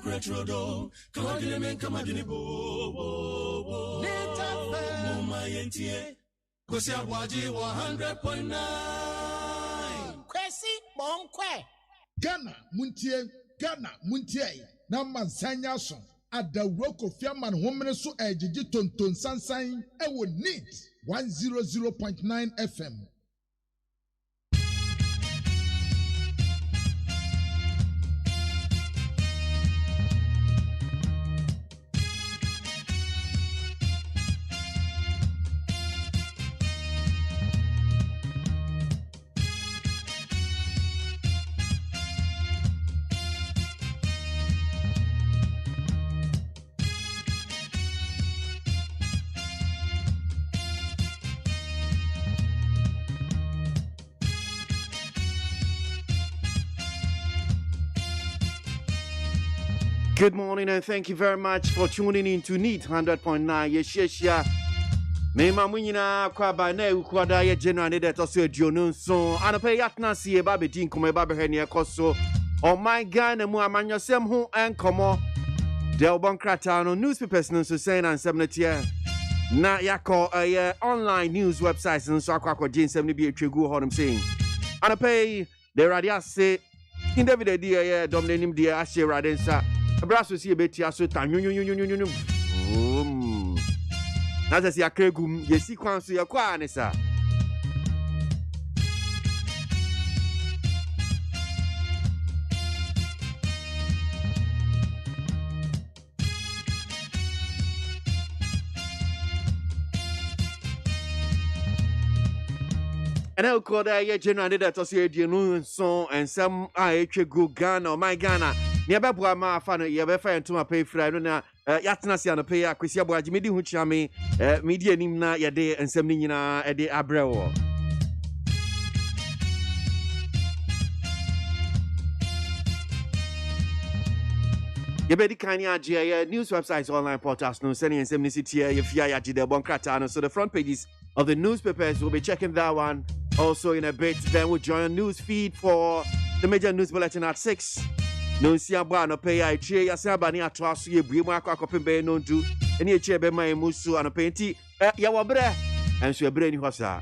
Cratrodo, Kamadine Kamadinibo, Momayentie, Kwasi ABOAGYE 100.9. Kwasi Bonkwe. Ghana Muntie, na Mansanya son. Adawro Kofiaman Homene so ejiji tonton sansan ewo NEAT 100.9 FM. Good morning and thank you very much for tuning in to NEAT 100.9. Yes. Me mamunyina kwa ba na ukwada ye general ne that also aduonu so anope yatna sie ba bedin komo ba behwe ne ekoso o my Ghana mu amanyosem ho enkomo del bonkrata no newspapers no so saying and semnetia na yakọ online news websites no so akwa jinsem ne bi atwegu ho nom saying anope the radio say in David dia domnenim dia ashe radensa Abraso si ebeti aso tanyunyunyunyunyum. Naza si akregum yesi kwanso yakwa anesa. And I call that general that was here no song and some go Ghana or my Ghana. Never boy ma fan ye be fa into my pay free no na yatena sia no pay KWASI ABOAGYE medi hu chiame media nim na ye de ensem ni nyina e de abrewo ye be di kan ya je news websites online portals no sending ensem ni city ye fia ya de bonkrata no so the front pages of the newspapers will be checking that one also in a bit. Then we'll join news feed for the major news bulletin at 6. No siaba no pay I che ya saba ni atwa so ye bue mu akwakope be no ndu eni eche be man musu ano penti ya wobre enso e bre ni hosa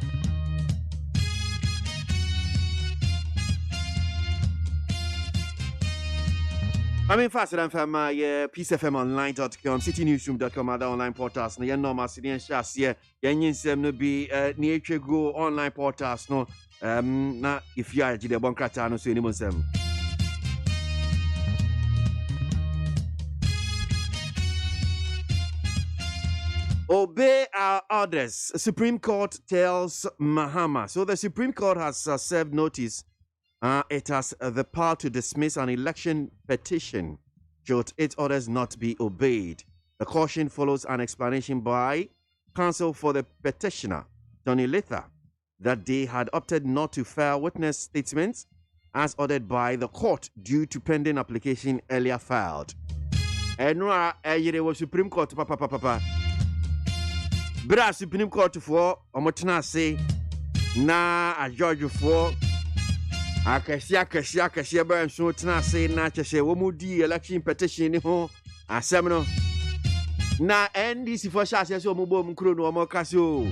I mean faster than fama ye peacefmonline.com citynewsroom.com other online portals no ye normal city shas ye nyinsem no bi ni etwego online portals no na if you are jide bonkrata no so ni monsem Obey our orders. Supreme Court tells Mahama. So the Supreme Court has served notice. It has the power to dismiss an election petition should its orders not be obeyed. The caution follows an explanation by counsel for the petitioner, Tony Litha, that they had opted not to file witness statements as ordered by the court due to pending application earlier filed. And now, was Supreme Court, papa. Bra Supreme Court for omotena say na a judge for akasia ba so tena say na chese wo mudi election petition ni ho asem no na NDC for sha say so mo bom kro no mo kase o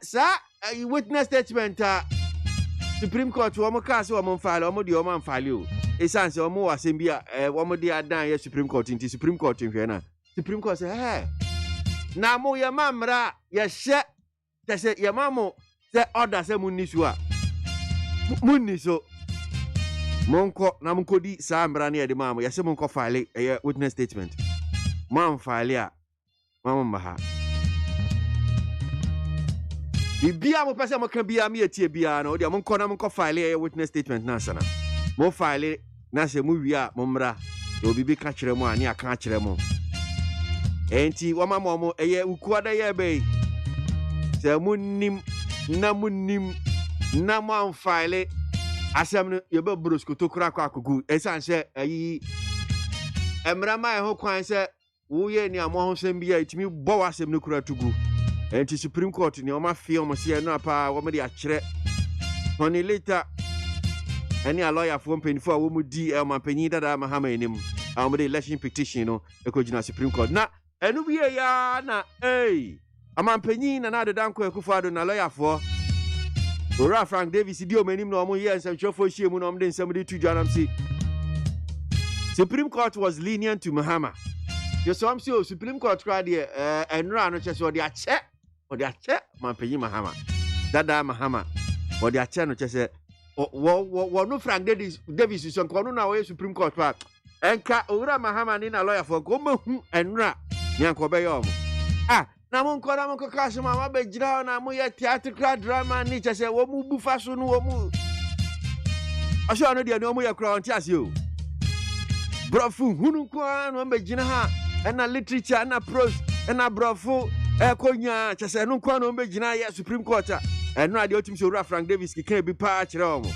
sa witness statement Supreme Court wo mo kase wo mo file wo mo di wo man file o esanse wo mo wasem bia wo mo di adan ye Supreme Court inti Supreme Court nhwe na Supreme Court say hey na mo ya mamra ya she tese ya mamo se order se munisua muniso monko na munkodi sa amra na de mamo ya se monko file witness statement mam file ya mamo maha bibia mo pese mo kan bia me etie bia na o de monko na monko file witness statement na sana mo file na se mu wi a mo mra o bibi ka kire mo ani aka kire mo enti wama momo ukuada ye be se munim na man file asem no ye be brosko to kura kwa akugu esanse ayi emra mai ho kwan se wo ye ni amo ho sem bia itimi bo wasem no kura tugu enti Supreme Court ni o ma film se no pa wo me de akire Tony Litha any a lawyer for penny for wo mu di e ma penyi dada Mahama enim the election petition no ekojina Supreme Court na enu bi ya na amampanyin na de danko ekufado na lawyer for Ora Frank Davis di omenim na omo ye nsɛmtwerɛfo hie mu na omo de nsɛm de tu dwanam si Supreme Court was lenient to Mahama. You saw him say Supreme Court cried here enra no kyese odi ache mampanyin Mahama dada Mahama odi ache no kyese wo no Frank Davis so nko no na wo Supreme Court pa enka owura Mahama ni na lawyer for go mahu enra nyanko be yo na mo nko cash ma be gira na mo ye theatrical drama ni kyese wo mu bufa so no wo mu asho no de no mo ye kra on tiase o brofu hunu kwa no be gina ha na literature na prose na brofu konya kyese no kwa no be gina ye Supreme Court no ade otim so owura Frank Davis kika bi pa kire o mo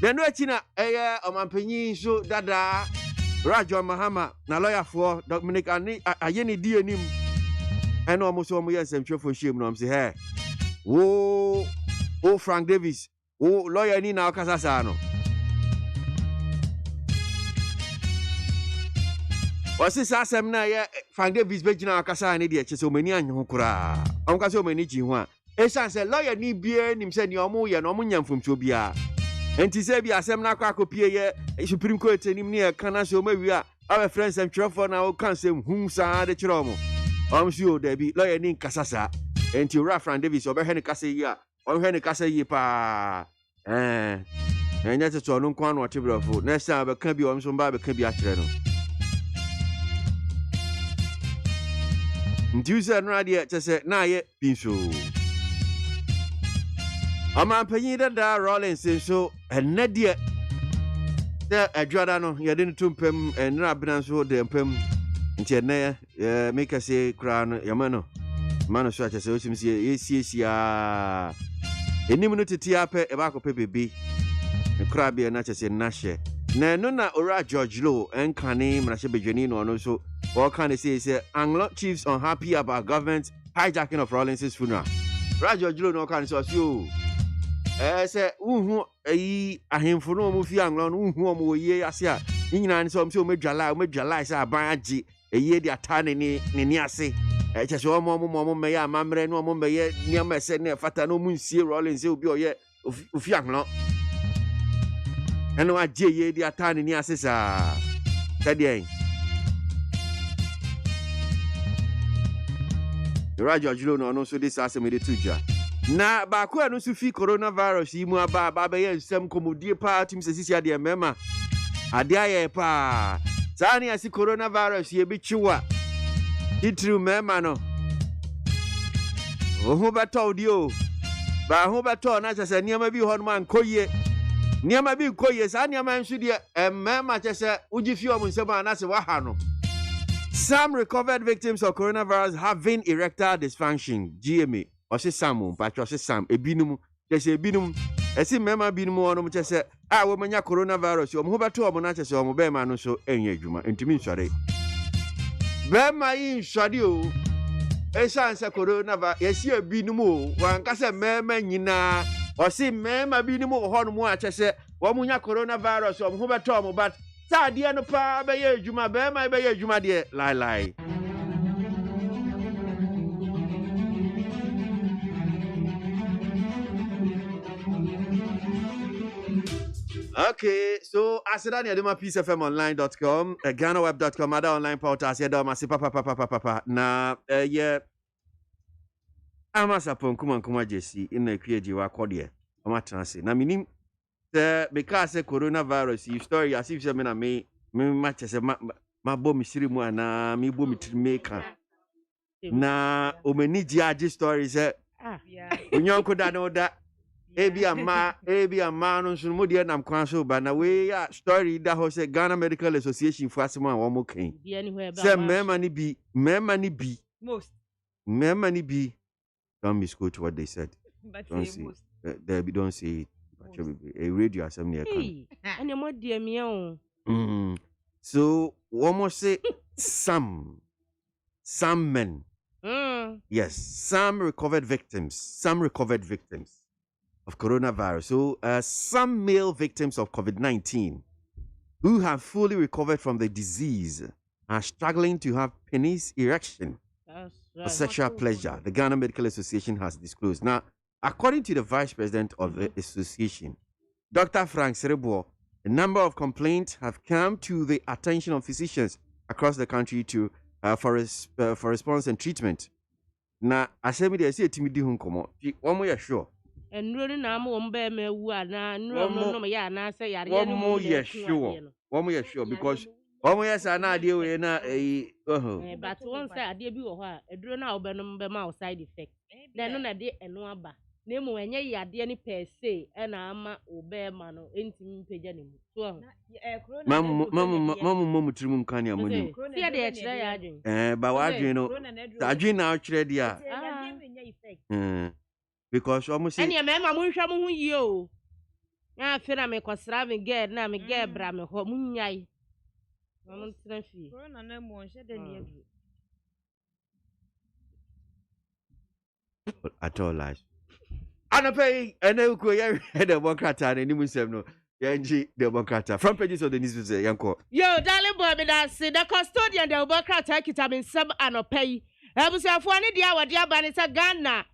de no achi na omampanyin so dada Rajon Mahama na lawyer for Dominic ani ayeni di anim eno almost omo yes nsɛmtwerɛfo hiem no am say hey wo Frank Davis wo lawyer ni na okasa sa no wasi sa asɛm na ye Frank Davis be gina okasa ni de kyese omani anyo kura onka se omani ji ho a esan se lawyer ni bia nim se ni omo ye no omo nyamfomtuo bia enti se bia asɛm na akopie ye Supreme Court nim ni e kana se omawi a our friends nsɛmtwerɛfo na o kan se hu sa de kyerɛ omo sure there be lawyer ni kasasa enti owura Frank Davis obehwe ne kasa yi a obehwe ne kasa yi pa enya teto no nkwa no otebrafo next time be ka bi so mba be ka bi akyerɛ no ntiuse no ade kyese na ye pinso amampanyin da Rollins so enade the adwada no ye de no tumpem enra bena so de mpem nti na make us say crown yamano mano so acha se osim sie a enim no tete ape e ba ko pebebi ne kra bia na acha se na hye na no na ora George Low enkane mrahye bedwani no so all kind of say Anglo chiefs unhappy about government hijacking of Rollins' funeral. George Low no kan so say uhu ahemfo no mo fi Anglo no uhu mo ye ase a nyina ne so o medwala say aban agi eye di atane ni ase kyese omo me ya amamre no omo me ye niam ese ne fata no mu nsie Rollins obi oye ofi Anglo eno agye ye di atane ni ase sa tadien George Low no so this asem de tuja na ba ko anu so fi coronavirus yi mu aba be ye nsem komodie pa tim sesisi ade mema ade aye pa Sani asi coronavirus ye bi chiwa itru mema no ohu beto dio ba hu beto na chese niam bi ho no man koye niam bi koye sa niam nsu de mema chese ugifi o nsem anase wa ha no. Some recovered victims of coronavirus having erectile dysfunction GMA or say some but say some ebinum chese ebinum esi mema binum ono chese wo manya coronavirus o mo beto o na chese o mo be ma no so enye adwuma entimi nsware be ma yi nsware o esa nsa coronavirus yesi ebinum o wanka se mema nyina o si mema binum ho no mo a chese wo munya coronavirus o mo beto o mo but sa de no pa be ye adwuma be ma be ye adwuma de lai Okay, so asidani adema peacefmonline.com, ghanaweb.com, other online portals, yeah, papa. Na, yeah, amasa kuma jesi, in the creative accordia, amatansi. Na minim, because coronavirus, you story, as if you me match as a ma bomb sirimu na mi bomb maker. Na, omeni jiaji stories, unyonko da no da. Ebi ama no so mo de nam kwan so ba na we ya story da ho say Ghana Medical Association for asema wo mo kan say mema ni bi most mema ni bi don't misquote what they said but don't say don't say it a radio assembly kan and mo de me o so wo mo say some men yes some recovered victims of coronavirus. So, some male victims of COVID-19 who have fully recovered from the disease are struggling to have penis erection for sexual pleasure, the Ghana Medical Association has disclosed. Now, according to the vice president of the association, Dr. Frank Serebo, a number of complaints have come to the attention of physicians across the country for response and treatment. Now, I said, I see a timid hunkomo. One more sure. And running am on bear me one no ya na say ya one more sure because one more yes an idea we na but one say idea bi wo ho a eduro na obenom be ma side effect then no na de eno aba na mu enye yade ni per se na ama obe ma no entimi peja ne mu so mamu trimu kan ya moni see ya de kire ya adwen ba wa adwen no adwen na kire dia because almost say any mema mo hwa mo hu yi o na fe na me kwasra me get na me get bra me ho munyai mo ntena fi corona na mo hye de ne adu at all lies ana pay ene ku ya democrat na ni musem no yanji democrat from pages of the news yanko yo darling boy me that say the custodian the democrat kita me nsem anopai ebusuafo ne dia wode aba ne sa Ghana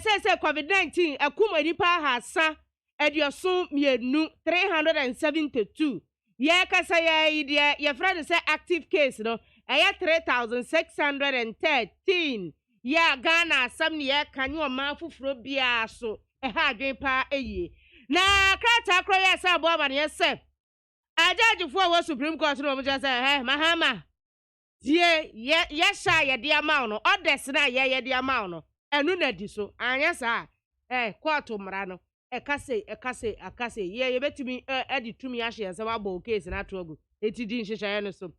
say COVID-19 akuma nipa hasa edioso mienu 372 ye kasa ye ide ye friend say active case no 3613 ya Ghana sam ne ye kanyo mafufuro bia so ha adwen pa eyi na krata kro ye say aboaba ne say ajajifo wo Supreme Court no mo just say mahama die ye sha ye de amaw no orders na ye de amaw no enu na di so anya sa court mra no ekase ye betumi editumi ahye ensem abo case na togu etidi nhyehyɛ no so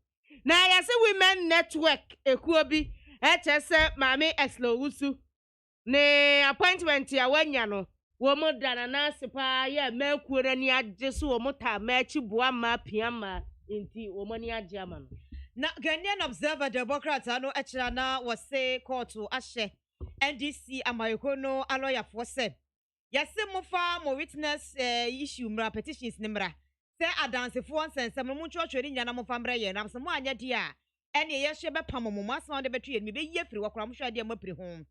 na ya se women network ekuo bi etese mami eslo wusu ne appointment ya wanya no wo mo dana na sepa ye makuo rani agye so wo mo ta machi boa ma piama enti wo mo ni agye ama no na Ghanaian Observer Democrat ano ekira na wose court ahye NDC amayokono aloya for se yase mofa mo witness issue mra petitions ni mra se adansefo nsensem mo twotwori nyana mo fa mra ye na so mo anya dia ene ye hye be pam mo masma de betu ye mi be ye firi wakora mo hwade amapiri ho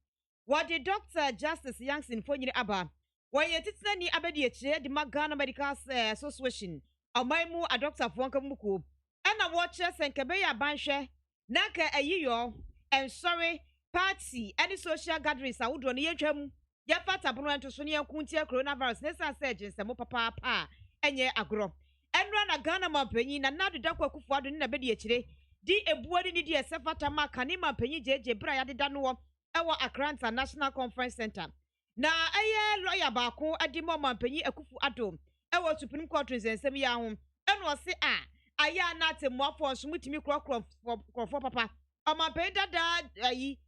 what the Dr. Justice Youngson fonyiri aba woye titena ni abedi ekire de Ghana Medical Association amaimu a doctor fo nkamuko ena wo kire senkebe ya banhwe na ka ayiyo and sorry party any social gatherings awodo no yetwam ya fata bono ento so ne yakuntie coronavirus nesa surge nsemo papa pa enye agro enra na Ghana mampanyi na nadu dakwa kufuado ne na bedi ekire di ebuodi ni di esefata maka ni mampanyi jeje bra ya deda no ewo Accra International Conference Center na eye lawyer baako adimo mampanyi akufu ado ewo Supreme Court nsem ya ho eno se aya na temwafo so mutimi krokro papa mampanyi dada ayi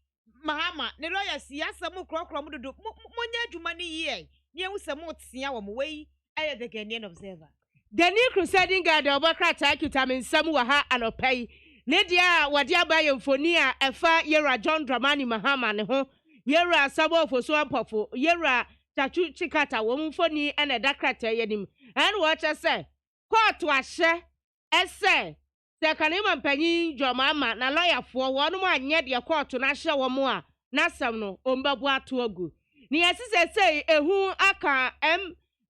mahama ne lawyer siyasa mu krokro mu dodo munya adwuma ne ye ne ehusem tia wo mwe eye the Ghanaian Observer the new crusading guard obokrata akitamin nsam wa ha anopai ne dia wade abaye mfoni a efa yera John Dramani Mahama ne ho yera sabo foso ampofo yera chachu chikata wo mfoni ene dakrata yenim en wo cha se court ahye ese se kanima mpanyin Jomama na lawyer fo wonu anye de court na hye wo mo a na sam no ombabu ato agu ne yesise sei ehu aka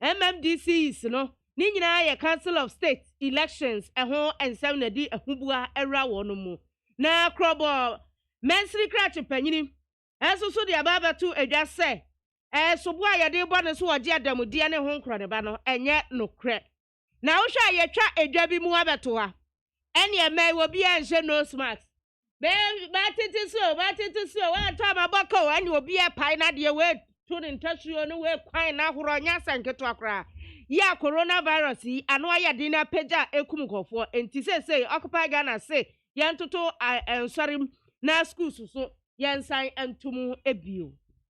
MMDCs no ni nyina ye Council of State elections eho ensem na di ehubua era wono mu na krobo mensri kratch panyini enso de ababatu edwa se sobua ye de bo ne so oje adamudie ne ho nkro ne ba no enye nokre na wo hwa ye twa edwa bi mu abeto ha ene me wo bi enje nose mask be batiti so wa to maboko ene obi e pai na de we to ne ntasuo no we kwan na horo nya sanketo akra ya coronavirus yi ano ayade na peja ekum kofo enti sesei occupy Ghana say yentoto ensorim na schools so yensan entum ebio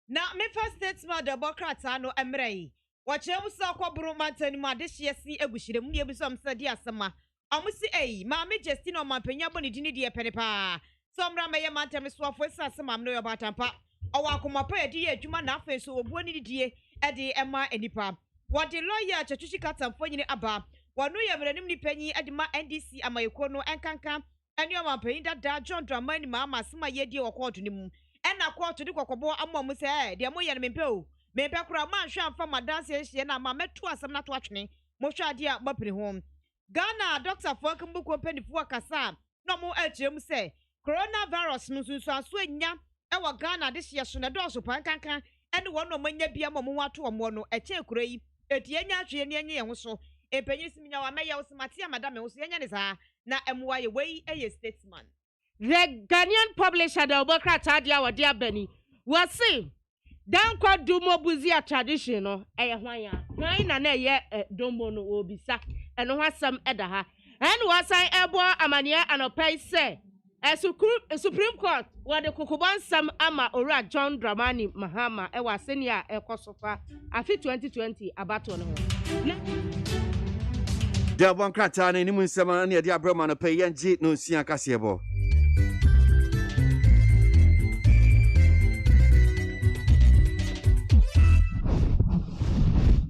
na me first statement Democrat ano emrei wachem so kwoburu mantani mu adehye si eguhire mu ne bisom se di asema omusi ma me Justine omampanya boni dini de penepa so mra me ye mantami so afo asema mno yo batampa owa akomapa ye di adwuma na afa so obuani didie e de ema enipa what the lawyer chachuchi katamfo nyine aba wanu ye mrenim ni panyi adima NDC amayeko no enkanka ene o mampanyi dada John Dramani Mahama sema yedie wo court ni mu ena court di kokobo amom se de mo ye no mempe o mempe kura man hwa amfa madanse ehie na ma meto asem na to atwene mo hwa ade a bapiri ho Ghana Dr. Fokumbu Kompanifu akasa no mo akyerem se coronavirus no sunsu aso anya e wo Ghana de hye so na do so pankankan ene wo no manya bia mo wato mo no eche kura yi etie nya atwe ne anya ye ho so epanyi siminya wa meya osmatia madam ho so enya ne saa na emwa ye wei eye statesman. The Ghanaian publisher the Obokrata dia wode abani wasi dan kwa dumo buzia tradition no eye hwan ya hwan na eye dombo no obisa eno hwasam eda ha en wasan ebo amane anopai se Supreme Court wade kokobansam ama ora John Dramani Mahama e waseni a ekosofa afi 2020 abato no ho The Obokrata ni mu nsema na dia broma no pay yenji no nsia kasebo.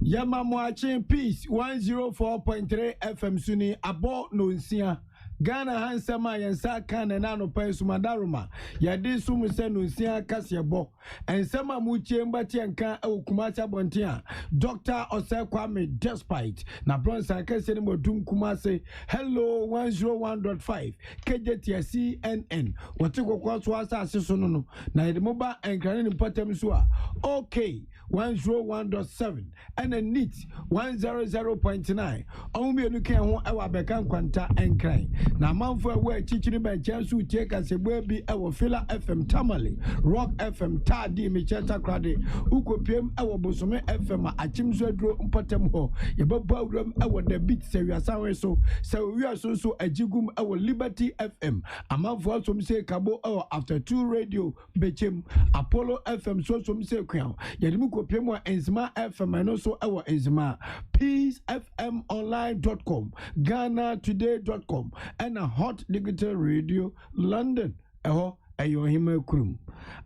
Yama Moachin Peace 104.3 FM Suni abo no nsia Ghana hansama yensa kan na no pai sumadaruma yade sumu se no nsia kasebo ensama mu chemba tienka okumacha bontia Dr. Osekwame despite na bronsa kase ni modum kumase hello 101.5 KJT CNN wote kokwa so asase so no na yede moba enkran ni patam so a okay 101.7 and a neat 100.9 omu enu kan ho ewa bekan kwanta enkran na manfo ewe chichiri ba chansu tie kasebo bi ewo Fila FM Tamale Rock FM Tadi mi cheta krade ukopiem ewo Bosome FM achimso aduro mpatam ho yebabo awram ewo the beat se wiasawe so se wiaso so agigum ewo Liberty FM amanfo asom se kabo ewo After 2 Radio bechem Apollo FM so som se kwan yedimu kopiem wa enzima FM no so ewo enzima peacefmonline.com GhanaToday.com and a Hot Digital Radio London eho ayo hima kurum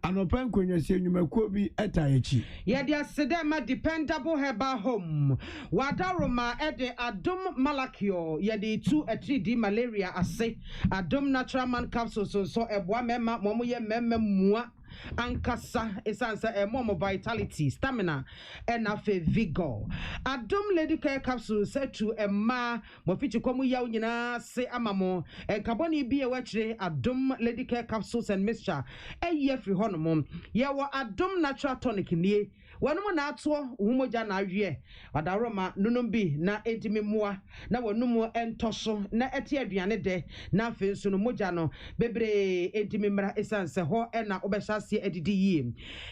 anopan kwenye nyumako bi etayechi yede asedema dependable herbal home wadaroma ede adom malakio yede 2 malaria ase adom natural man capsules so eboa mema momo ye mema mua ankasa esansa emomo vitality stamina enafe vigor adom lady care capsule set to emma mofichi komu yaw nyina se amamo enkaboni bi e wachire adom lady care capsules and mixture eye free honomom ye wo adom natural tonic nie wanum na ato humoja na awie wadaroma nunum bi na edimi mua na wanum entoso na eti aduane de na afensu no moja no bebre edimi mra esanse ho na obeshase edidi yie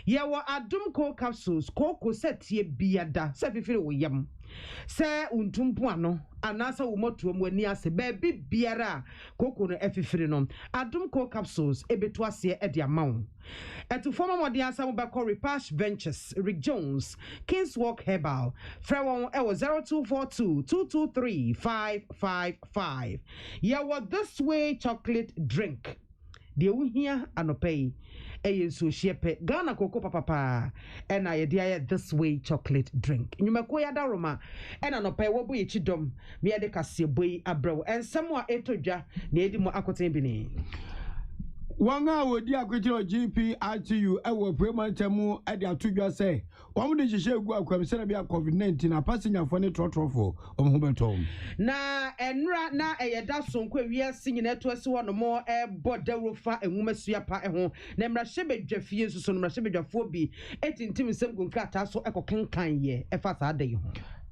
ye wo adom co capsules ko setie biada se fifiri wo yam se untumpu ano anasa wo moto mu ani ase ba bi biara koko no efifiri no adom co capsules ebeto ase e de amawo etu former modi asam ba call Repash Ventures Rick Jones Kingswalk Herbal Frewon ewo 0242 223 555 yeah what this way chocolate drink de uhia anopay so shepe Ghana cocoa papa and I idea this way chocolate drink nyumako ya daroma and anopay wo boy chidom me de kase boy abro and somewhere etodwa na edi mo akoten bini wanga wodi akwetiro GP ITU ewo premantemu ade atodwa say wo de hihye egu akwamsena bia COVID-19 na passenger for ne trotrofo omhubetom na enra na eyeda sonko wiase nyina to asi ho no mo bodawrofa enwumasua pa ho na mrahye bedwafie nsuso no mrahye bedwafo bi etintim sem gunkrata so ekokenkan ye efa saa da yi ho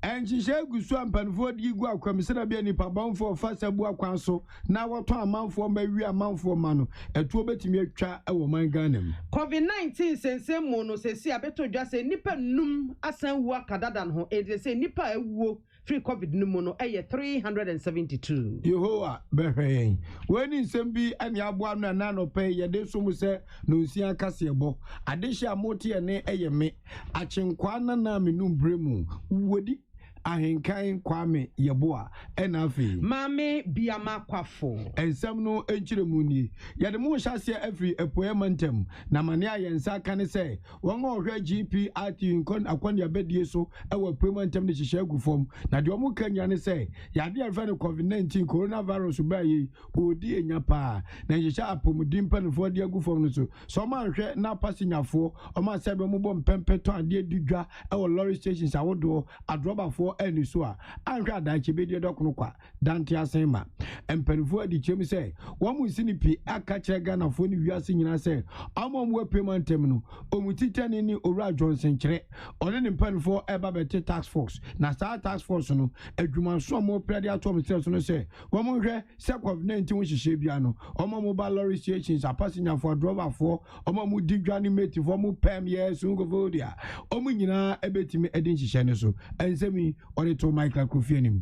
enjije gusu ampanfo di gu akwamsena bia nipa banfo fasa bu akwanso na woto amanfo mawi amanfo ma no etuo betimi atwa ewo man Ghana COVID-19 sensemu no sesi abetodwa se nipa num asan wu akadada no ho e se nipa ewuo free COVID numo no eye 372 Yehowa behwen weni nsem ani aboa no na no pe ye de so mu se no nsia kasebo adehia mote ne eye me achenkwa na menum bremu wodi ahenkan kwame yeboa enafi Mame biama kwafo ensem no enchiremuni yade mu hyase afri epoemantem na mane ayensa kane se won ohwe GP ati nkon akwani abedie so ewo epoemantem ne hihye agufom na de omu kanya ne se yade afa ne COVID-19 coronavirus ba yi odi enyapa na hihye apomudin panfo de agufom no so ma hwe na pasinyafo o ma se be mu bom pempeto ade didwa ewo lorry stations awodo adrobafo eni so a anhwe adache bedie dokono kwa dante asema empanfo adi chem se wo mu sinipi aka kire Ghana fo ni wiase nyina se amom we paymentem no omutitani ni Owura Johnson kire one ne mpanfo eba bete tax force na star tax force no adwumanso mo prade atom stre so no se wo mu hwe se COVID-19 wo hihye bia no omo mobile lorry stations apasinyafo adrobafo omo mu digwa ni mate fo mu pem yes ngovodia omo nyina ebetimi edin hihye ne so ensemi ore to Michael Kofianim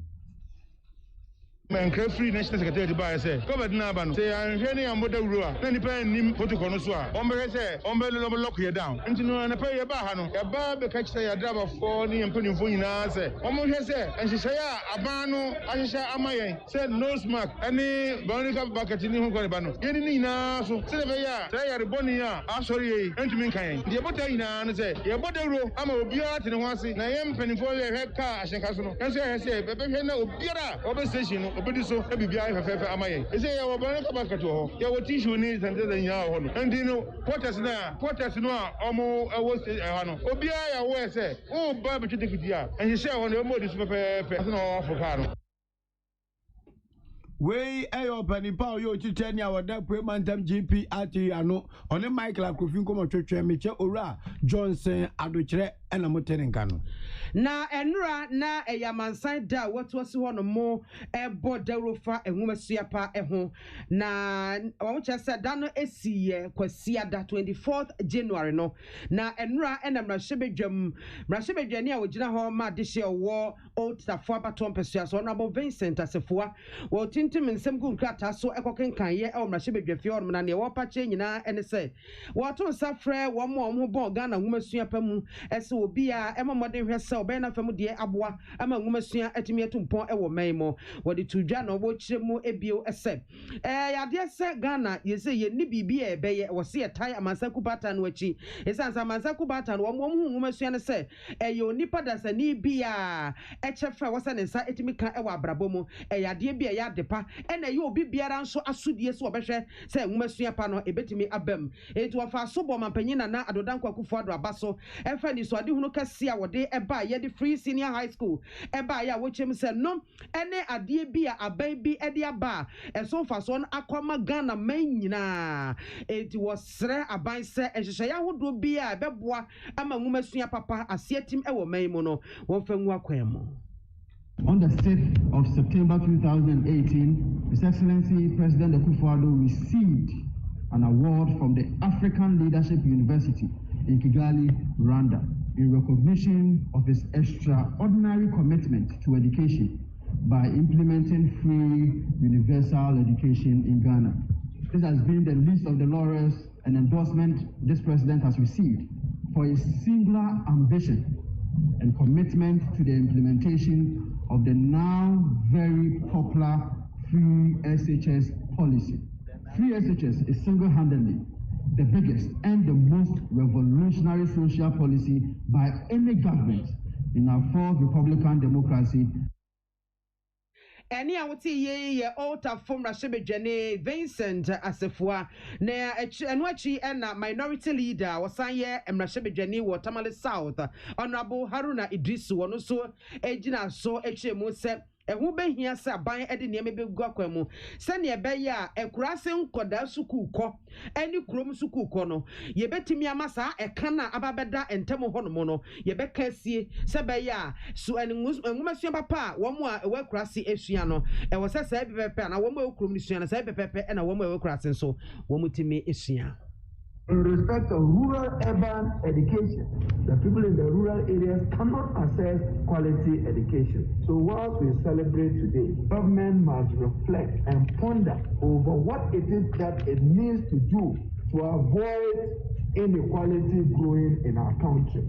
man free national secretary to buy say COVID na ba no say anhwe am boda wuro a na nipa nim protocol no so a ombe say ombe lock you down nti no na pay ba ha no e ba be ka kire ya driver for ni mpanimfo nyina say omhwe say anhye ya aban no ahye amayen say nose mark ani bonica bucket ni hu ko ba no yeni ni nyina so say be ya say ya reboni a asori yi ntumi nkan de boda nyina no say ye boda wuro ama obiara te ne ho ase na ye mpanimfo ye hwe ka ahyenka so no say be hwe na obiara obe station no obedi so ebibia ifefe amaye ese ya wo bana ka bakato ho ya wo tissue ni sante da nya ho no ndi no protest no a omo wo ha no obia ya wo ese o ba be tweteki a enhye ho no mo di so pepe ase no ofo ka no wey ayo panipa yo titani awada paymentem GP ati ano one Michael Akofin komo twetwe meche Owura Johnson adokire ena motene nka no na enura na eyamansan da wotwose ho no mo ebo darofa enwumasua pa eho na wo chese da no esiye kwasia da 24th January no na enura ena mrahwebedwani a wogina ho ma de hye wo old safo abaton pesua so no Vincent Asefoa wo tintim nsem gu nkrata so ekokenkan ye e mrahwebedwafie ho na ne wo pa che nyina ene se wo to safre wo mo bon Ghana nwumasua pa mu ese obi a emamode hwese obe na fam de aboa ama nwumasua atimi atumpon e wo manmo wo de tudwa na obo kire mu ebio ese yade se Ghana yese ye ni bibi e beye wo se tai amansaku bata no achi esansa amansaku bata no wo mu nwumasua ne se ye onipa dasani bia echefa wo se ne nsa atimi kan e wo abrabo mu yade bia ya depa ena ye obi biara nso asodie se obehwe se nwumasua pa no ebetimi abam etu wo fa so bo mampanyina na adodankwa akufo ado abaso efa ni so ade hunu kase a wode eba ye de free senior high school eba ya wo chem se no ene ade bia aban bi ede aba eso fa so akoma Ghana man nyina eti wo sre aban se ehhehye ya hodo bia beboa ama nwumasua papa asietim e wo man mu no wo fa nwu akwan mu. On the 6th of September 2018, His Excellency President Akufo-Addo received an award from the African Leadership University in Kigali, Rwanda, in recognition of his extraordinary commitment to education by implementing free universal education in Ghana. This has been the list of the laurels and endorsement this president has received for his singular ambition and commitment to the implementation of the now very popular free SHS policy. Free SHS is single-handedly the biggest and the most revolutionary social policy by any government in our fourth Republican democracy. Any awoti ye altar from Rashebedjane Vincent Asefoa na enwachi na minority leader wasanye Rashebedjane wo Tamale South Honorable Haruna Idrisu wono so ejina so echemu se ehu behia se aban ede ne mebegu akwamu se ne ebeye a ekurase nkoda sukuukọ eni krom sukuukọ no ye betimi amasa ekana ababeda entemo hono no ye bekasie se beye a so enwumasua papa wo mu a ewa kurase esua no e wo se se pepe na wo mu ekrom ni sua na se pepe na wo mu ewa kurase so wo mutimi esua. In respect of rural-urban education, the people in the rural areas cannot access quality education. So whilst we celebrate today, government must reflect and ponder over what it is that it needs to do to avoid inequality growing in our country.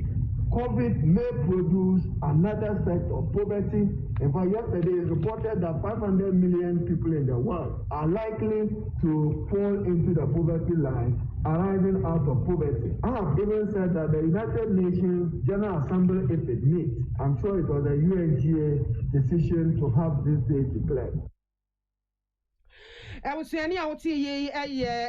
COVID may produce another set of poverty. In fact, yesterday it reported that 500 million people in the world are likely to fall into the poverty line arising out of poverty. I have even said that the United Nations General Assembly, if it meets, I'm sure it was a UNGA decision to have this day declared. Awusuani a wote ye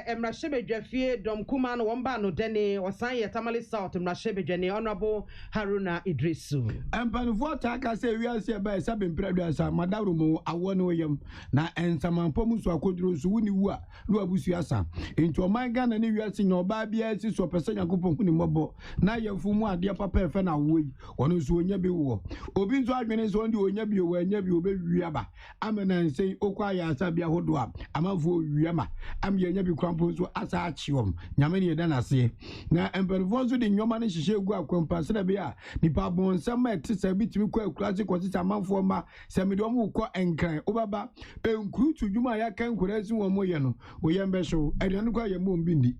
emrashebedwafie dom kuma no womba no dene osan ye Tamale South emrashebedwane honorable Haruna Idrisu empanfo taka se wiase ba sabe mpredwasa madarumo awo no yam na ensamanpo musu akoduro su wuni wu a no abusuasa enti o man Ghana ne wiase nya oba bia si so pese yakopon huni mobo na yefu mu ade papa efe na wo yi ono so onya bi wo obi nso adwene so ndi onya bi wo anya bi obewi aba amena nsen okwa ya asa bia hodo a amanfo wiama am yenya bi krampo so asa achiom nyame ne yeda nase na emperifo so de nyoma ne hihye egu akwampa se da bia nipa bonsam etisa bitimi kwa akurase kwotisa amanfo ma se me de omu kɔ enkran obaba enkuru tudwuma ya kan kurasi wo moye no oyembe hyew aduane kwa yemo mbindi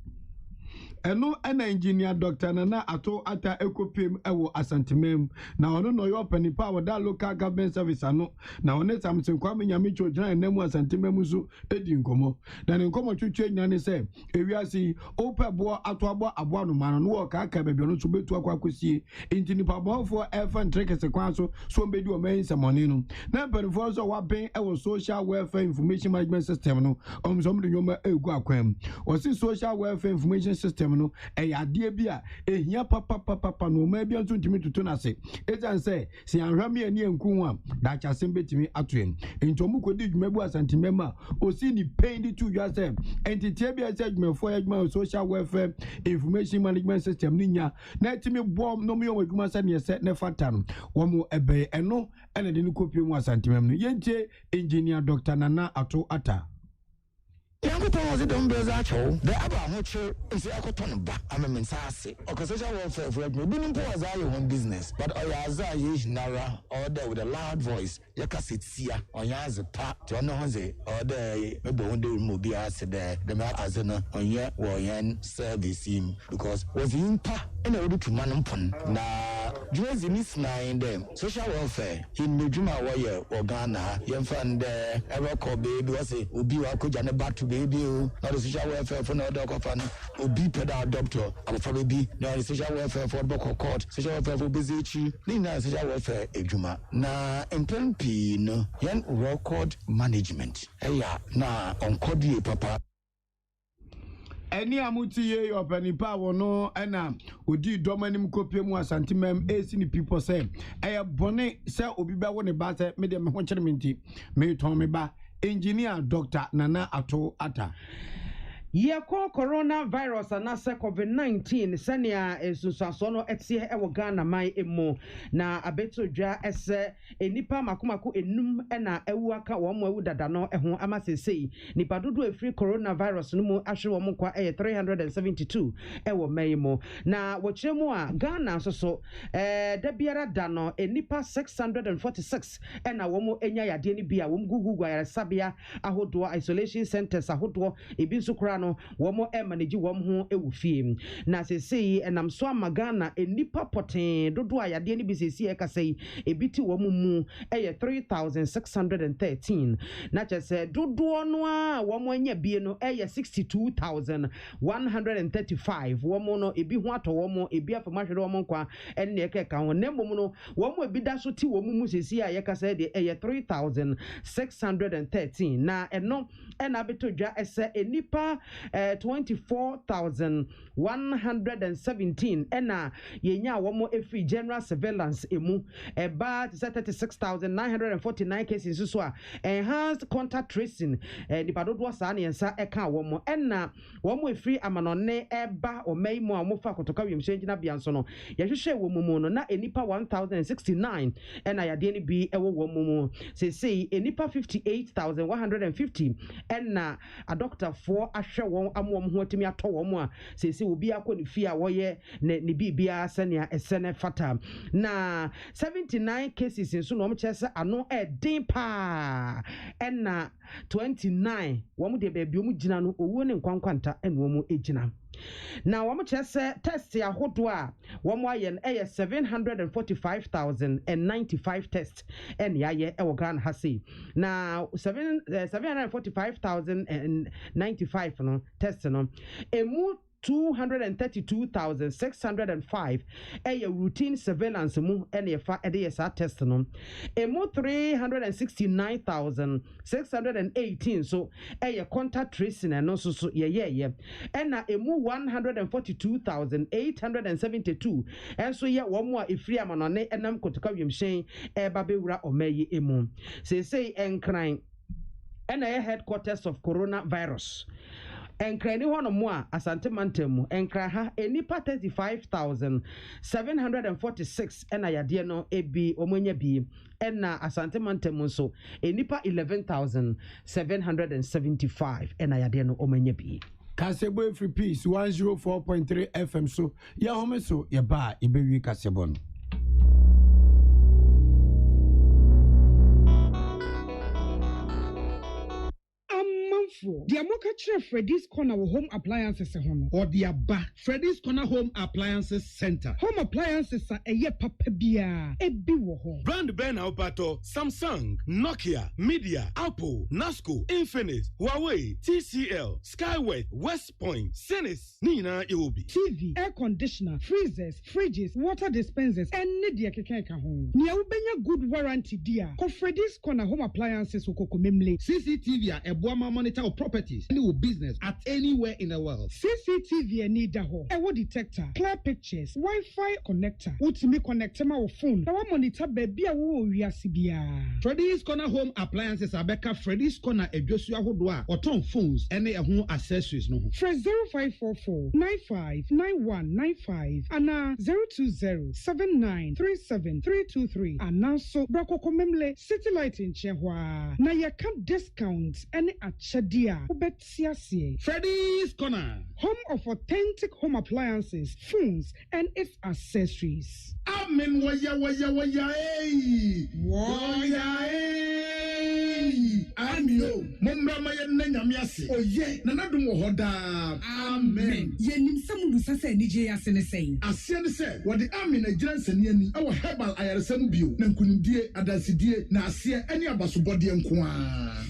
eno ena engineer Dr. Nana Ato Ata Ekopem ewo Asantemem na ono no yo panipa wada local government service ano na one Samson Kwame Nyame Chojana nemu Asantemem so edi nkomo na ne nkomo twetwe nyane se ewiase opebo ato abo no mano no wo ka aka bebe no so betu akwakosie enti nipa bonfo efa ntrekese kwanso so mbedi o main semoni no na perifo so wa ben ewo social welfare information management system no omsom de nyoma egu akwam o si social welfare information system no ade bia ehia papa no ma bia nso ntimi tutu na se ejan se se anhwame ani enku a da kyasem betimi atoem entomu kodi dwuma bu asantemema osi ni pain di tu dwa se entity bia se dwumafo ya dwuma social welfare information management system ni nya na etimi bom no me yo dwuma se ne se ne fata no wo mo ebe eno ene de ni kopie mu asantemem no yentie engineer Dr. Nana Ato Ata Yankopɔn wɔse dɔm brɛdze akyɛw dɛ aba ahokyere nti akɔtɔ no ba amemmensa ase ɔkɔsɛhyɛ welfare for adwuma binom mpo wɔdze ayɛ wɔn business but ɔyɛ adze a yɛhinara ɔwɔdɛ with a loud voice yɛka sɛ tia ɔnyɛ adze pa nti ɔno ho dze ɔwɔdɛ mebɔ ho dawuru mu obiara se dɛ dɛm adze no ɔnyɛ wɔ yɛn service yi mu because wɔdze yi mpa ɛna wɔde tuma no mpon na dwumadzi ne sinae dɛ social welfare yɛnnadwuma a wɔyɛ wɔ Ghana yɛmfa no dɛ ɛbɛkɔ baabi wɔse obi wakɔgya ne bato baby, not the social welfare for no doctor fan, or be pedal doctor, I'm for baby, no social welfare for Boko Court, social welfare for Bezichi, Nina social welfare, Ejuma. Na MP no, yan record management. Hey, na on Cody Papa. Eni amuti ye yo panipa wono ena odi domanim kopie mu asantemem esi ni people say e bone se obi ba wo ne ba se me de me ho kyere menti me ton me ba engineer Dr. Nana Ato Ata Yeko coronavirus anase COVID-19 sania esusaso no etie ewo Ghana man emu na abetodwa ese enipa makomako enum na ewu aka wo mo ewu dada no eho amasesei nipa dodo efri coronavirus no mu ahwe wo kwa 372 ewo mayimo na wo kyeremu a Ghana so da biara da no enipa 646 na wo mo enya yade ni bia wo gugu ayare sabia ahodo isolation centers ahodo ebi nso kra no womo manage wom ho ewufie na sesei enam so amagana enipa poten dodo ayade ni bisesi e kasei ebiti wom mu 3613 na chese dodo no a womo anya bie no 62135 womo no ebi ho ato womo ebi afamahwere womo kwa enne ekeka ho nemmom no womo ebi da so ti wom mu sesi a ye kasei de 3613 na eno ena betodwa ese enipa 24,117 ena yenya womo efi general surveillance emu eba 36,949 cases so a enhanced contact tracing nipa dodo sa na yensa eka womo ena womo efi amanone eba omaimo a mo fa kotoka wimhye ngina bia nso no yehwehwe womo mu no na enipa 1,069 ena yade ni bi ewo womo mu sesei enipa 58,150 ena a doctor for ahwe won amom ho atimi ato won a sese obi akọ ne fie a woye ne bibia senia esene fata na 79 cases nso no mchese ano edin pa ena 29 wom de baabi om gina no owo ne nkwankwanta ene wom egina Now wɔn kyerɛ sɛ test ahodoɔ a wɔn ayɛ no ɛyɛ 745,095 test ɛna yɛayɛ ɛwɔ Ghana ha sei. Na 745,095 no test no emu 232,605 routine surveillance mu fa test no emu 369,618 so contact tracing no so ena emu 142,872 enso ye wo mu a efiri amanone enam kotoka wemhyen babewura omayi emu say enkran ena headquarters of coronavirus. Enkra ni hono mo a Asante Mantam mu enkra ha enipa 35,746 ena yade no ebi omonya bi ena Asante Mantam mu so enipa 11,775 ena yade no omonya bi. Kasebo free peace 104.3 FM so ya home so ya ba ibewi kasebo no. The Amoka Freddy's Corner Home Appliances Home or the Abba Freddy's Corner Home Appliances Center. Home appliances are a ye papabia, a biwo. Brand Ben Alpato, Samsung, Nokia, Media, Apple, Nasco, Infinix, Huawei, TCL, Skyway, West Point, Senis, Nina Iwobi. TV, air conditioner, freezers, fridges, water dispensers, and Nidia Kekeka home. Nia ubenya good warranty dear. Ko Freddy's Corner Home Appliances ukoko memle. CCTV a Boama monitor of properties, any business at anywhere in the world. CCTV need the home. Ewo detector, clear pictures, Wi-Fi connector. Ultimate connector my phone. Now monitor baby a wo wiasibia. Freddy's Corner Home Appliances Abeka Freddy's Corner Ejosua Hodwa or ton phones any home accessories no. Fresh 0544 959195 and 02079373323 and now so Brako Memle City Light in Chehwa. Na ya can discount any achadia. Freddy's Corner, home of authentic home appliances, phones, and its accessories. Amen. Waya. Amio, Mumba Maya Nanyamiasi. Oh, yeah, Nanadu Hoda. Amen. Yenim some Busasa Nigeria Senese. As Sen said, what the army Nigerians and Yeni, our herbal Ayasamu, Nankundia, Adasidia, Nasia, any Abasubodi and Kwa.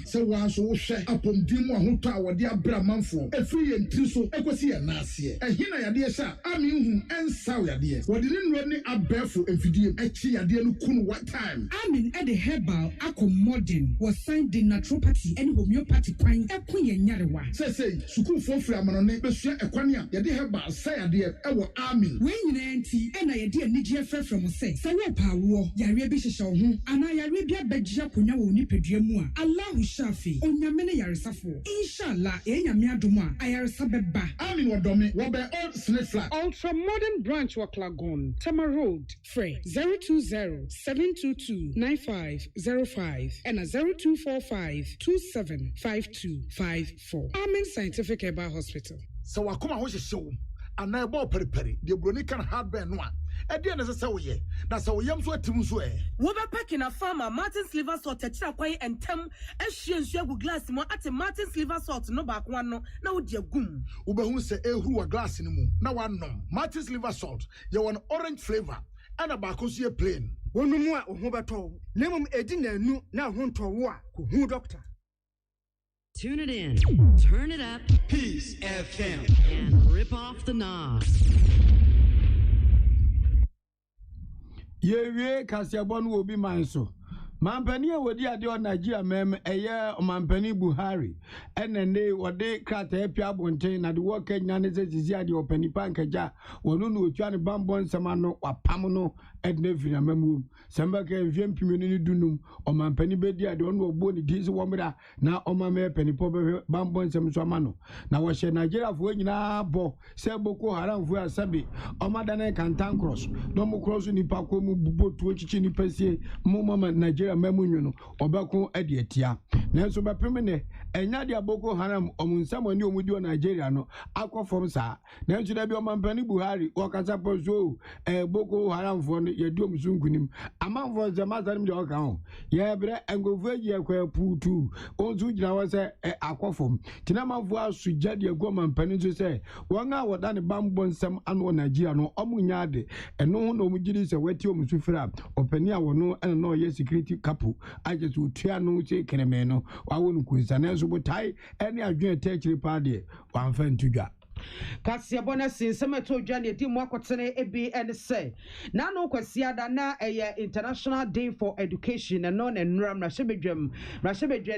So once so share upon Dimo Huta, what the Abramanfo, a free and Triso, Equasia Nasia. And Hina Yadia, sir, Amin and Sawa dear. What didn't run up barefoot and video, Echia, dear Lukun, what time? Amin at the herbal, Ako Modern, was signed in naturopathy and homeopathy pine, a queen Yarewa. Say, Suku for Flaman, Bessia, Equania, Yadi herbal, say, dear, our army. When you auntie, and I dear Nigia Fair from say, Sawa Power, Yarebi Show, and I Arabia Beja Puna Nipedremua, Allah Shafi, on Yamene Yarisafo, Inshallah, Yamia Duma, Ayarasabeba. Amin wa domi, wabe old snake flat. Ultra modern branch wa Klagon, Tama Road, Frey, 020-722-9505 and 0245-275254. Amen Scientific Herbal Hospital. So wakuma ho show and I bought peri the bronican hardware no. Edian as a sawy, that's how yams were Tim Swe. Woba packing a farmer, Martin's liver salt, a chakway and tem, and she and Shagu glass more at a Martin's liver salt, no back one, no dear goom. Uba who say a who a glass in the moon. Now one no. Martin's liver salt, you an orange flavor, and a bacosia plain. One more or Hobato, Lemon Edina no now home to war, who doctor. Tune it in, turn it up, Peace FM, and rip off the knob. Ye Kasiabon will be mine so. Mampania would ya do Nigeria mem a year of Mampani Buhari, and then they were they crat a piabontain at the work at Yanizet is ya the open pankaja, or no Johnny Bambon Samano or Pamono at Nevina Memu, Sambaka Vim Community Dunum, or Mampani Bedia, don't know body this woman now on my mare penny pober Bambon Samano. Now was she Nigeria for when bo, Seboko Haram for a Sabi, or Madana can tank cross, no more crossing the Paco Bubo to Chini Pessi, Moma Nigeria. mamunyu no obeko ade atia nanso bepemene enya de Boko Haram omunsam ani omudi o Nigeria no akofom sa nanso da bi omampani Buhari okasa pozo Boko Haram fo no ye diom sunkunim amanfo zamazanim de oka ho ye bre engofu ayi akwa putu onzu gina wa se akofom tinamanfo asugya de agwa mampani so se wanga woda ne bambo nsam ano Nigeria no omunya de eno ho no omugiri se wati omusufira opani a wono ene no ye security kapu aje so tua no se kreme no wawo no kuisa nanso botai ene adwen techiri pa de wamfa ntudwa Kasia bona sinsema to dwane di mu akotene ebi ene se na no kwasia da na International Day for Education and non and ramrashebedwam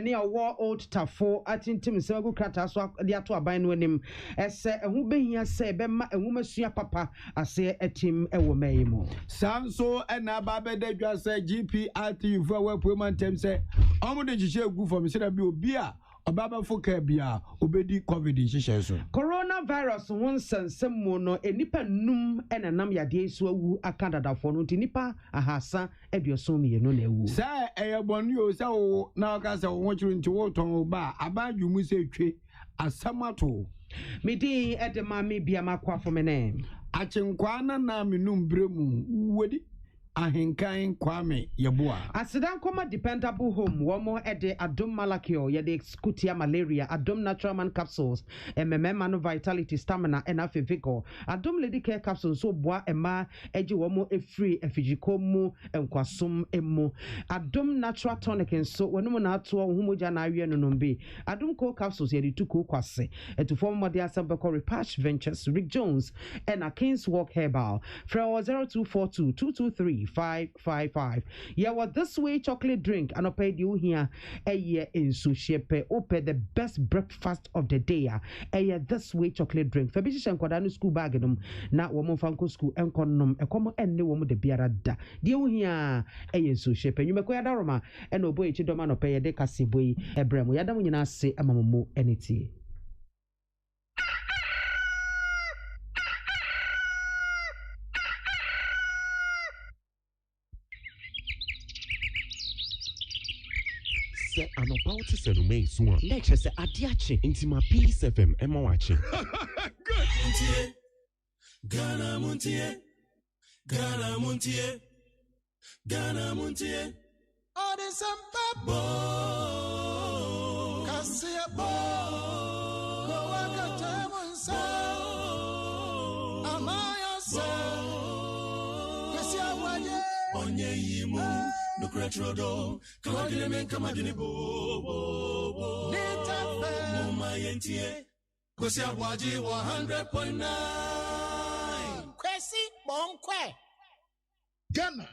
ne awo old tafo atintim semagu krata so de ato aban no anim ese ehu behia se be ma ehu masua papa ase etim ewo mayimo sanso ena ba be de dwa se GPRT fu awa puemantem se omude jije egu from se da bi obi a Obaba foka bia obedi COVID nhyehyɛ so. Coronavirus won sensem mu no enipa num enanam yade so awu akadadafo no nipa ahasa ebiosom ye no na ewu. Sa eyebonu o sa wo na ka se wo chiru nti wo ton ba abaju mu se twe asamato. Medi edema me bia makwa fo mene. Achenkwa na menum bremu wodi ahenkan kwame yeboa Asidan koma dependable home womo ede adom malakio yede scutia malaria adom natural man capsules mmemma vitality stamina and afi vigor adom lady care capsules so boa ema eji womo efree efijiko mu enkwasum emu adom natural tonic so wono na ato homoja na awie no nombe adom co capsules yede tuko kwase etufo mode asambeko repatch ventures Rick Jones and a King's Walk Herbal for 0242 223 555. Yeah, what this way chocolate drink and pay you here a year in Sushepe open the best breakfast of the day. A year this way chocolate drink. Fabish and Kodanu school bagadum na woman fanko school and conum a common and no woman the biarada. Dear here a year Sushepe. You make Roma and obey Chidomano pay a decasibwe a brem. We are say a mamu anything. Anopa wote se no me so a na che se ade ache ntima Peace FM ema wache good Montie Ghana Montie Ghana Montie Ghana Montie ode sampabo kasia bo ko wakata monsa amaya se kasia waje onye yimu no cretrodo kawagile men kamadini bo mama yentie kwesi abwaji 100.9 kwesi bonkwe Ghana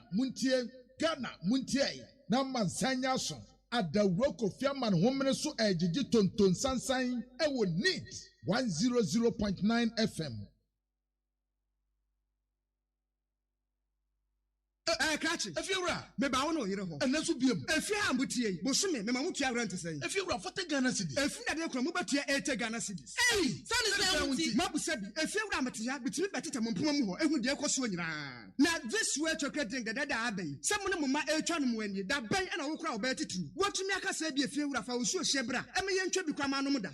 muntie na mansanya so adawro kofiaman homene so ejiji tonton sansan ewo neat 100.9 FM. Kachi, if you were, maybe I won't hear home. And that's what be if you are Mutie, Bosume, Mamutia rent to say. If you were 40 Ghana cities, if you are from Mubatia 8 Ghana cities. Hey, son is Mabu said, if you are Matia, between Batita Mumpumu, and with the Ecosuina. Now, this way chocolate drink that abbey. Someone of my Elchan when you that bay and a crowd better too. What to make us say be a few of our Shebra, and me and Chubby Kramanoda.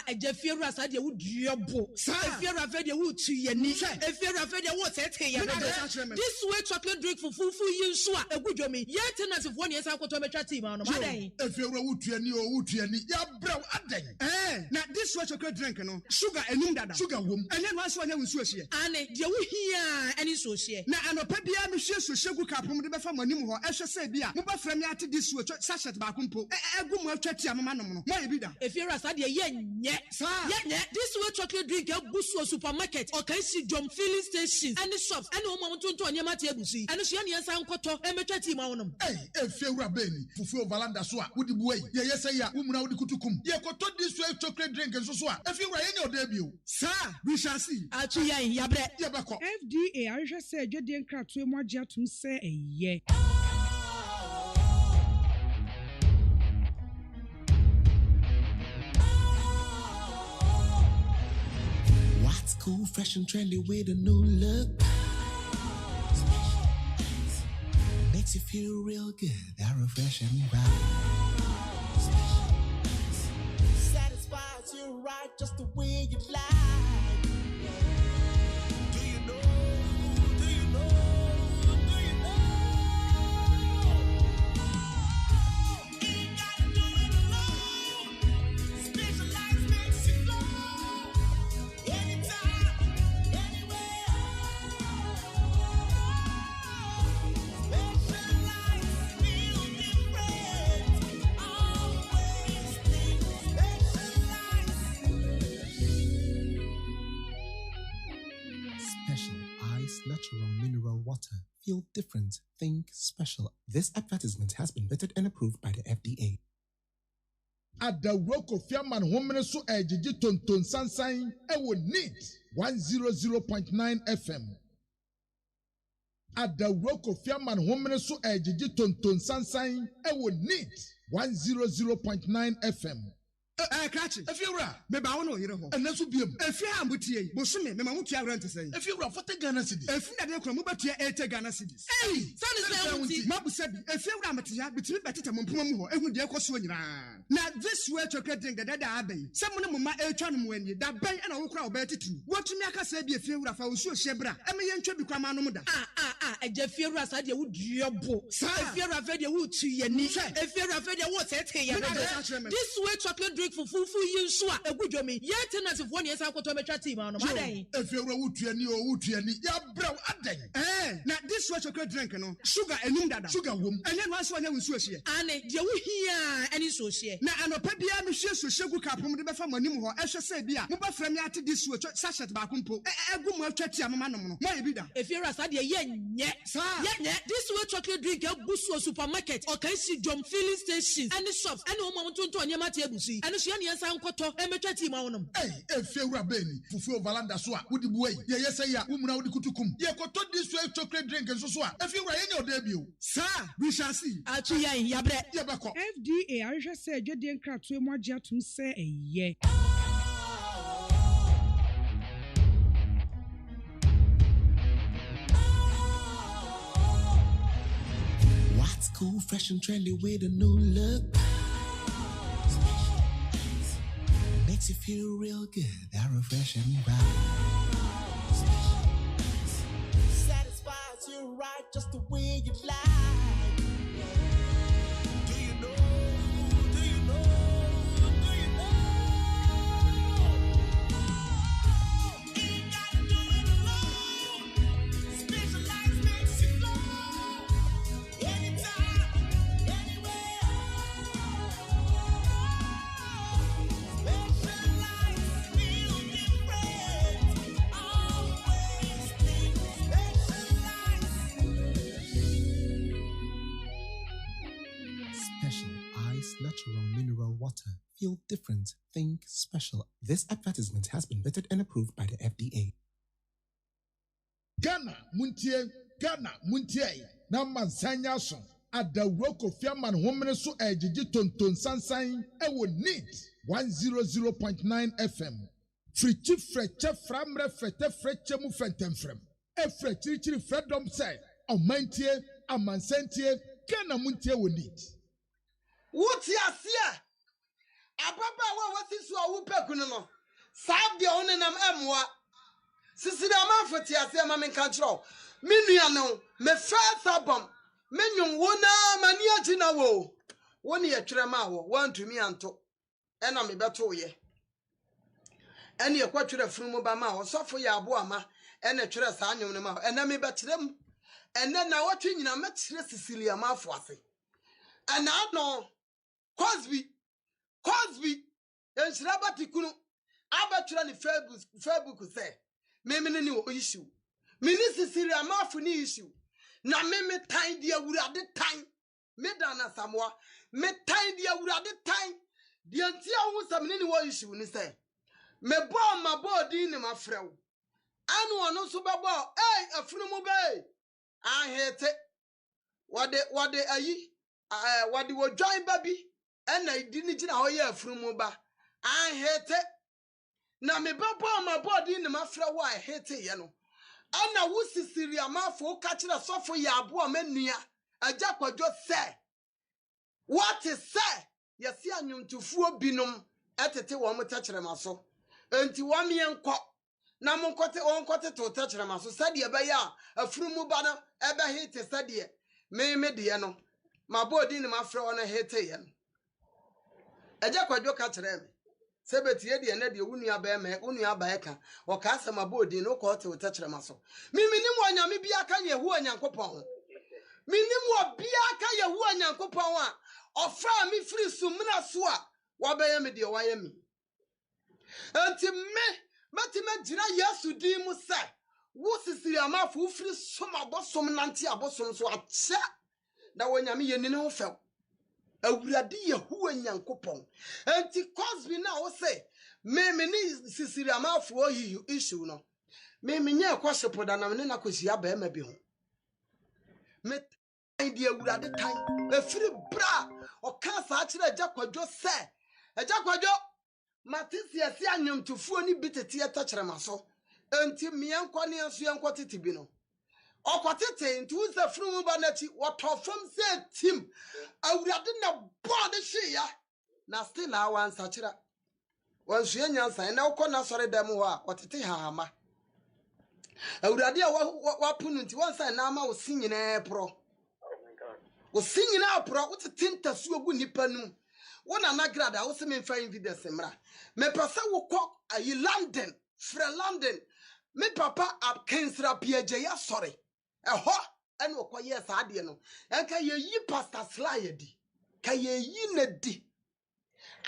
A Jeffia said you would your book. Sir, if you're afraid you would see your niche, if you're afraid you would say, this way chocolate drink for fufu yin so a egudwo me ye tenants for ne yesa akoto betwa team no madan efie wura wutuani o wutuani ya braw adan na this what chocolate drink no sugar enum dada sugar wom ene no aso anya nsu ohie ane de wo hia ene so ohie na anopa bia me hwie so hwegu kapom de befa manim ho ehwe se bia mo ba fra me ate this what sachet ba kumpo egu mo atwa tia mama no no mo ye bi da efie rasa de ye nye this what chocolate drink egusu supermarket o kan si dom filling stations ene shops ene o mo tonto onyema te egusi ene so ye nsa nkoto emetwa team awonum efie wura beni fufu valanda so a wudi buwe ye yesa ya umuna wudi kutukum ye koto this way chocolate drink nso so a efie wura ye nye odebio sir we shall see achu yan yabre ye beko FDA ahwehwe se adwade nkratoe mu agye atum se eye What's cool, fresh and trendy with a new look? makes you feel real good. That refreshing vibe satisfies you right just the way you like. Do you know? Do you know? Do you know? Ain't gotta do it alone. Specialized makes you flow anytime, anywhere. Specialized feel different. Always think Special Ice Natural Mineral Water. Feel different. Think special. This advertisement has been vetted and approved by the FDA. Adawroko Fiaman Homene so ejiji tonton sansan ewo need 100.9 FM. Adawroko Fiaman Homene so ejiji tonton sansan ewo need 100.9 FM. Krachi, if you're right, maybe I want to hear home. And that's what be if you are mutie, Bosume, Mamutia rent to say. If you're right, for the Ghana city. If you are from Mubatia, 8 Ghana cities. Hey, son is Mabu said, if you're Ramatia, between Batita Mumpumo, and with the Equasuan. Now, this way chocolate drink that abbey. Someone of my Elchan when you that bay and I will crowd about it too. What to make us say be a few of our sure Shebra, and me and Chubby Kramanoda. And Jeffy Rasa, you would your book. If you're afraid you would to your niche, if you're afraid you would say, this way chocolate drink for full use so a good job. Yet, tenants of 1 year, I could to a team on Monday. If you're a Wootry or Wootry, ya brow a day. Now, this was chocolate drink, no sugar and Nunda, sugar woman, and then once one was here. And you hear any social. Now, I know Pebia, Monsieur Sugar Capum, the family, I shall say, Bia, Muba from Yati, this was such at Bakumpo, a good more chatty, man, maybe that. If you're a study, yet, this way chocolate drink, a Busso supermarket, or can see John filling stations, and the shops, and no moment to Yamati, and the Sankoto, and a team on them. Hey, if you're a baby, Fufu Valanda Swat, would the way, yes, I am, woman out the Kutukum. Yeah, got this way chocolate drink and so swat. If you were in your debut, sir, we shall see. FDA, I just said, you didn't crack to more jet to say a yeah. What's cool, fresh and trendy with a new look? Makes you feel real good. That refreshing vibe satisfies you right just the way you like. Do you know? Do you know? Do you know? Ain't gotta do it alone. Specialized makes you flow anytime, anywhere. Special Ice Natural Mineral Water. Feel different. Think special. This advertisement has been vetted and approved by the FDA. Ghana, Muntie, Naman Sanyason, Adawroko Fiaman Homene so ejiji tonton sansan ewo need 100.9 FM. Frichi freche framre fete freche mu fentem frem. Efre chirichiri fredom say, Omantie, Amansentie, Ghana Muntie wo need. What ya see? Ababa wa wati so a wo pekunu no. Sab de onenam emwa. Sisi da man foti ase ma men kan tro. Me nua no, me first album. Me nyum wona mani agina wo. Woni ye twere ma wo, wantumi anto. Ena me beto ye. Ene ye kwatwere funu ba ma wo, sofo ya abo ama. Ene twere sa anyum ne ma wo. Ena me betrem. Ene na watwe nyina metre Sicilia ma afo ase. Ana no Cosby enshiraba tikunu abatwere ni Facebook say me ni wo issue me ni Sicilia ma afo ni issue na me tan dia wurade tan me dana samwa me tan dia wurade tan dia ntia hu samne ni wo issue ni say me bo ma bo din ni ma frew anu ono so bebo afunu mu be ahete wade ayi wade wo join baby ena idini gina ho ye afunu mu ba ahete na me bebo ma bo din ni ma frew wa ahete ye no ana wo Sicilia ma fo ka kire sofo ya abo ma nua Aja kwadwo say. What is say? Yesi anyumtufuo binom etete wo mo tachrema so. Enti wa me enko na mo nkote to tachrema so sade be ya afurumu ba no ebe hete sade me de no mabodi ni mafre wo no hete ye no. Aja kwadwo ka kire me. Sebetie de na de wunu aba me wunu aba eka o ka asema bodi no ko te tachrema so. Miminim wanyame bia ka Yehu Onyankopɔn. Minim wo bia ka Yehu Onyankopɔn a ofra mi free sumna so a wabeye me de waye mi. Enti me jina Yesu di mu se wo sisiri amafu free sum abosom nante abosom so ache na wonyame ye ni ne ho few. Awurade Yehu Onyankopɔn. Enti cause na wo say me ni sisiri amafu oyi issue no. Me nye kwashepo da na me na kwahia ba ma bi ho. Me di awurade tan efiri bra o ka sa kire Aja kwadwo se Aja kwadwo matisi asi anyomtufuo ni bitete etachrema so enti mienko ne asu enko tete bi no okotete nti uza furu ba nachi watofom se tim awurade na bod hwe ya na still awan sa kire wansu enyansa na ukona sore dem ho a otete hahama awurade a wapunu nti wansa na ama wo sinyine pro wo sinyina pro wo tinta su ogu nipa num wona na grada wo se me fa evidence mra me pesa wo kɔ ayi London fra London me papa ab kensra piaje ya sore ɛhɔ ɛna wo kɔ yes ade no enka ye yi pastor slide di ka ye yi na di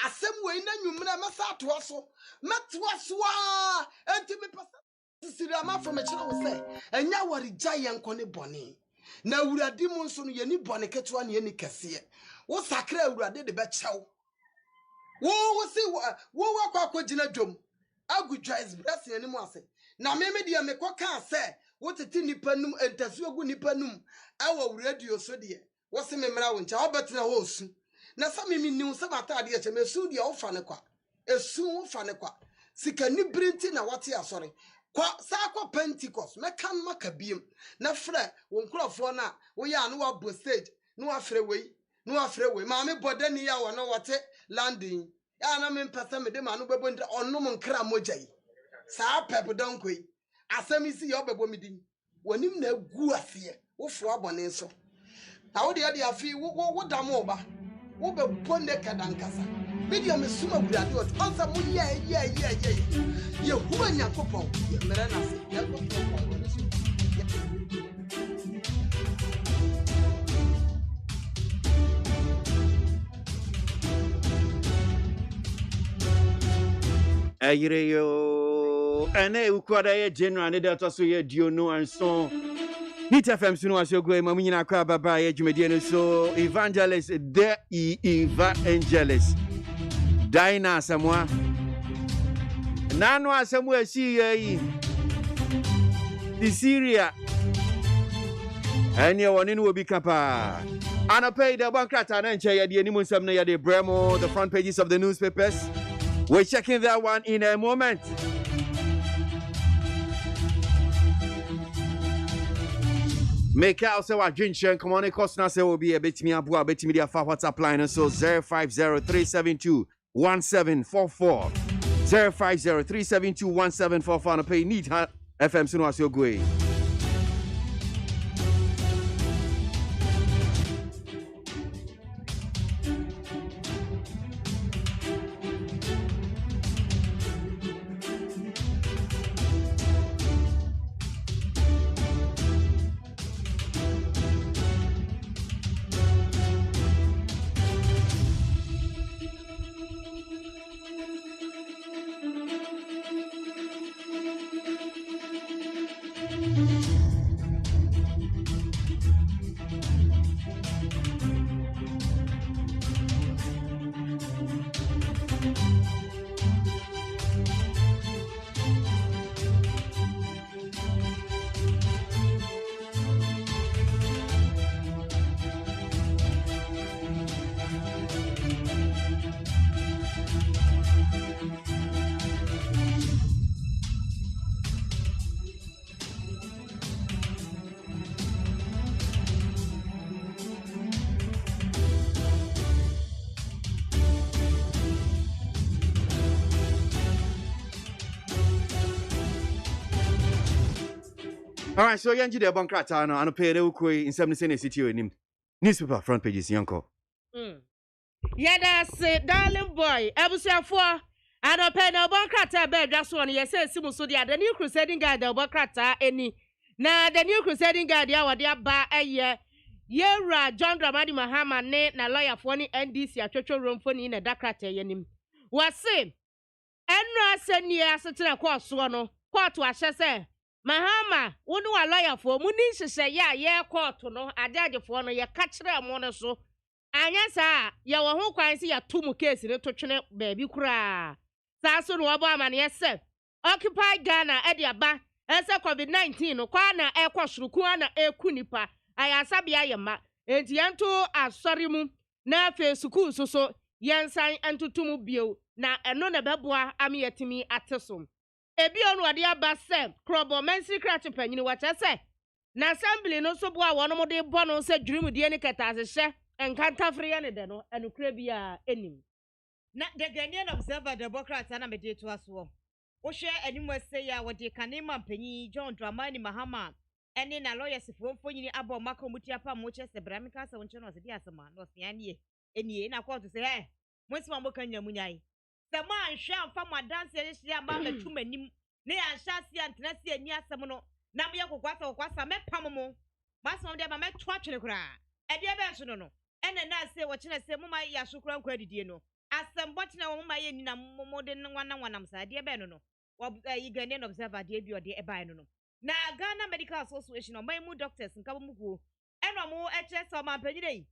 asem we na nwumra masa to so meto so a enti me pesa sisiri ama from a chira wo se enya wari gya yenko ne bone na awurade mu nso no ye ni bone ketewa ne ye ni kese wo sakra awurade de be chew wo si wo akwa gina dwom agudwa express ne mu ase na me de me koka se wo tete nipa num entasu ogu nipa num awo radio so de wo se me mra wo ncha wo betena ho su na sa me niu se mata de che me su de wo fa ne kwa esu wo fa ne kwa sika ni brinti na wote asore kwa sa kwa Pentecost me kan maka biem na frɛ wo nkrofo na wo ya no wa bo stage no wa frɛ wei ma me bodani ya wo no wote landing ya na me mpesa me de ma no bebo ndra onom nkra mogya sa pep don koi asem isi ya obebo me din wonim na agu afie wo fo abone so na wo de afi wo dam oba wo be bonde kadankasa media me suma gurade ot onsa mo ye Yehu Onyankopɔn ye mere na se ye go Ayreyo ene ukwada ye general ne data so ye diono anso Hit FM sunu asyo go mamu nyina kwa baba ye dwumedie no so evangelist the evangelist Dina Samoa Nano asamu asi yi di Syria ene woni no obi kapa anapay the bankrata na nche ye de animu nsam na ye de bremo the front pages of the newspapers. We're checking that one in a moment. Make out so what drink come on, cost now say will be a bit me abu a bit me their WhatsApp line so 050-372-1744 050-372-1744 and pay need FM soon as you're going. All right, so Yanji de Bonkrata no and pay the ukwe in 70 city in newspaper front pages yanko. Yada say darling boy, ebusiafo anope na Bonkrata be dwa so no yese simu so dia the new crusading guide the Bonkrata eni. Na the new crusading guide ya wode aba eye Yera John Dramani Mahama ne na lawyer for ni NDC atwetwe romfo ni na dakrata yenim. Wase enra seni asetena kwa so no court ahye se Mahama wonu wa lawyer for mu ni hyehyɛ ya ye court no adagefo no ye ka kire mo no so anya sa ye wo ho kwan se ya tomu case ne to twene baabi kura sa so no obo amane ye se occupy Ghana e de aba ese COVID-19 no kwa na e kwosruku na eku nipa ayasabia yema enti yanto asori mu na fe school so yansan antutumu bio na eno na beboa am yetimi atesom ebi onu ade aba se krobo men secret panyini wacha se na assembly no so boa wono mo de bo no se dwirimu de ni kata hye enkanta freye ne de no enukra bia enim na the Ghanaian Observer Democrat na me de to aso wo hwe animu se ya wo de kanema panyi John Dramani Mahama ene na lawyers fo nyini abo maka muti apa mo che se bramika se wonche no se di asema no se anie enie na court se mo sima mo kan nyamu nyai se mo anhwe amfa mo dance ye hye aba metu manim ne anhya se antena se ani asem no na me kokwasa me pam mo masem de ba me to atwene kura e de be so no ene na se wo chene se mo ma ya sukura nkwa didie no asem botene wo ma ye ni na mo de wanam sa de be no wo yi Ghanaian Observer de bi o de e bai no na Ghana Medical Association o mu doctors nka mugu eno mu eche so ma panyire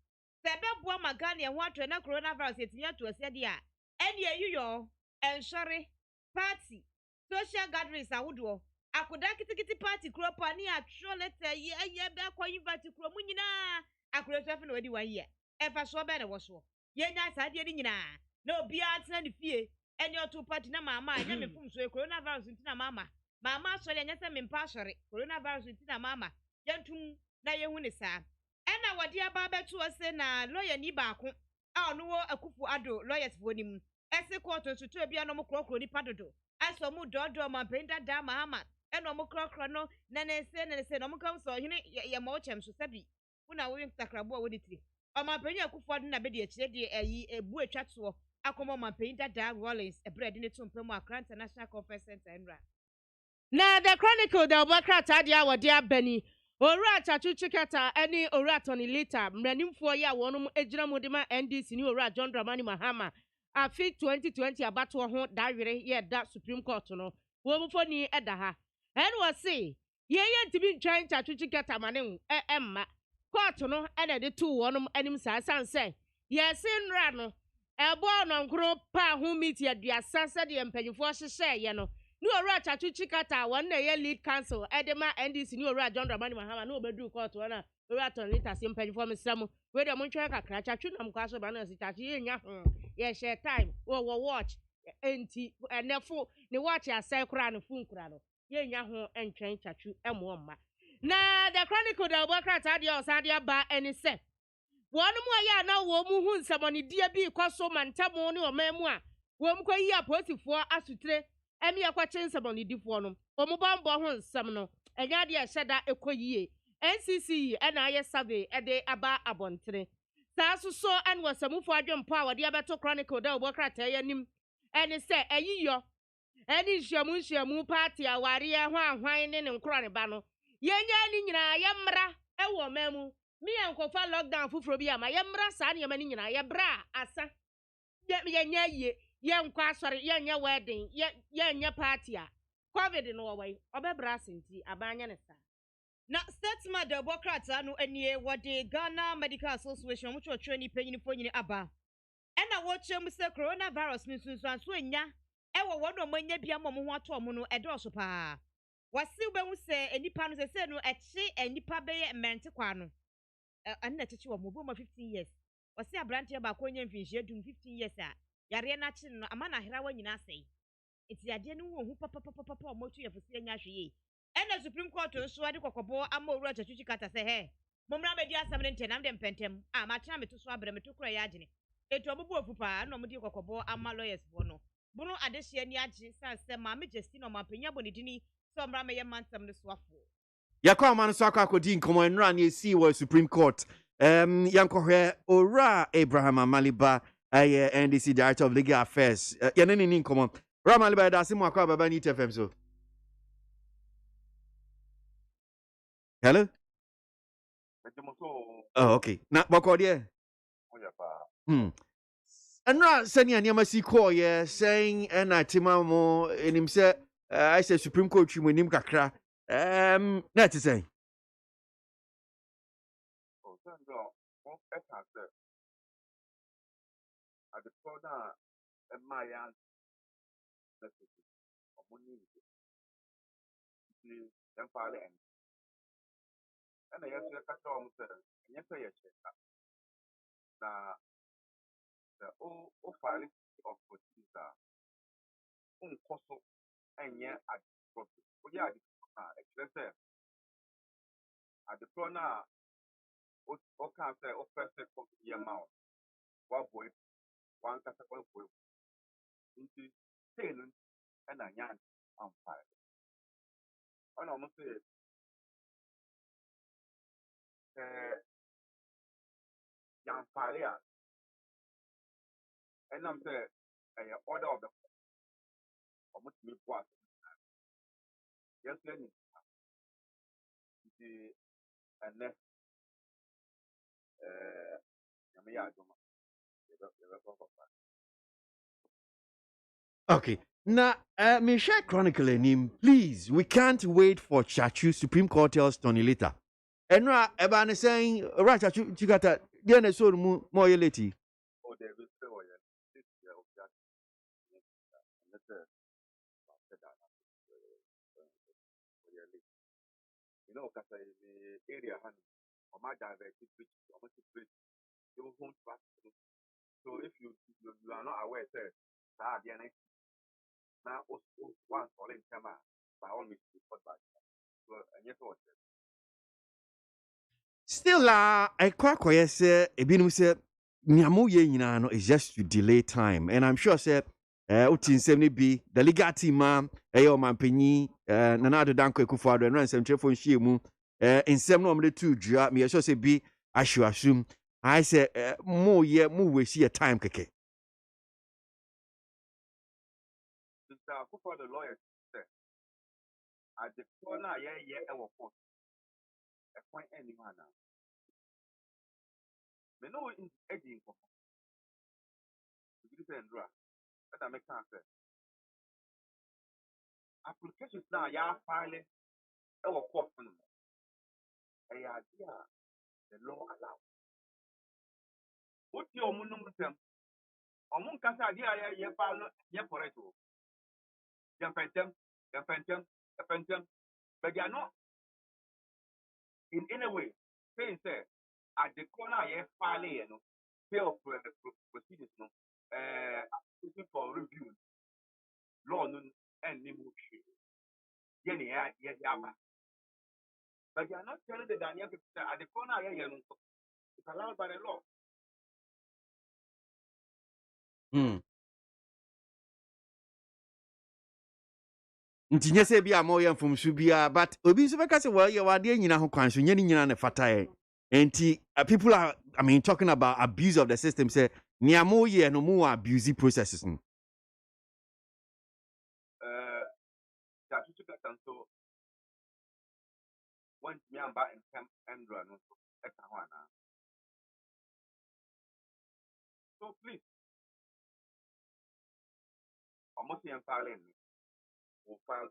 se beboa ma Ghana ho atwe na coronavirus etinya to ase de a ene ayuyo enshore party social gatherings awodo akoda kitikiti party kropa ni atro letter ye be akwa invite kro mu nyina akoro so fe na wadi wan ye e fa so be na wo so ye nya sa de ni nyina na obi atena ne fie ene oto party na mama anya me fum so coronavirus ntina mama so le nyese me mpa sore coronavirus ntina mama yantum na yehu ne sa ena wodi aba betu ose na lawyer ni baako a ono wo akufu ado lawyers fo nim ese court tutu bia no mo krokro ni padodo aso mu dodo ma penda da mahama eno mo krokro no na se no mo kam so hene ye mo chem so sabi una wo ntakrabo a wodi tiri o ma penya akufu ado na be de akire de ayi ebu atwato akomo ma penda da Rollins ebrede ne tumpem Accra International Conference Center enra na the Chronicle the Bonkrata dia wode abani Owura Chachu Chikata any Owura Tony Lita mranimfo ya wonum ejira modema NDC ni Owura John Dramani Mahama afi 2020 abato ho dawere ye da Supreme Court no wo mfo ni eda ha en wo se ye tibi ntwan Chachu Chikata mane emma court no ena de tu wonum anim sasan se ye sinra no ebo no nkro pa ho meet ye duasa se de empanyifo hyehye ye no ni Owura Chachu Chikata won na ye lead counsel edema NDC ni Owura John Dramani Mahama na obedu court wona Owura Tony Lita se empanyifo mesram we de montwe kakra Chachu nam kwaso ba na si Chachu ye nya ho ye share time wo watch enti enefo ni watch asai kura no fun kura no ye nya ho entwen Chachu emo mma na the Chronicle the Bonkrata dia osadia ba eni se wonu mu ya na wo mu hu nsamoni dia bi kwaso mantamo ni o mamu a wo mu kwayi aposifo asutire emi akwache nsamoni difo no o mu bambo ho nsam no enya dia hyeda ekoyie NCC ena aye survey ede aba abontere sa so an wasamufo adwempo a wode abeto Chronicle da Bonkrata yanim eni se eyiyo eni hyiamu party aware ho ahwan ne nkoro ne ba no yenya ni nyina yemra ewo mamu mi enkofa lockdown fufuro bi ama yemra sa ne yemani nyina yebra asa yenya ye yenkwa asore yenya wedding yenya party a covid no wawai obebra senti abanya ne sa na statement the Bonkrata no enie wode Ghana Medical Association mucho twani panyinfo nyini aba ena wo chem se coronavirus ni sunsuanso enya ewo wodo manya bia mo ho ato mo no edoso pa wasi ubehu se enipa no se no echi enipa be mente kwa no anna techi wo mo bo ma 15 years wasi abrante ba ko nya mfinhie dum 15 years a yare na chi no ama na hera wa nyina sei eti ade no wo hu papa mo tu yefusi anya hweye ena Supreme Court nso ade kokobo ama Owura Chachu Chikata se he momra medi asam ne ntenam de mpentem a ma tena meto so abre meto kura ya agene etu obubu ofupa na omudi kokobo ama lawyers bo no bunu adehye ni age sanse ma me Justine o ma panya bonidini so mra me ye mansam ne so afo Yakwa man so akodi nkomo enra na esi wo Supreme Court. Yankohwe Ora Abraham Maliba NDC Director of Legal Affairs. Yaneni ni nkomo. Ora Maliba da simu akwa baba ni TFM so. Hello? Oh, okay. Na bako there. Enra sani anema si call ye saying na tima mo enim say I say Supreme Court twi nim kakra. Na ti say. At the corner, my aunt, money, the empire, and I have to cut on and yes, I check now the old file of what is cost and yet at profit. Oh, yeah, at the corner, what can I say, of first of the amount, one boy, one category boy, into 10 and a young umpire. I almost say, young fire. And I'm saying, order of the almost me what. Yes, let me. And next, Okay. Now, me share chronicle him, please. We can't wait for Chachu. Supreme Court tells Tony later. Enra Ebane saying, right, Chachu, you got that. Then I saw more lady. Oh, they will say, oh, yeah, this year of that. You know, because the area, or my directed bridge, almost a bridge, you won't pass. So if you are not aware, sir, now one calling camera by all means report back. So and yes, what Still, I quite say, Ebinum say, Niamu ye no is just to delay time. And I'm sure, say, Utin 70 be the legal team, Ayo Mampini, Nanado Danko Kufado, and Ransom Trefon Shimu, in some number two, drop me, I shall say, be, I should assume. I say, more ye, move we see a time keke. for the lawyer said at the corner, yeah, our court. A point anyone now. Me know in edging for you say Andra, but I make answer. Applications now, yeah, filing our court. A idea the law allow. What your monum them? Among Casa, yeah, file, yeah, for it. The phantom, but they are not in any way saying, sir, at the corner, yeah, file, you know, fail proceedings, no, looking for review, law, and Nimushi. Yeah, but they are not telling the Daniel at the corner, yeah, it's allowed by the law. Nti nye se bia mo ye mfomsu bia but obi so beka se well ye wade nyina ho kwan so nye ni nyina ne fata ye enti people are talking about abuse of the system say nia mo ye no mo abuse processes no That you took so when me and back in camp Andrew no so please almost in filing will file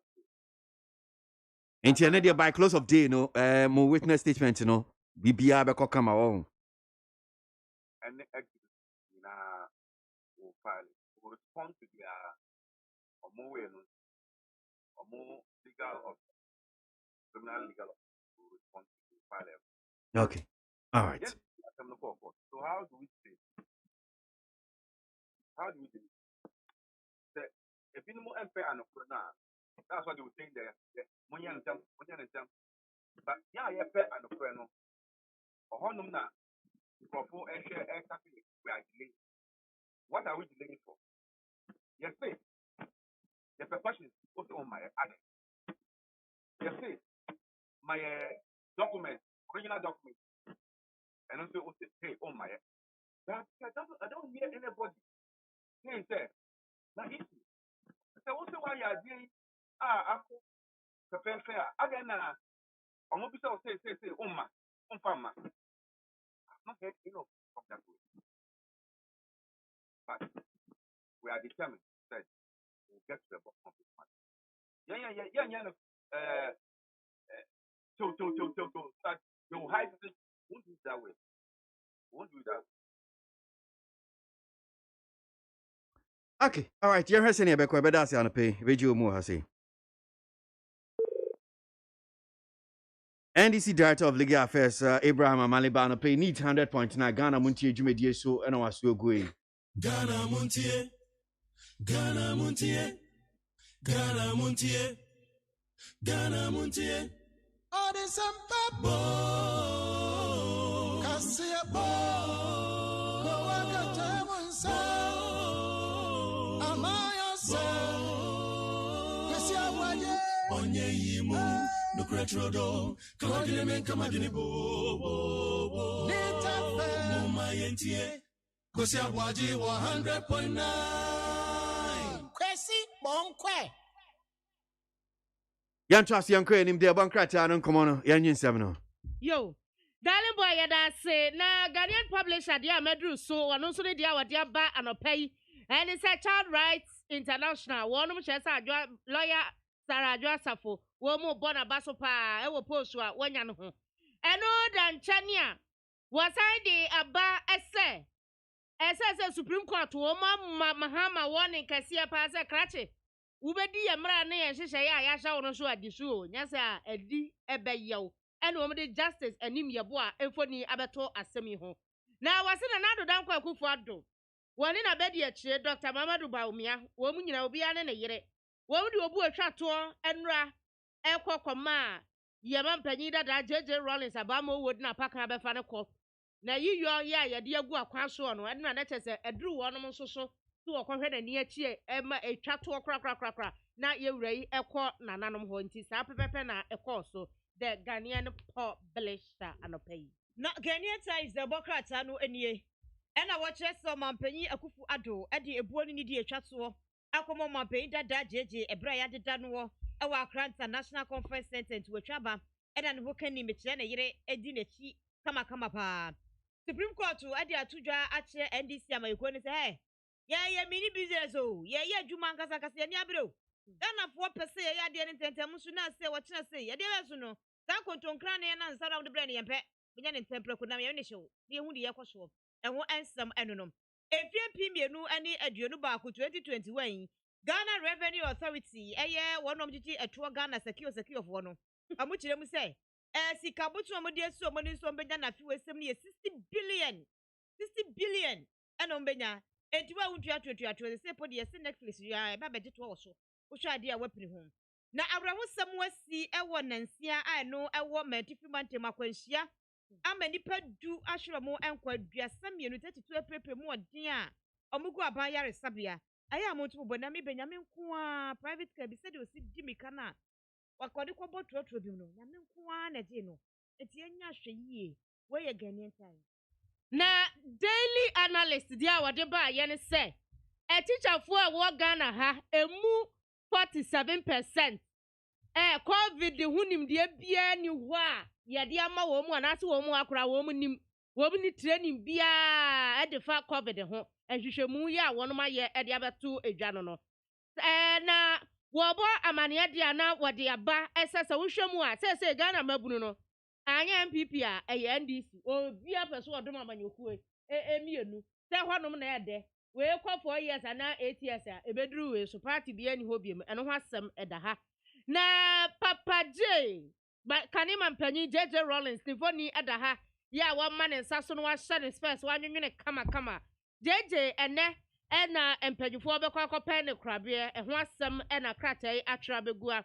enti ene dey by close of day no mo witness statement no bibia be kokama won and will file will respond to their more legal or criminal legal will respond to the file. Okay, all right. Yes, so how do we say? How do we do? If you know unfair and that's what they would think there. Money and jump. But yeah, fair and fair no. Or no na. Propose and share exactly we are delaying. What are we delaying for? Yes, say the precaution is also on my other. Yes, say my document, original document. And also, hey, oh my, I don't hear anybody. Hey, sir, now issue. So also why you are doing, prepare fair. Again, I'm going to say, oh my, farmer. I've not heard enough of that way. But we are determined that we'll get to the bottom of this matter. Yeah. So, that you hide it. Won't do it that way. Won't do it that way. Okay, all right. You're listening to Bekwe Bedasi on the pay. Video more, I say. NDC Director of Legal Affairs, Abraham Amaliba on the pay, needs 100.9 Ghana Montie Jumedie so and I was so going. Ghana Montie, Ghana Montie, Ghana Montie, Ghana Montie. All this and bo, Cassia bo, go waka time so. Amaya so, Cassia waje, onye yimu, no cretrodo, kamagine men kamagine bo. Nita fe, mama yentie, Cassia waje 100.9. Kwesi bonkwe. Yan trust yan kwe nim de bankrata no komono yan yin no. Yo, darling boy yada say na Ghanaian publisher dia medru so wano so dia wadia ba anopai and it's a Child Rights International one mo chesa adwa lawyer Sarah Adwa Safo wo mo bona baso pa e wo post wa wanya no ho eno dan chania wasan de aba ese Supreme Court wo Mahama warning kase pa se krache ubedi yemra na ye hyehyɛ ya ya hya wono so adisu o nyasa adi ebeyew ene wo de justice anim yebo a efoni abeto asemi ho na wase na nado dankwa akufu ado woni na bedi akire Dr. Mamadu Baumia wo mu nyina obi ane ne yere wo mu de obu atwato enra ekokoma yema mpanyi dada JJ Rollins abama wodi na paka abefa ne kɔ na yiyo ya yade agu akwa so no ene na kyese eduru wonom nso so to okohwe na ni achie ema etwato kra na yewura yi ekɔ nananom ho nti sa pepepe na ekɔ so the Ghanaian publisher anopai na Ghanaian Times the Democrats no enie ena wɔkyerɛ sɛ mampanyi akufu ado de ebuo ni di etwato akɔmɔ mampanyi dada jeje ebra ya deda no wɔ ɛwɔ Accra International Conference Center nti wɔtwaba ɛna ne ho kani mekyerɛ na yere edi n'akyi kama pa Supreme Court ade atodwa akyerɛ NDC amayiko ne sɛ hey yeah mini business oh yeah adwuma nkasa ya ni abrew Ghana fo pese ya de ne tentem so na se wo kyerɛ se ya de beso no sa kontonkra ne na nsa na de bre ne yempe benya ne tempre ko na me ne hyew ne hu de yekɔ so ɛho ensam ɛnonom efie pimienu ani aduonu ba ko 2021 Ghana Revenue Authority ɛyɛ wɔnom gigi ɛto Ghana secure fo no amu kyerɛ mu sɛ sika botu amode asu omoni so benya na fi wesem ne 60 billion ɛno benya entiwa wuntua se podi yesi Netflix ya ba beje to wo so wo hwa ade a wapiri ho na abrahosam wasi ewo nansia a no ewo matifi mantem akwanhia ama nipa du ahweremo enkwadua mienu 32 aprepe mu odin a omugu aban yare sabia aya amontu bo na me benyame nko a private car bi se de osi di mika na wakode ko botrotro bi no nyame nko a na je no enti anya hwe yie we ye Ghanaian Times na daily analyst dia wode ba ye ne se e teacher fo a wo Ghana ha emu 47% covid hunim de bia ni ho a ye de ama wo mu anase wo mu akora wo mu nim wo mu ni training bia e de fa covid ho ehwehwemu ya wono ma ye e de abeto edwa no na wo bo amane de na wode aba esese wo hwemu a sese Ghana mabunu no anya MPP a NDC obi apeso odom amanyoku emienu se hwanom na ede we kwa 4 years ana 8 years a ebeduru we so party bia ni hobiem eno ho asem eda ha na Papa J kanima mpanyi JJ Rollins tifoni eda ha ya wa ma ne nsa so no wa hye space wa nwenwene kama JJ ene na empanyufo obekwa akɔpɛ ne krabea ho asem na kratai atwera begua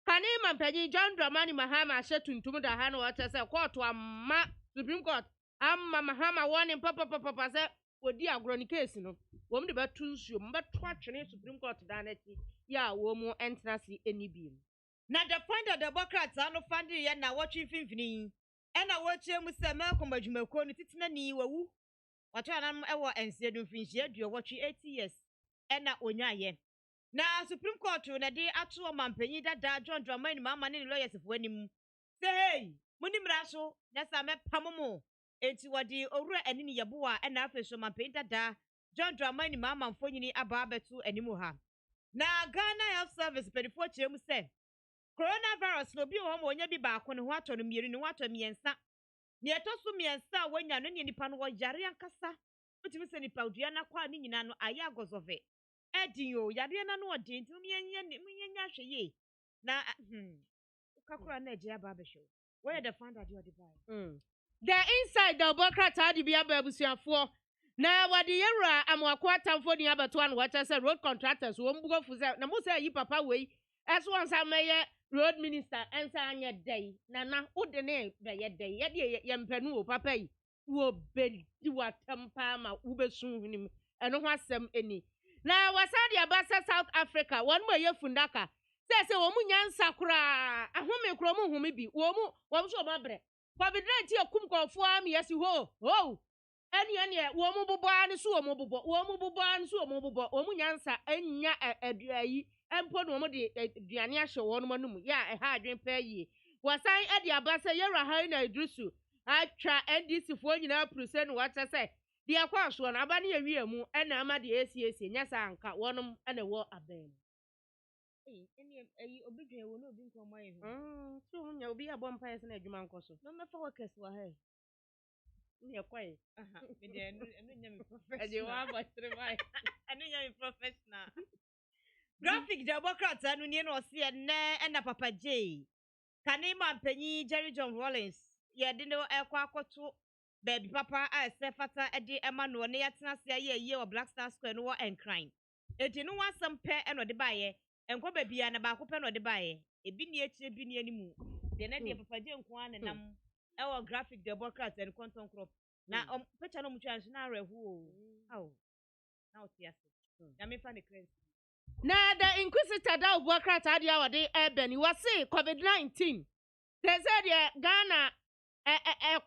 kanima mpanyi John Dramani Mahama ahye tuntum da ha na wɔte sɛ court amma Supreme Court amma Mahama warning papa sɛ odi agro ni case no wom de betu nsuo mbeto atwene Supreme Court da na ti ya wo mu entrance enibiem na the point of the Democrats ano funding ya na watching finfini ena watching mu se Malcolm adwumako no titina ni wawu wato anam ewo ense do finhia duo watching 80 years ena onyaye na Supreme Court na de ato omampanyi dada John Dramani mama ne lawyers fo anim say hey muni mraso na sa me pamomo enti wodi owura anini yeboa ena afeso omampanyi dada John Dramani mama mfonyini aba abetu animu ha na Ghana Health Service pedifo chemu se coronavirus no bi ho mo nya bi ba ko ne ho ato no mieri ne ho ato miensa ne etoso miensa wanya no ne nipa no wo yare ankasa otimi se nipa odua na kwa ni nyina no aya agozove edin yo yare na no odin ti munyanya hweye na kakura na eje aba behwe where the founder dey the buy the inside the Democrat adi bia babusuafo na wadi yera amwakwa tamfo ni abato an wacha say road contractors wo mbugo fuze na mo say yi papa wei eso ansa meye road minister ensa anya dai na ode ne be ye dai ye de ye mpanu o papa yi wo be di watampa ma wo besun hunim eno ho asem eni na wasadi abasa South Africa won mo ye fundaka say wo mu nyansa kura ahome kuro mu humi bi wo so mabre COVID-19 akum konfo am yesi ho ene wo mu bobo an so wo mu bobo wo mu nyansa anya aduayi empo no mo de aduane ahye wo no manum ya ha adwen pa yi wasan ade abasa yera ha na idrusu atwa NDC fo nyina pruse no wacha say de akwa so no aba ne yawie mu ena ama de esi nyasa anka wonom ena wo aban eni obidwen wo no obi nkomo ayi so nya obi abompa yesa na adwuma nkoso no me fa workers wa he ne kwai me de enu nya me professional ade wa botre mai enu nya me professional graphic Democrat anu nie no se ne ena papa J kanima mpanyi Jerry John Rollins ye de no ekwa akoto baby papa a se fata ede emano ne yatena se ye o Black Star Square no wo encrime eti no wasam pe eno de baye enko babia na ba ko pe no de baye ebi ni echi bi ni animu de na de papa J nko an nam ewo graphic Democrat and content crop na pecha no mutwa na rehu o na otiase na me fa ne credit na the inquisitor da Democrat adi awade ebeni wase COVID-19 they said Ghana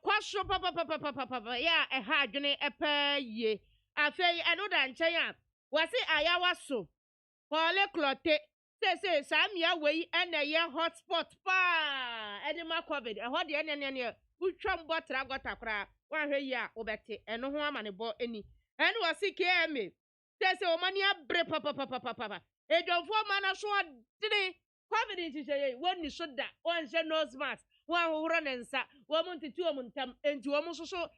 kwasho papa ya ha adwene epa ye afei eno da nchen a wase ayawa so hole clote say samia wei ena ye hotspot pa edema COVID ho de ene utwam botra gota kra wa hwe yi a obete eno ho amane bo eni eno wase KMA say omani abre papa edofo mana so adene COVID ntiseye woni so da onse nose mask wa horo nensa wo muntitu omuntam enti wo musoso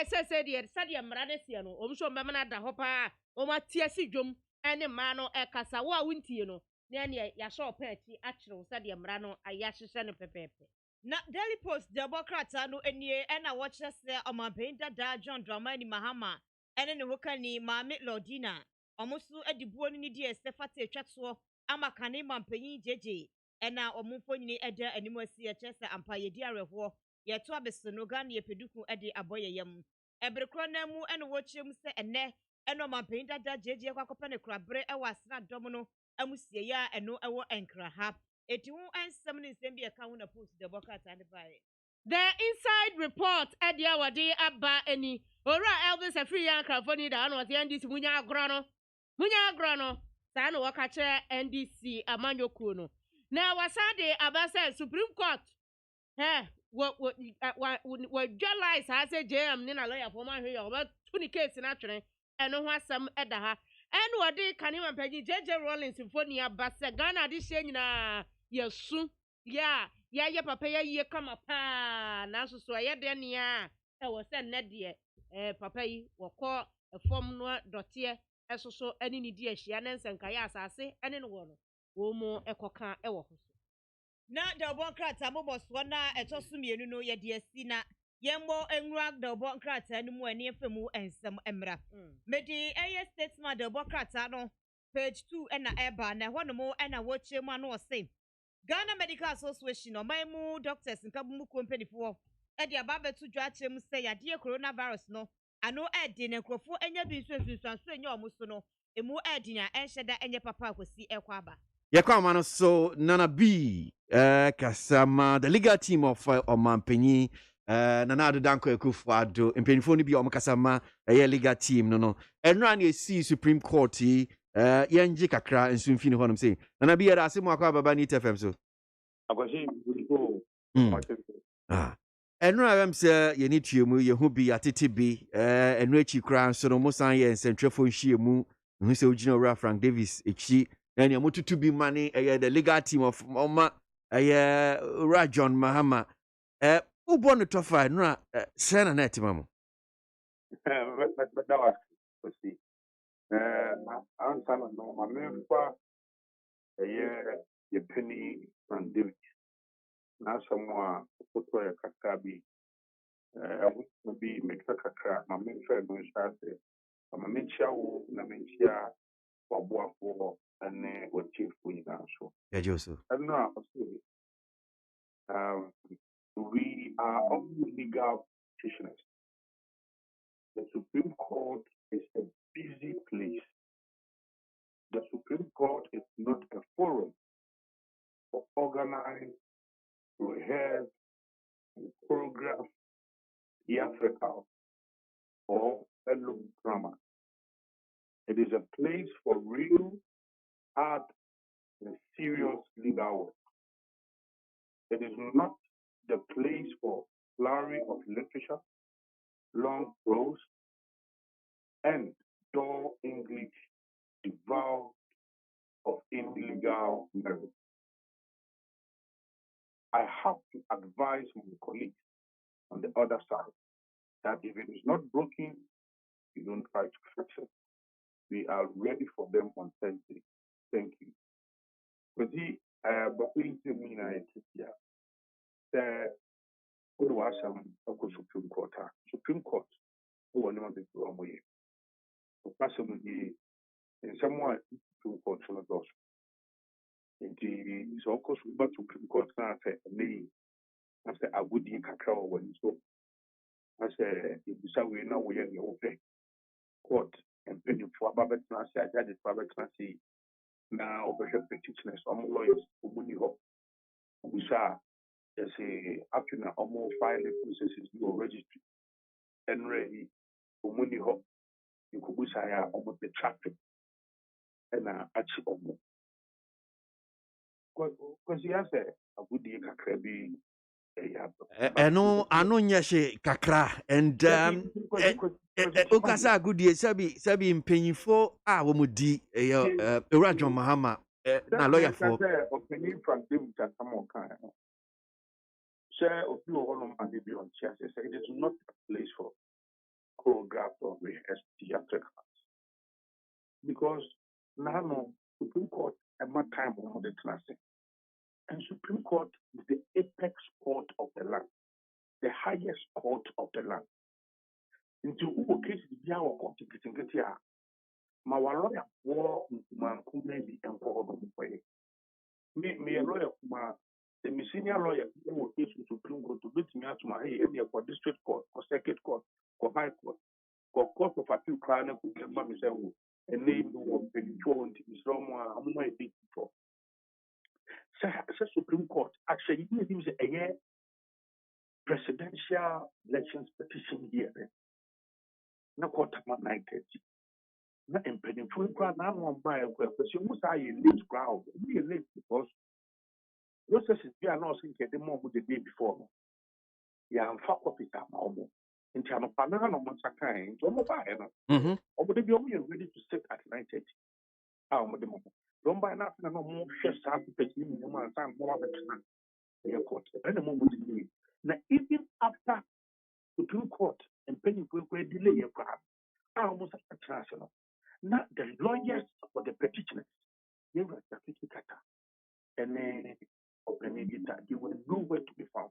sese de sade mra ne se no omso mbemana da ho pa o matia si dwom ene ma no ekasa wo a wuntie no ne ne ya sho pa ati akire sade mra no aya hyehye ne pepepe na Daily Post Democrat anu enie ena wo kire se omabin dada John Dramani Mahama ene ne hokani Mame Lordina omusu edibuo ni di estefata etwato amakane mampanyin jeje ena omufo nyini eda animasi ya chese ampa yedi areho yeto abeseno Ghana yepeduku ede aboyeyam ebrekro na mu ene wo kyerem se ene eno mampanyin dada jeje kwakopa ne krabre ewa asena dom no amusie ya eno ewo enkra ha eti hu ansem ne nsem bi eka hu na Post Democrat ande bae the inside report ede awade aba eni ora Elvis Afri yan krafoni da no wate NDC munya agro no sa no wakache NDC amanyoku no na wasade abasa Supreme Court wo realize has a JM ni na lawyer for man hwe yo tuni case na twere eno ho asam eda ha eno wode kanima mpaji JJ Rollins mfoni abasa Ghana de hye nyina yesu ya papa ya ye kama pa na so ye de ne a e wo se ne de papa yi wokọ fom no dote esoso ani ni di ahia na nsanka ya asase ene no wo no wo mo ekoka e wo ho na Democrat amoboswo na etoso mienu no ye de asi na yembo enwura Democrat anu mu ani efemu ensem emra medi eye statement Democrat no page 2 ena eba na ho no mo ena wo chemu anu ose Ghana Medical Association o maimu doctors nkabumu company fo e de ababetu dwa chemu se yade coronavirus no ano edi ne krofo enya bi nsuanso enya omuso no emu edi nya enhyeda enye papa akosi ekwaba Yakwamano, so Nana B, Kasama, the legal team of Omampeni, Nana Danko Ekufado, and Penifoni be Omakasama, a legal team, no. And run a see Supreme Court, Yanji Kakra, and soon finish what I'm saying. Nana B, I see more Bani FM so. Ah. And I'm say you need to move your hobby at TTB, and Richie Crown, so no more sign and central phone she mu, who say General Frank Davis, she. And you're to be money, the legal team of Mama, Rajon Mahama. Who born the top five? No, Sena Net, Mamma. But that was see. I'm telling you, my main part, a year, your penny and David. Now, someone put a kakabi, would be make a kakra, my main friend, when I say, I'm a main chow, Namencia, or Boafo, and what chief we now so. Yeah, Joseph. I don't know. We are all legal practitioners. The Supreme Court is a busy place. The Supreme Court is not a forum for organized, rehearsed, and choreographed theatrical or fellow drama. It is a place for real, hard, and serious legal work. It is not the place for flowery of literature, long prose, and dull English devoid of illegal merit. I have to advise my colleagues on the other side that if it is not broken, you don't try to fix it. We are ready for them on Thursday. Thank you. But we to me the what was Supreme Court? Supreme Court, who are not the wrong way. Possibly in someone Supreme Court from the gospel. Indeed, so of course, but Supreme Court now say me. I say I would in cacao when so. I say if you say we know we are the open court and penny for Babet Nancy, I judge Babet Nancy now over her petitioners, lawyers, who money hope. We shall say after now almost filing processes you registry and ready for money hope. You could wish I almost the traffic and achieve almost. Because he has a good year, Krabi. Eno ano nyeshe kakra and okasa agudie sabi mpanyifo a wo mudi Rajon Mahama na lawyer for opinion from them that some kind share of you all on the beyond chairs. It is not a place for choreographed or rehearsed theatrical because now Supreme Court at my time on the classic. And Supreme Court is the apex court of the land, the highest court of the land. Into who case the hour of getting here. My lawyer war man who may be employed way. Me a lawyer the senior lawyer who will case to Supreme Court to beat me out to my head for district court, for circuit court, for high court, for court of appeal crown who can buy myself a name who will be joined is someone I'm not a big for. Supreme Court actually gives a year presidential elections petition here. Na court at 9:30. Na impeding full crowd now one by a question. You must have a late crowd. We are late because processes we are not seeing the more the day before. Yeah, I'm fuck up it up almost. In terms of banana on Sakai, don't buy it. Or would they be ready to sit at 9:30? How much the moment? Don't buy nothing no more first half to take you more time more of the court. And the moment you leave. Now, even after Supreme Court and penny will delay your crowd, I almost a transfer. Not the lawyers for the petitioners. They were the kata. And then opening it, they were nowhere to be found.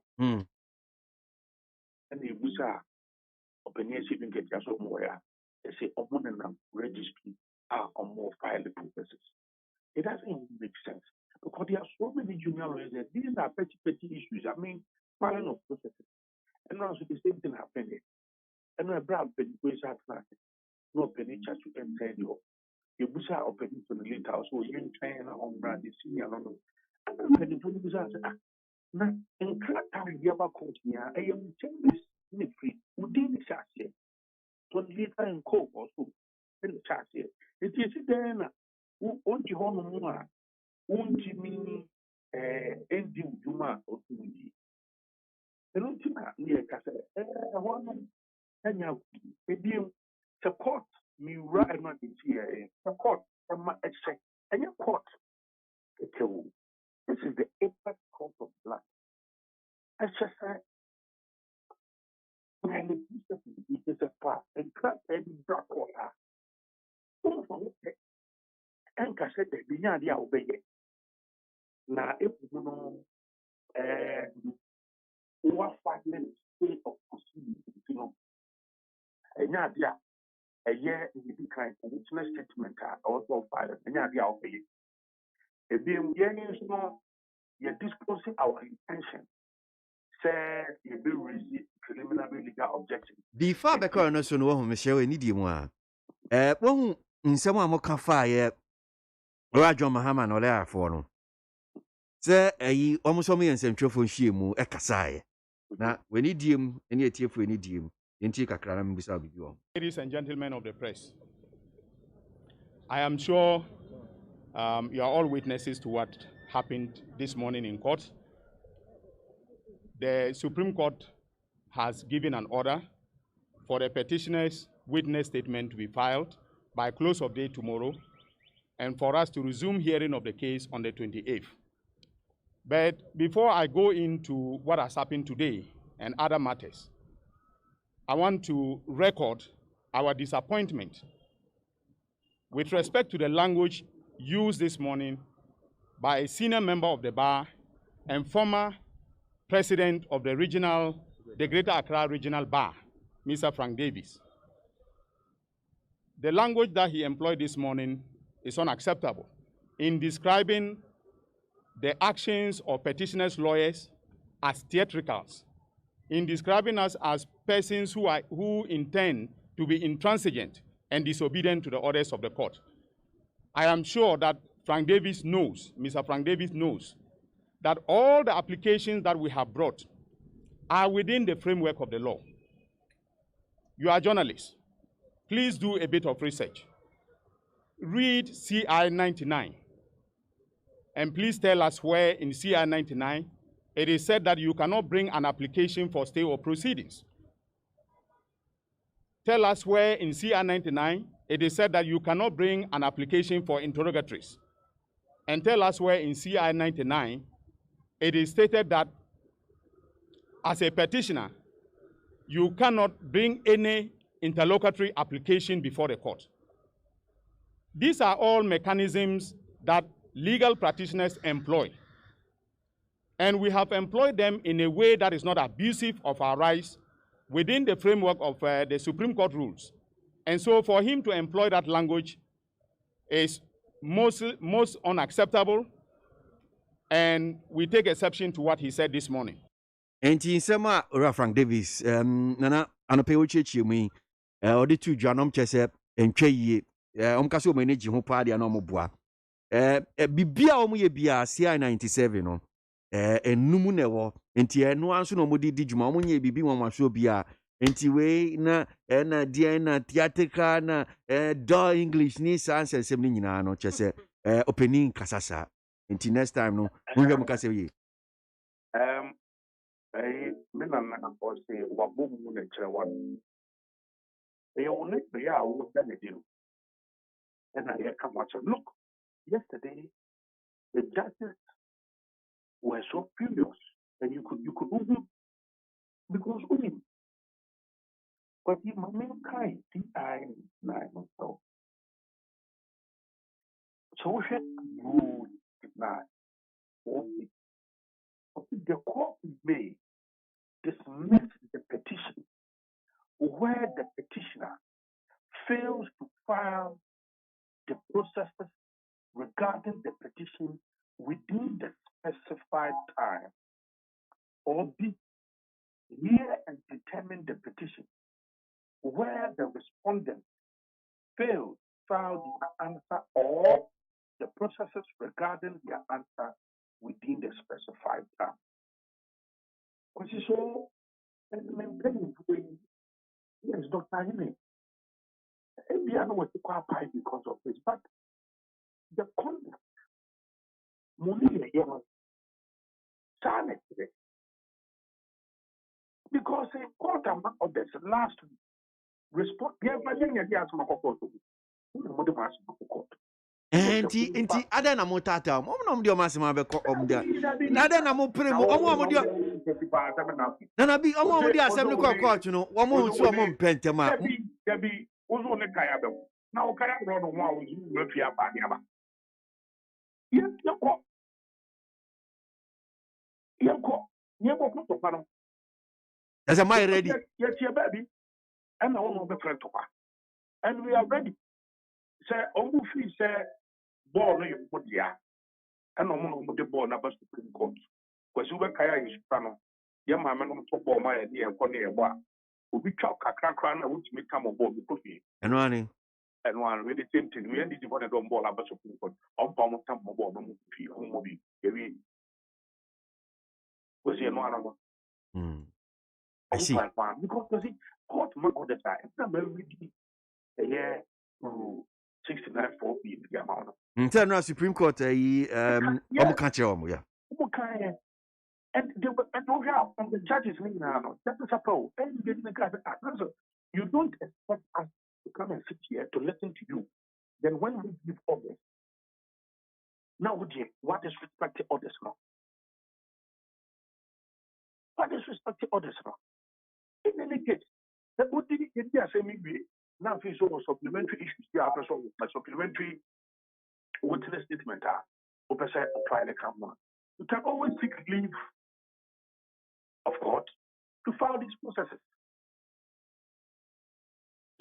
And the Musa opening a shipping get your somewhere. They say, open and registry are on more filing purposes. It doesn't make sense because there are so many junior lawyers. These are petty issues. I mean, filing of processes. And now the same thing happened. And no brown penny goes out no penny charge to enter you. Yebusa opening for the later also yen train on brand senior no. Opening for the busa na nkrata yaba court nia I am changes ni free within the chassis. To later and co also in the chassis. It is then onti hono mu a onti mi endi uduma otundi. Eno tina ni e kase hono anya ebiem support me right now this year support my extra and your court. This is the apex court of blood. I just said when the piece is a part and cut and drop water. And I said that the obey it. Now if you know what 5 minutes of proceedings, you know, and yeah, a year in the kind of witness statement also filed and yeah, obey it. If the years no, you're disclosing our intention. Say you be receive preliminary legal objection. Before the coroner so no Michelle any di mu a wo nsɛm a moka fa ye John Mahama no le afo no sɛ ayi ɔmo yɛ nsɛmtwerɛfo nhwie mu ɛkasae na wani diem ɛne atiefo ani diem nti kakra na mbisa bibi wɔ. Ladies and gentlemen of the press, I am sure you are all witnesses to what happened this morning in court. The Supreme Court has given an order for the petitioner's witness statement to be filed by close of day tomorrow and for us to resume hearing of the case on the 28th. But before I go into what has happened today and other matters, I want to record our disappointment with respect to the language used this morning by a senior member of the bar and former president of the Greater Accra Regional Bar, Mr. Frank Davis. The language that he employed this morning is unacceptable in describing the actions of petitioners' lawyers as theatricals, in describing us as persons who intend to be intransigent and disobedient to the orders of the court. I am sure that Mr. Frank Davis knows that all the applications that we have brought are within the framework of the law. You are journalists. Please do a bit of research. Read CI 99. And please tell us where in CI 99 it is said that you cannot bring an application for stay or proceedings. Tell us where in CI 99 it is said that you cannot bring an application for interrogatories. And tell us where in CI 99 it is stated that as a petitioner, you cannot bring any interlocutory application before the court. These are all mechanisms that legal practitioners employ. And we have employed them in a way that is not abusive of our rights within the framework of the Supreme Court rules. And so for him to employ that language is most unacceptable, and we take exception to what he said this morning. Enti nsɛm a Frank Davis nana anɔpɛ wokyerɛkyerɛ mu yi ɔde tu dwanom kyɛ sɛ ntwa yie ɔmka sɛ ɔma ani gye ho paa deɛ na ɔmoboa bibia ɔmo yɛ bia CI 97 no enum na ɛwɔ enti ɛno anso na ɔmo di dwuma ɔmo nyɛ bibi nwanwaso bia enti wei na deɛ na theatrical na dull English ni saa nsɛnsɛm no nyinaa no kyɛ sɛ opening kasa saa enti next time no mohwɛ mo kasa yie. Me na or say wabom mu na kyerɛ wa only be a wo da ne deal and I come watch. Look, yesterday the judges were so furious and you could even because but the main kind DI 9 so we had ruled that the court may dismiss the petition where the petitioner fails to file the processes regarding the petition within the specified time or be hear and determine the petition where the respondent fails file their answer or the processes regarding their answer within the specified time. Because so, yes, Dr. Hine, maybe I know what to qualify because of this, but the conduct, money, because a court among others last week respond, Enti ada na motata mo na mo de o masema be ko dia na ada na mo pere mo mo de na na bi mo de asem ni ko court no wo mo nsu o mo mpentema debi ozo ne kaya be na o kaya ro no ho a ozo no fi aba ni aba yeko ko pa no as am I ready yes baby and na wo be friend to pa and we are ready say omu fi say ball no you put ya and no mo de ball na ba Supreme Court kwasi we kaya yi pa no ye ma me no to ball ma ye ne enko ne ye bo a obi twa kakra na wutimi kam ball bi kofi eno ani and one with the same thing we end the one don ball aba Supreme Court on pa mo tam ball no mo fi on mo bi ewi kwasi eno ana mo I see because the court man all the time it's not very yeah 69 4 the amount Tell no Supreme Court omo ka che omo yeah and don't have from the judges now that is a pro and you don't expect us to come and sit here to listen to you. Then when we give orders, now what is respected orders now? What is respected orders now? In any case, the body in the assembly now is also supplementary issues here after my supplementary witness statement apply the camera. You can always seek leave of court to file these processes.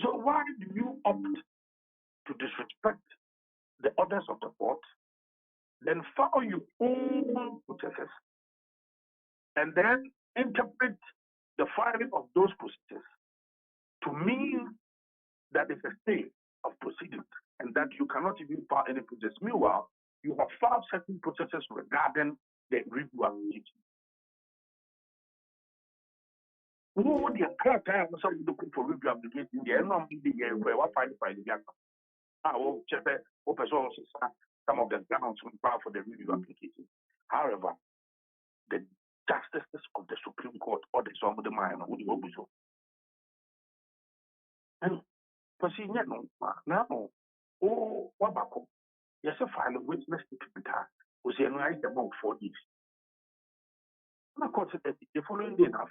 So why do you opt to disrespect the orders of the court, then file your own processes, and then interpret the filing of those processes to mean that it's a state of proceedings and that you cannot even file any process. Meanwhile, you have filed certain processes regarding the review application. Who would the time looking for review application? The end of the year where I find the I will check some of the grounds for the review application. However, the justices of the Supreme Court or the some of the minor would be so. And now, oh, Wabako, yes, a file of witness statement was analyzed about 4 days. And of course, the following day, now,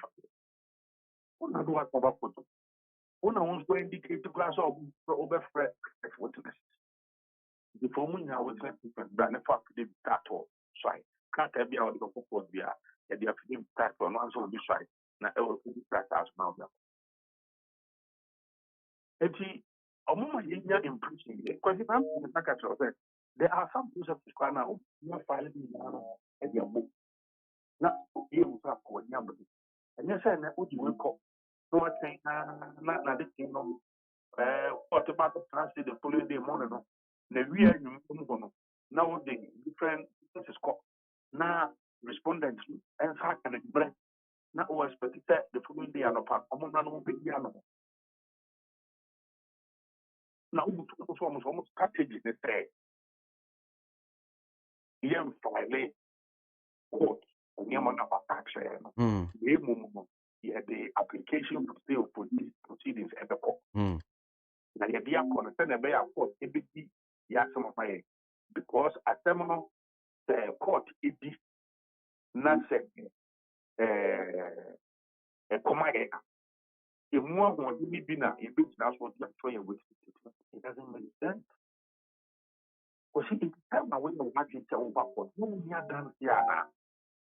one do what Wabako. One wants to indicate the class of over witness. The formula witness statement, but the fact that that all, so I can't be out of the court there, and the affidavit type on one so be shy. Now, I will be practiced now. And a moment in impression, because if I'm in the packet of that, there are some processes now, you are filing in your book. Not you have what number. And you say that what you will call. So I think, not this thing, what about the transit the following day morning? The real you now the different processes called. Now, respondents and hack and break. Now, was expected the following day and a part of one big piano. Now, almost package in the say, young file court, and young man of action. The application to stay for these proceedings at the court. Now, you be a concern about court, everything, yes, some of my because a terminal court is not a command. If one wants to be in a bit, that's what you're trying with. It doesn't make sense. Because it's time away from watching the overcourt. No, we are done here now.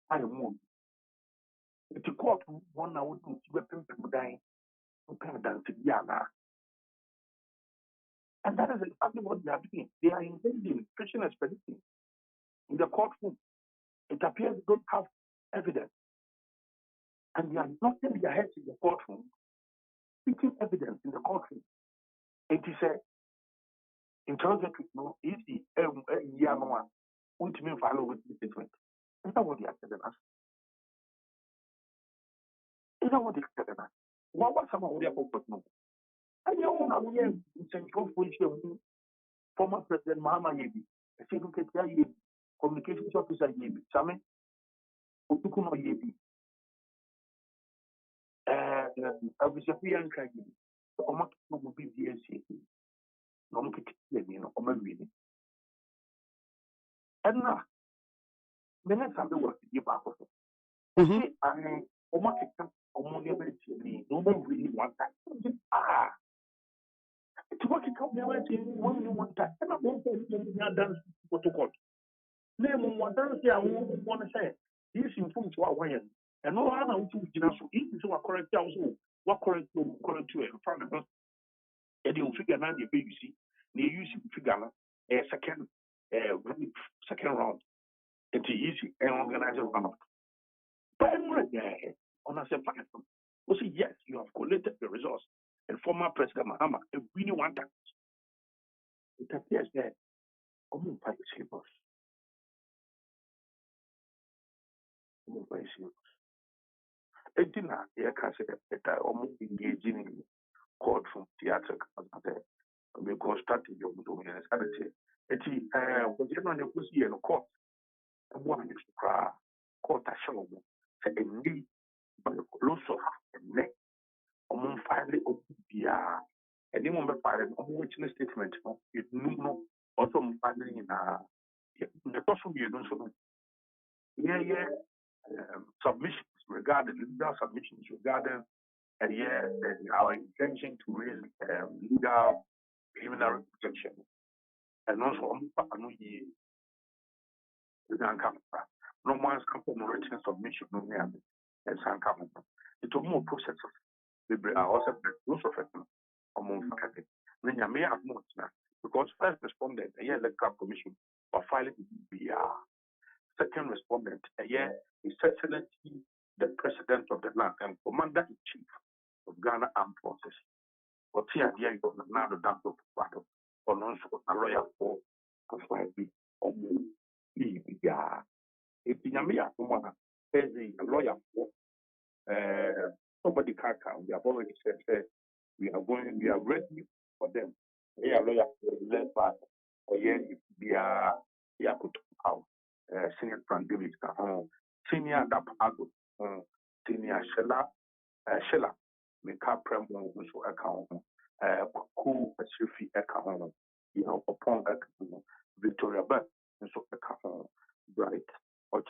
I move. If the court one hour to weapon people dying, you can't dance here now. And that is exactly what they are doing. They are invading Christian expedition in the courtroom. It appears they don't have evidence. And they are knocking their heads in the courtroom, speaking evidence in the courtroom. It is interrogatory no easy year no one ultimate follow with the statement. Is that what they are telling us? Is that what they are telling us? What was some of their purpose? No. And you know, we have central position former President Mahama Yebi, a secretary communications officer Yebi, Same, Utukuno Yebi, a Visapian Kagi, or Maki will be the NCA, no look at you, or maybe. And now, the next time the work to give up. See, I almost no one really want that. To work it out, never when you want that. And I won't say dance protocol. Name one dance, I won't want to say. This improves to our way. And no one else to do so. If you are correct, also, what correct to a front of us. And you'll figure out the BBC. They use figure a second round. It's easy and organized runoff. But on a second, we say yes, you have collected the results. And former President Mahama, if we really want that, it appears that I'm very serious. I'm very serious. It didn't have that I almost engaging in court from theater because strategy of dominance. I would say, was you know, you see in a court, and one used to cry, court a show, say a knee, but a close of a neck. Finally, and then when we find a witness statement, it no also finally in the person you don't so submissions regarding legal submissions regarding our intention to raise legal preliminary protection and also no one's come from written submission no and some come it took more processes. We are also most of it among faculty. Then you may have more because first respondent, a year electoral commission, or filing the second respondent, a year His Excellency, the President of the land and Commander in Chief of Ghana Armed Forces. But here, you got now the dump of battle, or non a lawyer for be or be if you may have someone as a lawyer for somebody can't count. We have already said we are ready for them. We are lawyer led by Senior Frank David, Senior Dapago, Senior Shella, Meka Premo, which will account, Cool Shifi account, upon Victoria Beth, and so account, Bright, or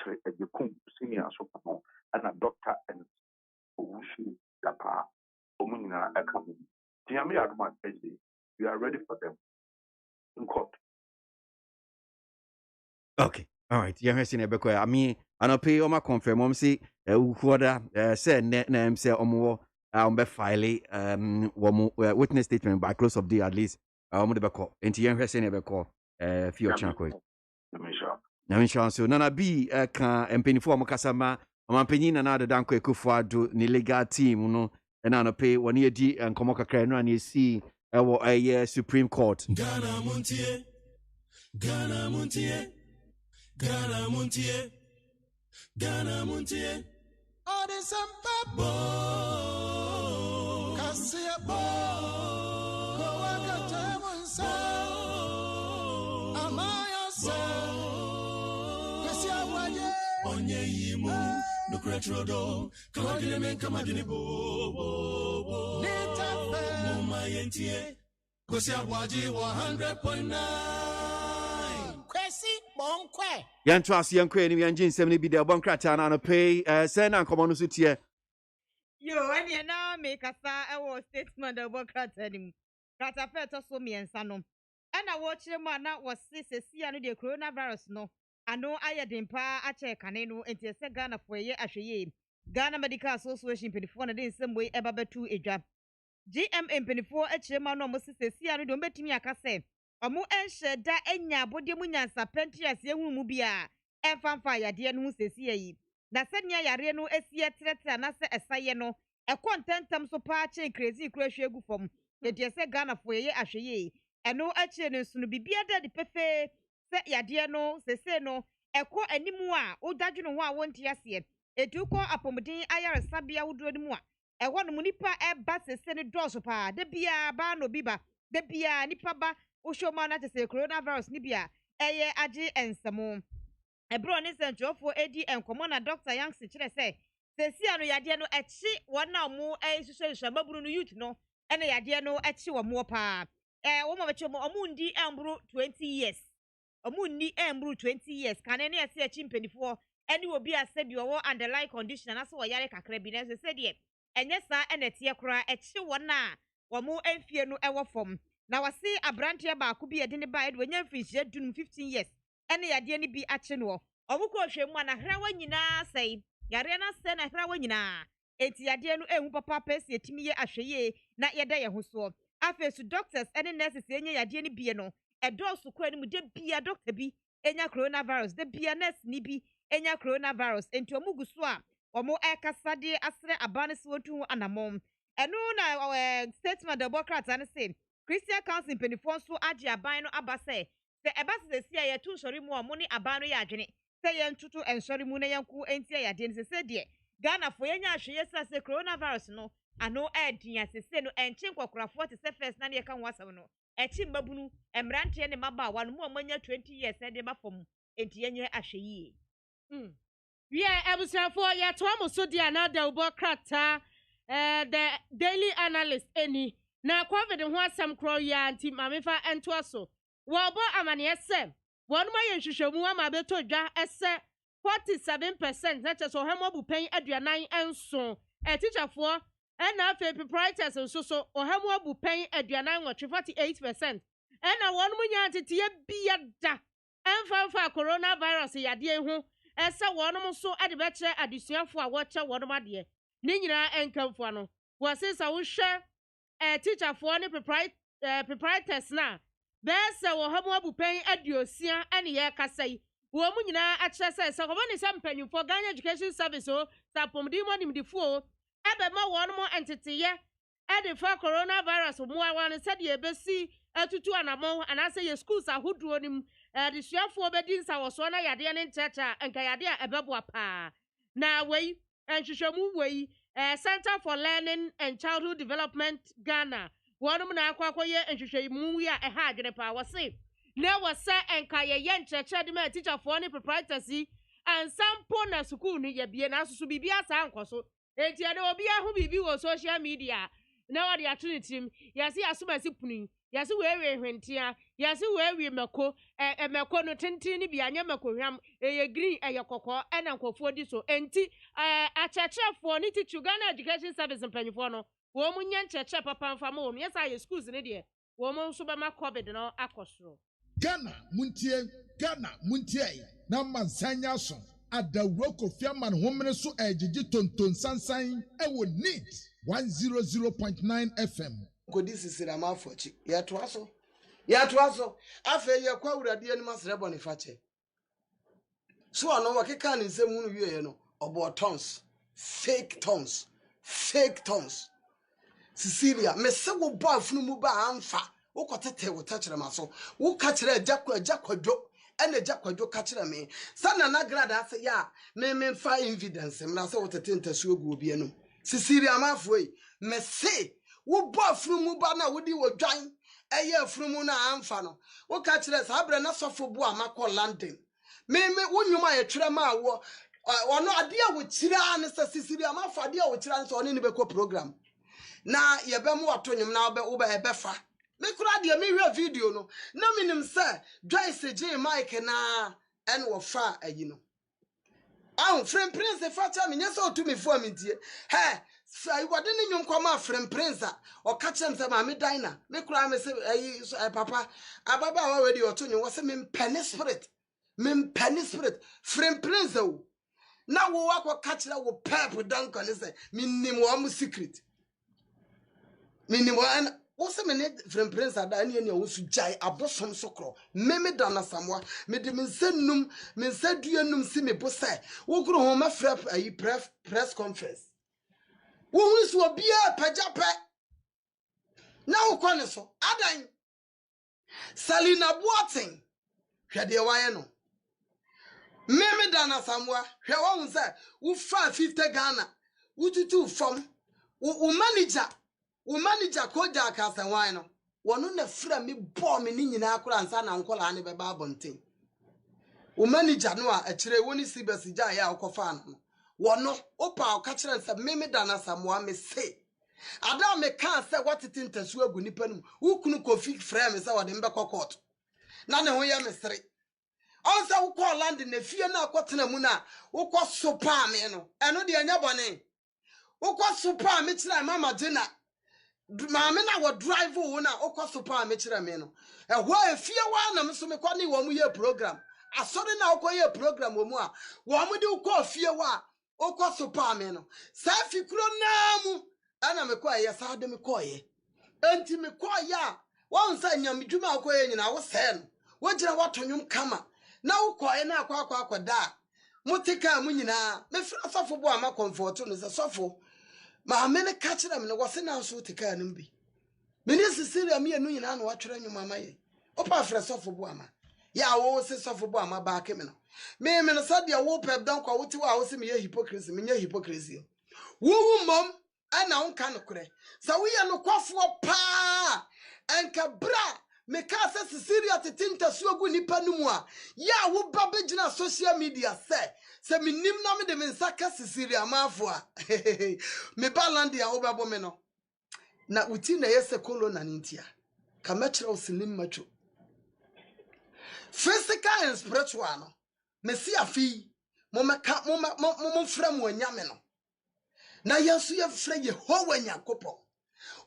Kum, Senior Soprano, and a doctor and Owusu Dapa, Omuna account. Tiami Agman, we are ready for them in court. Okay. All right. Yeah, I mean, I know pay my confirm. See, say name say file witness statement by close of day at least. The call. Into young person call few chanko. I'm sure so. Nana B can empany for Mokasama. Penny and other danko ekufuado ni legal team no and I pay 1 year D and Komoka Crano and you see a year Supreme Court. Ghana Montie. Ghana Montie. Ghana Montie. Ghana Montie. All the Sampa Bo Cassia Bo Coaca Tamonsa Amaya Sa Cassia Waye Onye Yimu no Cretrodo Kawagile men Kamadini Bo Nita Muma Yentie Cassia Waji 100.9 Bonkwe. Yan trust young queen, and Jin 70 be the Bonkrata and pay send and come on to here. Yo, and you now make a statement of Bokratanim. Krata Feto so me and Sanom. And I watch him now was sister see the coronavirus no. I know I had in pa a check caneno and to say Ghana for a year as ye. Ghana Medical Association 24 in some way ever to a job. GM 24 a chairman no sister see I don't bet me a casse. Omo enhye da enya bode mu nyansa penti ase hu mu bia emfanfa yade no sesi yi na senia yare no esie tretre na se esaye no e kontentam so pa che crazy kura hwegu fom ye de se Ghana fo ye ahweye eno akyire no so no bibia da de pefe se yade no sese no ekọ animu a odadwene ho a wonte ase etu kọ apomden ayaresabia woduro ni mu a eho no nipa eba sese ne dọọso pa da bia ba no biba da bia nipa ba wohwoma na tese coronavirus ni bia eye age ensemo ebro ne sentrofo edi enkomo na Dr. Yang kire se sesi ano yade no echi wona mu ehwehwehwe maburu no youth no ene yade no echi wo mo pa wo ma beche mo omundi embru 20 years omundi embru 20 years kane ne ese echi mpenifo ene obi ase bi wo underlying condition na so wo yare kakra bi na se de enye sa ene tie kora echi wona wo mo emfie no ewo fom na wasi abrante ba ko bi ede ne ba ede wonya mfihye dunum 15 years ene yade ne bi ache no omuko hwemu na hrawa nyina sei yare na se na hrawa nyina enti yade no ehu papa pesi etimiye ahweye na yede ye ho so afesu doctors ene nurses enye yade ne bi no edosu kura ni mu de bia doctor bi enya coronavirus de bia nurse ni bi enya coronavirus enti omuguso a omo ekasade asre abane se wotu anamom eno na statement the Democrats and say Christian Council penifon so age aban no abase se ebase se ye tu sori mu omo ni aban no ya adwene se ye ntutu ensori mu na yanku enti ya de se de Ghana fo yenya ahweye se coronavirus no ano edin asese no enche nkokorafo te se first na ne ka nwasam no echi mbabunu emrante ne maba wa no mu amanya 20 years e de bafom enti yenye ahweye abusafo ya to amoso dia na da ubo krata the daily analyst eni na covid ho asam kro ya anti mamefa ento aso wo bo amane ese wonu ma yenhwehwemu ama beto dwa ese 47% na cheso hemobu pen aduanan enso teacherfo ena afa proprietors so ohemobu pen aduanan wo 48% ena wonu munya antete bia da emfa coronavirus yade ho ese wonu so ade be kire adesuafo a wo kye wonu ade ni nyina enkamfo no wo sesa wo hwe teacherfo ne proprietors na bese wo hemobu pen aduosia ene ye kasai wo mu nyina a kire se ko bani se mpanyufo Ghana Education Service o sapomdi mo nimdifo ebe ma wonu mo entiteye ede fa coronavirus mu awan se de ebesi atutu anamo anase ye schools ahoduo nim de suafo bedi nsa wo so na yade ne nchacha enka yade a ebebo apa na wei enhwehwemu wei Center for Learning and Childhood Development Ghana wonu na akwakoye enhwehwemu ya eha adwene pa wo se na wo se enka ye nchacha de ma teacher for ne proprietors and sample na school ni ye bie na susu bibia sa ankoso enti ade obi ahu bibi wo social media na wade atunitim yase asumasi puni yase wewe hwentia yase wewe meko meko no tenten ni bia nya meko hwam eye green eye kokko ena nkofo di so enti achechefo ni teach Ghana Education Service mpanyifo no wo mu nya ncheche papa mfa mo no yesa ye schools ne de wo mu so be ma covid no akosoro Ghana muntie na mansanya so adawro kofiaman homene so ejiji tonton sansan ewo neat 100.9 FM kodi sisira mafochi ya twaso afa ye kwa urade ni masre boni fache so ano wakeka ni nsemu no wiye no obo tons fake tons Cecilia mese wo bo afunu mu ba amfa wo kotete wo tachere maso wo ka kire jakwadwo ene jakwadwo ka kire me sana na grada ase ya me fa evidence mna se wo tete ntasu ogu obi enu Cecilia mafoi mese wo bo afunu mu ba na wo di wo dwan eye afunu mu na amfa no wo ka kire sa abre na sofo bo amako London me wo nwuma ye twere ma wo ono ade a wo kira ne se Cecilia mafo ade a wo kira ne se oni ne be ko program na ye be mu wato nwum na wo be fa me kura de me hwe video no na minim se Joyce J Mike na en wo fa ayi no friend prince fa cha me nyese otumi fo amintie he sai wade ne nwum kwama friend prince o ka chem se ma me dina me kura me se ayi papa ababa wa wedi oto nwum wo se me mpene spirit friend prince o na wo akọ ka kire wo pep dan kan se minim wo am secret minim an wo se me ne friend prince ada ne ne wo su jai abosom sokro me dana samwa me de me nsaduanum si me bo sai wo gro ho ma frap ayi press conference wo hu su obi a pajape na wo kone so adan Salina Boating, hwɛ deɛ wayɛ no. Meme dana samwa, hwɛ wɔn sɛ, wo 50 Ghana, wo tutu fam, wo manager koja akasa wan no. Wɔno na fra me bɔ me ni nyina akora ansa na nkola ne bɛba abɔnten. Wo manager no a akyire woni sibesi gya ya akɔfa no. Wɔno opa ɔka kyerɛ sɛ meme dana samwa me se. Ada me kan sɛ watete ntasu agu nipa no. Wo kunu kofi frɛ me sɛ wɔde mbɛkɔ court. Na ne ho yɛ me sere. Onsa wo call land na fie na akɔtena mu na wo kɔ sopa me no. Ɛno de anya bɔne. Wo kɔ sopa me kyerɛ mama Gina. Maame na wo drive wo na okọ sopa me kire me no ehwo afie wa na me so me kọ ne wo mu ye program asori na okọ ye program wo mu a wo mu de ukọ afie wa okọ sopa me no sa fikuro na mu ana me kọ ye sa de me kọ ye enti me kọ ya wo nsa nyam dwuma akọ ye nyina wo se no wo gira watonyum kama na wo kọ ye na akọ da mutika mu nyina me fra sofo bo ama comfort no se sofo ma amene kachira me no wose na so tika no bi Minister Syria me enu nyina na watwere nwuma maye opa frɛ sofo bo ama ya wo se sofo bo ama ba ke me no me no sadia wo pep don kwa wote wa wo se me ye hypocrisy me nye hypocrisy wo mom ana won ka no kore sa wo ye no kwafo pa enka bra me ka se Syria tetinta so agu nipa no mu a ya wo ba begina social media se me nim na me de me nsaka Syria mafo a me balandi a wo bebo me no na uti na yese kolona nintia ka metro slim macho physical and spiritual no me si afi mo fra mo anyame no na yesu ye fra Yehowa Nyankopon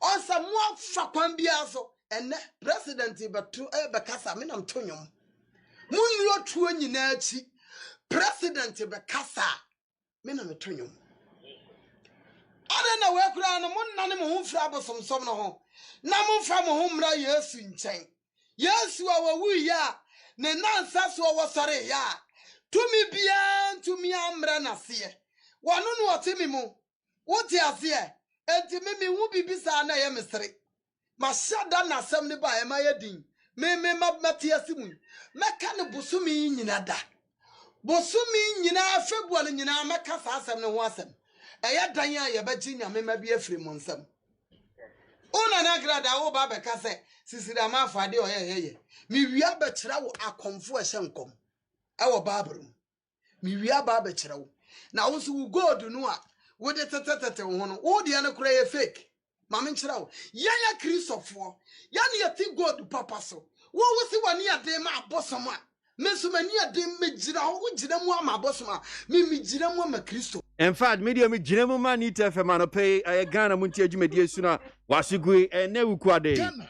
onsa mo fa kwan bia so ene president beto bekasa me nam tonyom munro tuo nyina achi president bekasa me nam tonyom ana na we kura no munna ne mo hu fra bosomsom no ho na mo fa mo hu mra Yesu nchen Yesu awu ya ne nansa so wo sore ya tumi bia tumi amra na se wono no otimi mu wote ase enti me hu bibisa na ye mesere ma shada na asem ne ba e ma yedin me mate asimu meka ne bosumi nyina da bosumi nyina February nyina meka sa asem ne ho asem eya dan ya ye bagi nyame ma bi afiri mo nsam ona na grada wo ba be ka se sisira ma afade o ye mi wia be kira wo akomfo a hyenkom e wo babrum mi wia ba be kira wo na wo su gold no a wo de tetetete wo no wo de ne kura ye fake ma me kira wo ya Christopher ya ne ye ti gold papa so wo si wani ade ma abosom a me so mani ade me gira wo gira mu ama abosom a me gira mu ama Christo. In fact, media me jinemu mani tefe mano pay Ghana muntie jumedie suna wasigui ene ukwade. Ghana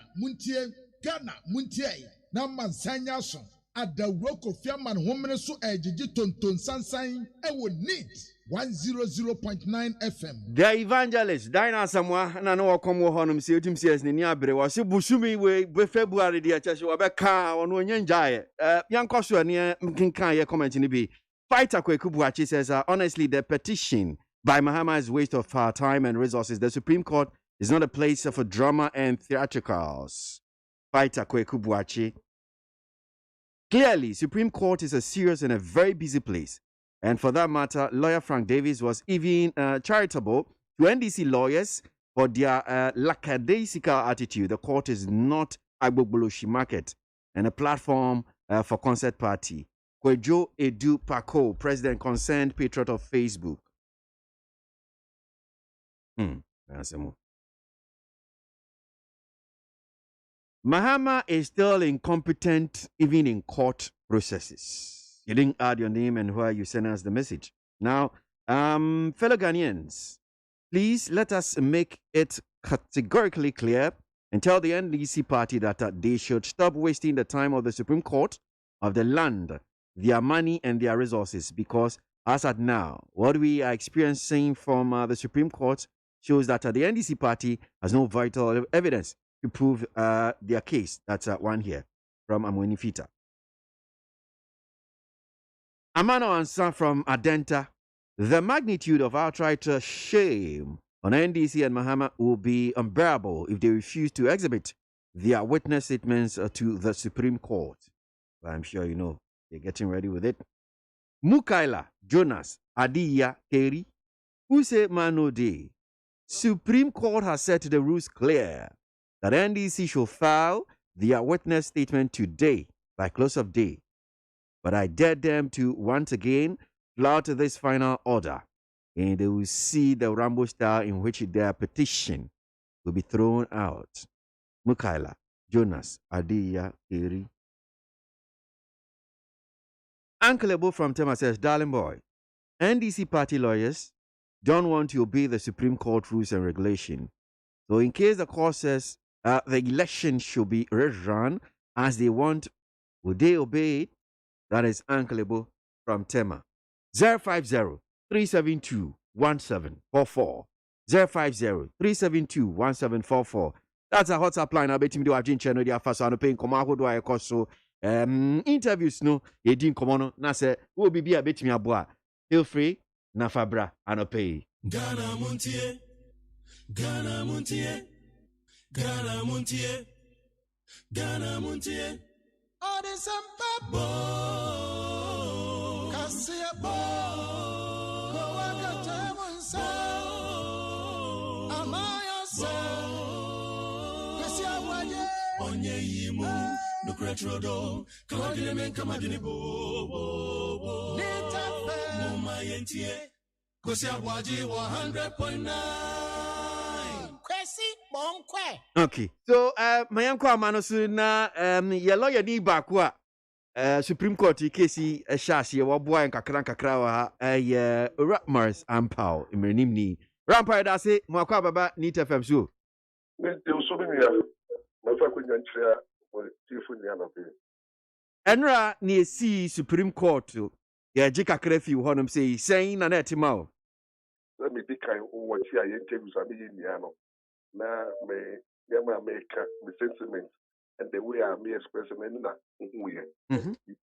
muntie na mansanya so adawro Kofi man homene so ejiji tonton sansan ewo need 100.9 FM. The evangelist Dina Samwa na no komo honum se otim CS ni abere wase busumi we February dia chese we be ka ono nyanjaye. Yankoso ne mkinkan ye comment ni bi. Fighter Kwekubuachi says, honestly, the petition by Mahama is a waste of our time and resources. The Supreme Court is not a place for drama and theatricals. Fighter Kwekubuachi. Clearly, Supreme Court is a serious and a very busy place. And for that matter, lawyer Frank Davis was even charitable to NDC lawyers for their lackadaisical attitude. The court is not Agbogboshi market and a platform for concert party. Kwejo Edu Pako, president concerned patriot of Facebook. Mahama is still incompetent even in court processes. You didn't add your name and where you sent us the message. Now, fellow Ghanaians, please let us make it categorically clear and tell the NDC party that they should stop wasting the time of the Supreme Court, of the land, their money and their resources, because as at now, what we are experiencing from the Supreme Court shows that the NDC party has no vital evidence to prove their case. That's one here from Amweni Fita. Amano Ansa from Adenta. The magnitude of outright shame on NDC and Mahama will be unbearable if they refuse to exhibit their witness statements to the Supreme Court. I'm sure you know they're getting ready with it. Mukaila, Jonas, Adiya, Keri, Use Manode. Supreme Court has set the rules clear that NDC should file their witness statement today by close of day. But I dare them to once again flout this final order, and they will see the Rambo style in which their petition will be thrown out. Mukaila, Jonas, Adiya, Eri. Uncle Ebo from Tema says, darling boy, NDC party lawyers don't want to obey the Supreme Court rules and regulation. So in case the court says the election should be rerun as they want, would they obey it? That is Uncle Ebo from Tema. 050-372-1744. 050-372-1744. That's a WhatsApp line. I bet you do a channel dia fast on paying Komako do I so interviews no ye din komono na say wo bibi a betimi aboa. Feel free na fabra anopay. Ghana Montie. Ghana Montie. Ghana Montie. Ghana Montie. All the sampa bo. Kasia bo. Ko wakata monsa. Amaya sa. Kasia waje. Onye yimu. No cretrodo. Kawagile men kamadini bo. Nita fe. Muma yentie. Kosia ABOAGYE 100.9. Kwesi bonkwe. Okay. So my uncle Amanosu na your lawyer ni bakwa Supreme Court case shashi wa boy kakra wa Rapmars Ampao imrenimni. Rampire da say mwakwa baba ni TFM so. Me de so bi ya. Ma fa ko nyanchira wo tifu ni anape. Enra ni si Supreme Court ya ji kakra fi honom say saying na etima. Let me think I want here interviews I mean no. Na me yama make the sentiment and the way I may express them na you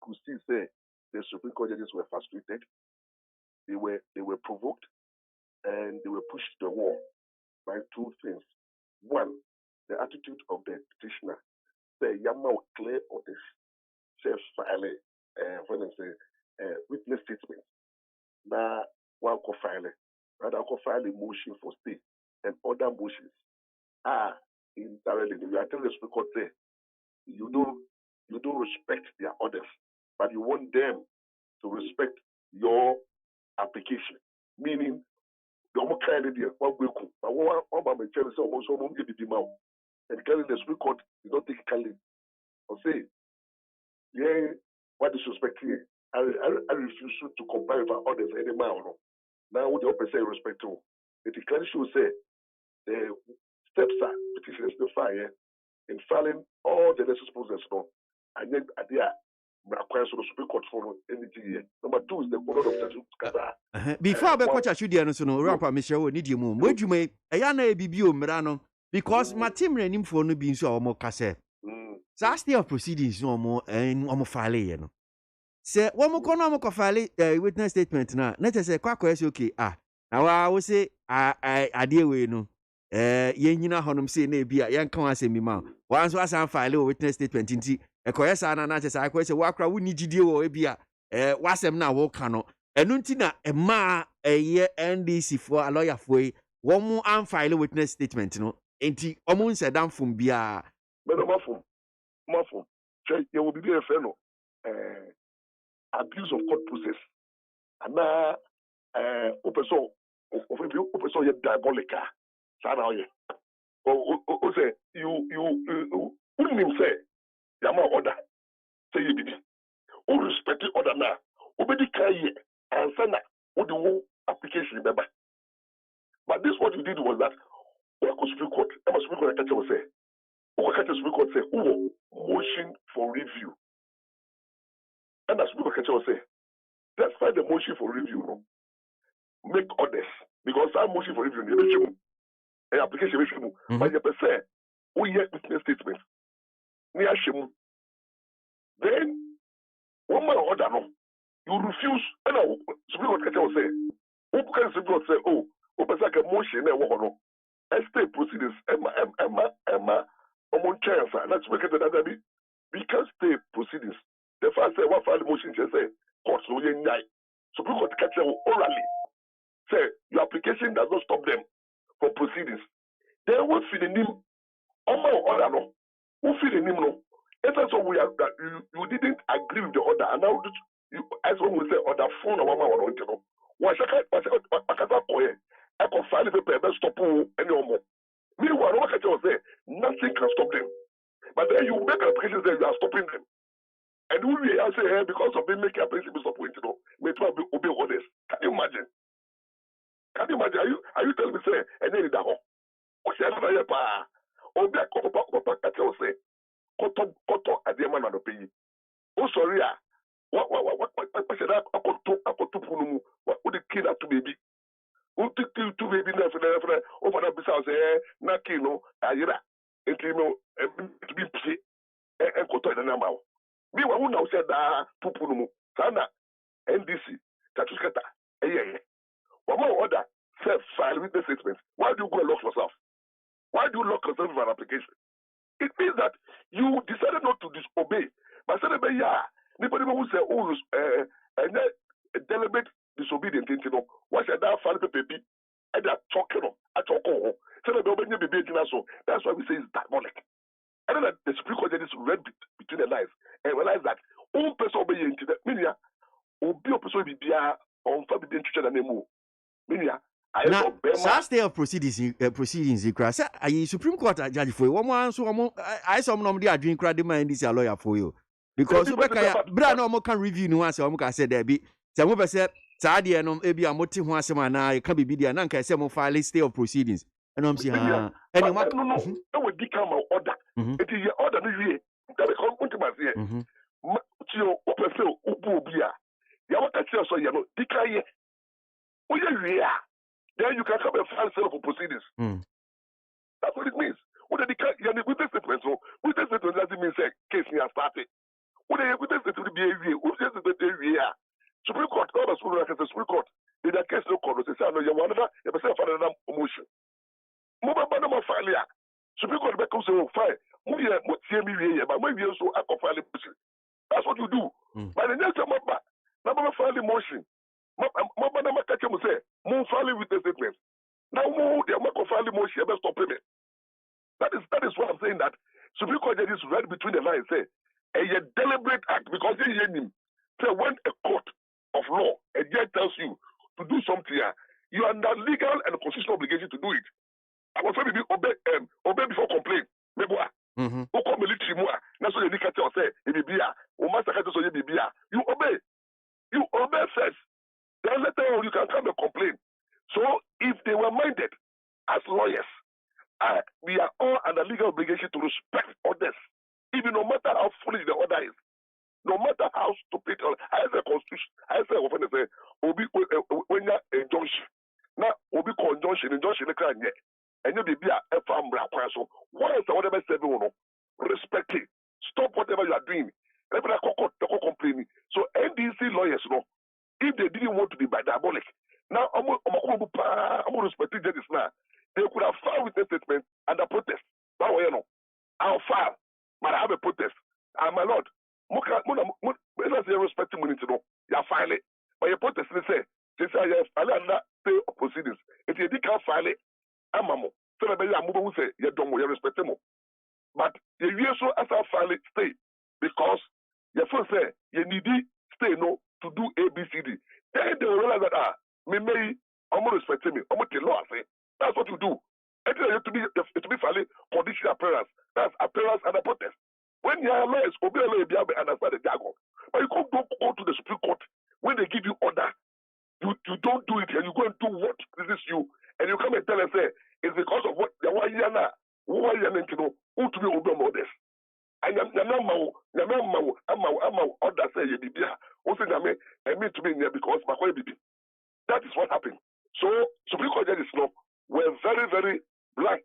could still say the Supreme Court judges were frustrated, they were provoked, and they were pushed to the wall by two things. One, the attitude of the petitioner. Say yama clear on this self file when they say witness statement. Na one co file. Rather, I file a motion for stay and other motions indirectly. You are telling the Supreme Court say you don't respect their orders, but you want them to respect your application. Meaning, the more kind of deal, what we could, but what about my children almost give it out. And the Supreme Court is not take kindly or say, yeah, what disrespect here? I refuse to comply with our orders anymore. Now, what the opposite respect to it clearly should say the steps are petitioners to fire in filing all the necessary process. And then at the request of the Supreme Court for anything. Number two is the code of statute. Before I watch a studio, no rapper, Michelle, need you move. Would you make a yana BBO Mirano? Because my team ran him for no being so more cassette. So I still proceedings no more and one more file. Say one more corner file witness statement now. Let us say quack okay. Now I will say I deal with no. Yenina honum say ne bia yan kan asem mi ma. Once was an file witness statement nti ekoyesa na na say akwa say wakra woni gidie wo e bia wasem na wo ka no. Enu nti na ma eye NDC for lawyer for wo mu an file witness statement no. Enti omo nse dan fom bia. Me no mafom. Che ye wo bibi e fe no. Abuse of court process. Ana opeso ye diabolical. Sana oye. O say you wouldn't say yama order. Say you did. O respect the order now. Obedi kai and send what the application remember. But this what you did was that Supreme Court, Supreme Court will say, Supreme Court say, motion for review. And as Supreme Court will say, let's find the motion for review. No? Make orders. Because that motion for review, an application, but you say, we have witness statement. Then, one man order, no, you refuse, and Supreme Court will say, who can Supreme Court say, oh, like a motion, and state proceedings, Emma, chance, let's make it another bit. We can stay proceedings. The first say what file motion say courts no yen night. Supreme Court catch them orally. Say your application does not stop them from proceedings. They won't feed the name order no. Who feed the name no? If that's what we are that you didn't agree with the order and now you as when we say order phone or one or no. Why should I can file the paper stop any more. Meanwhile, what I say, nothing can stop them. But then you make applications that you are stopping them. And we are saying, because of them making applications stop with may probably obey orders. Can you imagine? Can you imagine? Are you telling me say and then that o say na ya pa obi akọpọ ka tell say koto adema na do pay. O sorry ah. What say that akoto punu mu. What the kid to baby. O tik to baby na fere o fana bisa say na kino ayira. Enti no to be pay e koto na ma. Me wa hu na say da pupunu mu. Sana NDC tatuskata eh One more order, self-file witness statements. Why do you go and lock yourself? Why do you lock yourself with an application? It means that you decided not to disobey. But say, yeah, anybody who say, oh, deliberate disobedient, you know, why should I file the baby? And they're talking at all. That's why we say it's diabolic. And then the Supreme Court just read between the lines and realized that all person obeying to the media will be a person be on forbidden to the name. Now, stay of proceedings in class. I Supreme Court judge for one so I saw normally doing credit mind this lawyer for you. Because Brad no can review no answer I said there be some of us said Sadia no maybe a motive one some na can be there and can say more file stay of proceedings. And I'm saying no would become an order. It is your order that come to my ear. Tio opefel ububia. Ya wakati so ya no dikaye. Then you can come and file self for proceedings. That's what it means. What the witness statement? So witness statement doesn't mean say case has started. What the witness statement be a Supreme Court, all the Supreme Court, did that case no court. They say no, you want another, you say for another motion. Move up on my file here. Supreme Court becomes a file. Move here, but maybe also I can file a motion. That's what you do. But the next time, I'm file a motion. Mama catch him say, move filing with the statement. Now move the filing motion, stop payment. That is what I'm saying that Supreme Court judges read between the lines say a deliberate act because they hear him. Say when a court of law, a judge tells you to do something, you are under legal and constitutional obligation to do it. I was saying obey before complain. Maybe military more. That's what you can say. You obey. You obey first. Then later you can come and complain. So if they were minded as lawyers, we are all under legal obligation to respect others, even no matter how foolish the order is, no matter how stupid. I say constitution. I say often say obi when you injunction. Now obi injunction the crime yet, and you be a farm so what is the whatever say no respect it. Stop whatever you are doing. Complaining. So NDC lawyers, if they didn't want to be diabolic, now I'm going to respect judges now. They could have filed with a statement and a protest. I'll file, but I have a protest. And my lord, let's say respecting money to know. You file it. But your protest, they say yes, I stay of proceedings. If you can't file it, I'm a mo. So I'm moving say you don't respect them. But you also as I file it, stay. Because your first say you need to stay to do ABCD. Then they will realize that I'm going to respect me. I'm going to law say. That's what you do. And you have to be filing conditional appearance. That's appearance and a protest. When you are lawyers, obey law, you understand the jargon. But you can't go to the Supreme Court when they give you order. You don't do it and you go and do what pleases you, and you come and tell and say it's because of what the why you know who to be obey orders. And I'm order say you be here. Also, I mean to be here because my baby. That is what happened. So Supreme Court judges were very, very blank.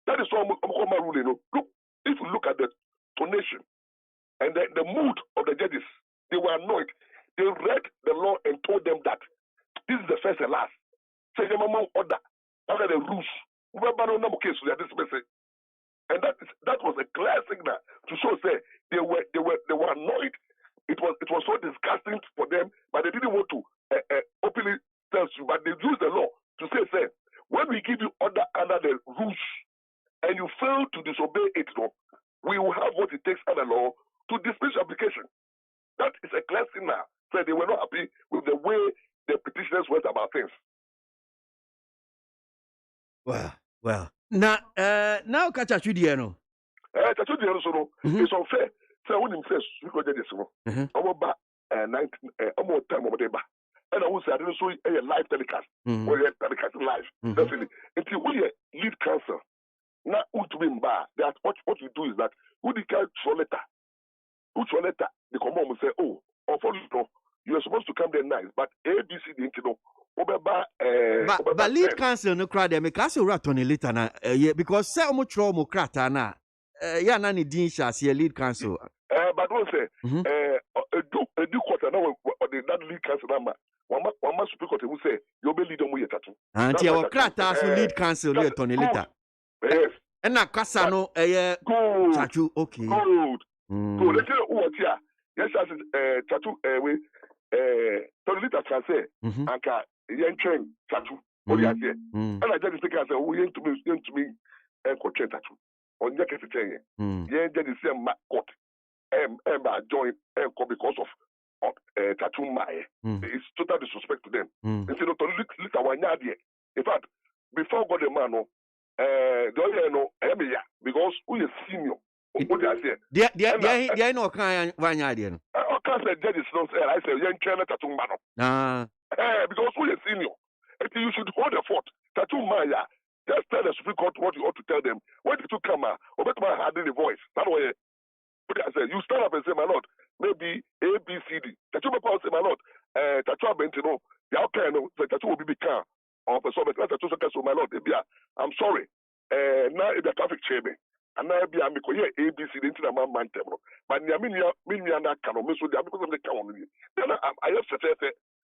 That is what I'm ruling. Look, if you look at the tonation and the mood of the judges, they were annoyed. They read the law and told them that this is the first and last. Say the order. Under the rules. Case this message. And that was a clear signal to show say they were annoyed. It was so disgusting for them, but they didn't want to openly tell you. But they used the law to say when we give you order under the rules and you fail to disobey it, we will have what it takes under law to dismiss your application. That is a clear signal. So they were not happy with the way the petitioners went about things. Well. Now catch a chudiano. It's unfair. So when him says we go get this one. About 19 almost time over there. And I will say I didn't show a live telecast. Or a telecast live. Definitely. Until we lead counsel. Now to be bad. That what you do is that who the guy for letter. Who for letter, the command will say, oh, you are supposed to come there nice, but ABC didn't know. But lead counsel no crowd them because you rat on a later na because say omo tro omo krata na ya na ni din sha see lead counsel but one say do quarter now that lead counsel number one must speak what he say you be lead omo yetatu anti our krata so lead counsel le on a later yes and na kasa no chachu okay good let's say what here yes as chachu we tonelita transfer anka yen train tatu odi ase and I just think I say we yen to me en ko train tatu on je kete train yen je the same court ba join en ko because of tatu my it's total disrespect to them instead of tonelita wanya there in fact before God the man no no because we are senior odi ase there no kan wanya there no I can't say judges don't say I say yen train tatu man because we are senior. You should hold the fort. Tattoo Maya, just tell the Supreme Court what you ought to tell them. When did you come out? Or better my had the voice. That way, I said, you stand up and say, my lord, maybe A, B, C, D. Tattoo Papa say, my lord, Tattoo Bentino, the outcome, the tattoo will be calm. Or for some, tattoo so my lord, I'm sorry. Now the traffic chairman. And now be I'm here A, B, C, D, into the man, but Yaminia, Miniana, Cano, Miss, because of the count. Then I have to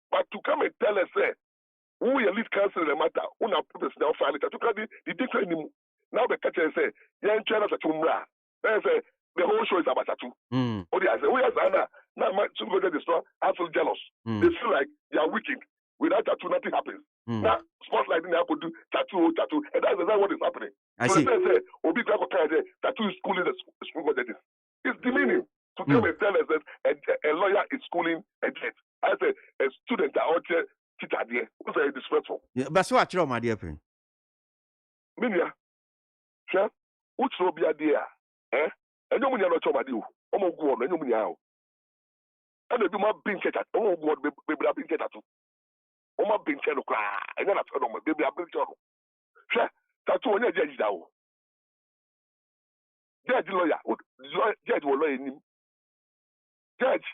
but to come and tell us, who your lead counsel in the matter, who now put us now file it, to the different now the catcher say, Yan China Satumra. Then say, the whole show is about tattoo. Or I say, where's Anna? Now my two go to the store, I feel jealous. They feel like they are wicked. Without tattoo, nothing happens. Now, spotlight in there could do tattoo, and that's what is happening. So they say, Obi Grako tattoo is schooling the school judges. It's demeaning to come and tell us that a lawyer is schooling a judge. I say a student out there, teacher there, who's very disrespectful. Yeah, but so I try my dear friend. Minya, sir, what's so be a dear? And you not talk about you. Almost go on, and you mean how. And they do my being checked at all, what baby I've been checked at. Oh, my being checked, and then I told my baby I've been checked. Sir, tattoo on your judge now. Judge lawyer, judge will lawyer him. Judge.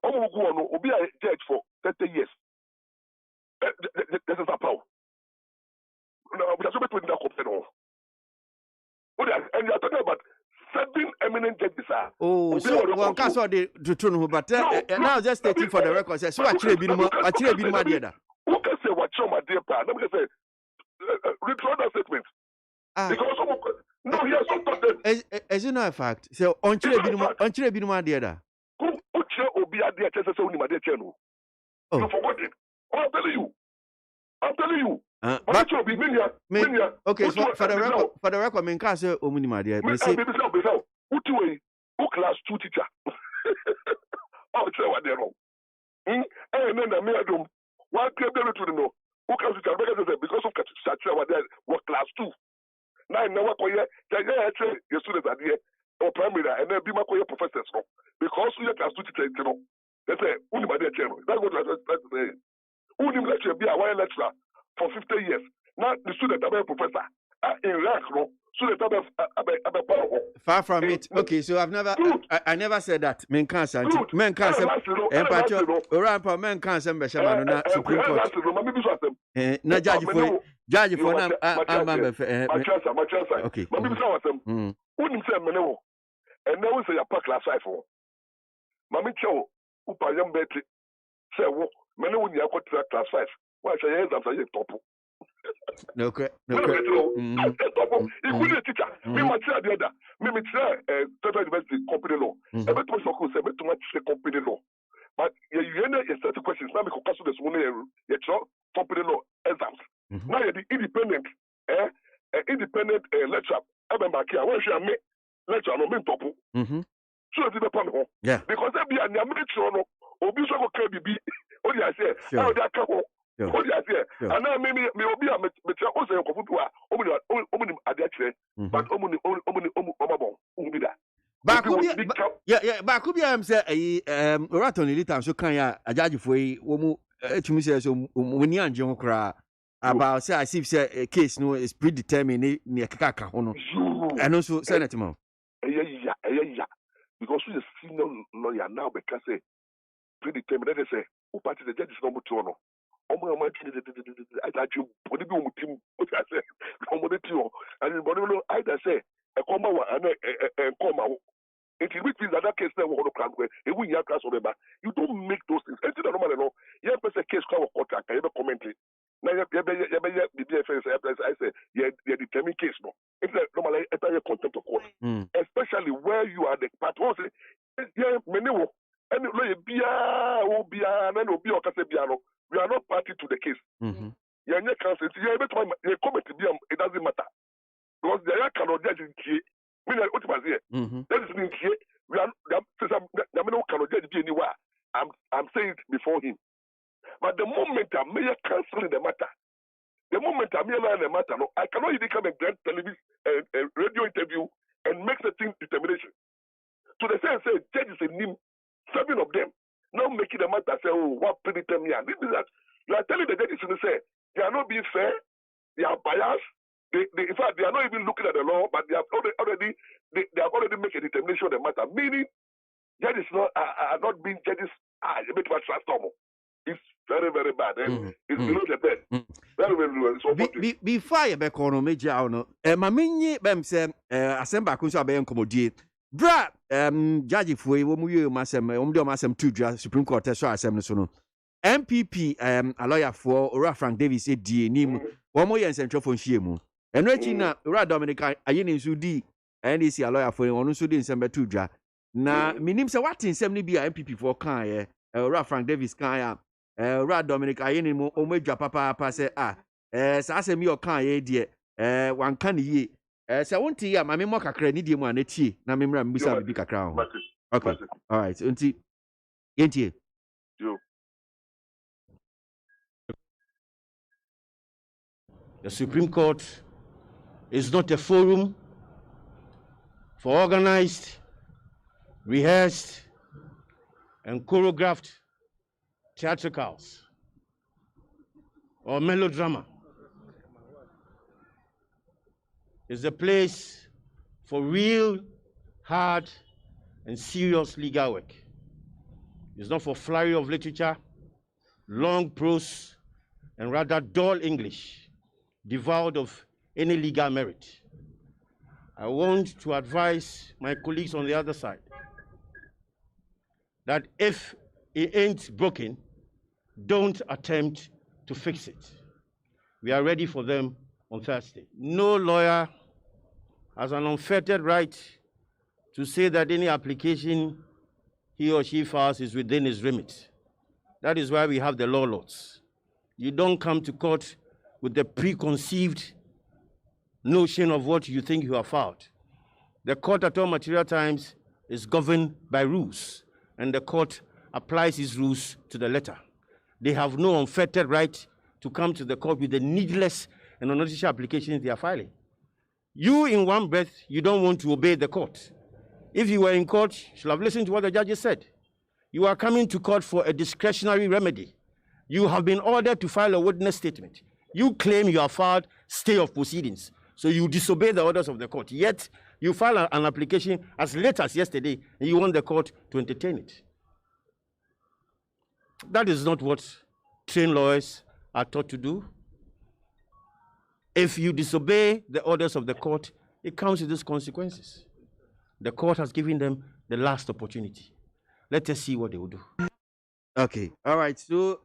Omo go on obi a judge for 30 years. This is a power. No, we are so between that company. And you are talking about 7 eminent judges. So one can saw the truth, but now just stating for the record. So actually be more there. Who can say what your dear pa? Let me say withdraw that statement. Because no, he has not done that. As you know a fact. So on chile be more there. You forgot it. I'm telling you. Okay, so for the record, men can't say omuni my dear. Who class 2 teacher? I'll tell what they're wrong. And then the mayor one came there to know who can because of what class 2. Now I never call your students are here or primary and then be my professors because we are class 2 teacher, you know. They say, that's what I say. Who lecturer be a while lecturer for 50 years. Now the student are a professor in rank, no? Student are power. Far from it. Okay, so I never said that. Men can't say. Men can't say. Men can't say. Men Supreme Court. Na judge for na. Okay. Who say menewo? And now we say a class 5 for. Mami chow. Upa yam betri. Say wo. Menewo ni akot class 5. Why say yes? I'm saying top. No, correct. No, When correct. He couldn't teacher. Me, my child, the other. Me, Federal University company law. Every time I say, too much company law. But you know, certain questions. Now, because of this money, you company law exams. Now, you're the independent, independent lecturer. I remember here. When she me lecturer, no me top. So it's the point. Yeah. Because they be a lecturer, no. Obi so go KBB. What do I say? How they are what do I say? And now me obi a me try o say kofutu a omuni adiache but omuni ubi da. Ba could be am say Raton Elita so kan ya ajaji foi wo mu etumi say so woni anje ho kra about say I see say a case no is predetermined ni ekaka ho no. And also Senate man. Yeah. Because we a senior lawyer now because say predetermined they say who party the judge is number 2 no. Omo I that you body be on team what I say omo the team and body no I that say e come and come it which means that case now we plan where e win your class over you don't make those things it's not normal no you have a case called contract you comment it now you I say you determine case no it's normally entire contempt of court especially where you are the part one say yeah many and lawyer bia o bia na no bia o kase bia no we are not party to the case. Yeah, counsel. Yeah, comment it doesn't matter because the cannot judge in here. We are what here. That is in here. We are no cannot judge anywhere. I'm saying it before him. But the moment I may cancel the matter, the moment I may learn the matter, no, I cannot even come and grant television radio interview and make the thing determination. To the sense, say judges in him, 7 of them. Now making the matter say, oh, what predetermined? This is that you are telling the judges to say they are not being fair, they are biased. In fact, they are not even looking at the law, but they have already made a determination of the matter. Meaning, judges are not being judges. A bit much transform. It's very, very bad. It's below the bed. Very, very low. So before you be kono meji no, ma menye bem se asemba kunso abe enkomodie. Bra judge foi wo mu ye masem de masem tudua Supreme Court so asem no so no MPP a lawyer for Ora Frank Davis die nim wo mo ye nsentwofo nhie mu eno achi na Ora Dominica ayeni nsu di NDC a lawyer for onu nsu di nsem tudua na minim se what nsem ni bi a MPP for kan ye Ora Frank Davis kan ya Ora Dominica ayeni mu o madwa papa se sa asem yi o kan ye die wan kan ye say won't ya mama mo kakra ni die mu anatie na memra mbisa bibi kakra ho. Okay. All right. Unti yentie. Yo. The Supreme Court is not a forum for organized, rehearsed, and choreographed theatricals or melodrama. It's a place for real, hard, and serious legal work. It's not for flurry of literature, long prose, and rather dull English, devoid of any legal merit. I want to advise my colleagues on the other side that if it ain't broken, don't attempt to fix it. We are ready for them on Thursday. No lawyer has an unfettered right to say that any application he or she files is within his remit. That is why we have the law lords. You don't come to court with the preconceived notion of what you think you have filed. The court at all material times is governed by rules, and the court applies its rules to the letter. They have no unfettered right to come to the court with the needless and unnecessary applications they are filing. You, in one breath, you don't want to obey the court. If you were in court, you should have listened to what the judges said. You are coming to court for a discretionary remedy. You have been ordered to file a witness statement. You claim you have filed stay of proceedings, so you disobey the orders of the court. Yet, you file an application as late as yesterday, and you want the court to entertain it. That is not what trained lawyers are taught to do. If you disobey the orders of the court, it comes with these consequences. The court has given them the last opportunity. Let us see what they will do. Okay. All right. So,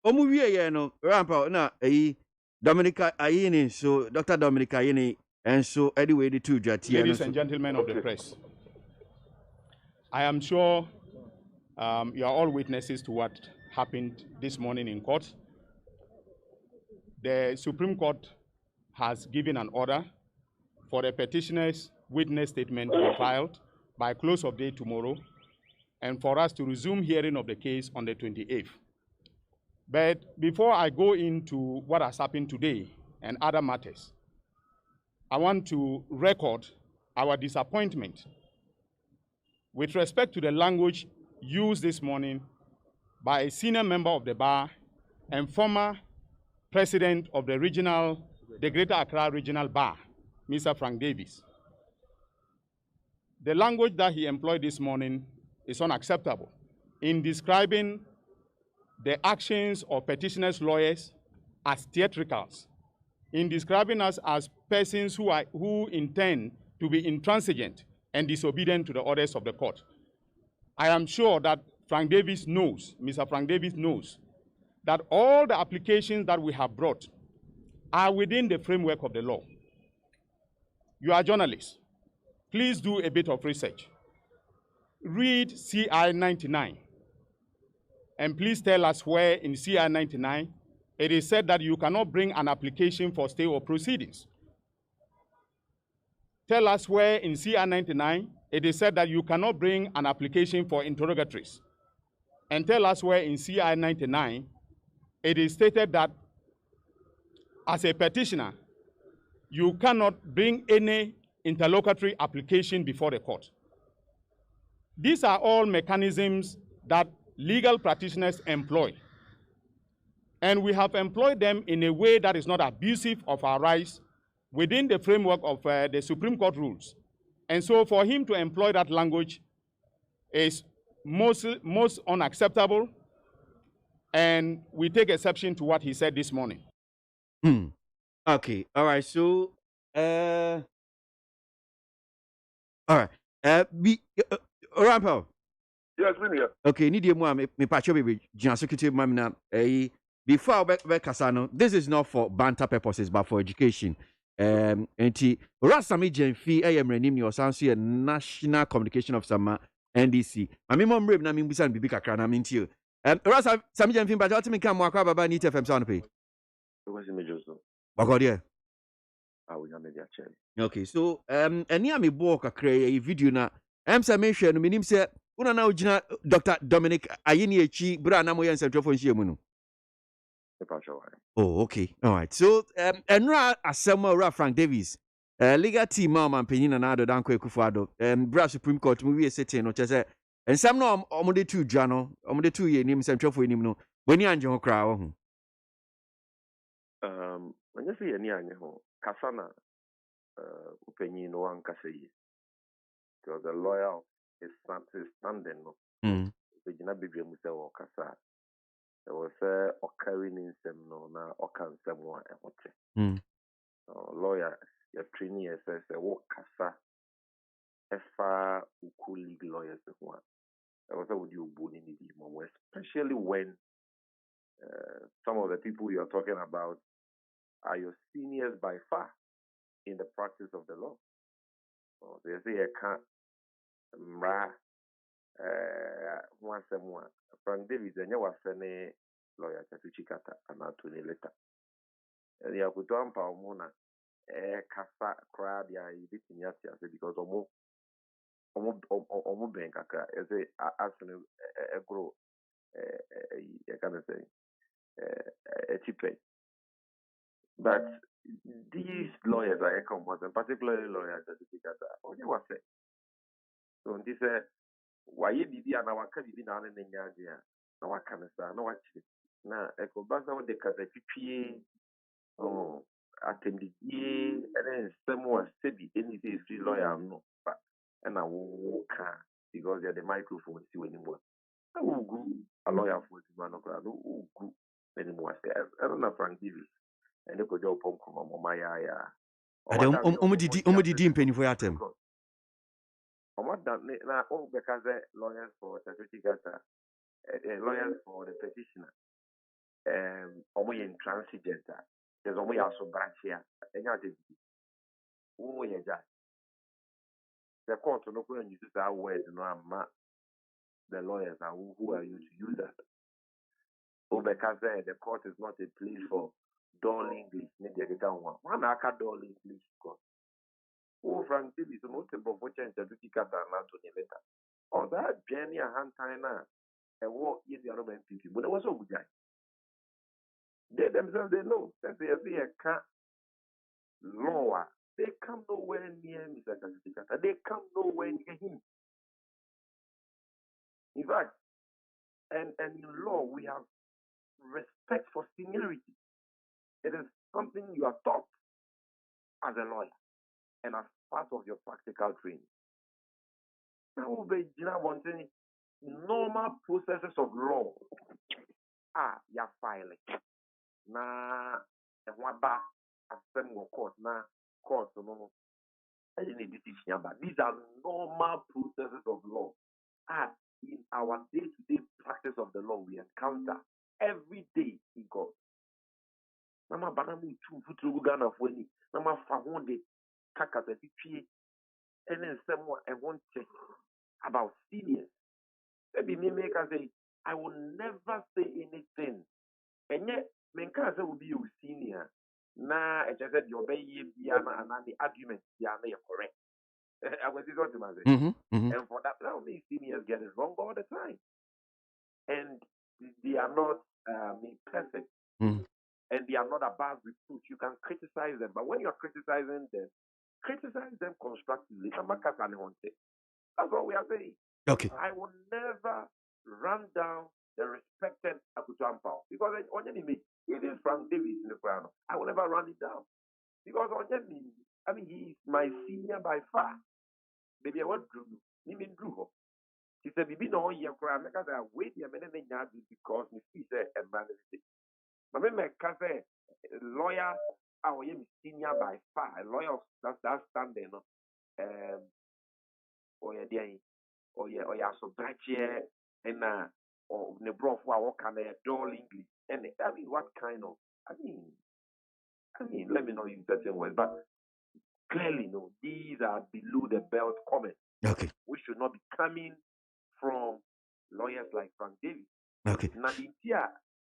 omu wie ye no rampa na Dominica Ayini, so Dr. Dominica Ayini, and so anyway the two jati. Ladies and gentlemen of the press, I am sure you are all witnesses to what happened this morning in court. The Supreme Court has given an order for the petitioner's witness statement to be filed by close of day tomorrow, and for us to resume hearing of the case on the 28th. But before I go into what has happened today and other matters, I want to record our disappointment with respect to the language used this morning by a senior member of the bar and former president of the Greater Accra Regional Bar, Mr. Frank Davis. The language that he employed this morning is unacceptable in describing the actions of petitioners' lawyers as theatricals, in describing us as persons who intend to be intransigent and disobedient to the orders of the court. I am sure that Mr. Frank Davis knows that all the applications that we have brought are within the framework of the law. You are journalists. Please do a bit of research. Read CI 99. And please tell us where in CI 99 it is said that you cannot bring an application for stay or proceedings. Tell us where in CI 99 it is said that you cannot bring an application for interrogatories. And tell us where in CI 99 it is stated that as a petitioner, you cannot bring any interlocutory application before the court. These are all mechanisms that legal practitioners employ. And we have employed them in a way that is not abusive of our rights within the framework of the Supreme Court rules. And so for him to employ that language is most unacceptable, and we take exception to what he said this morning. Okay, all right, so, all right, Rampo. Yes, Minia. Okay, need you me patcho baby, General Secretary Mamina, before we kasano, this is not for banter purposes, but for education. And Rasami Jenfi, I am renaming your sound a National Communication of Sama NDC. I mean, Mom Rib, Naming Bisan Bibica Crana, mean to you. Rasa Sami Jenfi, but ultimately come walk up about NIT FM sound pay. What's the major zone? Wagodia. I will not make that change. Okay, so, and near me book a cray video na. Sa mention, minim say, una na ujina Dr. Dominic Ayini Echi, bra na moya central phone share munu. Oh, okay. All right. So, Enra Asema Frank Davis, legal team mama penina na ado danko ekufuado, bra Supreme Court mu wie setting no chese. And some no omode 2 jano, omode 2 ye nim central phone nim no. Boni anje ho kra ho. When you say any anye ho, kasana upenyi no an kaseyi. Because the lawyer is standing no. The jina bibi mu se wo kasa. There was a carrying in some no na okan semwa emote. Lawyer, your training says a work kasa. Efa uku legal lawyers one. There was a would you bully in the moment, especially when some of the people you are talking about are your seniors by far in the practice of the law. So they say I can't once more. Frank Davis and you was any lawyer Chatuchikata and Anthony later. And you could dump our mona Kasa crowd ya bit in Yatia because Omo bank as a grow I can say a cheap pay. But these lawyers are competent, particularly lawyers Chatuchikata. Only was say. So this why did you and our candy down in India? No, I can't say, no, actually. Now, I go back now with the Katapi, attended ye, and then someone said the NDC free lawyer, no, but and I will car because they're the microphone, see anymore. I will go a lawyer for the man of God, no go anymore. I don't know, Frank Davis, and they could go pump on my eye. I don't did penny for atem. Now, all because lawyers for Chatuchikata, lawyers for the petitioner. intransigent. There's almost also branch here. Any other the court no going use that word, no, the lawyers are who are you to use that. Because the court is not a place for dull English. One aka dull English court. Oh, Frank Davis, no table for change to take up an Anthony letter. Or that Jenny a hand time and walk in the other people. But it was so good. They themselves they know that they are a lower. They come nowhere near Mr. Kasikata. They come nowhere near him. In fact, and in law we have respect for seniority. It is something you are taught as a lawyer and as part of your practical training. Now, we normal processes of law. You're filing. Na waba asem court na court no. These are normal processes of law. In our day-to-day practice of the law we encounter every day in God. Nama banamu tu futu Ghana fweni. Nama fahonde kakata pipi. And then someone I want to about seniors. Maybe me make us say I will never say anything. And yet, menkaza will be a senior. Na I just said your baby and the argument they are correct. I was what to say. And for that, now many seniors get it wrong all the time. And they are not perfect. And they are not above reproach. You can criticize them, but when you are criticizing them, criticize them constructively. That's what we are saying. Okay. I will never run down the respected Akutuampao because on enemy, even Frank Davis in the crown, I will never run it down because on enemy, I mean, he is my senior by far. Maybe I want to even Drew. He said, "Bibi no year crown because I wait a minute because me see say a man is." But me cafe lawyer, I am senior by far. A lawyer that's standing, no. Or yeah, so branch here and or the bro for what kind of dull English. And I mean, what kind of? I mean, let me not use certain words, but clearly, no, these are below the belt comments. Okay. We should not be coming from lawyers like Frank Davis. Okay. Naditia,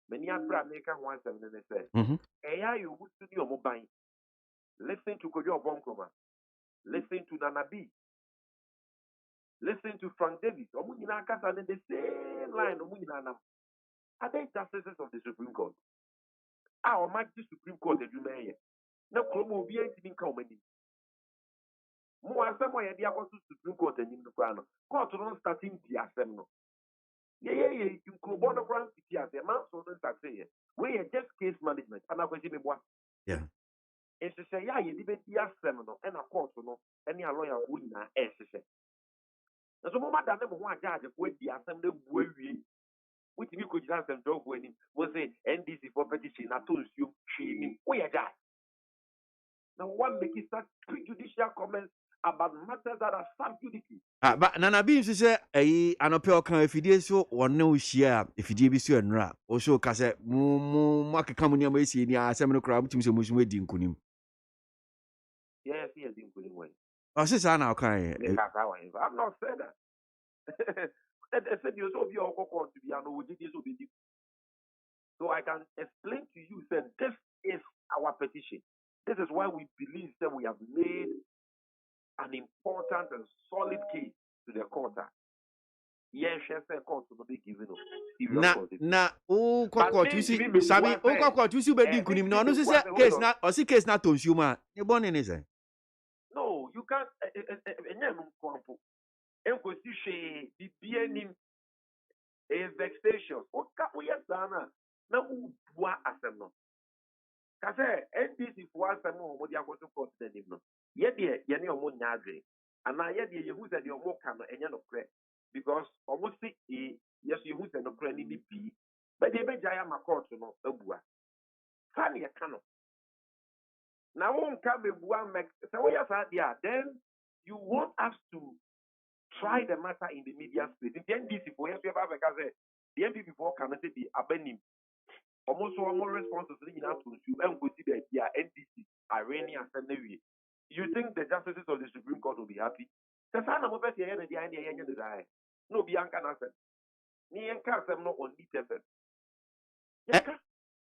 many other American ones have never said, "Hey, you would to your mobile. Listen to Kojo Bonkoma. Listen to Nanabi. Listen to Frank Davis. Omunina Kasa in the same line. Omunina are they justices of the Supreme Court? Our mighty Supreme Court, the Jumaye. No Chromo be anything coming. More as someone the Supreme Court and in the Crown. Court don't starting the assembly. Yeah, you could born a grand city as a man, so don't say it. We are just case management. And I was in what? Yeah. And to say, yeah, you debate the assembly and a court, no, any lawyer who in our SSA. So, Mamma, that never one judge with the assembly, which you could just and dog when was say NDC for petition, I told you, we are that. Now, one making such prejudicial comments about matters that are subjudice. But Nana Beams is a anopel can if you so or no share if you did so and rap or so cassette market coming your way in the seminal crowd to some wedding kunim. Yes, he has been putting away. I says I now crying. I've not said that. I said you so be all to be an OG disobedient. So I can explain to you that this is our petition. This is why we believe that we have made an important and solid case to the court. Yes, court will be given court you see Sabi court you see wedding kunim no say case na or see case na to consumer. You born in is no, you can't a vexation. What can we have done? Now, what assembly? Because NDC for assembly, what you are going to put the name. Yet, you know, more nyadre. And now, yet, you who said your more can and you know, because almost yes, you who said no credit in the P. But they may jaya my court to know a bua. Funny, a canoe. Now, won't come a bua make so we are then you want us to try the matter in the media space. In the NDC, for yes, we have because the NDC before can say the abanim. almost responses to you and go see the NDC Iranian Assembly. You think the justices of the Supreme Court will be happy? The son of the desire. No, Bianca Nasser. Nianca no on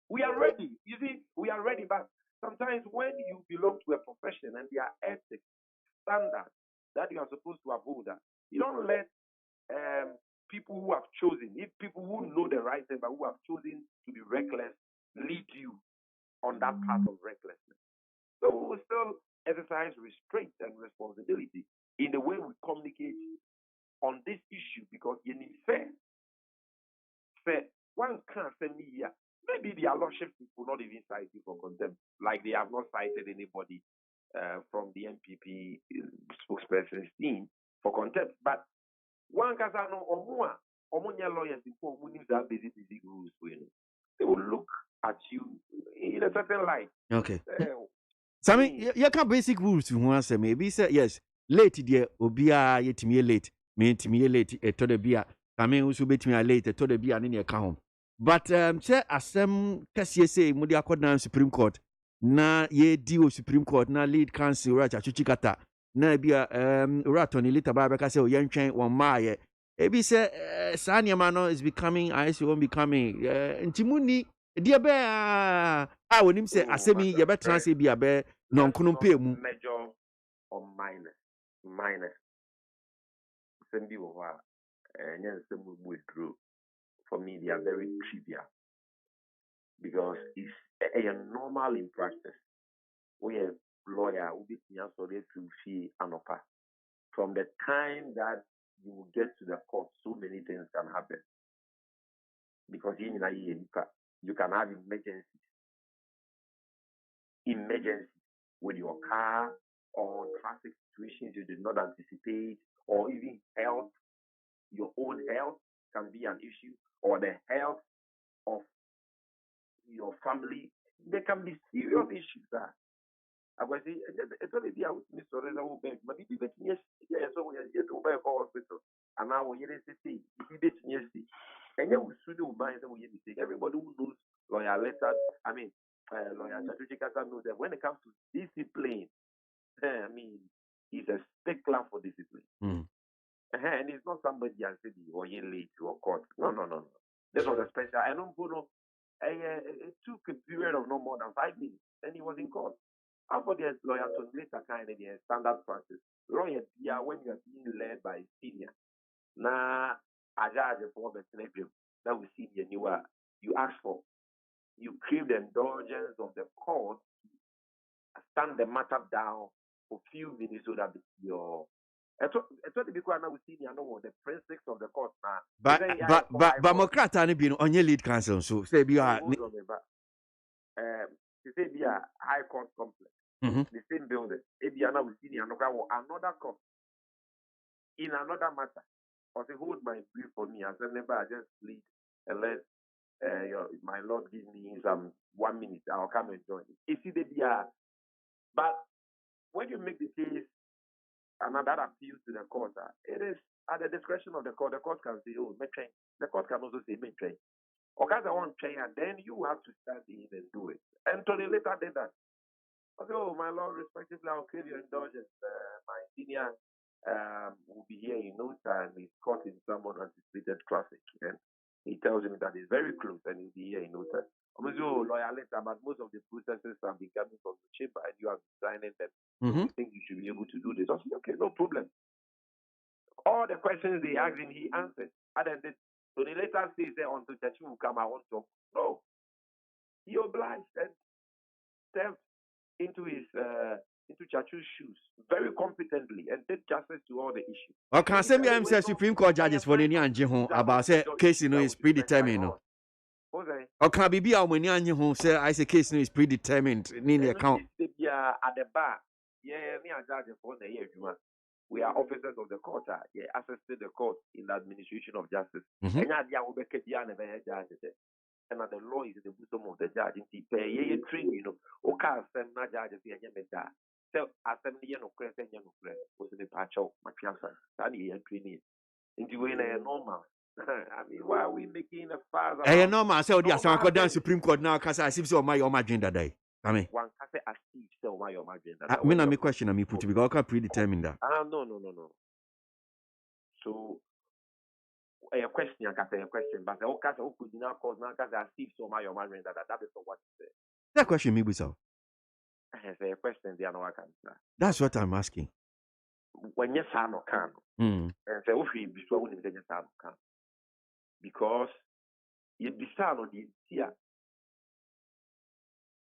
we are ready. You see, we are ready, but sometimes when you belong to a profession and there are ethics, standards that you are supposed to uphold, you don't let people who have chosen, if people who know the right thing, but who have chosen to be reckless, lead you on that path of recklessness. So we will still exercise restraint and responsibility in the way we communicate on this issue, because you need fair. One can't send me here. Maybe the lordships will not even cite you for contempt, like they have not cited anybody from the MPP spokesperson's team for contempt. But one can say no, Omunya lawyers before that basic rules. They will look at you in a certain light. Okay. So I mean, you can basic rules you want to maybe say yes. Late dear obia yetimi late. Me timi late to the beer. I mean, also bet me late to the beer in your account. But say asem kasiye say mudi akoda Supreme Court na ye deal Supreme Court na lead counsel right achuchikata na bia rat on later ba ka say o yentwen won maaye ebi say sa niam no is becoming I say won becoming ntimuni dia be wonim say asemi ye betra say bia be nonkono pe mu major or minor sembi wo ha nyense mu withdraw. For me, they are very trivial because it's a normal in practice. We a lawyer who be sorry to see an offer. From the time that you get to the court, so many things can happen. Because you can have emergencies with your car or traffic situations you did not anticipate, or even health. Your own health can be an issue, or the health of your family. There can be serious issues. I was saying, it's only the Miss Sorena will beg, but if you bet yes, so we are yet to buy a hospital, and now we are saying, if you bet yes, and then we should do buy them. Everybody who knows lawyer letter, lawyer Chatukasa knows that when it comes to discipline, he's a stickler for discipline. And it's not somebody else said or you late to a court. No. This was a special. I don't know. It took a period of no more than 5 minutes, and he was in court. After the lawyer to later kind of the standard practice. Lawyer, when you are being led by a senior, now I judge for the telegram that we see the new you ask for. You crave the indulgence of the court, stand the matter down for a few minutes so that your I thought the because now we see the principles of the court now. But Mokrata ni been on your lead counsel, so say be a say be a high court complex, the same building. Now we see another court in another matter. Or say hold my brief for me. I said never. I just plead and let my Lord give me some 1 minute. I'll come and join. You see the but when you make the case. And that appeals to the court. It is at the discretion of the court. The court can say, oh, train. The court can also say, train. Or can I want train, and then you have to stand in and do it. And Tony later did that. I said, oh, my Lord, respectively, I'll crave your indulgence. My senior will be here in no time. He's caught in some unanticipated traffic. And he tells him that he's very close and he'll be here in no time. I was lawyer later, but most of the processes have been coming from the chamber and you have been signing them. You think you should be able to do this? I said, okay, no problem. All the questions they asked him, he answered. And then so the later says until Chachi will come, I want to. No. He obliged and stepped into his into Chachu's shoes very competently and did justice to all the issues. Okay, send me say Supreme Court judges for any anji about say case is predetermined. Okay, bibi a mani anye ho say I say case is predetermined in the account. At the bar, me a judge for the year. We are officers of the court. Assisting the court in the administration of justice. And the law is the wisdom of the judge. In train, okay, na judge so assembly no question was the patch of my fiance. That is training. Into a normal. I mean, why are we making a fuss about? Eh, no man, say odi asan normal akodan things? Supreme Court now kasa asif say o my agenda day. I mean, One can say as if so why your margin that me na me question na me put because I can predetermine that. no. So a question I can say a question, but the case who could now cause now case as if so why your margin that is not what you say. That question me so. I say a question there no I can answer. That's what I'm asking. When you say no can and say if you be so when you say no can because you be no the here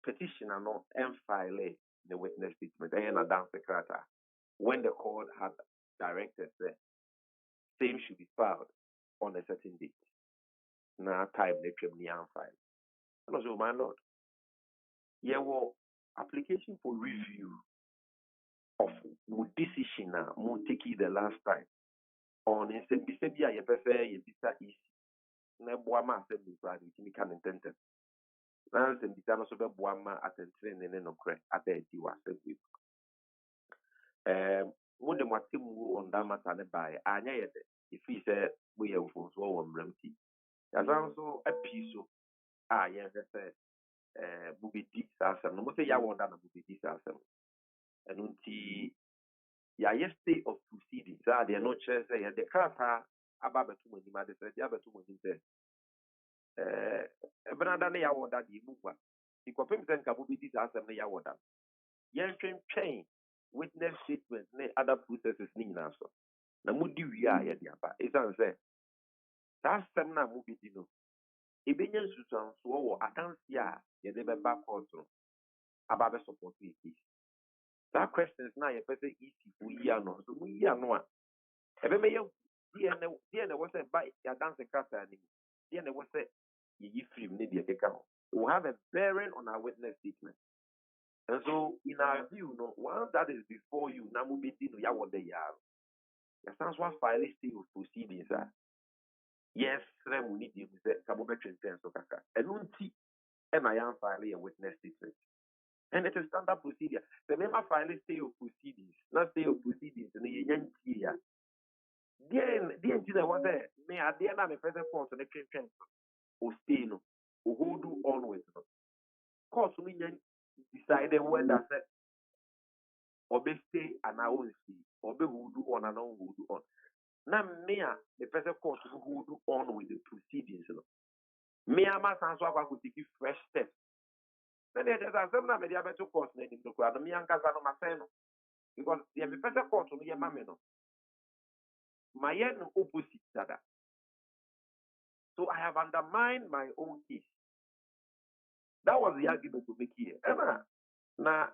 petition are not file the witness statement and a down secretary when the court had directed that same should be filed on a certain date. Now time they can file. And also, my lord, yeah, well, application for review of decision now, take it the last time on a Sebia, you prefer you is Nebuama said me can intend it. Now, the Bitano of Buama at the train and no crack at the you are said when the Matimu on that matter by Anya, if he said we have for so on remedy. There's also a piece of yes, Bubi Dixasam. No more say ya want that Bubi Dixasam. And until yesterday of proceedings, they are not chairs, the Kata about two money, mother said, the other two money there. Banana ya want that you move one. The Copim Kabubi Dixasam, ya want that. Yan train witness statement, other processes, Nina. Na mudi we are ya diaba. It's answer. That's some na movie dino. Ebenya susan so wo adansi a ye de be back court no aba be support it. That questions na ye pese easy for year no. So we year no a ebe me ye DNA was say by ya dance kata ni. DNA was say ye film ni de keka ho. We have a bearing on our witness statement. And so in our view no once that is before you na movie dino ya wo de ya. Ya sans what file state of proceedings are. Yes, we need to say, Kabobe so kaka. And unti, and I am filing a witness statement. And it's a standard procedure. The member filing stay of proceedings, not stay of proceedings, and the young here. The engineer was there. May I dare not be present for the train or stay no, or who do on with no. Course, we decided when that said, or be stay and I will see, or be who do on and on who do on. Now, me, the present court who do on with the proceedings. Me, I must answer what could take fresh steps. Then there's a seminar media better course in the crowd. Me and Casano Maseno. Because the present court to me, a mameno. My end opposite that. So I have undermined my own case. That was the argument to make here. Now,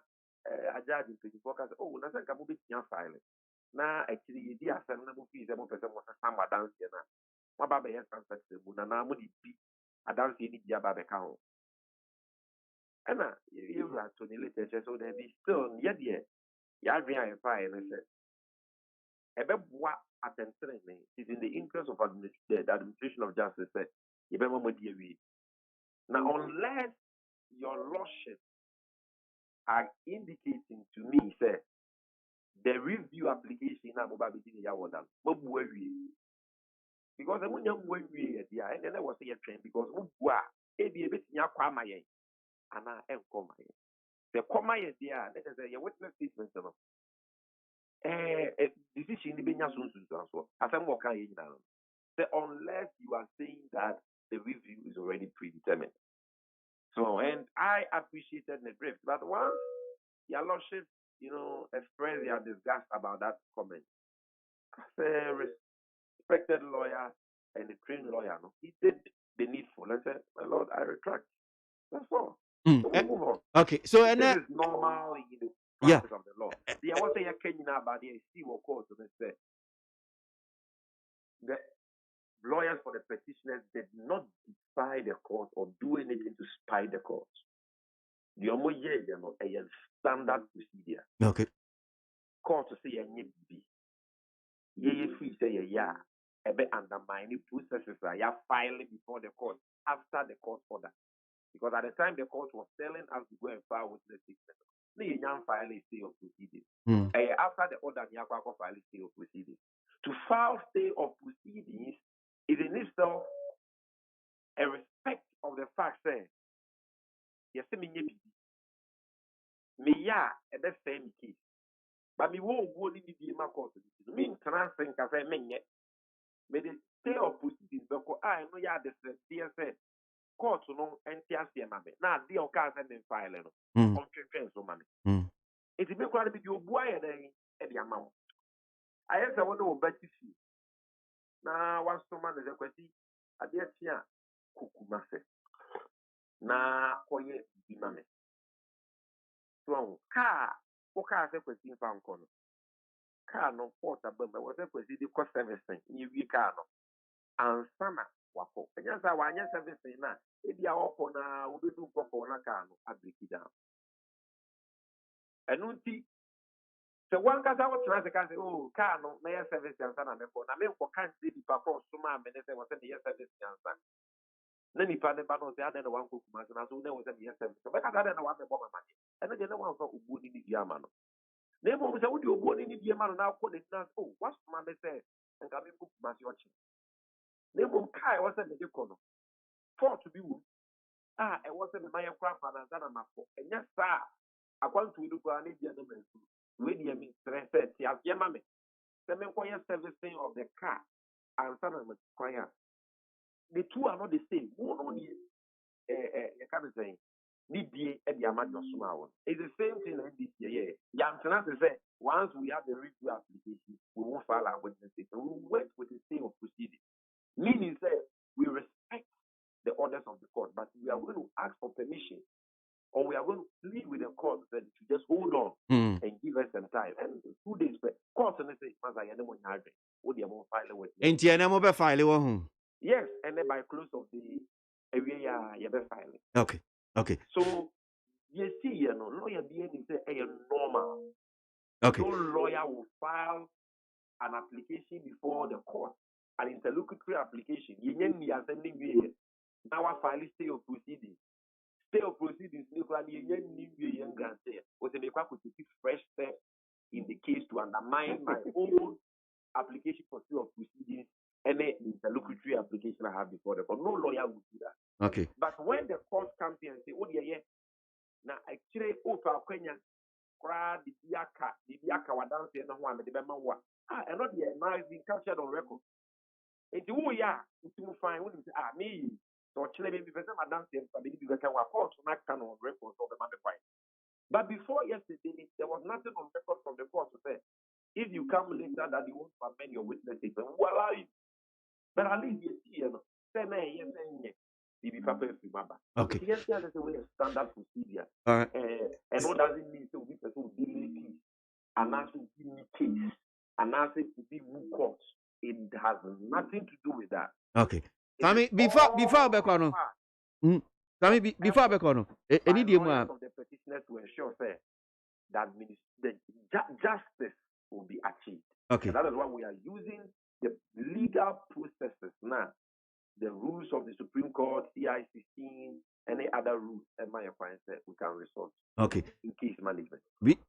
a judge in 24 says, oh, nothing can move it in filing. Now, actually, the assembly fees, a person was a summer dance here now. My baby has answered, and I'm going to be a dance in the Yababe count. And you are to the literature, so there be still yet, Yadria and fire, and said, a bebois attention is in the interest of the administration of justice. Now, unless your lordship are indicating to me, say, the review application now mobile between Yawadan, because I'm young way, and then I was a train because a bit Yakwama and I am Koma. The Koma is there, let us say, your witness statement. Decision in Benya Sun so as I'm walking in now. Unless you are saying that the review is already predetermined. So, and I appreciated the brief, but once your lordship, expressed their disgust about that comment, as a respected lawyer and a trained lawyer, he did the needful. I said, my lord, I retract. That's all. So we move on. Okay, so and this is normal in the practice of the law. The I want to say Kenya about the see what court to say the lawyers for the petitioners did not defy the court or do anything to spy the court. The a standard procedure. Okay. Court to say ye free say yeah. Undermine processes are filing before the court after the court order. Because at the time the court was telling us to go and file witness statement, they file a stay of proceedings. After the order, file a stay of proceedings. To file stay of proceedings is a yourself a respect of the fact that yes, me ya at the same case. But me won't go in the my course. Mean transferring as I mean yet. May the stay of proceedings because I know ya the DSA court no NTSC mammy. Now the occurs and then file on transfer so money. It's a big quality of your boy and the amount. I have a wonder about you. Now, once someone is a question, I dare tia kukumase. Na koye bimame. So, car, car is a question found corner. Car no porta, but was a question the cost servicing. You car no. And summer, wako. And yes, I want your servicing now. If you are up on a, we do go for a car, I break it down. And unti. So one case I was trying to say, oh, car no, may service and son and for. I mean, for can't see the purpose to my minister was in the service and son. Then he found the battle, the other one cook, and I told there was a year service. But I don't know what the bomber money. And I didn't want to go in the Yamano. Name was how you go in the Yamano now, call it now. Oh, what's my say? And come in book my watching. Name of Kai was a medical corner. For to be wood. Ah, it wasn't my craft and Zanamako. And yes, sir, I want to look at the other men. Really, I mean, said, yes, Yamame. The men servicing of the car and Sanam choir. The two are not the same. One only, I can't say, need the amount of small. It's the same thing like this year. Yamtana say, once we have the review application, we won't file our witnesses. We will wait with the same of proceeding. Meaning, say, we respect the orders of the court, but we are going to ask for permission. Or we are going to plead with the court that to just hold on and give us some time. And 2 days, but court and they say, yes, and then by close of the area, you have filing. Okay. So, you see, you know, lawyer being say, normal. Okay. No lawyer will file an application before the court, an interlocutory application. You are sending me now I file stay of proceedings. Stay of proceedings, literally, young granted was a fresh step in the case to undermine my own application for stay of proceedings and the interlocutory application I have before the court. No lawyer would do that. Okay. But when the court comes here and say, oh, yeah, now actually, oh, Kenya, the Biaka, were down there, no one, the Bema, and not yet, now it's been captured on record. And the oh, yeah, it's too fine. When you say, me. So actually, maybe person madam said, but maybe we can afford to not can on record of the matter fine. But before yesterday, there was nothing on record from the court to say, if you come later that you want to amend your witness statement, who allow you? But at least you see, say, yes, the paper remember. Okay. Yes, there's a way of standard procedure. All right. And what does it mean to be person who deal with case, and also give me case, and also to be court? It has nothing to do with that. Okay. Sammy, before Bekono. Sammy, before Bekono, any day more of the petitioners to ensure that the justice will be achieved. Okay. And that is why we are using the legal processes now, the rules of the Supreme Court, CI16, any other rules, and my appointment we can resort. Okay. In case management.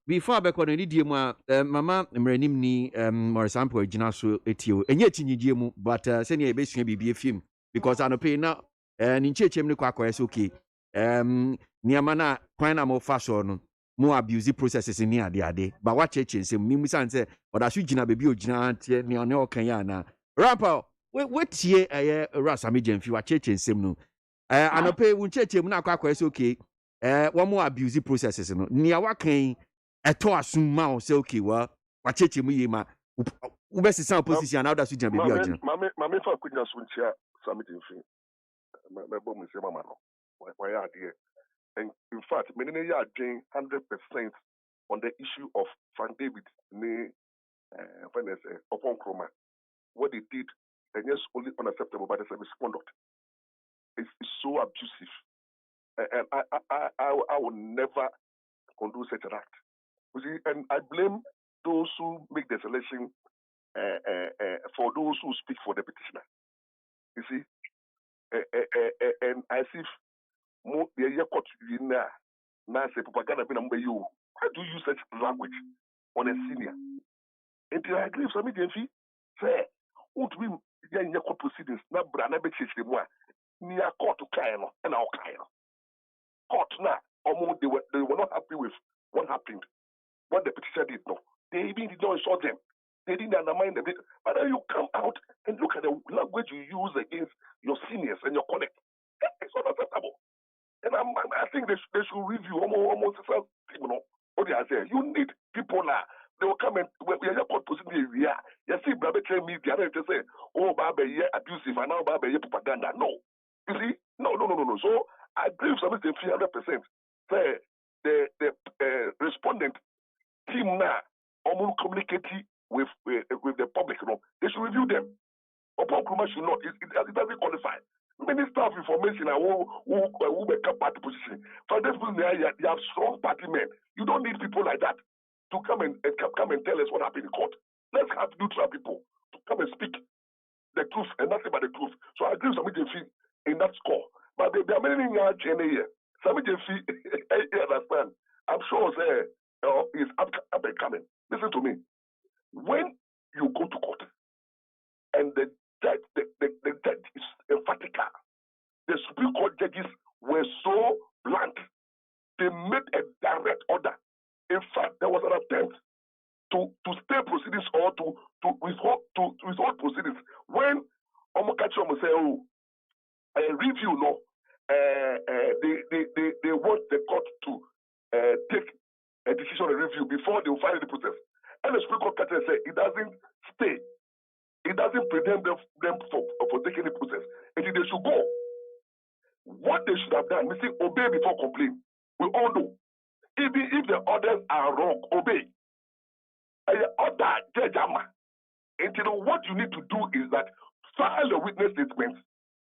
Before Bekono, any day more, Mama Mrenim ni Morisampo Jinaso etio. And yet in Jimu, but send a basic BB film. Because I don't pay now, and in Chechim is okay. Niamana, Quina more fashion, more abusive processes in near the day. But what Chechins, and Mimusan say, but I should Jina baby, Jina, near no Kayana. Rampo, what ye a Rasamijan, few Chechins, no. I don't pay when Chechim now is okay. One more abusive processes, no. Near what came a toss mouse, okay, well, what Chechim, ma. Ubesi some position now that's Jina baby. Mamma, for goodness, something free. My bomb is a man. Why are there? And in fact, many are doing 100% on the issue of Frank David, upon Chroma. What they did, and yes, only unacceptable by the service conduct. It's so abusive. And I will never condone such an act. You see, and I blame those who make the selection for those who speak for the petitioner. You see, and as if more the year court in there, now say propaganda be number you. Why do you use such language on a senior? And I agree with some fee. Fair. Would be in your court proceedings, not Brana Betchis more. Near court to Kaino and our Kaino. Court now, almost they were not happy with what happened. What the petitioner did, no. They even did not insult them. They didn't undermine them. But then you come out and look at the language you use against your seniors and your colleagues. It's not acceptable. And I think they should review almost you know what they are saying. You need people now. They will come and when we are not positioning area. You see, Baba tell me the other day say, oh, Baba, yeah, abusive, and now Baba, yeah, propaganda. No, you see, no. So I believe something 300%. Say the respondent team now almost communicating with the public. You know, they should review them. Upon should not. It doesn't qualify. Minister of Information who make up party position. For this people, they have strong party men. You don't need people like that to come and tell us what happened in court. Let's have neutral people to come and speak the truth and nothing but the truth. So I agree with Sami Jefi in that score. But there are many things here. Sami Jefi, I understand. I'm sure is up and coming. Listen to me. When you go to court and the judge is emphatic, the Supreme Court judges were so blunt. They made a direct order. In fact, there was an attempt to stay proceedings or to withhold proceedings. When Omokachi say, oh, review, no, they want the court to take a decision on review before they will file the process. And the Supreme Court say it doesn't stay. It doesn't prevent them for taking the process. And they should go. What they should have done, we say obey before complain. We all know. Even if the orders are wrong, obey. Order, judge, and you know what you need to do is that file the witness statements,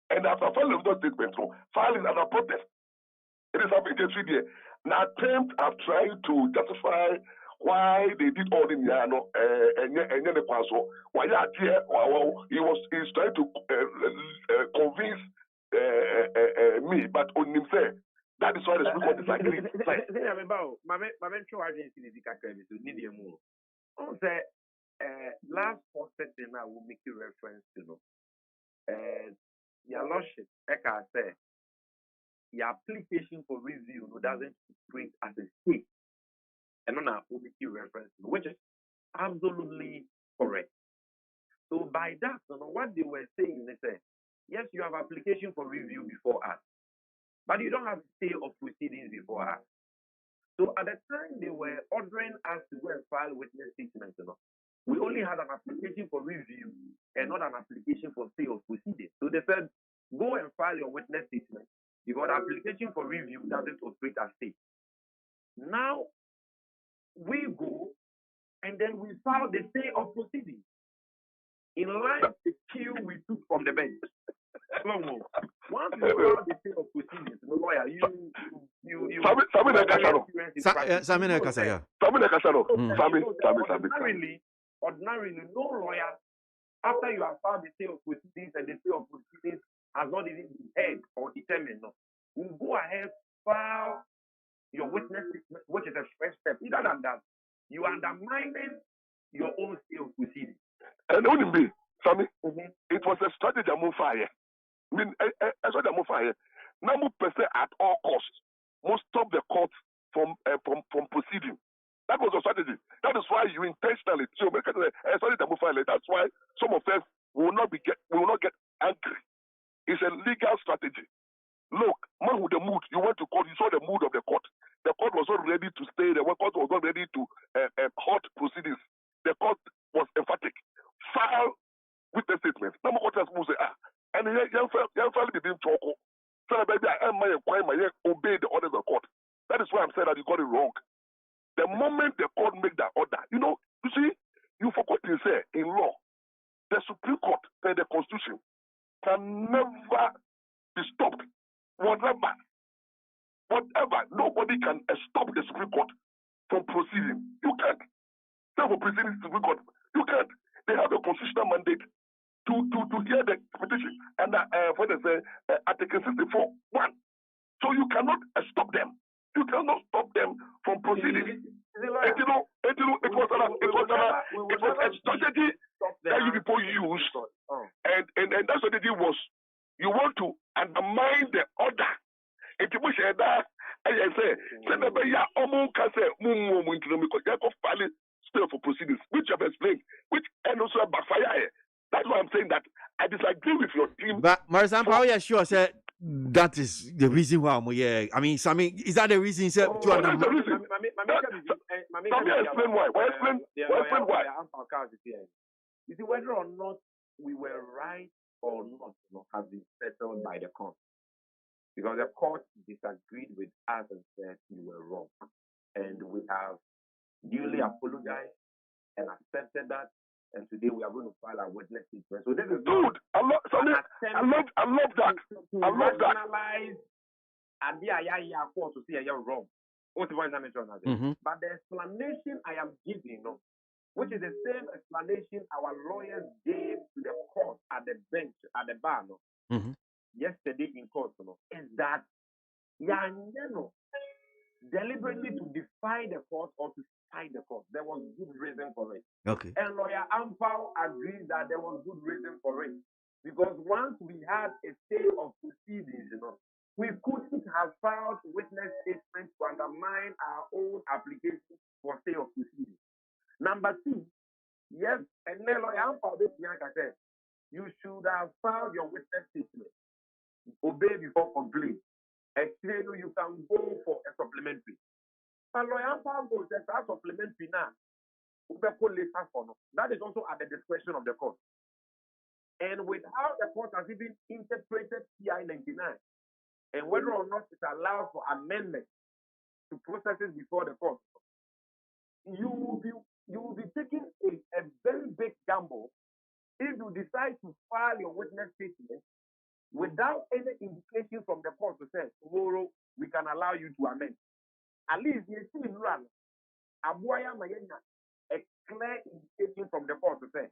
and after filing the witness statements, file another protest. It is a big there. An attempt of trying to justify why they did all in Yano and the Paso. Why he's trying to convince me, but on him say that is why the Supreme Court disagreed. Last posted thing I will make you reference to your lordship, Eka say your application for review doesn't print as a state. And on our OBQ reference, which is absolutely correct. So by that, what they were saying, they said, yes, you have application for review before us, but you don't have stay of proceedings before us. So at the time they were ordering us to go and file witness statements, we only had an application for review and not an application for stay of proceedings. So they said, go and file your witness statement because the application for review doesn't operate as stay. Now, we go and then we file the stay of proceedings in line with the cue we took from the bench. Once you file the stay of proceedings, the lawyer, ordinarily, no lawyer, after you have filed the stay of proceedings and the stay of proceedings has not even been heard or determined, will go ahead, file your witness statement, which is a first step. Either than that, you are undermining your own stay of proceedings. And only me, Sammy, it was a strategy to move fire. I mean, I saw the move fire. Now, at all costs, must stop the court from proceeding. That was a strategy. That is why you intentionally. So, that's why some of us will not get angry. It's a legal strategy. Look, man with the mood, you went to court, you saw the mood of the court. The court was not ready to stay, the court was not ready to halt proceedings. The court was emphatic. File witness statements. Now, court has moved, and young family didn't talk. So, baby, I am my obey the orders of the court. That is why I'm saying that you got it wrong. The moment the court make that order, you see, you forgot to say in law, the Supreme Court and the Constitution can never be stopped. Whatever, nobody can stop the Supreme Court from proceeding. You can't. Say for proceeding the Supreme Court, you can't. They have a constitutional mandate to hear the petition and what they say, Article 64(1). So you cannot stop them. You cannot stop them from proceeding. It was a strategy that you people used, and And that's what they did was, you want to undermine the order. If you push that, I say, remember, ya almost can say, because you have filing still for proceedings, which I've explained, which and also backfire. That's why I'm saying that I disagree with your team. But Marsan Power, yeah, sure, said that is the reason why I'm here. I mean, Sammy, is that the reason? Sir, that's the reason. Sammy, explain why. Explain why. You see, whether or not we were right or not, has been settled by the court. Because the court disagreed with us and said we were wrong. And we have duly apologized and accepted that. And today we are going to file a witness statement. So this is dude, I love that. I love that. Rationalize and be a court to say you're wrong. But the explanation I am giving, which is the same explanation our lawyers gave to the court at the bench, at the bar, yesterday in court, is that deliberately to defy the court or to fight the court. There was good reason for it. Okay. And lawyer Ampao agreed that there was good reason for it. Because once we had a stay of proceedings, we couldn't have filed witness statements to undermine our own application for stay of proceedings. Number two, yes, and then lawyer Ampao said, you should have filed your witness statement. Obey before complaint. Explain you can go for a supplementary. But lawyer Ampao says that supplementary now. That is also at the discretion of the court. And with how the court has even interpreted CI 99 and whether or not it allows for amendment to processes before the court, you will be taking a very big gamble if you decide to file your witness statement without any indication from the court to say tomorrow we can allow you to amend. At least you see in run ABOAGYE mayenya a clear indication from the court to say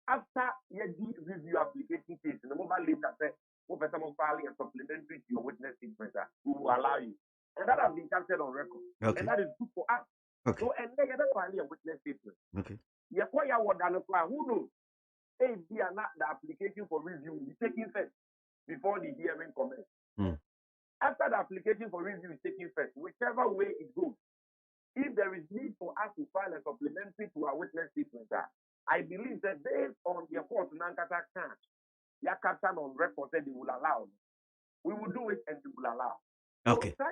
after your review application case, the mobile later say Professor filing a supplementary to your witness statement, we will allow you. And that has been captured on record. Okay. And that is good for us. Okay. So and they are filing a witness statement. Okay. Who knows? If the application for review will be taken first before the hearing commences. After the application for review is taken first, whichever way it goes, if there is need for us to file a supplementary to our witness statement, I believe that based on the court Nankata can't, your captain on record said they will allow. We will do it and they will allow. Okay. So,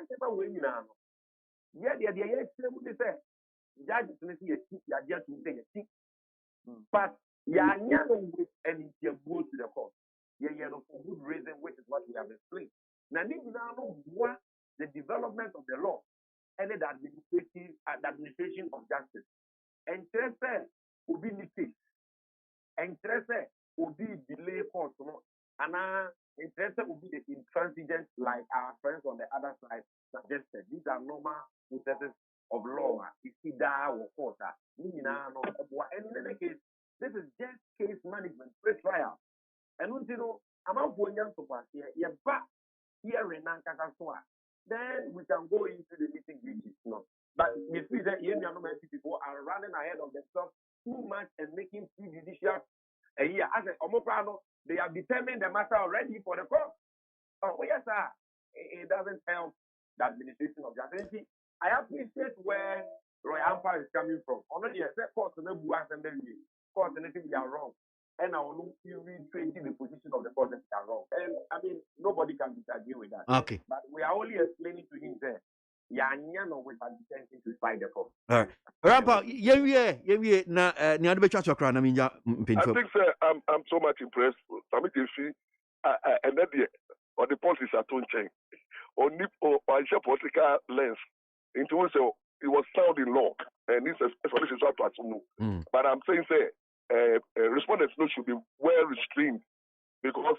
but with any go to the court. For good reason, which is what we have explained. Now, what the development of the law and the administration of justice. And will be the case. And will be delay court, and interested will be the intransigent, like our friends on the other side suggested. These are normal processes of law. It's either or court. And in any case, this is just case management, pre-trial. And I'm not going to pass here. Then we can go into the nitty-gritty. But you see that people are running ahead of themselves too much and making prejudicial. As a Omopano, they have determined the matter already for the court. Oh, yes, sir. It doesn't help the administration of justice. I appreciate where Roy Ampa is coming from. Already, I said, court, and then court, and they are wrong. And I will not retreating the position of the court that they are wrong. And I mean, nobody can disagree with that. Okay. But we are only explaining to him there. With intention to fight the court. All right. Rampa, na ni ade betwa chokra na minja mpinfo. I think sir, I'm so much impressed. Sami Tefi and that or the policies are too chain. Or political lens into which it was sound in law and this explanation is to assume. But I'm saying respondents should be well restrained because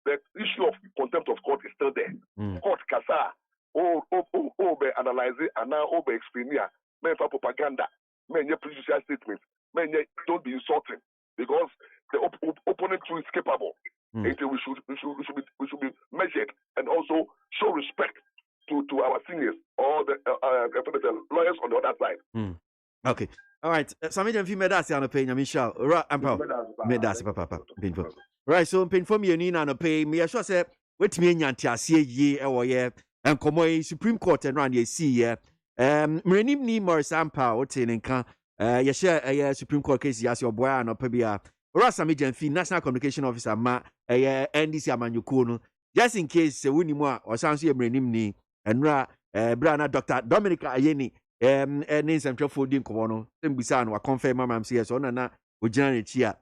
the issue of contempt of court is still there. Court kasa be analyzing and now be explaining men for propaganda, men prejudicial statements, men don't be insulting because the opponent is capable. We should be measured and also show respect to our seniors or the lawyers on the other side. Okay. All right. Sami Jamfi Medasi on a pay, Michelle. Right, Medasi, papa. Painful. Right, so painful me and on a pay. Me, I should say, wait me and Yantia, see ye, or ye, and come Supreme Court and run ye see ye. Mrenim ni Morris Ampa, what's in can, ye share a Supreme Court case, yes, your boy, and Pabia. Right, Sami Jamfi, National Communication Officer, NDC Amanyukuno, just in case, Winnie Moore, or sounds here, Mrenim ni, and Brana Dr. Dominica Ayeni. And in some trouble din kono tem bisa no confirm mam say so na ogina ne chia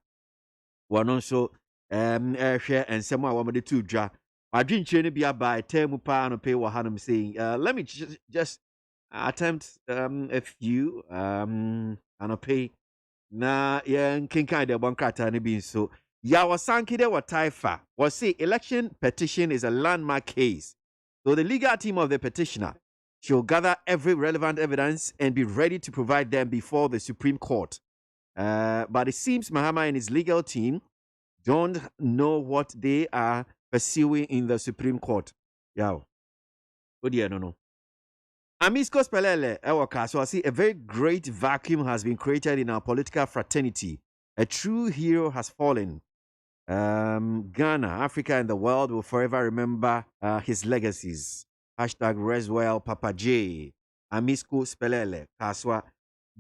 one also share and some wa mo de tu dwa adwinche ne bia by term pa no pay wa hanum saying let me just attempt a few pay na yen kinkan de bon krata ne bi so ya wasanki de wa taifa was say election petition is a landmark case, so the legal team of the petitioner she'll gather every relevant evidence and be ready to provide them before the Supreme Court. But it seems Mahama and his legal team don't know what they are pursuing in the Supreme Court. Yeah. Oh dear, no. Amisco Spelele, so I see a very great vacuum has been created in our political fraternity. A true hero has fallen. Ghana, Africa, and the world will forever remember his legacies. Hashtag Reswell Papa J. Amisco Spelele. Kaswa.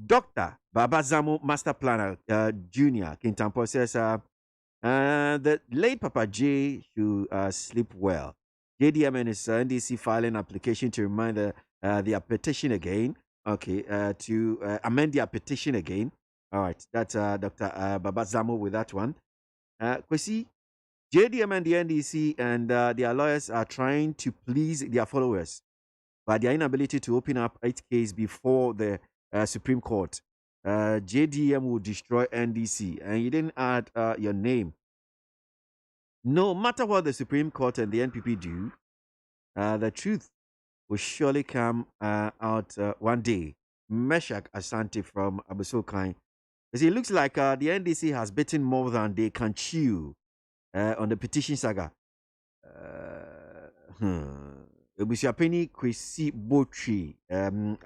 Dr. Babazamo Master Planner Jr. Kintampo says the late Papa J should sleep well. JDM and his NDC filing application to remind their petition again. Okay, to amend their petition again. All right, that's Dr. Babazamo with that one. Kwesi, JDM and the NDC and their lawyers are trying to please their followers by their inability to open up its case before the Supreme Court. JDM will destroy NDC, and you didn't add your name. No matter what the Supreme Court and the NPP do, the truth will surely come out one day. Meshach Asante from Abusokai. It looks like the NDC has bitten more than they can chew on the petition saga. Ebusiapeni Kwesi Botri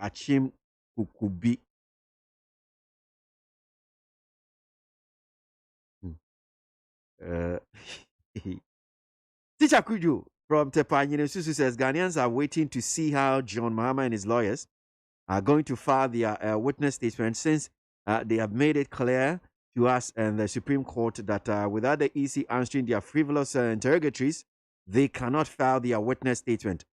Achim Kukubi. Teacher Kujo from Tepanyine Susu says Ghanaians are waiting to see how John Mahama and his lawyers are going to file their witness statement, since they have made it clear to us and the Supreme Court that without the EC answering their frivolous interrogatories, they cannot file their witness statement.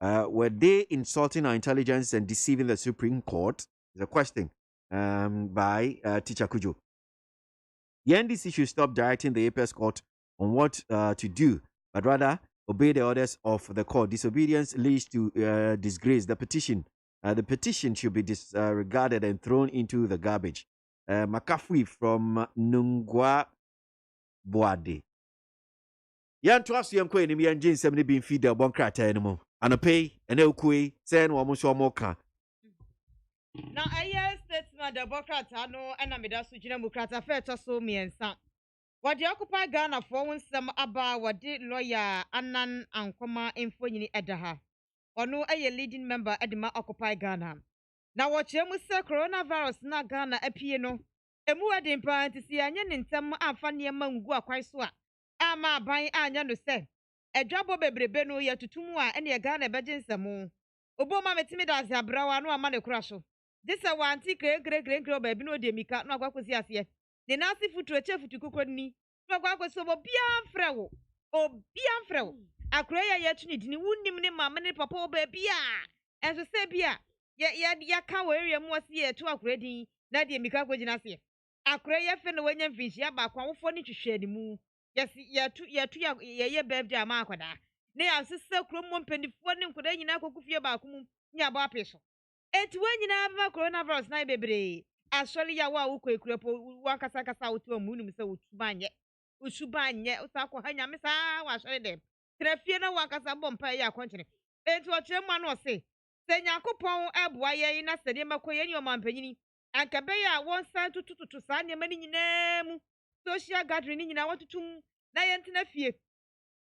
Were they insulting our intelligence and deceiving the Supreme Court? Is a question by Teacher Kujo. The NDC should stop directing the Apex Court on what to do, but rather obey the orders of the court. Disobedience leads to disgrace. The petition should be disregarded and thrown into the garbage. Makafui from Nungwa Boade. Yan trust yam kwe ni yan jin semni bin feed the bon krata anymore. Anopay and elkwe sen wa musho moka. Now a statement the Bokrata no enamida sujina mukrata fair to so me and son. What the occupy Ghana for one some aba what did lawyer Anan and Koma info yini edaha. Or no a leading member edema occupy Ghana. Now what you must say coronavirus na Ghana epieno. Emu edin plan to see anya nintem afani mangu akwaiswa. Ama ban anya no se. Edwabo bebrebe no ye tutumu a ene Ghana bejinsemo. Oboma metimi da abrawa no ama ne kraso. This a wanti great baby no de mika no akwakosi ase. The nasi futu eche futu kokoni. No akwakosi obo bia frewo. Obia frewo. Akroya ye tuni dini wunim ne mama ne papa oba bia. Enso se bia ya ka area mu ase ye to akredin na de mika kwogina ase. Akroya fe no wanya mfinshi aba kwa wofo ni twehwe ni mu. Yes ye birthday ama akwada. Ne ya sese kromo mpendifo ne nkoda nyina kokufie ba akum nya ba apeso. Eti wanyina ba coronavirus na bebre. Asoli ya wa ukwekurepo wakasa otu munum se utubanye usakọ hanya mesa wa asoli dem. Trefie na wakasa bompa ya akonchene. Eti ochire mu anu ose. Se Nyankopon aboa ye na sede makoye ni omampanyini. Ankabe ya won san tututu sa nyema ni nyina mu. Social gathering ni nyina watutum na ye ntena fie.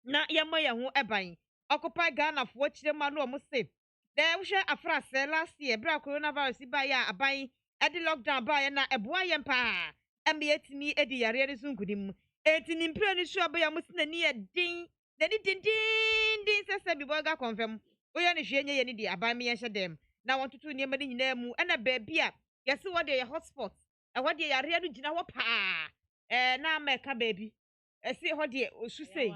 Na ye ma ye ho eban. Occupy Ghana fo chire ma no mo se. There we share afrase last year bra coronavirus ba ya aban ɛde lockdown ba yɛ na ɛboa yɛn paa ɛmɛ yɛtumi ɛdi yareɛ ne so nkunim eti ne mpire ne so abɛyɛ mo sina ne yɛ din n'ani dindindin sɛsɛ bi bɔga kɔnfɛm oyɛ ne hwɛ nye yɛ ne di aban me yɛhyɛ dɛm na wɔn tutu nneɛma ne nyinaa mu ɛna baabi a yɛsi wɔ deɛ yɛ hotspot ɛhɔ deɛ yareɛ no gyina hɔ paa na amɛka baabi ɛsi hɔ deɛ osu sei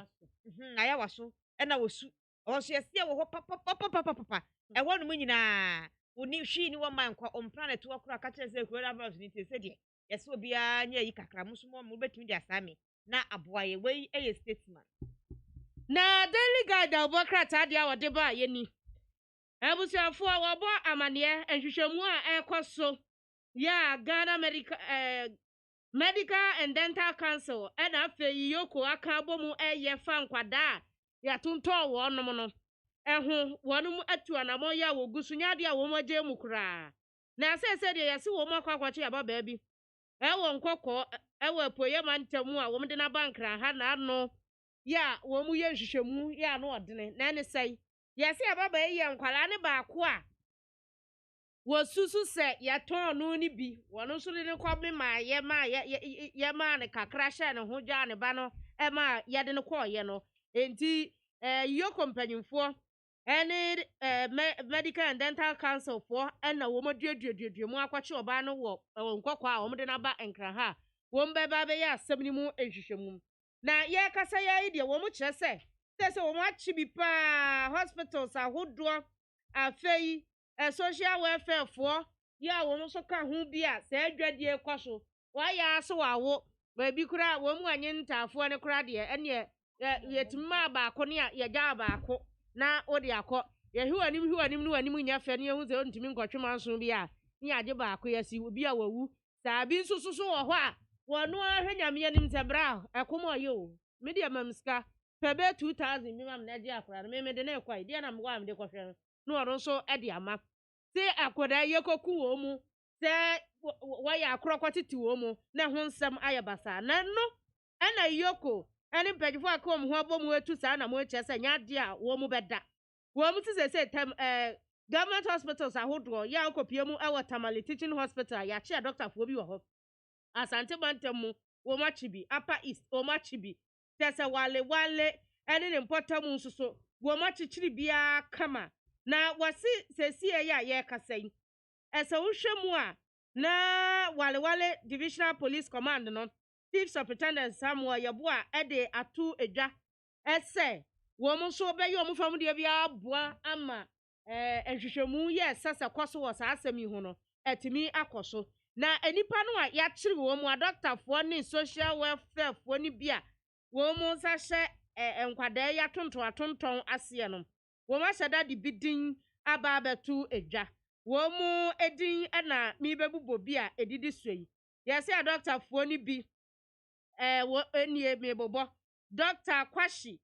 ayawa so ɛna osu ɔso yɛsi wɔ hɔ papapapapapa ɛhɔ nom nyinaa oni hwi ni wɔ man kwa ɔmpra ne to akora ka kyerɛ sɛ coronavirus ni te sɛ deɛ yɛsi obiara nye yi kakra mo so mo betumi de asame na aboa yɛ wei ɛyɛ statement na daily guide abokrata dia wode ba yeni abusuafo a wɔbɔ amaneɛ nhwehwɛmu a ɛkɔ so ya Ghana Medical and Dental Council ɛna afei yoko aka bomu ɛyɛ fa nkwada ya tontɔ wɔnom no ɛho wɔnom atu anamo ya wogusu nyade a wɔn agye mu kura na sɛ deɛ yɛse wɔn akwakwakye aba baabi ɛwɔ nkɔkɔ ɛwɔ apoye mantamu a wɔn de na bankra ha na ano ya wɔn mu yɛ nhwehwɛmu ya no ɔdene na ne sɛi yɛse aba ba yɛ nkwala ne baako a wosusu sɛ yɛtɔn no ni bi wɔn nso de ne kɔme ma yɛ ma ne kakra hyɛ ne ho gya ne ba no ɛma yɛde ne kɔɔyɛ no enti yɛ kompanyimfoɔ ɛne Medical and Dental Council for ɛna wɔn aduaduaduaduamu akɔkye ɔbaa no wɔ nkɔkɔ a wɔn de na ba nkra ha wɔn bɛba bɛyɛ asɛm ne mu nhwehwɛmu na yɛkasa yɛ deɛ wɔn kyerɛ sɛ wɔn akyi bi paa hospitals ahodoɔ afei social welfare for ya wɔn so ka ho bi a sɛ adwadie kɔ so wɔayɛ aso wawo baabi kura wɔn mu anye ntaafoɔ ne kura deɛ ɛne yɛtuma baako ne a yɛgya baako na odi akɔ yɛhwɛnim no anim nya fɛ ne ehu sɛ ontimi nkɔtwe manso bi a ne agye baako yɛsi obi a wawu saa bi nso so wɔ hɔ a wɔno ahwɛ nyame anim sɛ bra ɛkom ɔyɛ o me deɛ mamska pɛbɛ 2000 mi mam na gye akora no me de na ɛkɔ deɛ na mwa am de kɔhwɛ no ɔno nso ɛde ama sɛ akoda yɛkɔku wɔ mu sɛ wɔyɛ akorɔ kɔtete wɔ mu na ho nsɛm ayɛ basa na no ɛna yoko ɛne mpanyinfo aka wɔn ho abɔ mu etu saa na mo kyerɛ sɛ nyade a wɔn mu bɛda wɔn mu ti sɛ tam government hospitals ahodoɔ yɛ akɔpie mu ɛwɔ Tamale teaching hospital yɛakyɛ dɔktafoɔ bi wɔ hɔ Asante Bantam mu wɔn akyi bi Upper East wɔn akyi bi sɛ wale ɛne ne mpɔtam nso so wɔn akyikyiri biara kama na wɔsi sɛsie yɛ a yɛrekasa yi ɛsɛ wohwɛ mu a na wale divisional police command no chief superintendent Samuel Yeboa ɛde ato edwa ɛsɛ wɔn nso bɛyɛ wɔn fam deɛ biara boa ama nhwehwɛmu yɛ sɛsɛ kɔ so wɔ saa asɛm yi ho no ɛtumi akɔ so na enipa no a yɛakyere wɔn mu a dɔktafoɔ ne social welfare foɔ ne bi a wɔn mu nsa hyɛ nkwadaa yɛ atontɔn aseɛ no wɔn ahyɛ da de bi din aba abɛto edwa wɔn mu edin ɛna mebɛbobɔ bi a edidi so yi yɛsɛ a dɔktafoɔ ne bi wɔ enie mebobɔ Dr. Kwashi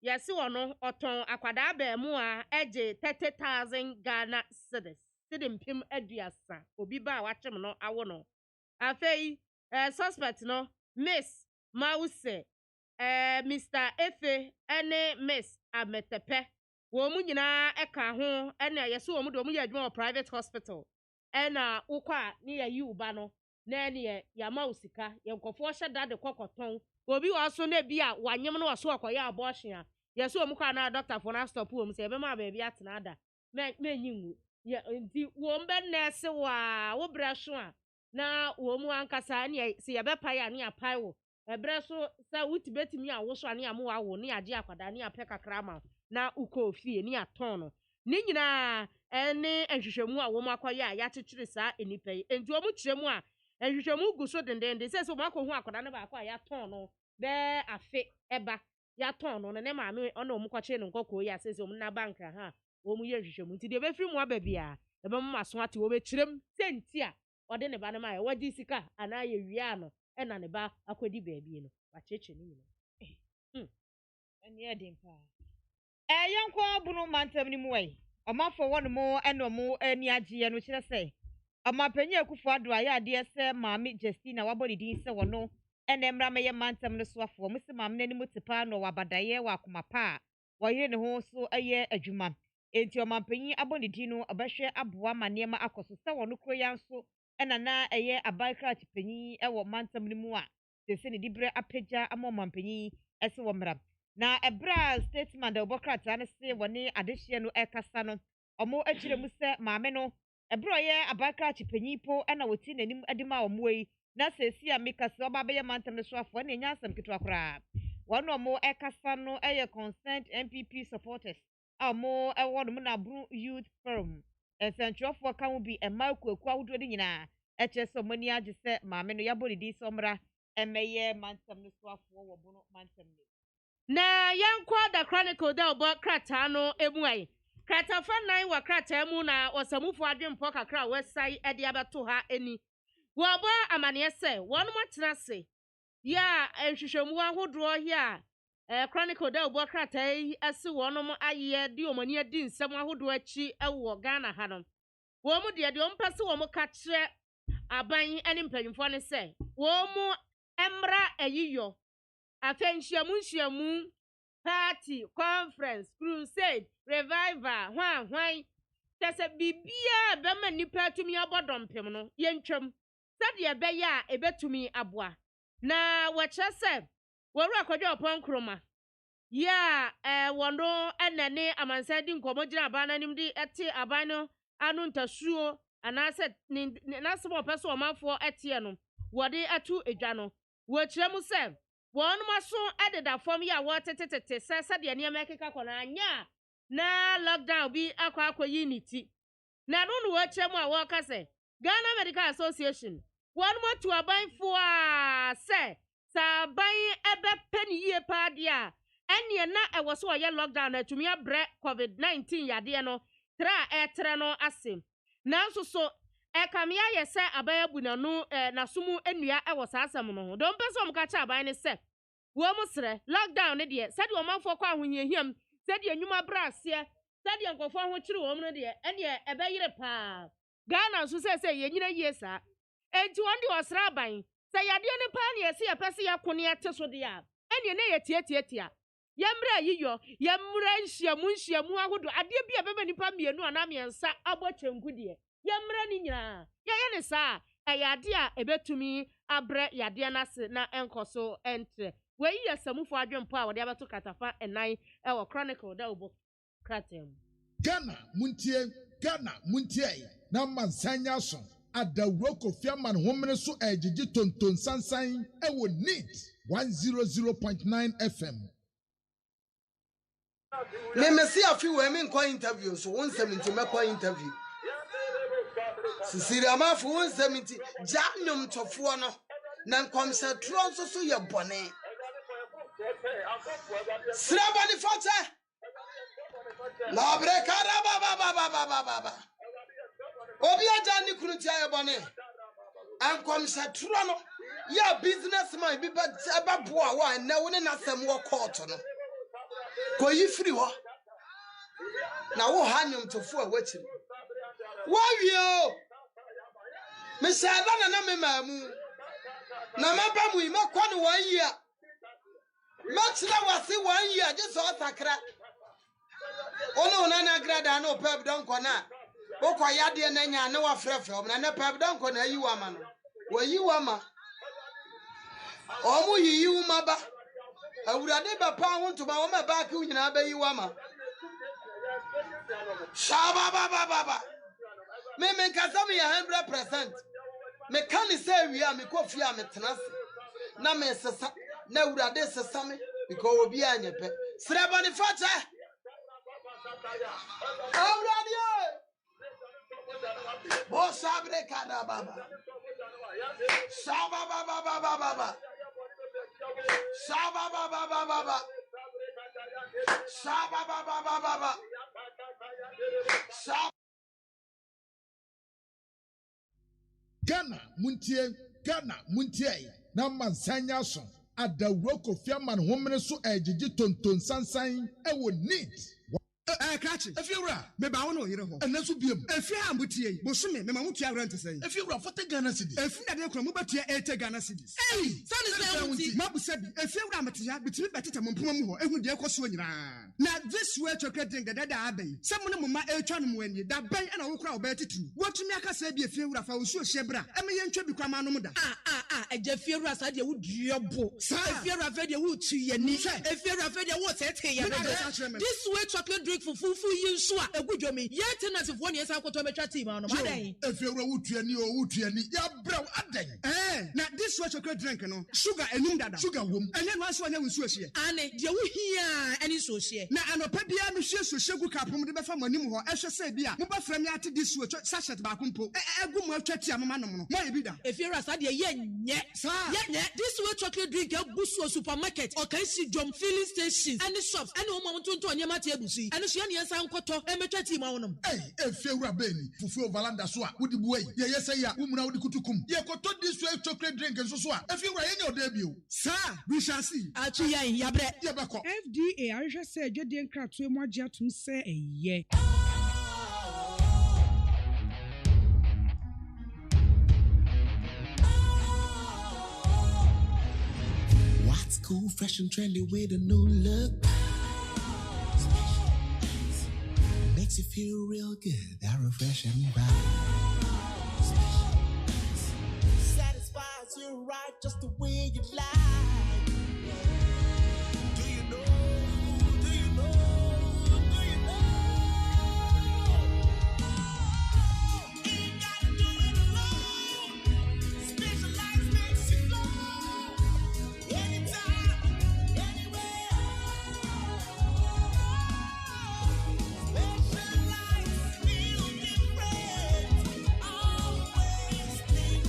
yɛsɛ wɔn ɔtɔn akwadaa bɛɛmu a ɛgye 30,000 Ghana cedis sidi mpem aduasa obi ba a wakyem no awo no afei suspect no Miss Mause Mr. Efe ɛne Miss Ametepe wɔn mu nyinaa ɛka ho ɛna yɛsɛ wɔn de wɔn yɛ adwuma wɔ private hospital ɛna wokɔ a ne yɛ yi uba no na ne yɛama osika yɛnkɔfoɔ hyɛ da de kɔkɔtɔn obi wɔ so na bi a wanyem no wɔ so ɔkɔyɛ abortion a yɛsɛ wɔn kɔ na dɔktafoɔ na stop wɔn sɛ ɛbɛma baabi atena ada menyi ngu nti wɔn bɛ nɛɛse wɔ a wobrɛ so a na wɔn mu ankasa ne sɛ yɛbɛpae a ne apae wɔ ɛbrɛ so sɛ wotibetumi a wo so a ne amu awo ne agye akwadaa ne apɛ kakra ma na ukɔ ofie ne atɔn no ne nyinaa ɛne nhwehwɛmu a wɔn akɔyɛ a yɛakyekyere saa enipa yi nti wɔn kyerɛ mu a nhwehwɛmu gu so dendenden sɛ wɔn akɔ ho akwadaa ne baako a yɛatɔn no bɛɛ afe ɛba yɛatɔn no ne maame ɔna wɔn kɔkyere ne nkɔkɔɔ yi a sɛ wɔn na bank ha wɔn yɛ nhwehwɛmu nti deɛ ɛbɛfiri mu aba bia ɛbɛma mu aso ate wɔn bɛkyerɛ mu sɛnti a ɔde ne ba no ma yɛ wɔgye sika anaa yɛ wia no ɛna ne ba akɔdi baabi no wakyerɛkyerɛ ne nyinaa ɛne ɛden paa yɛnkɔ bunu mantam ne mu wai ɔmafo wɔ no mu ɛna ɔmo ani agyeɛ no kyerɛ sɛ ɔmapanyin akufo ado a yɛ adeɛ sɛ maame Justina wabɔ ne din sɛ wɔno ɛna mmra mɛyɛ mantam no so afoɔ mo sɛ maame n'anim te paa na wabadaeɛ wɔ akoma pa a wɔyere ne ho so ɛyɛ adwuma enti ɔmapanyin abɔ ne din no ɔbɛhwɛ aboa ma nneɛma akɔ so sɛ wɔno kuro ya nso ɛna na ɛyɛ abaikra chipanyi ɛwɔ mantam no mu a sese ne dibre apagya ama ɔmampanyi ɛse wɔ mmara na ɛbra statement a ɔbɔkrataa no se wɔne adehyeɛ no ɛkasa no ɔmo akyerɛ mu sɛ maame no ɛbra ɔyɛ abaikra chipanyi po ɛna wɔti n'anim ɛde ma ɔmo yi na sesi a meka sɛ ɔba bɛyɛ mantam no so afoɔ ɛna ɛnya asɛm ketewa koraa wɔn ɔmo ɛkasa no ɛyɛ concerned MPP supporters a ɔmo ɛwɔ no mu na Abru Youth Forum nsɛntwerɛfoɔ ka ho bi mmaa kuaku ahodoɔ no nyinaa ɛkyerɛ sɛ ɔmo ani agye sɛ maame no yɛabɔ ne din sɛ ɔmmra ɛmɛyɛ mantam no so afoɔ wɔ bono mantam no na yɛnkɔ da chronicle da ɔbɔ krataa no emu ayi kratafa nan wɔ krataa mu na ɔsamufoɔ adwempɔ kakra a wɔsae ɛde abɛto ha ani wɔbɔ amaneɛ sɛ wɔn mo atena ase yɛ a nhwehwɛmu ahodoɔ yɛ a chronicle da ɔbɔ krataa yi ase wɔn mo ayɛ de ɔmani adi nsɛm ahodoɔ akyi ɛwɔ Ghana ha no wɔn mo deɛ ɔmpɛ sɛ wɔn ka kyerɛ aban ne mpanyinfoɔ no sɛ wɔn mo mmra ayiyɔ afɛ nhyiamu party conference crusade revival hwan tɛsɛ bibia bɛma nipa tumi abɔ dɔmpem no yɛntwam sɛdeɛ ɛbɛyɛ a ɛbɛtumi aboa na wɔkyerɛ sɛ wɔwura akɔdwa ɔpɔn kroma yɛ a wɔno ɛnane amansa di nkɔmmɔ gyina aban no anim de ɛte aban no ano ntasuo anaasɛ n'asɛm a ɔpɛ sɛ ɔmanfoɔ ɛteɛ no wɔde ato edwa no wɔkyerɛ mu sɛ wɔn maso ɛdeda fam yɛ a wɔtetetete sɛ sɛdeɛ nneɛma ɛkeka kɔ na anya na lockdown bi akɔ yi ne ti na no wɔkyerɛ mu a wɔka sɛ Ghana Medical Association wɔn mo atu abanfoɔ a sɛ aban ɛbɛpɛ ne yie paa deɛ a ɛneɛ na ɛwɔ so ɔyɛ lockdown na atumi abrɛ COVID-19 yadeɛ no tra a ɛtrɛ no ase nanso so ɛkamea yɛ sɛ aban abu n'ano n'asomu nnua ɛwɔ saa asɛm no ho dɔm pɛ sɛ ɔmo ka kyerɛ aban ne sɛ wɔn mo srɛ lockdown ne deɛ sɛdeɛ ɔmanfoɔ kɔ ahohiahiam sɛdeɛ nnwuma brɛ aseɛ sɛdeɛ nkɔfoɔ ho kyerɛ wɔn no deɛ ɛneɛ ɛbɛyere paa Ghana nso sɛ yɛnyina yie saa enti wɔn de ɔsrɛ aban sɛ yadeɛ no paa ne yɛsi yɛpɛ sɛ yɛko ne yɛte so deɛ a ɛneɛ ne yɛtiatiatia yɛmmerɛ ayiyɔ yɛmmerɛ nhyiamu ahodoɔ adeɛ bi a bɛma nipa mmienu anaa mmiɛnsa abɔ kyɛnku deɛ yɛmmerɛ ne nyinaa yɛyɛ ne saa ɛyɛ adeɛ a ɛbɛtumi abrɛ yadeɛ no ase na ɛnkɔ so ɛntrɛ wɔyi yɛ samufoɔ adwempɔ a wɔde abɛto katafa ɛnan ɛwɔ chronicle da wɔbɔ krataa mu Ghana muntie na mansanya so adawuro Kofi Aman homene so ɛgyegye tonton sansan ɛwɔ NEET 100.9 FM Memesi afi we me nkɔ interview so 170 mekɔ interview Sisiri amafo 170 janum tofoɔ no na nkomse tro nso so yɛ bɔne Srabani fote La brekara baba Obi aja ni kunu tia yɛ bɔne Ankomse tro no ya businessman bi ba boa wa na wo ne nasɛm wɔ court no Ko yi free ho na wo hanyum tofo a wachiri wo wie me sada na me mamu na maba mu ma kwa no 1 year ma tira wase 1 year je so sakra ono na grada na opeb don kona wo kwa yade na nya na wa frɛfrɛ na peb don kona yi wa ma no wo yi wa ma o mu yi wu ma ba awurade ba pa ho ntoma wo ma ba ka nyina ba yi wa ma shaba baba me nkasa me 100% me kan say wi a me kofi a me tena na me sesa na awurade sesa me because obi anyepe srebani fata awurade bo sabre kada baba shaba baba Shaba baba Ghana muntie na mansanya so adawuro Kofi Aman homene so ɛgyegye tonton sansan ɛwɔ NEET Kratchy. If you're me bound on your home, and that's be if you are with you, Bosumi, Mamutia rent to say. If you're a 40 Ghana cities, if you are Kromubatia 8 Ghana cities. Hey, son is Mabu said, if you're Amatia, between Betty Mumpumo, and with your Coswina. Now, this way chocolate drink the Dada Abbey. Someone of my Elchan when you that bay and I will crowd better too. What to make us say be a few of our Shebra, and me and Chubby Cramanoda. A Jeffy Rassad, you would your book. If you're a very wood to your knee, if you're a very what's it here. This way chocolate drink for fufu you swa a good yomi. Yet tenants of 1 year I got to make a team on my day. If you're a wood to any or wood to any, ya brow at day. Now this way chocolate drink, no sugar and Nunda, sugar womb, and then once one was here. And you hear any associate. Now, I know Pepia Michelle Sugar Capum, the Family, I shall say, Bia, Muba from Yati this way, such as Bakumpo, a good more chatty amano. If you're a study, yet, sir, yet, this way chocolate drink, a Busso supermarket, or can see John filling stations, and the shops, and no moment to Anyamatebusi, and she and San Koto, and a chatty mounum. Hey, if you're a baby, Fufu Valanda Swa, would the boy, yes, I am, Umra Kutukum, Yakoto this way chocolate drink and so on. If you were in your debut, sir, we shall see. Actually, Yabre, Yabako. FDA, I just said, you didn't crack to more jet to say a yeah. What's cool, fresh and trendy with a new look? Makes you feel real good, that refreshing vibe. Satisfies you right just the way you like. Do you know? Do you know? Do you know? Ain't gotta do it alone. Specialized makes you flow. Anytime, anywhere. Specialized feel different. Always think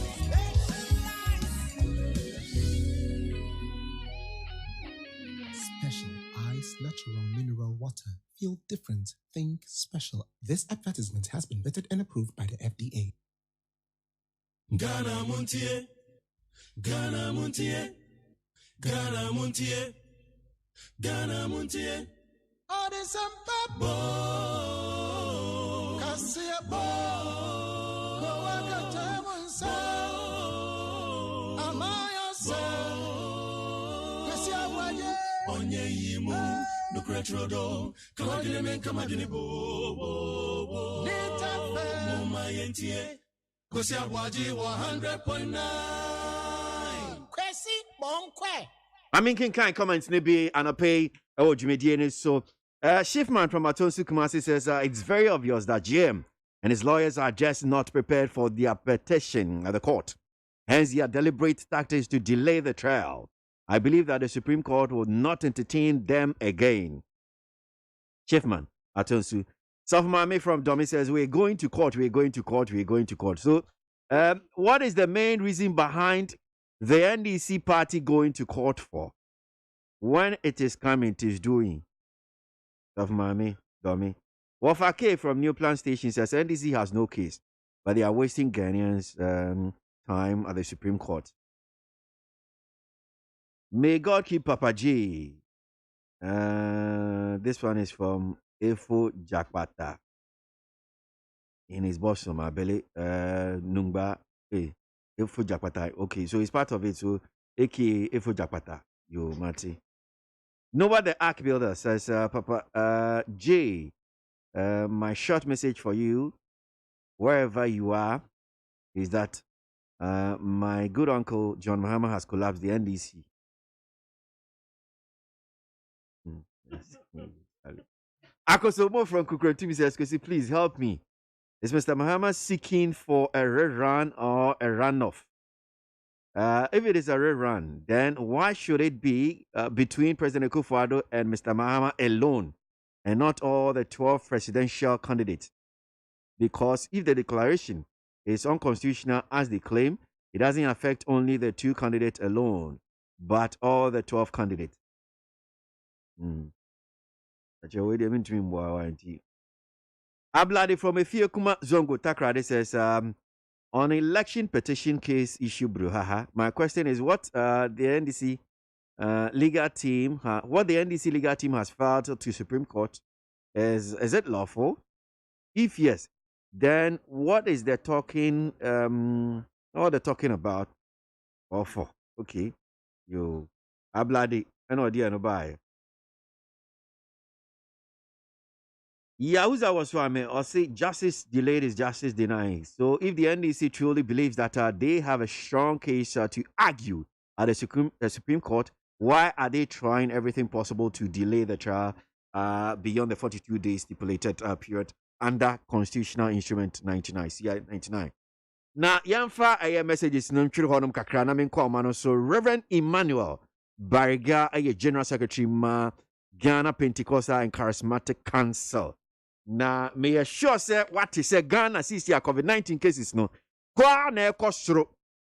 Special Ice Natural Mineral Water. Feel different. Think special. This advertisement has been vetted and approved by the FDA. Ghana Montie, Ghana Montie, Ghana Montie, Ghana Montie. Oh, there's a babo. Kasia bo. Kowaka temunsa. Amaya se. Kasia waje. Onye yimu. No cretrodo. Kawadile men kamadini bo. Nitafe. Muma yentie. Kosi ABOAGYE 100.9. Kwesi bonkwe. I mean, can comments maybe and pay Jumediene. So, Shiftman from Atonsu Kumasi says it's very obvious that GM and his lawyers are just not prepared for their petition at the court. Hence, their deliberate tactics to delay the trial. I believe that the Supreme Court will not entertain them again. Shiftman Atonsu. Safmame from Domi says we're going to court. We're going to court. We're going to court. So, what is the main reason behind the NDC party going to court for? When it is coming, it is doing. Of Mami, Domi. Wafake from New Plan Station says NDC has no case, but they are wasting Ghanaians' time at the Supreme Court. May God keep Papa J. This one is from Efo Jakpata. In his bosom, I believe, Nungba, Efo Jakpata. Okay, so it's part of it. So, aka Efo Jakpata. You, Mati. Nova the Ark Builder says, Papa J, my short message for you, wherever you are, is that my good uncle John Mahama has collapsed the NDC. Akosomo from Kukuretu says, please help me. Is Mr. Mahama seeking for a rerun or a runoff? If it is a rerun, then why should it be between President Akufo-Addo and Mr. Mahama alone and not all the 12 presidential candidates? Because if the declaration is unconstitutional as they claim, it doesn't affect only the 2 candidates alone, but all the 12 candidates. Ablade from Efiokuma Zongo Takrade says, on election petition case issue, Bruhaha, my question is what the NDC legal team has filed to Supreme Court Is it lawful? If yes, then what is they're talking what they're talking about or for? Okay. You abladi and idea no buy. Yauza was what I mean, or say justice delayed is justice denied. So if the NDC truly believes that they have a strong case to argue at the Supreme Court, why are they trying everything possible to delay the trial beyond the 42 days stipulated period under Constitutional Instrument 99, CI 99? Now, yamfa a messages no ntwere honum kakra na menkɔ ɔma no so Reverend Emmanuel Bariga a General Secretary ma Ghana Pentecostal and Charismatic Council. Na may sure say what is a Ghana sisi a COVID-19 cases no kwa na ɛkɔ soro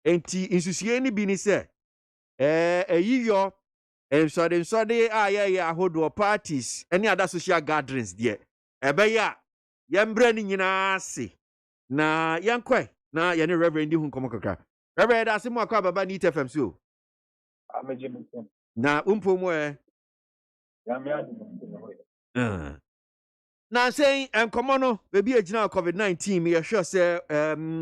enti insusie ni bi ni sɛ eyiyo nsɔde a yɛyɛ ahodoɔ parties any other social gatherings deɛ ɛbɛyɛ a yɛmbrɛ ni nyinaa ase na yɛnkɔɛ na yɛne Reverend di hu nkɔmɔ kakra. Reverend ase mu akɔ ababa ni TFM so na umpo mu na saying nkɔmɔ no baabi agyina COVID-19 me sure say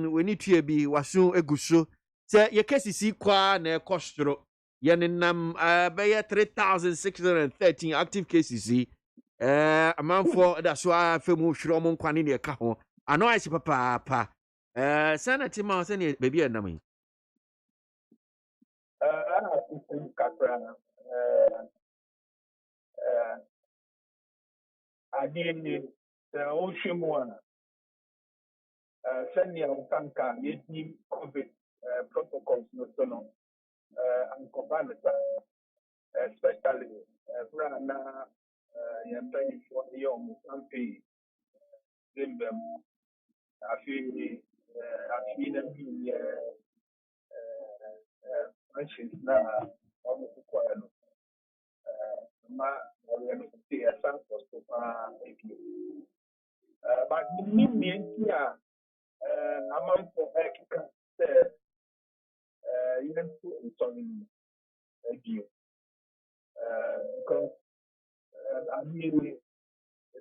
we need to be waso eguso say ye kesisi kwa na ɛkɔ soro yɛne nam bɛyɛ 3,613 active cases amanfo da so afa mu hwere ɔmo nkwane ne ɛka ho ano ayɛ papa sanity ma say ne baabi anam yi Adiini sɛ mu a sɛnea wokanka yɛdi COVID protocols no so no ankɔba ne sa especially berɛ a na yɛmpanyimfoɔ yɛ ɔmo campaign Zimbabwe afei na bi functions na ɔmo kɔkɔɛ no ma ɔyɛ no sɛ yɛsan kɔ so paa ebio but ne nti a amanfo ɛkeka sɛ yɛnto nsɔre no ebio because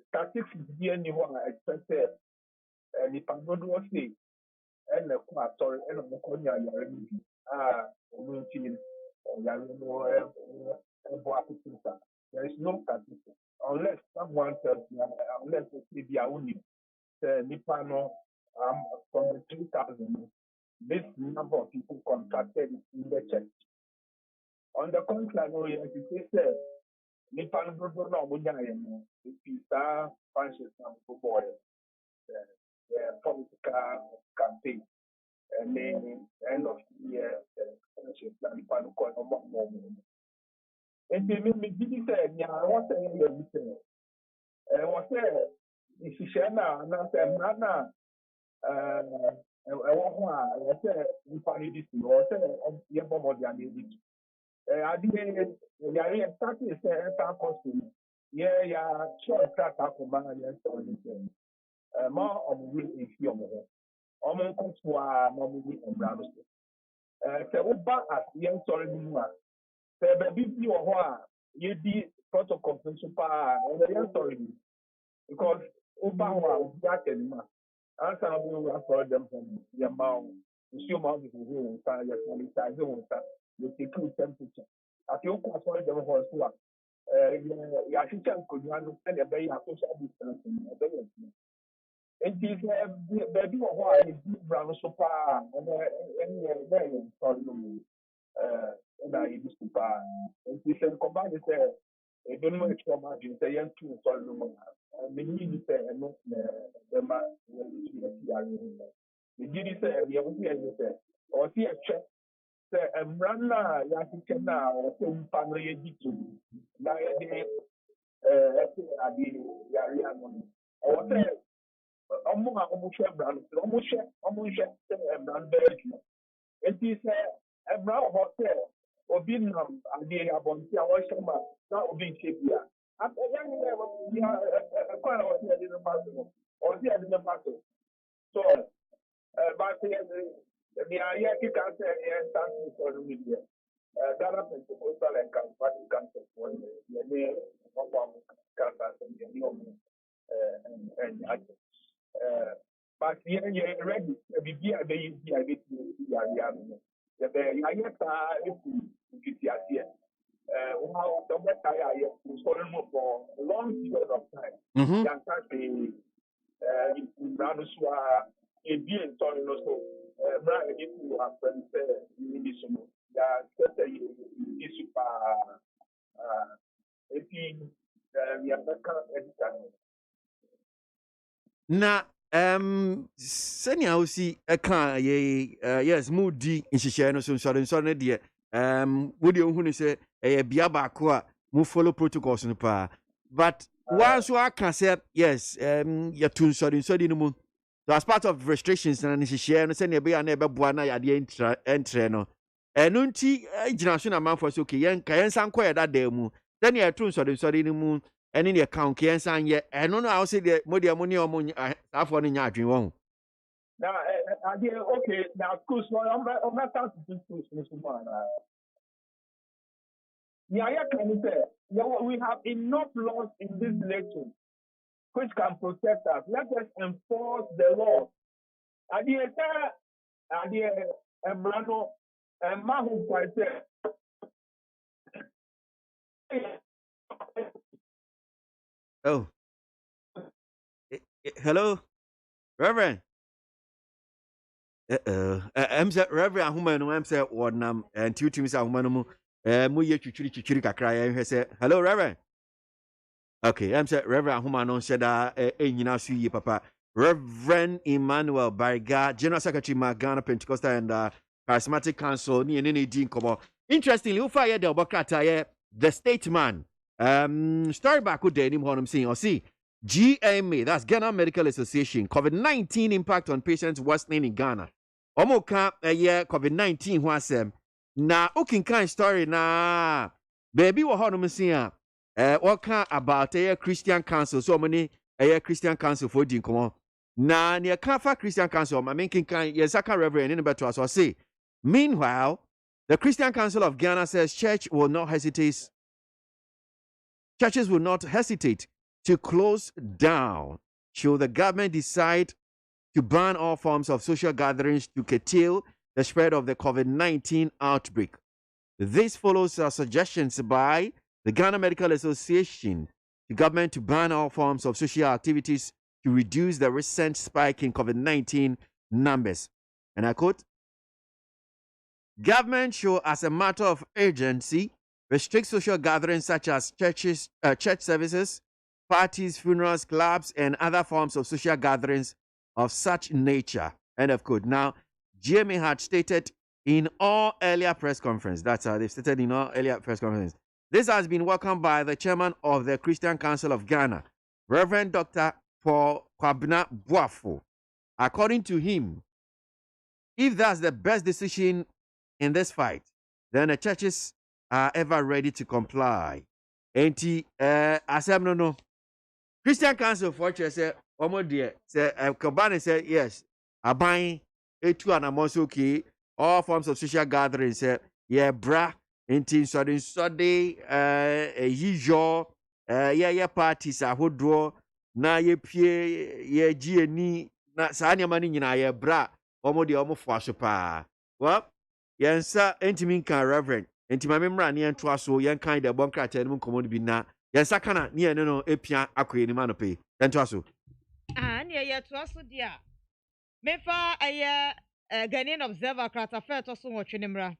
statistics bi ani hɔ a ɛkyerɛ sɛ nipa dodoɔ sei ɛna ɛkɔ asɔre ɛna ɔmokɔ nya yare no bi a ɔno nti yare no ɛbɔ akoko sa. There is no statistics unless someone tells me, unless they be only nipa no from the 3,000, this number of people contracted in the church. On the contrary, as you say, nipa no do no munya yemo. If you start functions now for boy, the political campaign, and then end of the year, functions now nipa no call no more. And they me did say, yeah, what say you say? What say? If you share now, and I say, Nana, I say, we find this, or say, you have more than you did. I didn't, yeah, started say, I costume. Yeah, sure, start up for my yes, more of we if you know. Omo koswa, more we and brown. Say, what back as young sorry, baby, you are you did protocol super and the story because Obama that and answer we for them from your mouth. You mouth is who inside your sanitizer, you take two temperature. At your cost for them for swap. Yeah, she can could you understand a very social distancing. And this baby why is brown super and very sorry. And I used to buy. And we can combine it. I don't know if you're margin, say, and two solid. And the need say, and not the man, the duty say, we have to say, or see a check, say, and run now, Yakin now, or some family to now, I did Yarian. Or say, almost brand, almost brand. And he said, a brown hotel. Obi nam ade abonti a wɔhyɛ ma na obi nkyɛ bia after yan ne bia kwa na wɔde ade no pass no ɔde ade no pass so but the area kika sɛ yɛ start to for media Ghana Pentecostal and Charismatic Council for yɛ ne ɔkwa kasa yɛ ne ɔmo and but yeah, ready. Be a baby, be a bit, the very if you are here. How the best I am for a long period of time. Mm-hmm. Young country, Ranuswa, a being telling us so. Brian, if you have friends, you need some. That is super. If you have that kind of education. Na sɛnea wosi ɛka yes mudi nhyehyɛeɛ no so nsɔre no deɛ wode wohu no sɛ ɛyɛ bea baako a mo follow protocols no paa but woa nso aka sɛ yes yɛto nsɔre no mu so as part of restrictions na nhyehyɛeɛ no sɛnea ɛbɛyɛ na ɛbɛboa na yadeɛ ɛntrɛ no ɛno nti gyina so na amanfoɔ sɛ okay yɛnsa nkɔ yɛ dadaa mu sɛnea yɛto nsɔre no mu ɛne ne account yɛnsa nyɛ ɛno no a wo sɛ deɛ modeɛ mo ne ɔmo saafoɔ no nya adwene wɔ ho now okay now schools I'm not to schools we have enough laws in this nation which can protect us. Let us enforce the law. Oh. Hello, Reverend. I'm saying Reverend Ahumanu. I'm saying Warnam and two teams Ahumanu. Muye chichiri kakra. I say hello, Reverend. Okay, I'm saying Reverend Ahumanu said nyina suyi papa. Reverend Emmanuel Bariga, General Secretary Ghana Pentecostal and Charismatic Council. Ni din kobo. Interestingly, ufa ye de obokrata the statesman. Story back with the name I'm saying or see. GMA, that's Ghana Medical Association, COVID-19 impact on patients worsening in Ghana. Omoka COVID-19 was na ukinkan story na baby wa hono msia waka about Christian Council so many Christian Council for din komo na ne kafa Christian Council ma menkin kan yesaka reverend in beto so say meanwhile the Christian Council of Ghana says churches will not hesitate to close down should the government decide to ban all forms of social gatherings to curtail the spread of the COVID-19 outbreak. This follows suggestions by the Ghana Medical Association to government to ban all forms of social activities to reduce the recent spike in COVID-19 numbers. And I quote, government should, as a matter of urgency, restrict social gatherings such as church services, parties, funerals, clubs, and other forms of social gatherings of such nature. End of quote. Now, GMA had stated in all earlier press conferences, that's how they've stated in all earlier press conferences. This has been welcomed by the chairman of the Christian Council of Ghana, Reverend Dr. Paul Kwabena Boafo. According to him, if that's the best decision in this fight, then the churches are ever ready to comply. Enti asem no Christian Council for Church say omo de say Kobani say yes aban etu anamonso okay all forms of social gatherings say yeah bra enti sode yijo yeah parties ahodo na ye pie ye gieni na saa nyama ni nyina ye bra omo de omo fo aso pa well yensa entimin kan reverend enti ma memra ne ento aso yen kan de bon krata no komo bi na yensa kana ne ene no epia akoye ni ma no pe ento aso ne ye to aso dia mefa aye Ghanaian Observer krata fe to so wotwe ne mra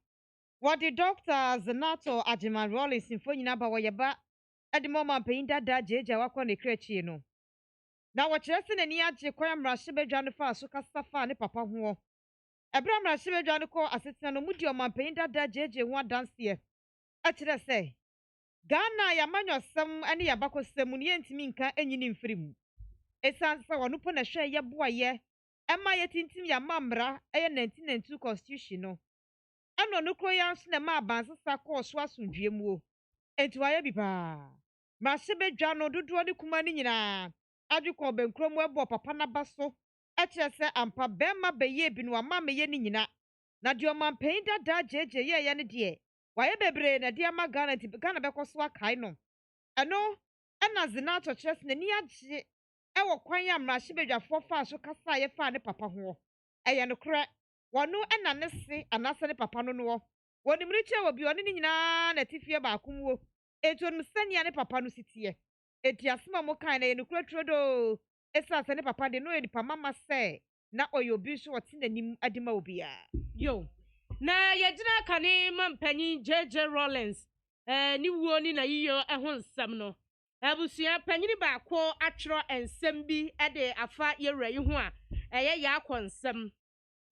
what the doctors nato Ajiman Rollins info nyina ba wo yeba edimo ma pain dada jeja wakọ ne krechi no na wo kire se nani agye kwan mra hyebedwa no fa so kasafa ne papa ho ebra mra hyebedwa no ko asetena no mudi o ma pain dada jeje ho adanse a kire se Ghana ya manyosem ane ya bakosem ne yentimi nka enyini mfirim esanse wono po na hwe ye boaye ema ye tintim ya mamra eye 1992 constitution no ano no kro ya nso na ma abansesa ko so asundwe mu o entuaye bi pa ma hyebedwa no dodo ne kuma ne nyina adwekọ benkrom ebo papa na baso e kire se ampa bema beye bi no ama meye ne nyina na de o mampan dada jeje ye ne de waye bebre na de ama Ghana bekoso akai no eno ena zina to kire se nani agye ɛwɔ kwan ya mmarahyɛ badwafoɔ fa so kasa yɛ fa ne papa ho ɛyɛ no korɛ wɔno ɛna ne se anasa ne papa no no wɔn nimri kyɛ wɔ bi ɔne ne nyinaa na tifie baako mu wɔ etu no sɛnea ne papa no sitie eti asema mo kan na yɛ no korɛ turo do esa sɛ ne papa de no yɛ nipa mama sɛ na ɔyɛ obi so ɔte n'anim adima obi a yo na yɛgyina ka ne mampanyin JJ Rollins ne wuo ni na yiyo ɛho nsɛm no abusua panyin baako atwerɛ nsɛm bi de afa yɛwura yi ho a ɛyɛ yɛ akɔ nsɛm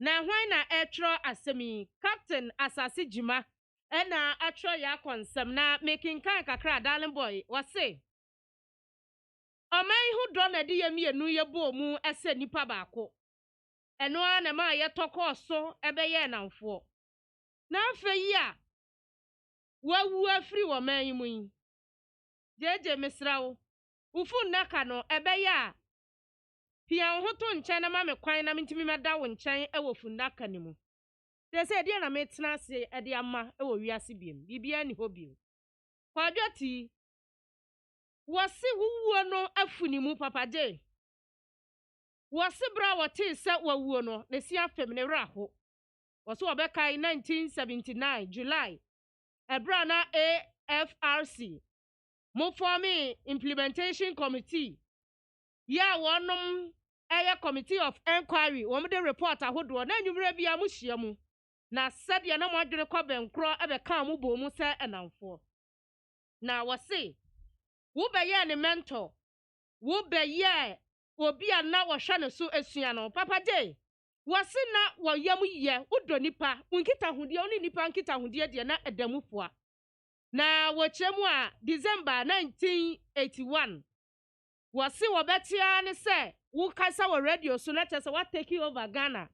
na hwan na ɛtwerɛ asɛm yi Captain Asase Jima ɛna atwerɛ yɛ akɔ nsɛm na mekinkan kakra darling boy wɔse ɔman ho dɔ na de yɛ mienu yɛ bɔ mu ɛsɛ nipa baako ɛno a na ma yɛ tɔkɔ so ɛbɛyɛ namfoɔ na afei a wawu afiri wɔ man yi mu yi jeje mesrawo ufu nnaka no ɛbɛyɛ a pia ho to nkyɛn na ma me kwan na mentimi mɛda wo nkyɛn ɛwɔ fundaka ne mu de sɛ deɛ na metena ase ɛde ama ɛwɔ wiase biem bibia ni hɔ biem kwadwati wɔse wuwuo no afuni mu papaje wɔse bra wɔte sɛ wawuo no ne si afem ne raho wɔse wɔbɛkae 1979 July ɛbra na AFRC mo formi implementation committee ya wonom ɛyɛ committee of inquiry wɔn de report ahodoɔ na nwumre bia mo hyia mu na sɛdeɛ na mo adwene kɔ bɛnkoro ɛbɛka mo bɔ mu sɛ ɛnamfoɔ na wɔse wo bɛyɛ ne mentor wo bɛyɛ obi a na wɔhwɛ ne so asua no papa de wɔse na wɔyam yɛ wodɔ nipa unkita hudeɛ oni nipa nkita hudeɛ deɛ na ɛdamufoa na wɔkyerɛ mu a December 1981 wɔse wɔbɛtea ne sɛ wo kasa wɔ radio so na kyerɛ sɛ wa take over Ghana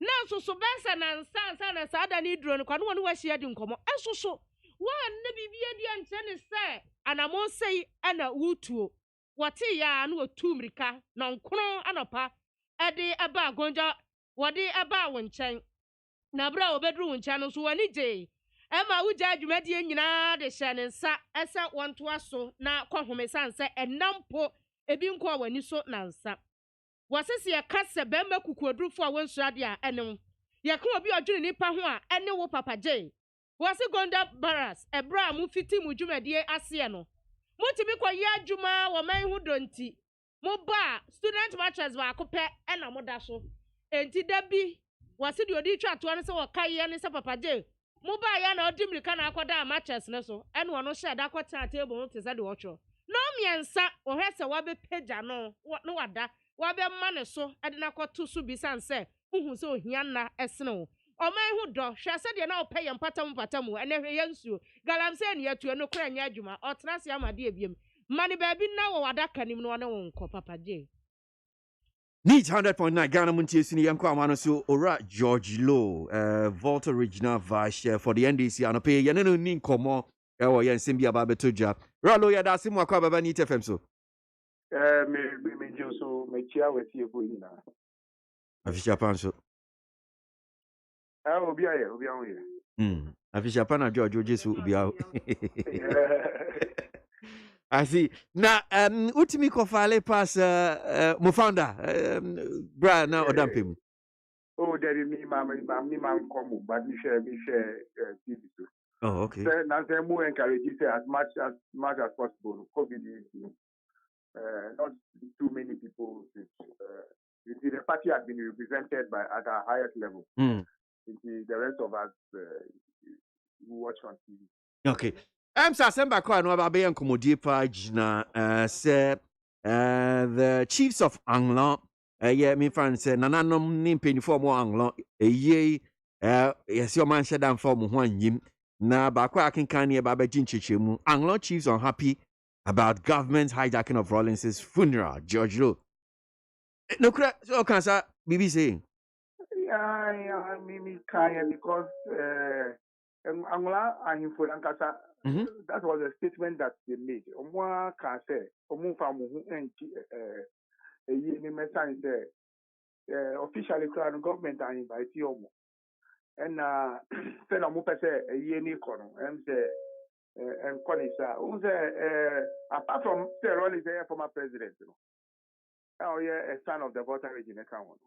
na nsoso bɛsɛ na nsansa na saa da ne duro no kwa no wɔn wɔahyia di nkɔmɔ ɛsoso wɔn ne bibie di nkyɛn ne sɛ anamon sei ana wutuo wɔte ya no wɔtu mrika na nkron anɔpa ɛde aba agonja wɔde aba wo nkyɛn na bra obedru wo nkyɛn no so wɔne gye ɛma wugya adwumadie nyinaa de hyɛ ne nsa ɛsɛ wɔntoa so na kɔhome sanse ɛnampo ebi nkɔ wani so na nsa wɔsese yɛka sɛ bɛmma kukuodurufo a wɔnsua de a ɛnem yɛka obi ɔdwene nipa ho a ɛne wo papa gye wɔse Gonda Barras ɛbra mu fiti mu dwumadie aseɛ no mutimi kɔ yɛ adwuma wɔ man ho donti mo ba student matches baako pɛ ɛna mo da so enti da bi wɔse de odi twa toa ne sɛ wɔka yɛ ne sɛ papa gye mo ba ya na odi mirika na akɔda matches ne so ɛne ɔno hyɛ da kɔtena table no te sɛ de wɔtwerɛ no miɛnsa wɔhwɛ sɛ wɔbɛpagya no no wada wɔbɛma ne so ɛde na kɔto so bi sanse huhu sɛ ohia na ɛsene wo ɔman ho dɔ hwɛ sɛ deɛ na ɔpɛ yɛ mpatamu ɛne hwɛ yɛ nsuo galamsɛ ne yɛtua no kora nyɛ adwuma ɔtena se amade ebiem mane baabi na wɔ wadaka nim no ɔne wo nkɔ papa gye Neat 100.9 Ghana Montie Sini Yanko Amano so Ora George Low, Volta Regional Vice Chair for the NDC anope yeneno ni nkomo ewo yen sembi aba betoja. Ralo ya da simu akwa baba ni TFM so. Me joso me chia weti ebo ina. Afisha pan so. Obi aye. Afisha pan na George Jesu obi awo. I see. Now, ultimi kofale pass mo founder bra na odampem. Oh, there is me man come, but me share TV too. Oh, okay. So now say more encourage say as much as possible. COVID not too many people. The party has been represented by at a highest level. The rest of us who watch on TV. Okay. Semba kwa no ababe nkomodie page na say the chiefs of Anglon yeah me fan say nananom ni mpenifo mo Anglon eye yes your man shedan for mo ho anyim na ba kwa akenkan ne ba ginchechemu Anglon chiefs unhappy about government's hijacking of Rawlings's funeral. George Low no kra so kan sa BBC yeah me kind because Angola ahimfo lankasa. That was a statement that they made. Omwa can say, Omufa Muhu enki ni mesan say officially the government are invite you. And say no mupe say ni kono. Say and konisa. Say apart from say Ron is a former president, Oh yeah, a son of the water region account.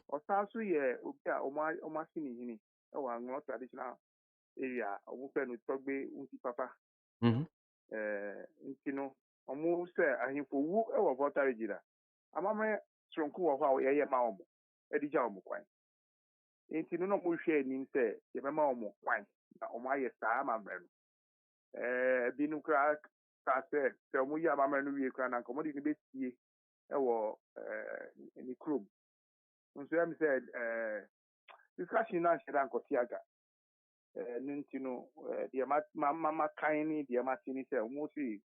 Or also yeah, Oma Sini Hini. Oh, I'm not traditional area. Open with Togbe Unti Papa. You know, almost I think for who our water region. I'm a strong cool of our yeah, Maumo. Eddie Jaumo Quine. Ain't you know, more share in say, the Maumo Quine. My star, my man. Binukra, Kase, Samuya, Mamma Nui, and commodity base. In the crew. So I said, discussion now said Uncle Tiaga. Nintino, the Mama Kaini, the Amatini said, mostly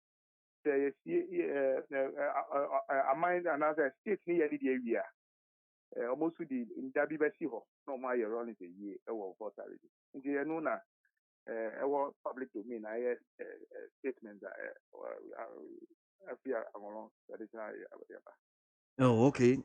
a mind another state near the area. Almost with the in Dabi Bessiho, no my around a year or authority. In the Anuna, our public domain, I have statements I fear among traditional. Oh, okay.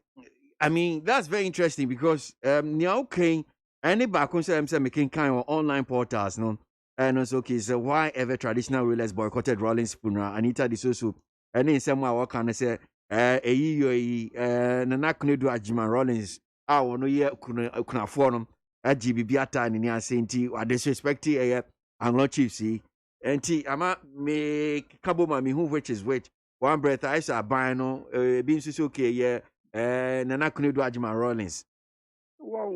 I mean, that's very interesting because now okay, any background say making kind of online portals, no, and also okay, so why ever traditional rulers boycotted Rollins funeral? Anita the so and in some way what can I say? Nana kunu do Ajima Rollins. No ye kuna forum. GBB ata ni asenti wa disrespect Anglo Chiefs. Enti ama me kabo ma me who which is which. One breath I saw buying no being so okay yeah Nana Kunedu Ajima Rollins. Well,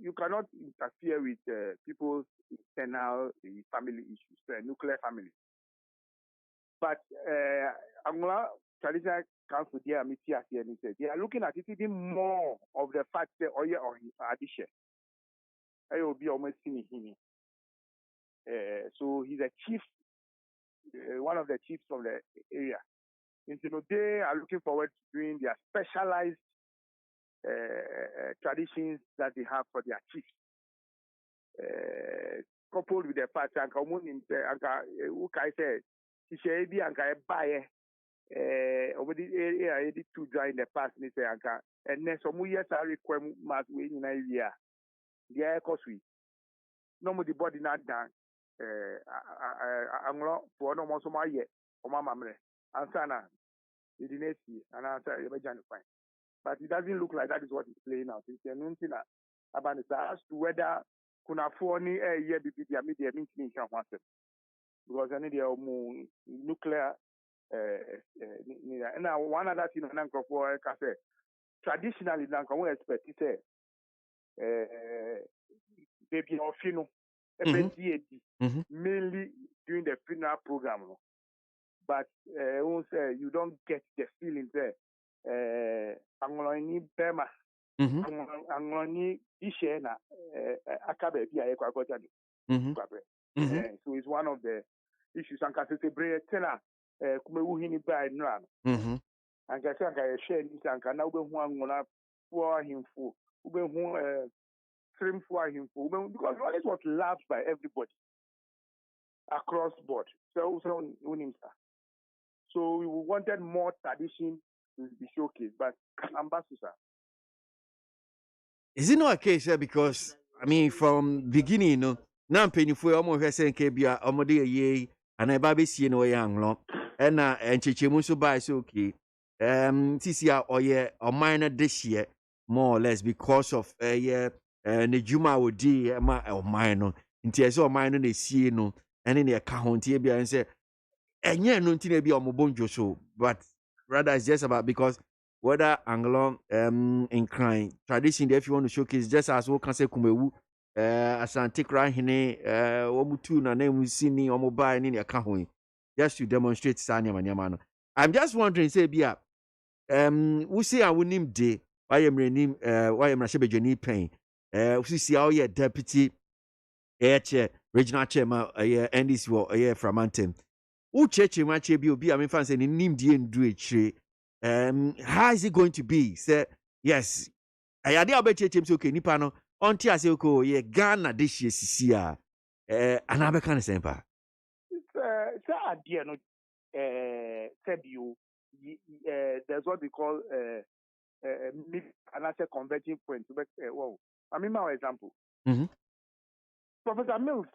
you cannot interfere with people's internal family issues, nuclear family. But Angola Traditional Council they are looking at it even more of the fact that Oye or addition. I will be almost seeing him. So he's a chief, one of the chiefs of the area. And they are looking forward to doing their specialized traditions that they have for their chiefs. Coupled with the fact that I said, she be anka buy over the area to dry in the past, and say anka, and then some years are required we in a year. The air cost we no more the body not done. I'm not for no more so my year or my mamre. Ansana, the didn't see, and answer fine. But it doesn't look like that is what is playing out. It's a new thing about it as to whether kuna afford any year media means because I need more nuclear. And now one other thing for traditionally, we expect to say baby or funeral, mainly during the funeral program. But you don't get the feeling there. I'm going to Bema. I'm going to share na akabe bi aye kwa kwacha so it's one of the issues and kasi se bre tena kuma wu hini ba nra and kasi anga share ni sanka na ube hu angona for himfo ube hu trim for himfo because one is what loved by everybody across board so we wanted more tradition to be showcased but ambassador. Is it not a case here because I mean from beginning, you know, now penny for almost saying KBA Omode ye and a baby see no young long and Chichimuso by so okay. TCR or yeah or minor this year more or less because of Nejuma would di or minor in tears or minor they see no and in the account here and say and yeah no tin be on Mobonjo so but rather it's just about because whether Anglo in crime tradition if you want to showcase just as we can say kumewu asante kra hene omutu na na musini omobai ni aka ho just to demonstrate sanya manyama no. I'm just wondering say bia we say I wonim de why am renim why am shebejani pen we see how your deputy chair regional chairman NDC wo Framantem ucheche mache bi obi am fan say ni nim de ndu echire how is it going to be? Say yes. I had the opportunity to okay, nipa no. Until I say okay, yeah, Ghana this year CCA. Another kind of semper. It's a idea no. Said you. There's what we call another converging point. Wow. I mean, my example. Professor Mills,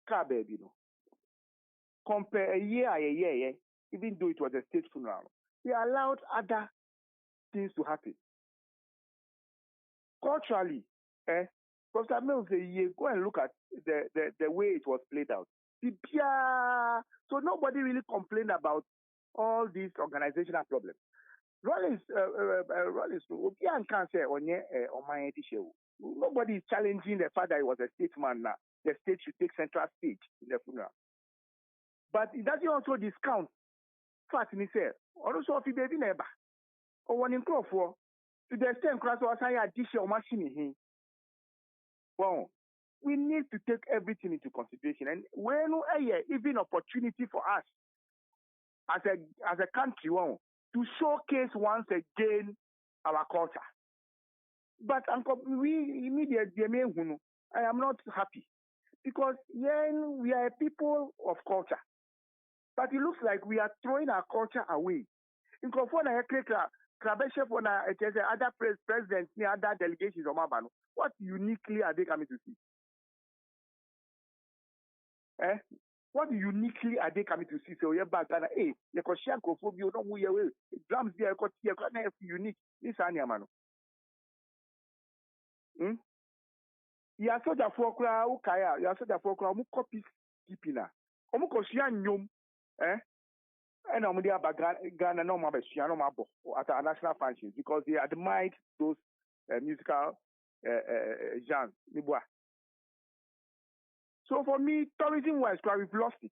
car baby, no. Compare a year, even though it was a state funeral. They allowed other things to happen. Culturally, Professor Mills say, go and look at the way it was played out. So nobody really complained about all these organizational problems. Rollins, nobody is challenging the fact that he was a statesman now. The state should take central stage in the funeral. But it doesn't also discount fact in itself. Also, if you baby neighbor or one in crop for to the extent class or say additional machine here. Well, we need to take everything into consideration, and when even opportunity for us as a country, to showcase once again our culture. But we immediately, I am not happy because we are a people of culture, but it looks like we are throwing our culture away. In Kofona, other presidents, other delegations of Mabano, what uniquely are they coming to see? What uniquely are they coming to see? So you're back and you can share cophobia, don't we away. Drums there, unique. This animal. You are such a folklore, you are such a folklore, copies keeping her. Nyum, and I'm there about Ghana, no more at our national functions because they admired those musical genres. So for me, tourism-wise, we've lost it.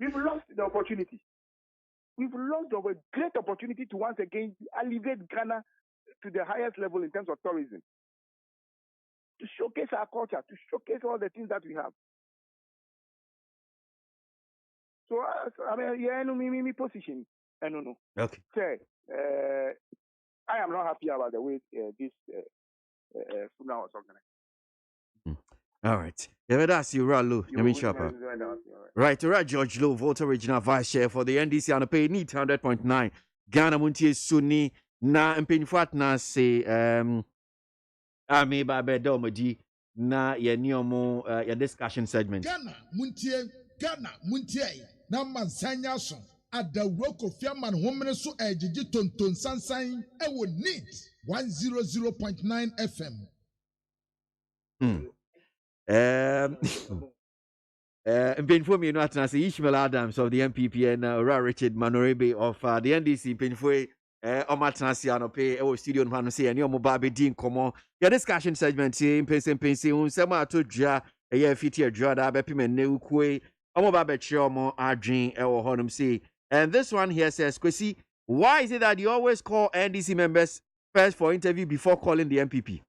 We've lost the opportunity. We've lost a great opportunity to once again elevate Ghana to the highest level in terms of tourism. To showcase our culture, to showcase all the things that we have. So, I mean, me position. I don't know. Okay. Say, I am not happy about the way this funeral was organized. All right. Yeah, that's you, Ralu. Right, right, George Lowe, voter regional vice chair for the NDC and pay need 100.9. Ghana Muntie Sunni na mpinfat na say Ami Babe Domadi na ye niomo your discussion segment. Ghana Muntie na mansanya so adawroko fiaman homene so ejiji tonton sansan e wo need 100.9 FM. Painful me not as Ishmael Adams of the MPP and Richard Manorebe of the NDC Painful Omatnasiano pay studio man say and your mobile dean come your discussion segment in Pensi Sama to Ja a year fitty Jada Bepimen Neukwe Omobabe Chomo Adrin or Honum say. And this one here says, Kwesi, why is it that you always call NDC members first for interview before calling the MPP?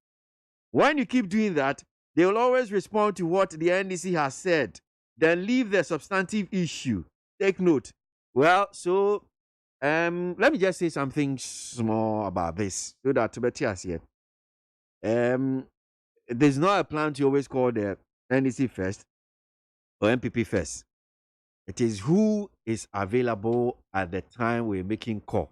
When you keep doing that, they will always respond to what the NDC has said, then leave the substantive issue. Take note. Well, so let me just say something small about this so that Tobias here. There's not a plan to always call the NDC first or MPP first. It is who is available at the time we're making call.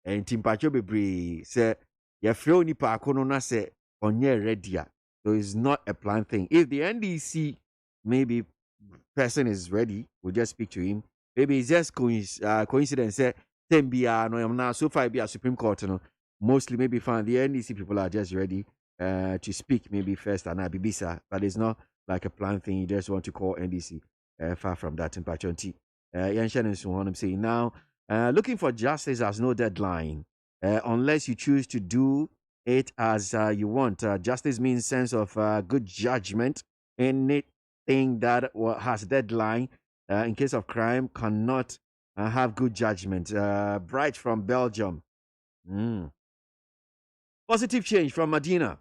And Timpacho Bebri say, "Your friend nipa akono na say onye ready." So it's not a planned thing. If the NDC maybe person is ready, we'll just speak to him. Maybe it's just coincidence. Say, no, so far be a Supreme Court. No, mostly maybe find the NDC people are just ready to speak. Maybe first and Abibisa, but it's not like a planned thing. You just want to call NDC. Far from that in Pachonti. I'm saying now, looking for justice has no deadline unless you choose to do it as you want. Justice means sense of good judgment. Anything that has deadline in case of crime cannot have good judgment. Bright from Belgium. Positive change from Medina.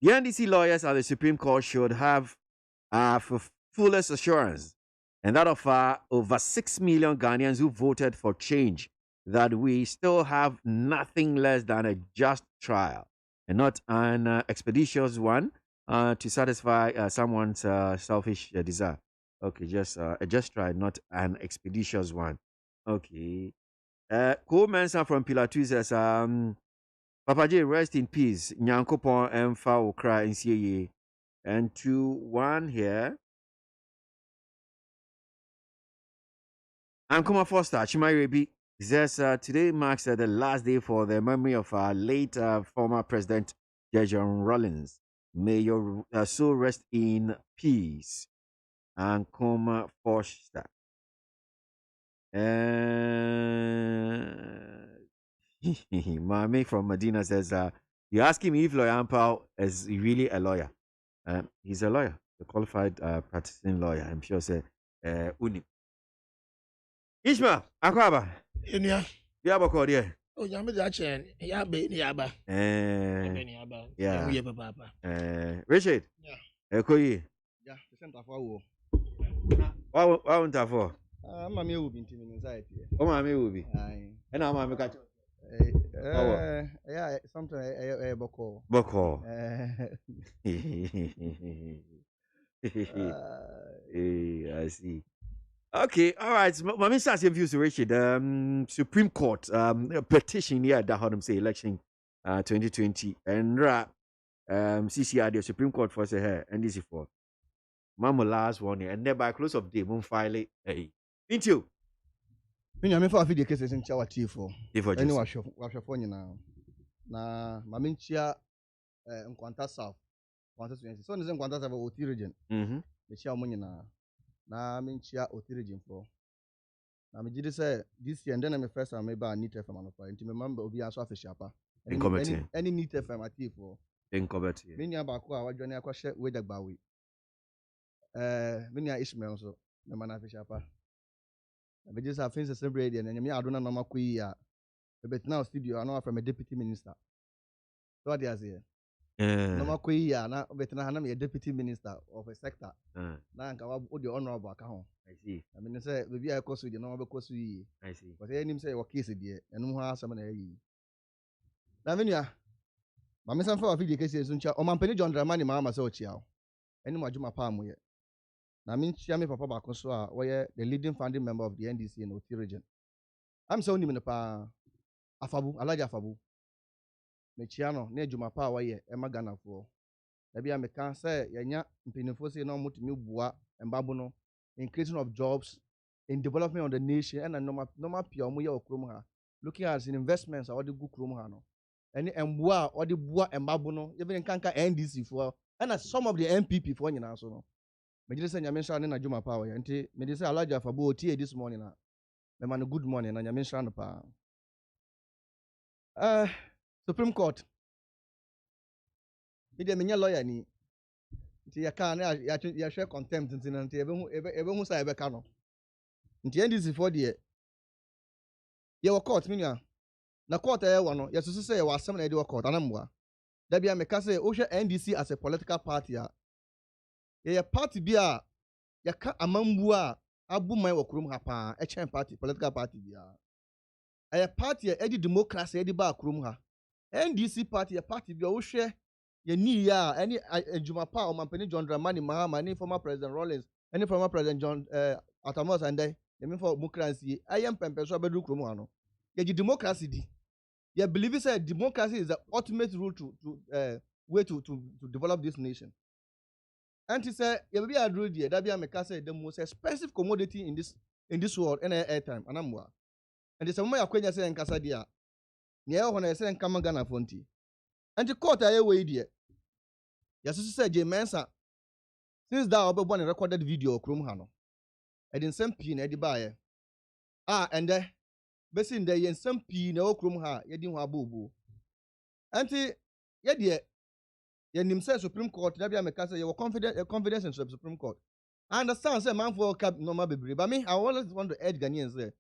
The NDC lawyers at the Supreme Court should have fullest assurance, and that of over 6 million Ghanaians who voted for change, that we still have nothing less than a just trial and not an expeditious one to satisfy someone's selfish desire. Okay, just a just trial, not an expeditious one. Okay. Cole Mensa from Pillar 2 says, Papa J, rest in peace. Nyankopon Mfa Okra Nsiye. And 2-1 here. Ankoma Foster, Chimarebi, He says today marks the last day for the memory of our late former president, John Rawlings. May your soul rest in peace. And Coma Foster. Mami from Medina says, you asking me if Lawyer Ampao is really a lawyer. He's a lawyer, a qualified practicing lawyer. I'm sure say Uni. Ishmael, Akwaba. Inya. Yaba ko there. Oh, yami da chen. Yabe ni yaba. Yeah. Yeah, papa. Richard. Yeah. Ekoyi. Yeah, the center for wo. Why won't I for? Mama will be in anxiety. Oh, Mammy will be. And I'm a catch. Yeah, sometimes a boko. Boko. I see. Okay, all right. My starts your views, Richard. Supreme Court petition here that how them say election 2020 and CCR the Supreme Court for say here and this is for Mama last one and then by close of day won't file it. Hey, into you. Me nyame fa afidi cases in chawa tifo. Any washo nyina. Na mame nchia Nkwanta South. Nkwanta South. So nze Nkwanta South Oti region. Me chia omo nyina. Na me nchia Oti region for. Na me gidi say this year and then me first time me ba NEET FM anofa. Nti me member obi aso afishapa. Any NEET FM atifo. Incompetent. Me nya ba ko a wadwane akwahye wedagbawe. Me nya Ishmael so me mana afishapa. I just have things to celebrate and I don't know my queer. But now studio, I know from a deputy minister. So what is here? No more queer, now, but now I'm a deputy minister of a sector. Now I'm going to honorable account. I see. I mean, say, maybe I cost you, no, because we. I see. But I name say, what case it is, and no has some. Now, when you are, my son for a video case is on my penny John Dramani, Mamma so chiao. Any more Juma Palm yet. I mean, Chiami Papa Bakoswa, where the leading founding member of the NDC in Oti region. I'm so named Afabu, Alaja Afabu. Mechiano, near Jumapa, where Emma Ghana for. Maybe I can say, Yanya, Pinifosi, no Mutimu Bua, and Babuno, in creation of jobs, in development of the nation, and a normal Piomuya or Krumha, looking at investments or the good Krumhano. And Mbua or the Bua and Babuno, even in Kanka NDC for, and some of the MPP for you now. Me say nyame nsa na Juma power nti me say Alaja Afabu Otie this morning na me man good morning na nyame nsa no pa Supreme Court me dey me nya lawyer ni nti ya ka na ya share contempt nti na nti ebe hu sa ebe ka no nti NDC for there ye wo court me nua na court e wo no ye susu say ye wo asem na ye dey court anamwa da bia me ka say o hwe NDC as a political party a party bia yaka amambu a abu man wo krom ha pa party political party bia a party e di democracy e di ba krom ha NDC party a party bia wo hwe ye ni ya any Juma pa o mampani John Dramani Mahama ni former president Rawlings any former president John Atamos and they mean for democracy I am pempe so abedu krom ha no ye di democracy di ye believe say democracy is the ultimate route to way to develop this nation. And he said, "You be a druid. That be a mekase the most expensive commodity in this world. And airtime. Anamwa. And the same way Akwenya say in Kasadia. Near when I say in Kamagana Fonti. And the court I away dear. Yes, said J Mensa. Since that I'll one recorded video of Krumhano. I didn't send pin Eddie Bayer. And there, Bessin there yen some pin no Krumha. Yedin Wabubu. And yeah, dear. Yen say Supreme Court, that be a mekasa, you were confidence in the Supreme Court. I understand, say, man for cap normal baby. But me, I always want to add Ghanaians there.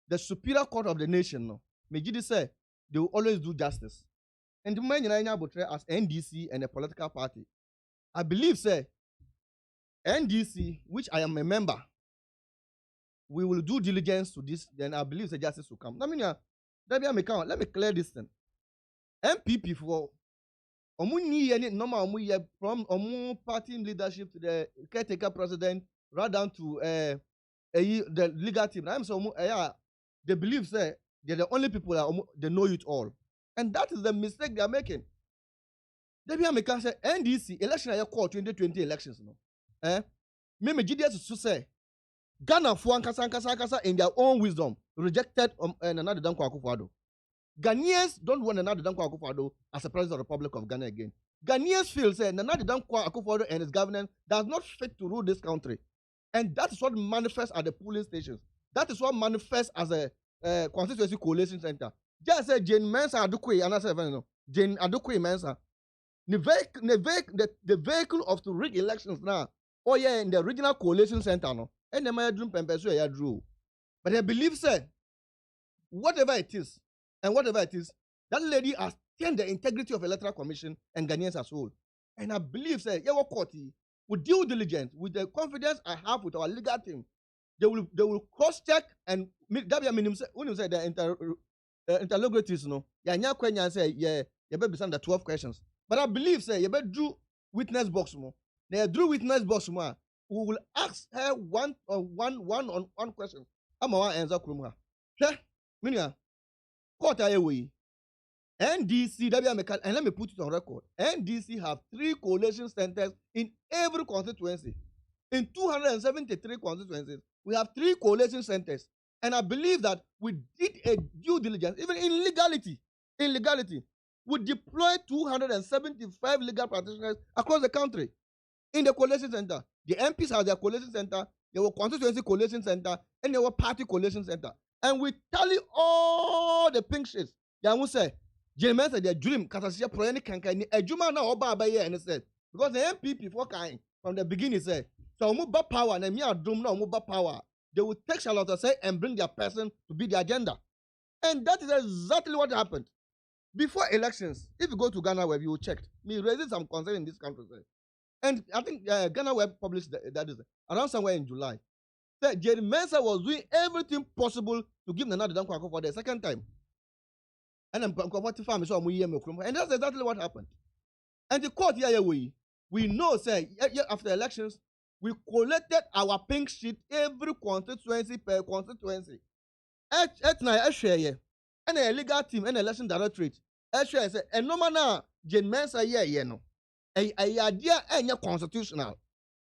The superior court of the nation, no. Mejidi say, they will always do justice. And the man you portray as NDC and a political party. I believe, say, NDC, which I am a member, we will do diligence to this, then I believe the justice will come. I mean, let me clear this thing. MPP for Omuni any normal from Omu party leadership to the caretaker president, right down to the legal team. I'm so they believe say they're the only people that they know it all, and that is the mistake they are making. They be making say NDC election I call 2020 elections no. Me GDS to say Ghana for ankasa in their own wisdom rejected Nana Dankwa Akufo-Addo. Ghanaians don't want Nana Dankwa Akufo-Addo as a president of the Republic of Ghana again. Ghanaians feel say Nana Dankwa Akufo-Addo and his government does not fit to rule this country. And that is what manifests at the polling stations. That is what manifests as a constituency coalition center. Just say Jane Mensa Adukwe, and I say Jane Adukwe Mensa. The vehicle of to rig elections now. Oh yeah, in the regional coalition center no. And the Maya Drew Pempesu ya drew. But I believe say whatever it is, that lady has taken the integrity of electoral commission and Ghanaians as whole. And I believe say Yawa Courty with due diligence, with the confidence I have with our legal team, they will cross check and that be a minimum when you say the interrogatories no. Ya nya kwenya say you better be the 12 questions. But I believe say you better do witness box more. Now do witness box more. We will ask her one question. I'm going to answer Krumha. Minya, court away. NDC, and let me put it on record. NDC have 3 coalition centers in every constituency. In 273 constituencies, we have 3 coalition centers. And I believe that we did a due diligence, even in legality. We deployed 275 legal practitioners across the country in the coalition center. The MPs have their coalition center, there were constituency coalition center, and there were party coalition center. And we tally all the pink sheets. Yeah, we say, James said their dream, Katasia Proyani Kankani, a Juma na Oba Abaye, and said, because the MPP for kind from the beginning said, so Muba power and me doom no Muba power. They will take Charlotte say and bring their person to be the agenda. And that is exactly what happened. Before elections, if you go to Ghana Web, you will check. Me raising some concern in this country. And I think Ghana Web published that is around somewhere in July. That Jerry Mensah was doing everything possible to give Nana Dankwa Akufo for the second time. And I'm comfortable so and that's exactly what happened. And the court here we know say after elections, we collected our pink sheet every constituency per constituency. I share and a legal team and election directorate. I share say and no man Jane Mensah no. A idea and constitutional.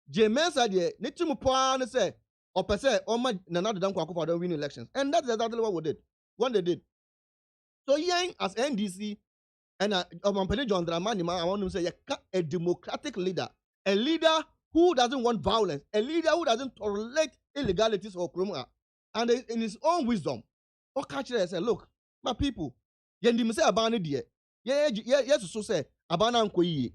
Jane Mensah de nitimu poa say or per se Nana Dankwa Akufo don't win elections. And that's exactly what we did. What they did. So here as NDC and Mampene John Dramani, I want to say a democratic leader, a leader who doesn't want violence, a leader who doesn't tolerate illegalities or criminal, and in his own wisdom, Okachi say, look, my people, yendi say abana die, yes so say abana nkoyi.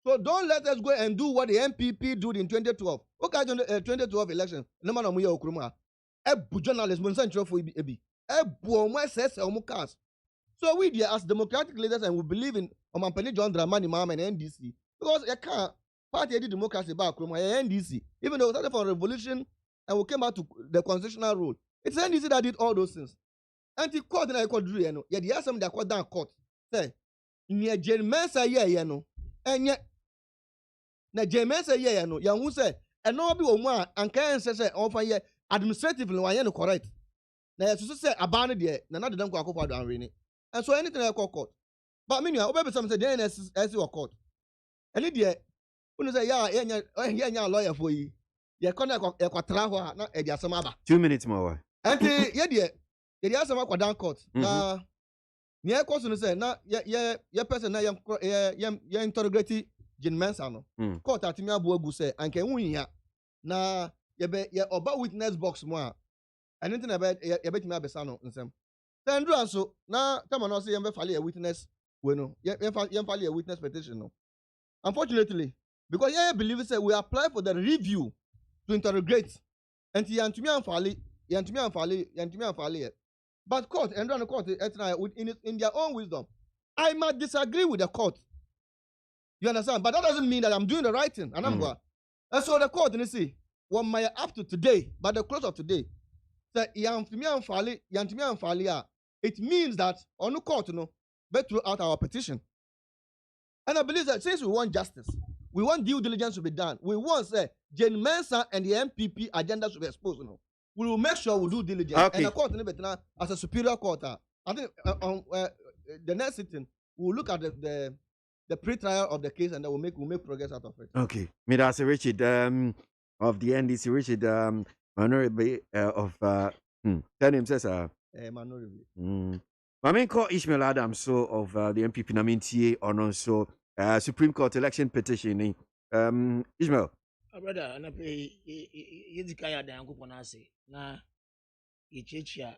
So don't let us go and do what the MPP did in 2012. Okay, 2012 election, no man omuye okruma. Ebu journalist mo nsan for ebi. Ebu omo SS omo cast. So we there as democratic leaders and we believe in Mampene John Dramani Mahama and NDC because you can't party democracy back from NDC. Even though we started for revolution and we came back to the constitutional rule. It's NDC that did all those things. And the court na court do no. Yeah, there are some that court down court. Say, near Jane Mensah no. And yet na Jane Mensah no. Ya who say and no be omo an kan say offer here administratively one no correct. Na so say abana there na na dem Dankwa Akufo and and so anything I call court. But me no be some say dey na court. Any there when say yeah lawyer for you. You can't travel na e dia aba. 2 minutes more. And yeah there asama kwa down court. Na near court no say na ya person na ya interrogate Jane Mensah no. Court atimi aboagu say anke wunya na ye oba witness box mo a anything about ye betimi abesa no nsem. Sandro so na tama no say ye file a witness we no ye file a witness petition no. Unfortunately, because I believe say we apply for the review to interrogate and yantumi anfale. But court and run the court in their own wisdom. I might disagree with the court. You understand? But that doesn't mean that I'm doing the right thing. And I'm going. And so the court, you see, what my up to today, by the close of today, that it means that on the court, but throughout our petition. And I believe that since we want justice, we want due diligence to be done. We want say Jane Mensah and the MPP agenda should be exposed. We will make sure we do diligence. Okay. And the court as a superior court, I think the next sitting we will look at the pre-trial of the case and then we'll make progress out of it. Okay. Midase Richard of the NDC, Richard Honorable of Tell him says Minority. I mean, call Ishmael Adams so of the MPP na MONTIE on also Supreme Court election petition. Ishmael. Brother, and I pay Yizikaya Danko na Ichicha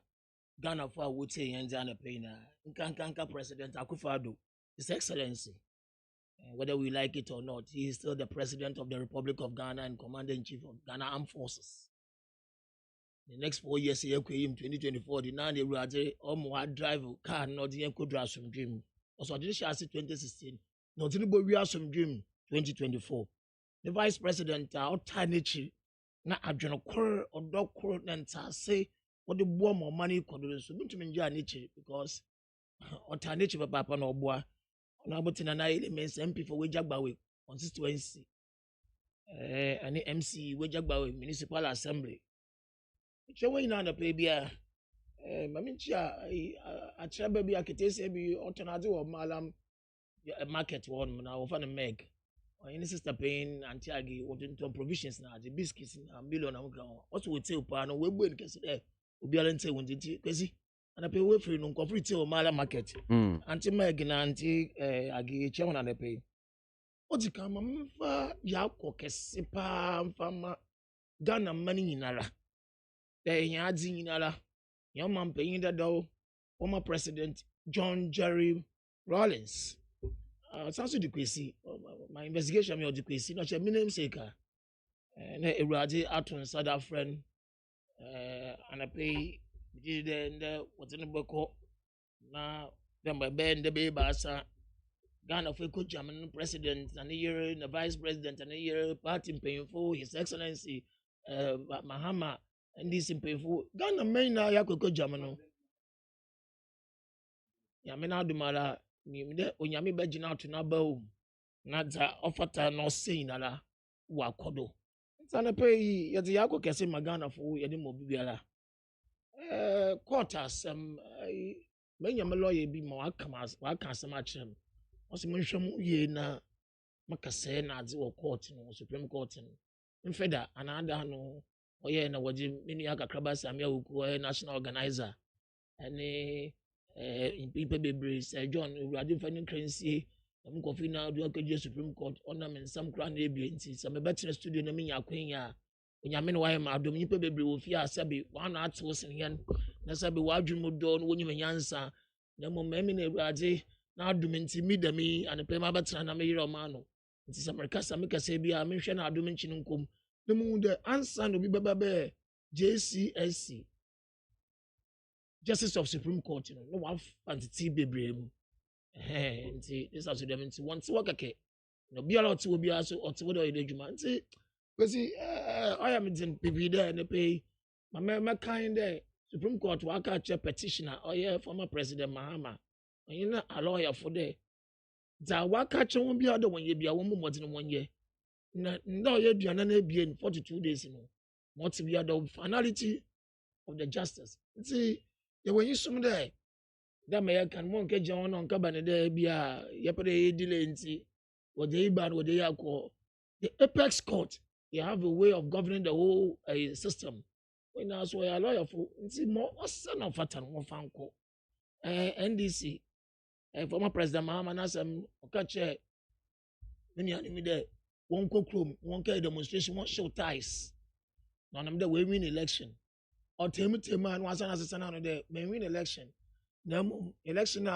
Ghana for would say and Zana Payna, Nkanka President Akufo-Addo, His Excellency. Whether we like it or not, he is still the President of the Republic of Ghana and Commander-in-Chief of Ghana Armed Forces. The next 4 years, he came 2024. The now they were drive car, not the drive some dream. Also, this year 2016, not anybody we some dream 2024. The Vice President, Otanichi, na adwene kor odo kor na ntase what the boy more money could do so to menja nature because alternative papa no boa na abotina na elements MP for Wejagbawe constituency and MC Wejagbawe municipal assembly chewe ina na pe bia maminchia a trebe bia ketese bi alternative of malam market one na offer meg any sister paying anti-agi what into provisions na the biscuits na million na what we tell pa no we bu en kese there obi alente wonti kwesi ana pay we free no confront tell mala market anti meg na anti agi chewo na pay odi ka mfa ya kokese pa mfa ma Ghana mani nyinara nya adi nyinara ya man paying that do former president John Jerry Rawlings sounds the kwesi my investigation me the kwesi no che me name seka na ewurade atun sada friend and I pay the what's in the book na them by ben the baby basa Ghana for coach German president and a year the vice president and a year party painful His Excellency Mahama and this painful Ghana main na ya coach German ya me na do mara ni de onyame be gina to na ba o na za ofata no sei na la wa kodo sana pay ye de yako kese magana fo ye de mo bibiala quarters menya me lawyer bi ma wa ka sama chem o se mo hwem ye na makase na ade wo court no Supreme Court no mfeda anada no oye na waje mini akakraba samia wuku national organizer ani people bebre Sir John Urade Fanning Crancy am kofi na do akaje Supreme Court ornament some crown e bi enti some better studio na menya akwanya onyame no waye ma adom people bebre wo fi asabe wan ato sen yan na sabe wadwum do no wonyum nyansa na mo memi na Urade na adom enti midami an pe ma better na me yiro ma no enti some rekasa me kasa bia me hwe na adom nchi nkom na mu de answer no bi baba be JCSC Justice of Supreme Court, no one fancy bebrem. This has to them into one to work okay. No be allowed to be also or to what you do, man. See, because I am in PV there and they pay my kind there. Supreme Court work out your petitioner or yeah, former President Mahama. And you're not a lawyer for there. The work out won't be other when you be a woman more than 1 year. No, you're doing be in 42 days, you know. What to be the finality of the justice. See. Yeah, when you sum there, that may can one get John on Cabana there be a yapade delay what they ban what they are called the apex court. You have a way of governing the whole system. When I swear a lawyer for see more son of Fatan one fan call NDC former President Mahama Nasam catch many enemy there one cockroom, one carry demonstration, one show ties. None of them will win election. Or man was an assistant on the may win election. No election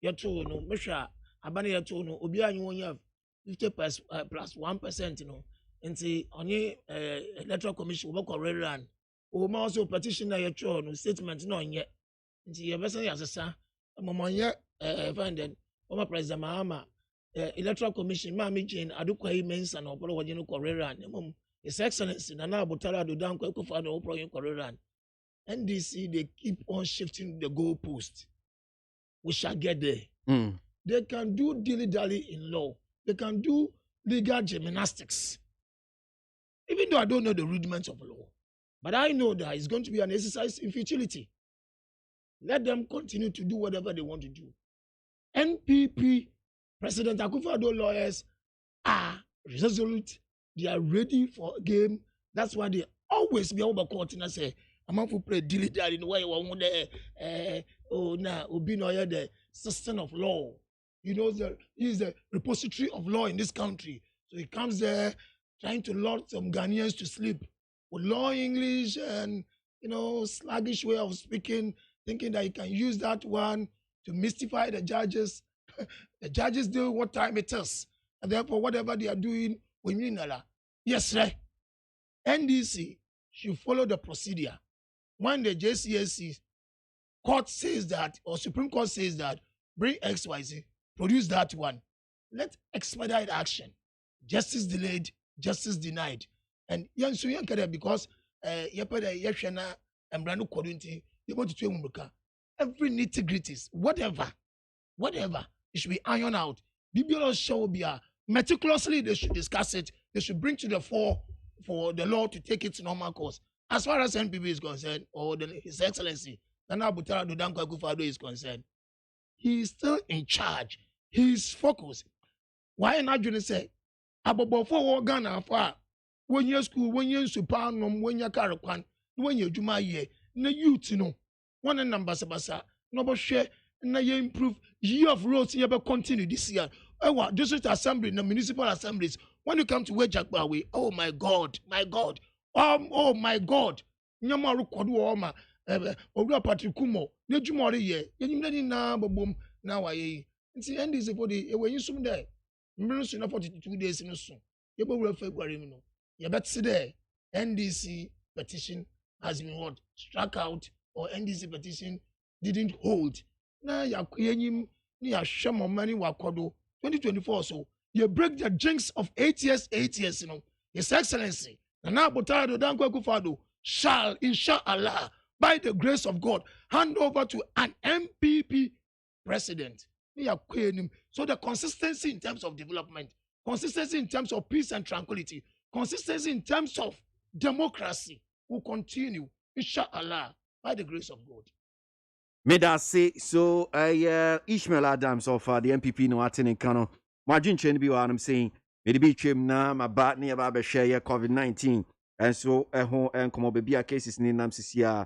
your two no Misha Abani your two no Obia you won't have 50 plus 1%, you know. And see on your electoral commission work already run. Or also petition your two no statement no yet. And see your best as a son. A moment yet finding former President Mahama electoral commission Mammy Jane Adukwa Mensa and Opera Wajino Korean. His Excellency Nana Butara do down Kwekufano Opera Korean. NDC, they keep on shifting the goalpost. We shall get there. They can do dilly-dally in law. They can do legal gymnastics. Even though I don't know the rudiments of law. But I know that it's going to be an exercise in futility. Let them continue to do whatever they want to do. NPP, President Akufo-Addo lawyers are resolute. They are ready for a game. That's why they always be over court and say, amanfo pray diligently in way one there oh na obi no the system of law. He is the repository of law in this country. So he comes there trying to lull some Ghanaians to sleep with law English and sluggish way of speaking, thinking that he can use that one to mystify the judges. The judges do what time it is, and therefore whatever they are doing, we mean yes, sir. NDC should follow the procedure. When the JCSC court says that, or Supreme Court says that, bring XYZ, produce that one. Let's expedite action. Justice delayed, justice denied. And because every nitty-gritties, whatever, it should be ironed out. BBLO shall be meticulously, they should discuss it. They should bring to the fore for the law to take its normal course. As far as NPP is concerned, or His Excellency, Nana Butara Dodankwa Akufo-Addo is concerned, he is still in charge. He is focused. Why not you say, Abobofo Ghana for when you school, when you super nom, when you carry when you do my year, no youth one number sabasa, no share, na you improve year of roads you ever continue this year. District assembly, the municipal assemblies. When you come to Wejakbawe, oh my God, oh my God, Nyamaru Kodu Oma, Ogra Patrikumo, Nejumori ye, Yenimani na babum, now I see NDC for the when you soon there. Minus 42 days in a soon. You will February. You bet see there. NDC petition has been what? Struck out, or NDC petition didn't hold. Now you're creating near Shamo money Wakodo 2024. So you break the jinx of 8 years, His Excellency, Nana Butara Dodankwa Akufo-Addo shall, inshallah, by the grace of God, hand over to an MPP president. So the consistency in terms of development, consistency in terms of peace and tranquility, consistency in terms of democracy will continue, inshallah, by the grace of God. May that say so? Ishmael Adams of the MPP no attending Kano. Margin chain be what I'm saying. Maybe trim na my bat near Baba share COVID-19, and so home and come over be cases in Namsisia.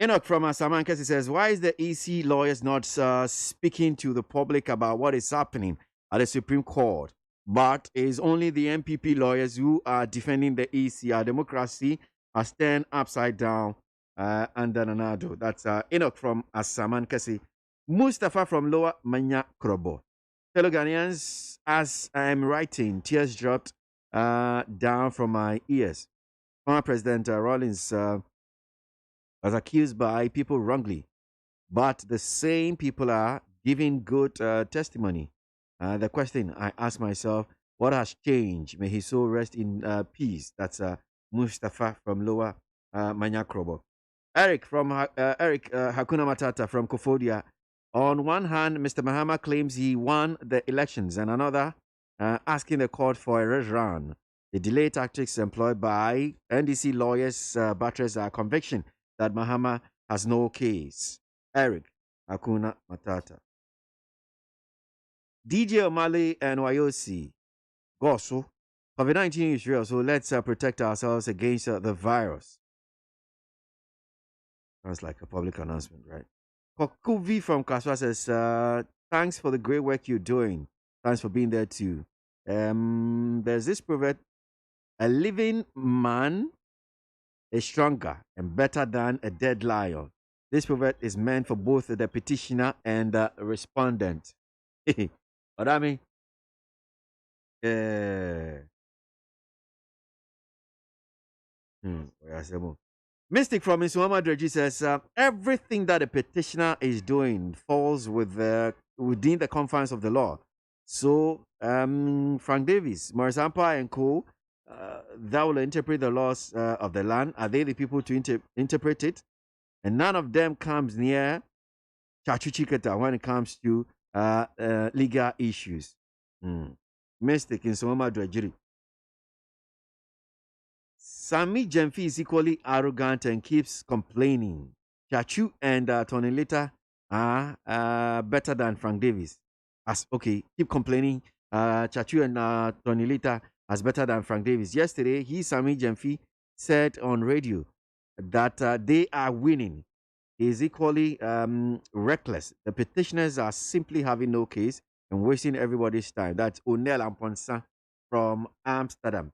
Enoch from Asamankesi says, why is the EC lawyers not speaking to the public about what is happening at the Supreme Court? But it's only the MPP lawyers who are defending the EC. Our democracy has turned upside down under Nanado. That's Enoch from Asamankesi. Mustafa from Lower Manya Krobo. Fellow Ghanaians, as I'm writing, tears dropped down from my ears. Former President Rawlings was accused by people wrongly, but the same people are giving good testimony. The question I ask myself, what has changed? May his soul rest in peace. That's Mustafa from Lower Manyakrobo. Eric Hakuna Matata from Kofodia. On one hand, Mr. Mahama claims he won the elections, and another asking the court for a rerun. The delay tactics employed by NDC lawyers buttress our conviction that Mahama has no case. Eric Hakuna Matata. DJ O'Malley and Wayosi. Gosu. COVID-19 is real, so let's protect ourselves against the virus. Sounds like a public announcement, right? Kokuvi from Kaswa says, thanks for the great work you're doing. Thanks for being there too. There's this proverb, a living man is stronger and better than a dead lion. This proverb is meant for both the petitioner and the respondent. What I mean? Mystic from Isuama Dreji says, everything that a petitioner is doing falls within the confines of the law. So, Frank Davis, Marisampa and co, that will interpret the laws of the land. Are they the people to interpret it? And none of them comes near Chachuchiketa when it comes to legal issues. Mystic in Isuama Dreji. Sami Jemfi is equally arrogant and keeps complaining. Chachu and Tony Lita are better than Frank Davis. Keep complaining. Chachu and Tony Lita as better than Frank Davis. Yesterday, Sami Jemfi said on radio that they are winning. He is equally reckless. The petitioners are simply having no case and wasting everybody's time. That's Onel Amponsa from Amsterdam.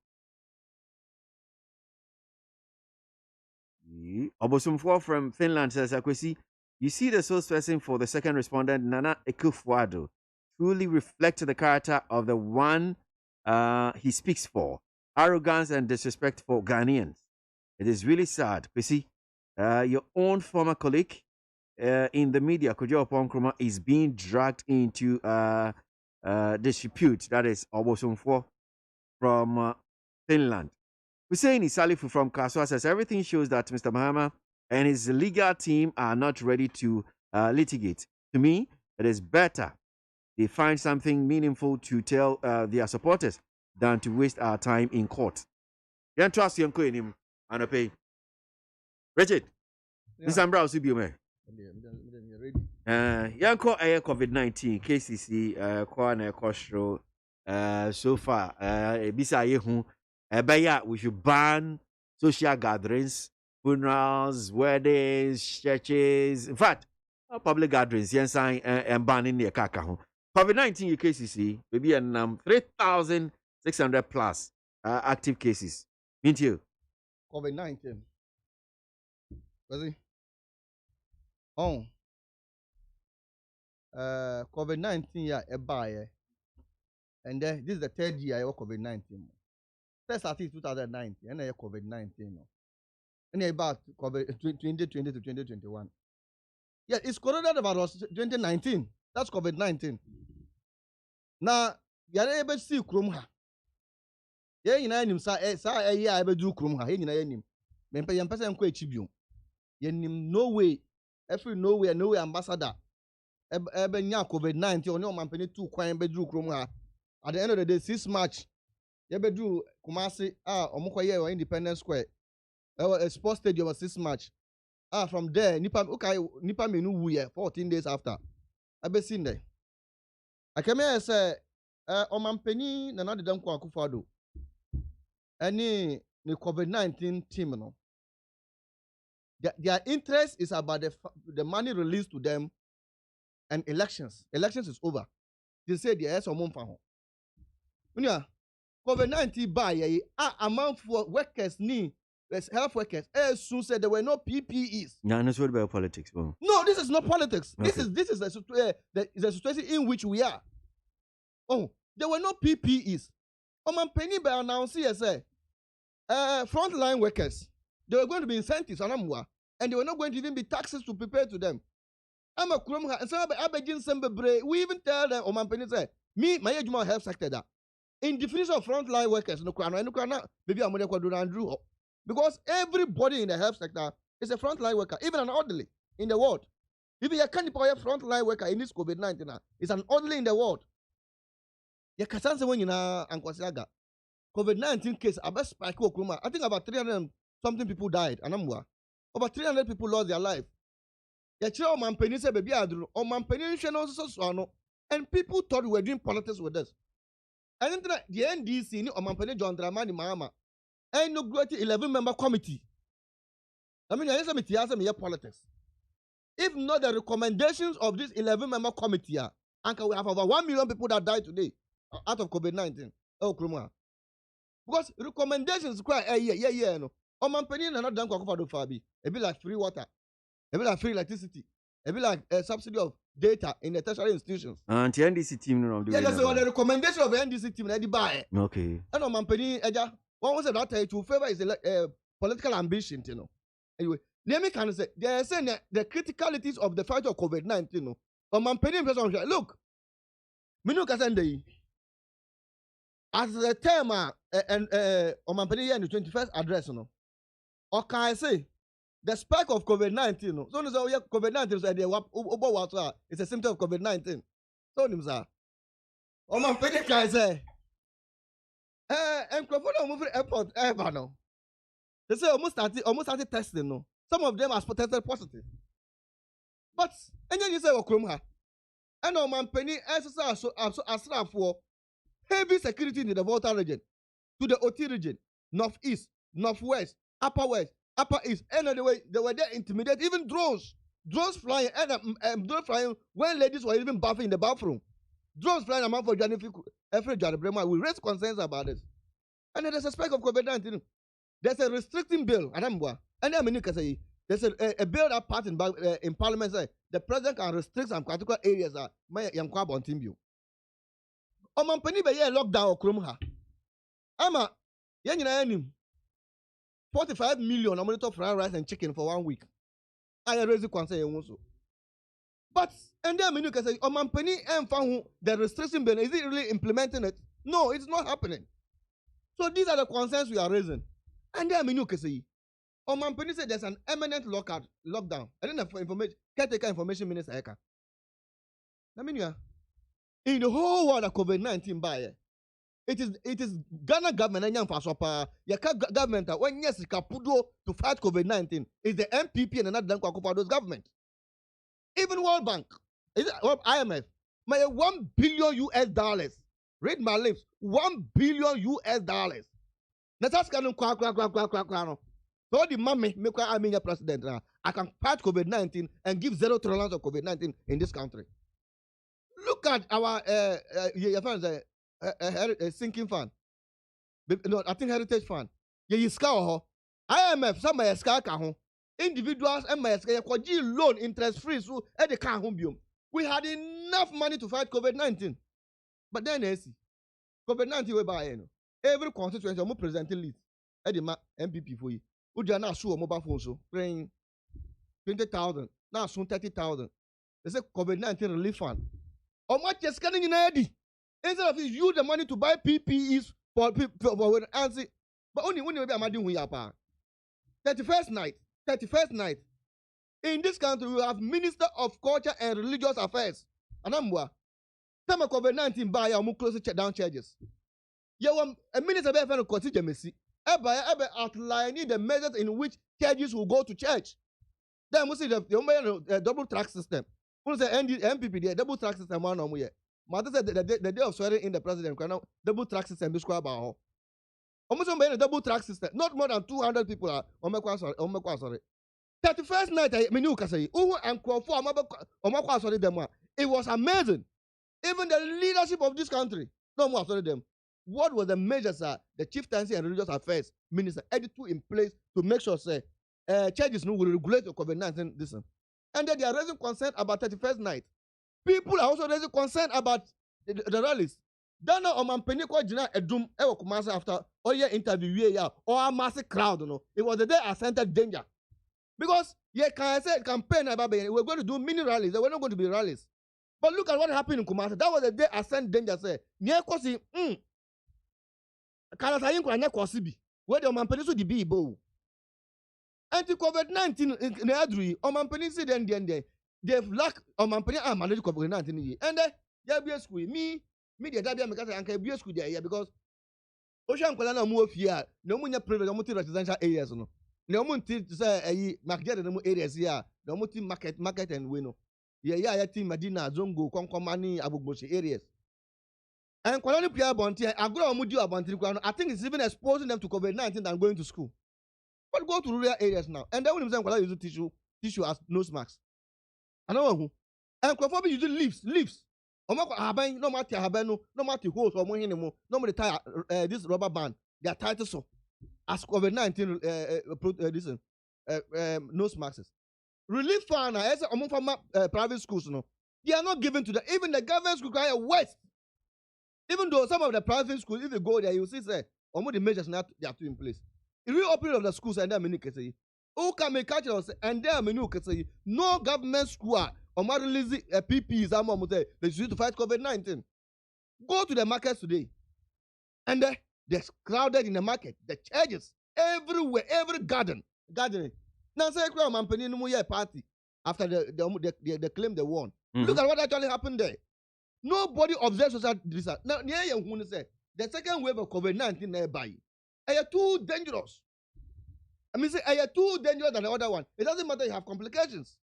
Obosumfo from Finland says, Akwesi, you see the spokesperson for the second respondent, Nana Ekufuado, truly reflect the character of the one he speaks for. Arrogance and disrespect for Ghanaians. It is really sad. Kwesi, your own former colleague in the media, Kojo Oponkroma, is being dragged into dispute. That is Obosumfo from Finland. Hussein Isalifu from Kaswa says everything shows that Mr. Mahama and his legal team are not ready to litigate. To me, it is better they find something meaningful to tell their supporters than to waste our time in court. Yan trust Yanko in him and pay. Richard, Mr. Brown, Yanko COVID-19 KCC Kwana Kostro so far Bisa Yehu. We should ban social gatherings, funerals, weddings, churches. In fact, public gatherings. Yes, I'm banning the kaka. COVID-19 UKCC maybe 3,600 plus active cases. Mean you? COVID-19. Was it? Oh. COVID-19 yeah, a buyer. And then this is the third year of COVID-19. First started 2019, and then COVID-19. And about COVID 2020 to 2021. Yeah, it's coronavirus 2019. That's COVID-19. Now, you're able to see Krumha. Yeah, you know, him say, I able do Krumha. You know, him. Mempe yam person ko echibium. Yenim no way. Every nowhere ambassador. Ebe nya COVID-19 on your mampeni 2 kwan be do Krumha. At the end of the day, 6 March. Yebedu Kumasi omukoye or Independence Square. A sports stadium was 6 March. From there, nipa menu wuye 14 days after. I be seen there. I came here and say omampeni na de dam kwa Akufo-Addo. Any the COVID-19 team no. Their interest is about the money released to them and elections. Elections is over. They say the yes or mumfa. COVID-19 by amount for workers need health workers. Soon said there were no PPEs. No, that's what about politics. Bro. No, this is not politics. Okay. This is the situation in which we are. Oh, there were no PPEs. Man, penny by announcing say, frontline workers. There were going to be incentives and they were not going to even be taxes to prepare to them. I'm a krum and some abegin sembebre. We even tell them, man, penny say, me my age health sector that. In definition of frontline workers, maybe I'm going to Andrew because everybody in the health sector is a frontline worker, even an orderly in the world. If you can't be a frontline worker in this COVID-19, it's an orderly in the world. You can't say when you know COVID-19 case, I think about 300 something people died, and over 300 people lost their life. And people thought we were doing politics with this. And then the NDC ni Omampene John Dramani Mahama inaugurated 11-member committee. I mean, I say politics. If not the recommendations of this 11-member committee, and we have over 1 million people that died today out of COVID-19. Oh, Kruma. Because recommendations quite no. Omampene na not done kwa do fabi. It be like free water. It be like free electricity. It be like a subsidy of data in the tertiary institutions. And the NDC team, that's the recommendation of the NDC team. They buy. Okay. And on Mampeni, one was that to favor is political ambition, you know. Anyway, let me kind of say they are saying that the criticalities of the fight of COVID-19, you know. On Mampeni, look, Minu Kasende, as the term on Mampeni in the 21st address, you know. Or can I say? The spike of COVID-19, no. So COVID-19 so it's a symptom of COVID-19. So nimza. O man pede kai say. Microphone move airport ever no. They say almost started testing no. Some of them are tested positive. But and you say okrom ha. And o man penny exercise so asra for heavy security in the Volta region. to the OT region, northeast, northwest, upper west, upper east. And anyway, they were there intimidated, even drones flying, and drones flying when ladies were even bathing in the bathroom. Drones flying among for every Brema. We raise concerns about this. And there's a spike of COVID-19. There's a restricting bill, and I mean, there's a bill that passed in Parliament say the president can restrict some particular areas. My young crab on team view. Omampani be here lockdown okrom ha. Ama yen nyina anim 45 million monitor fried rice and chicken for 1 week. I raise the concern you so. But and then menu can say Omampani and found the restriction bill, is it really implementing it? No, it's not happening. So these are the concerns we are raising. And then menu can say Omampani said there's an imminent lockdown. I don't know for information, caretaker information minister Eka. I mean, in the whole world of COVID-19 by it is Ghana government and young government when yes kapudo to fight COVID-19 is the MPP and another those government. Even World Bank, is it IMF, my $1 billion. Read my lips, $1 billion. That's kind of so the mommy make I mean president now. I can fight COVID-19 and give zero tolerance of COVID-19 in this country. Look at our sinking fund. No, I think heritage fund. IMF, some my ska individuals and my ska loan interest free so at the car home. We had enough money to fight COVID-19. But then COVID-19 we buy every constituency I'm presenting list at the MPP for you. Would you not show a mobile phone so praying 20,000 now soon 30,000. They say COVID-19 relief fund. How much is scanning in ID? Instead of use the money to buy PPEs for answer, but only when we are doing we are 31st night. In this country, we have Minister of Culture and Religious Affairs. And I'm time of COVID-19 buy our close down charges. You want a minister of consider Messi. Ever outlining the measures in which churches will go to church. Then we see the double track system. We say MPP the double track system one on here. Mother said the day of swearing in the president, double track system be square about. Almost a double track system. Not more than 200 people are sorry. 31st night, I mean, you can say, it was amazing. Even the leadership of this country, no more sorry them. What were the measures the chieftaincy and religious affairs minister added to in place to make sure say churches will regulate the COVID-19 this one. And then they are raising concern about 31st night. People are also raising concern about the rallies. Dana Omampani kwa jina edum ewo kumasa after all your interview or a massive crowd, It was the day I scented danger. Because can say campaign we're going to do mini rallies, there were not going to be rallies. But look at what happened in Kumasi. That was the day I sent danger say, near Kosi, Kalasayin kwa nye Kosi bi. Where the Omampani so di bi ibo. Anti-COVID-19 in Adri, Omampani see then they've lacked Omampani manage COVID-19. And there be a school. Me the Dabia Mekasa and can be a school there because Ocean Kolana move here, no munya privilege, no residential areas. No munti say market no areas here, no munti market and wino. Yeah, team Medina, Zongo, Konkomani, Abuboshi areas. And Kolani Pia Bonti, I grow Mudi Abanti. I think it's even exposing them to COVID-19 than going to school. But go to rural areas now. And then when you use tissue as nose masks. I know who. And Kofobi use leaves. Omako haban, no matter habano, no matter hose or mohinimo, no matter tie this rubber band. They are tied so as COVID-19 nose masks. Relief fund as private schools, they are not given to the even the government school require West. Even though some of the private schools, if you go there, you see say almost the measures not they are in place. The reopening of the schools and then many can say, who can make culture and then many can say no government school or more release PPEs they should to fight COVID-19. Go to the markets today, and they're crowded in the market. The churches everywhere, every gardening. Now say company no more party after they claim they won. Look at what actually happened there. Nobody observes social distance. Now near you say the second wave of COVID-19 nearby. Are too dangerous. I mean, say are too dangerous than the other one. It doesn't matter you have complications.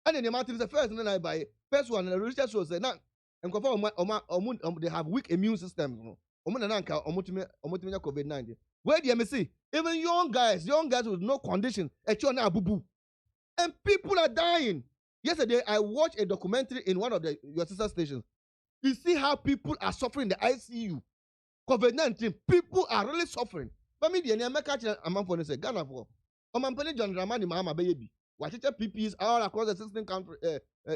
And then the matter is the first, and then I buy first one, and the research shows say now, and they have weak immune systems. COVID-19. Where do you see? Even young guys with no condition, and people are dying. Yesterday, I watched a documentary in one of your sister stations. You see how people are suffering in the ICU. COVID-19, people are really suffering. But me, the American Amman say Ghana for. Omampani John Dramani Mahama baby. Watch PPs all across the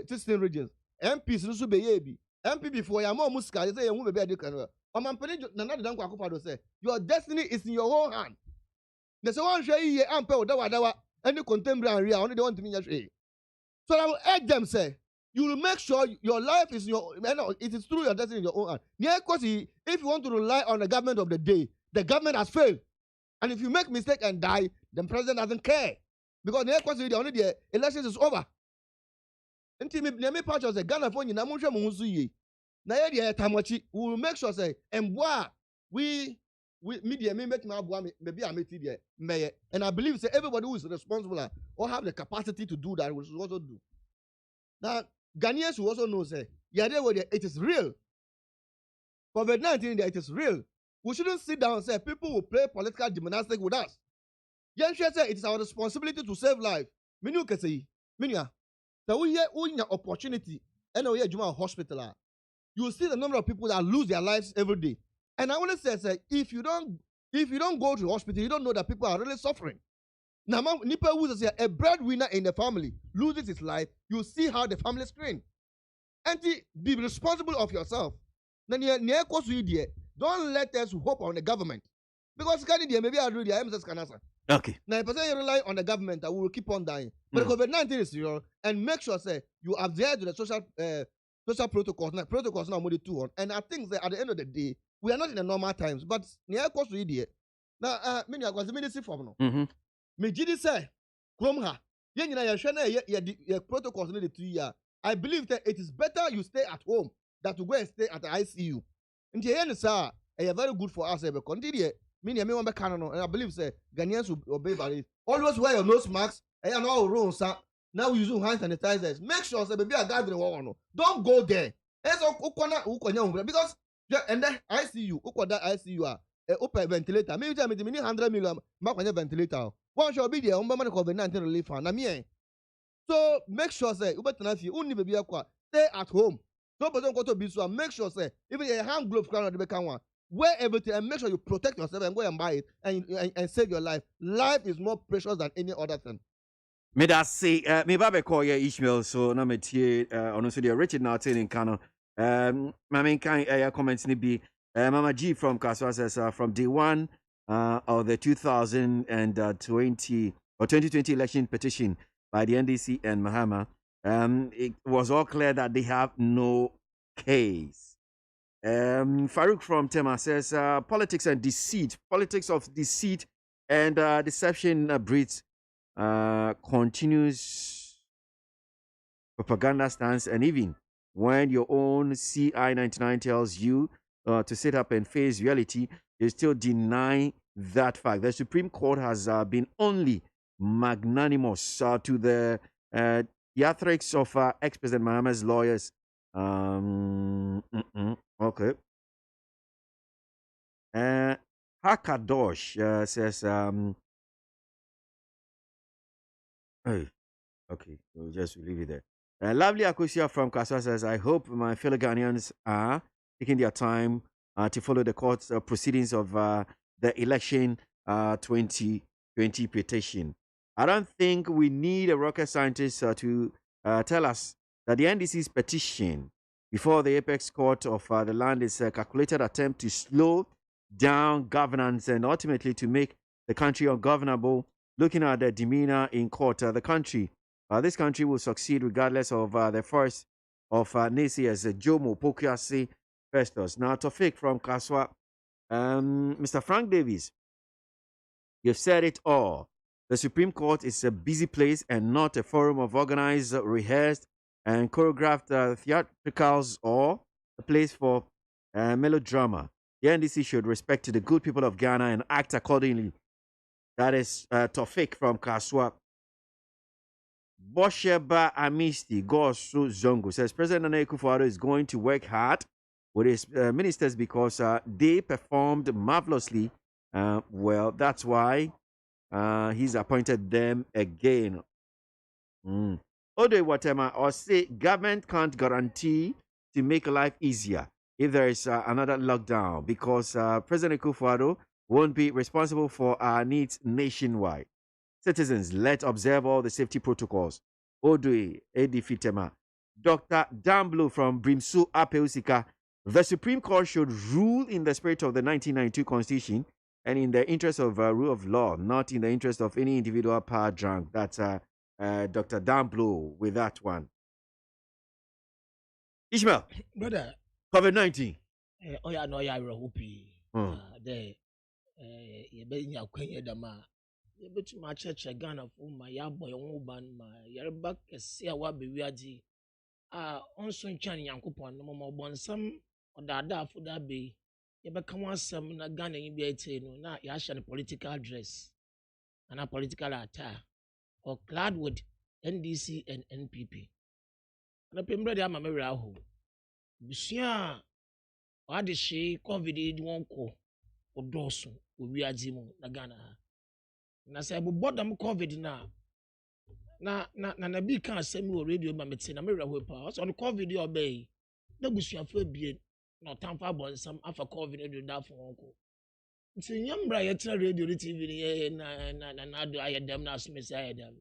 16 regions. MPs also baby. MP before ya more muska, they say you be a dick. Omampani Nana Danko Akufado say, your destiny is in your own hand. There's one shay ampe dawa any contemporary only want to mean. So I will urge them say, you will make sure your life is it is through your destiny in your own hand. Yeah, because if you want to rely on the government of the day, the government has failed. And if you make mistake and die, the president doesn't care. Because the elections is over. Until me part of the Ghana phone, we will make sure say, and we media may make my maybe I make it there. And I believe say everybody who is responsible or have the capacity to do that will also do. Now, Ghanaians will also know say, it is real. COVID-19, it is real. We shouldn't sit down and say people will play political gymnastics with us. Yansha said it is our responsibility to save life. Minu can say, Minya, that we have opportunity and we have hospital. You will see the number of people that lose their lives every day. And I want to say, if you don't go to the hospital, you don't know that people are really suffering. Now, Nipa who say a breadwinner in the family loses his life, you see how the family screen. And be responsible of yourself. Then don't let us hope on the government. Because maybe I'll do the MSS can answer. Okay. Now, if I rely on the government, I will keep on dying. But COVID-19 is real, and make sure say you adhere to the social protocols. Now, protocols now only 2 on. And I think that at the end of the day, we are not in the normal times. But near course to idiot. Now, I was the ministry for no. Me jidi say, Kromha, your protocols need 3 years. I believe that it is better you stay at home than to go and stay at the ICU. And the end is very good for us. And I believe say Ghanaians will obey by it. Always wear your nose masks. And all rules. Now we use hand sanitizers. Make sure say baby a gathering one. Don't go there. Because and then ICU, ICU open ventilator. Maybe I need 100 million ventilator. One shall be there. COVID-19 relief fund. So make sure say stay at home. Don't go to business. Make sure say even a hand glove can wear everything and make sure you protect yourself and go and buy it and save your life. Life is more precious than any other thing. Me that say me babe call your Ishmael so na me tie ono so the Richard now in Kano. My main kind comments ni be Mama G from Kaswa says from day one of the 2020 or 2020 election petition by the NDC and Mahama, it was all clear that they have no case. Farouk from Tema says politics of deceit and deception breeds continuous propaganda stance, and even when your own CI99 tells you to sit up and face reality, you still deny that fact. The Supreme Court has been only magnanimous to the theatrics of ex-President Mahama's lawyers. Okay. Hakadosh says, hey, okay, we'll just leave it there. Lovely Akusia from Kaswa says, I hope my fellow Ghanaians are taking their time to follow the court's proceedings of the election 2020 petition. I don't think we need a rocket scientist to tell us that the NDC's petition before the apex court of the land is a calculated attempt to slow down governance and ultimately to make the country ungovernable. Looking at the demeanor in court, this country will succeed regardless of the force of naysayers. Jomo Pokiasi Festus. Now, Tofik from Kaswa. Mr. Frank Davies, you've said it all. The Supreme Court is a busy place and not a forum of organized, rehearsed, and choreographed theatricals or a place for melodrama. The NDC should respect the good people of Ghana and act accordingly. That is Tofik from Kaswa. Bosheba Amisti Gosu Zongo says President Nana Akufo-Addo is going to work hard with his ministers because they performed marvelously well. That's why he's appointed them again. Ode Watema or say government can't guarantee to make life easier if there is another lockdown because President Akufo-Addo won't be responsible for our needs nationwide. Citizens, let's observe all the safety protocols. Ode Edifitema. Dr. Damblu from Brimsu Apeusika. The Supreme Court should rule in the spirit of the 1992 Constitution and in the interest of rule of law, not in the interest of any individual power drunk. That's Dr. Damblu with that one. Ishmael. Brother. COVID-19. Oh, yeah, no, yeah, we're hoping. You bet you can't dama. You bet you my church a gun of my boy on ban my yerback a sea what be weaji. On soon chan yankupon, no more born some or that for that be. You become one some na gun and you be a no, yash and political dress and a political attire or clad with NDC and NPP. And a pimbre de Amameraho. Busia, what is she? COVID won't call or dorsum will be a Jimo Nagana. And I say, but bottom COVID now. Na big can't send me radio, but it's in a mirror with powers on COVID obey. The Busia for being not time for born some after COVID and that for uncle. It's a young bright radio TV and I do I had them now, Smith. I had them.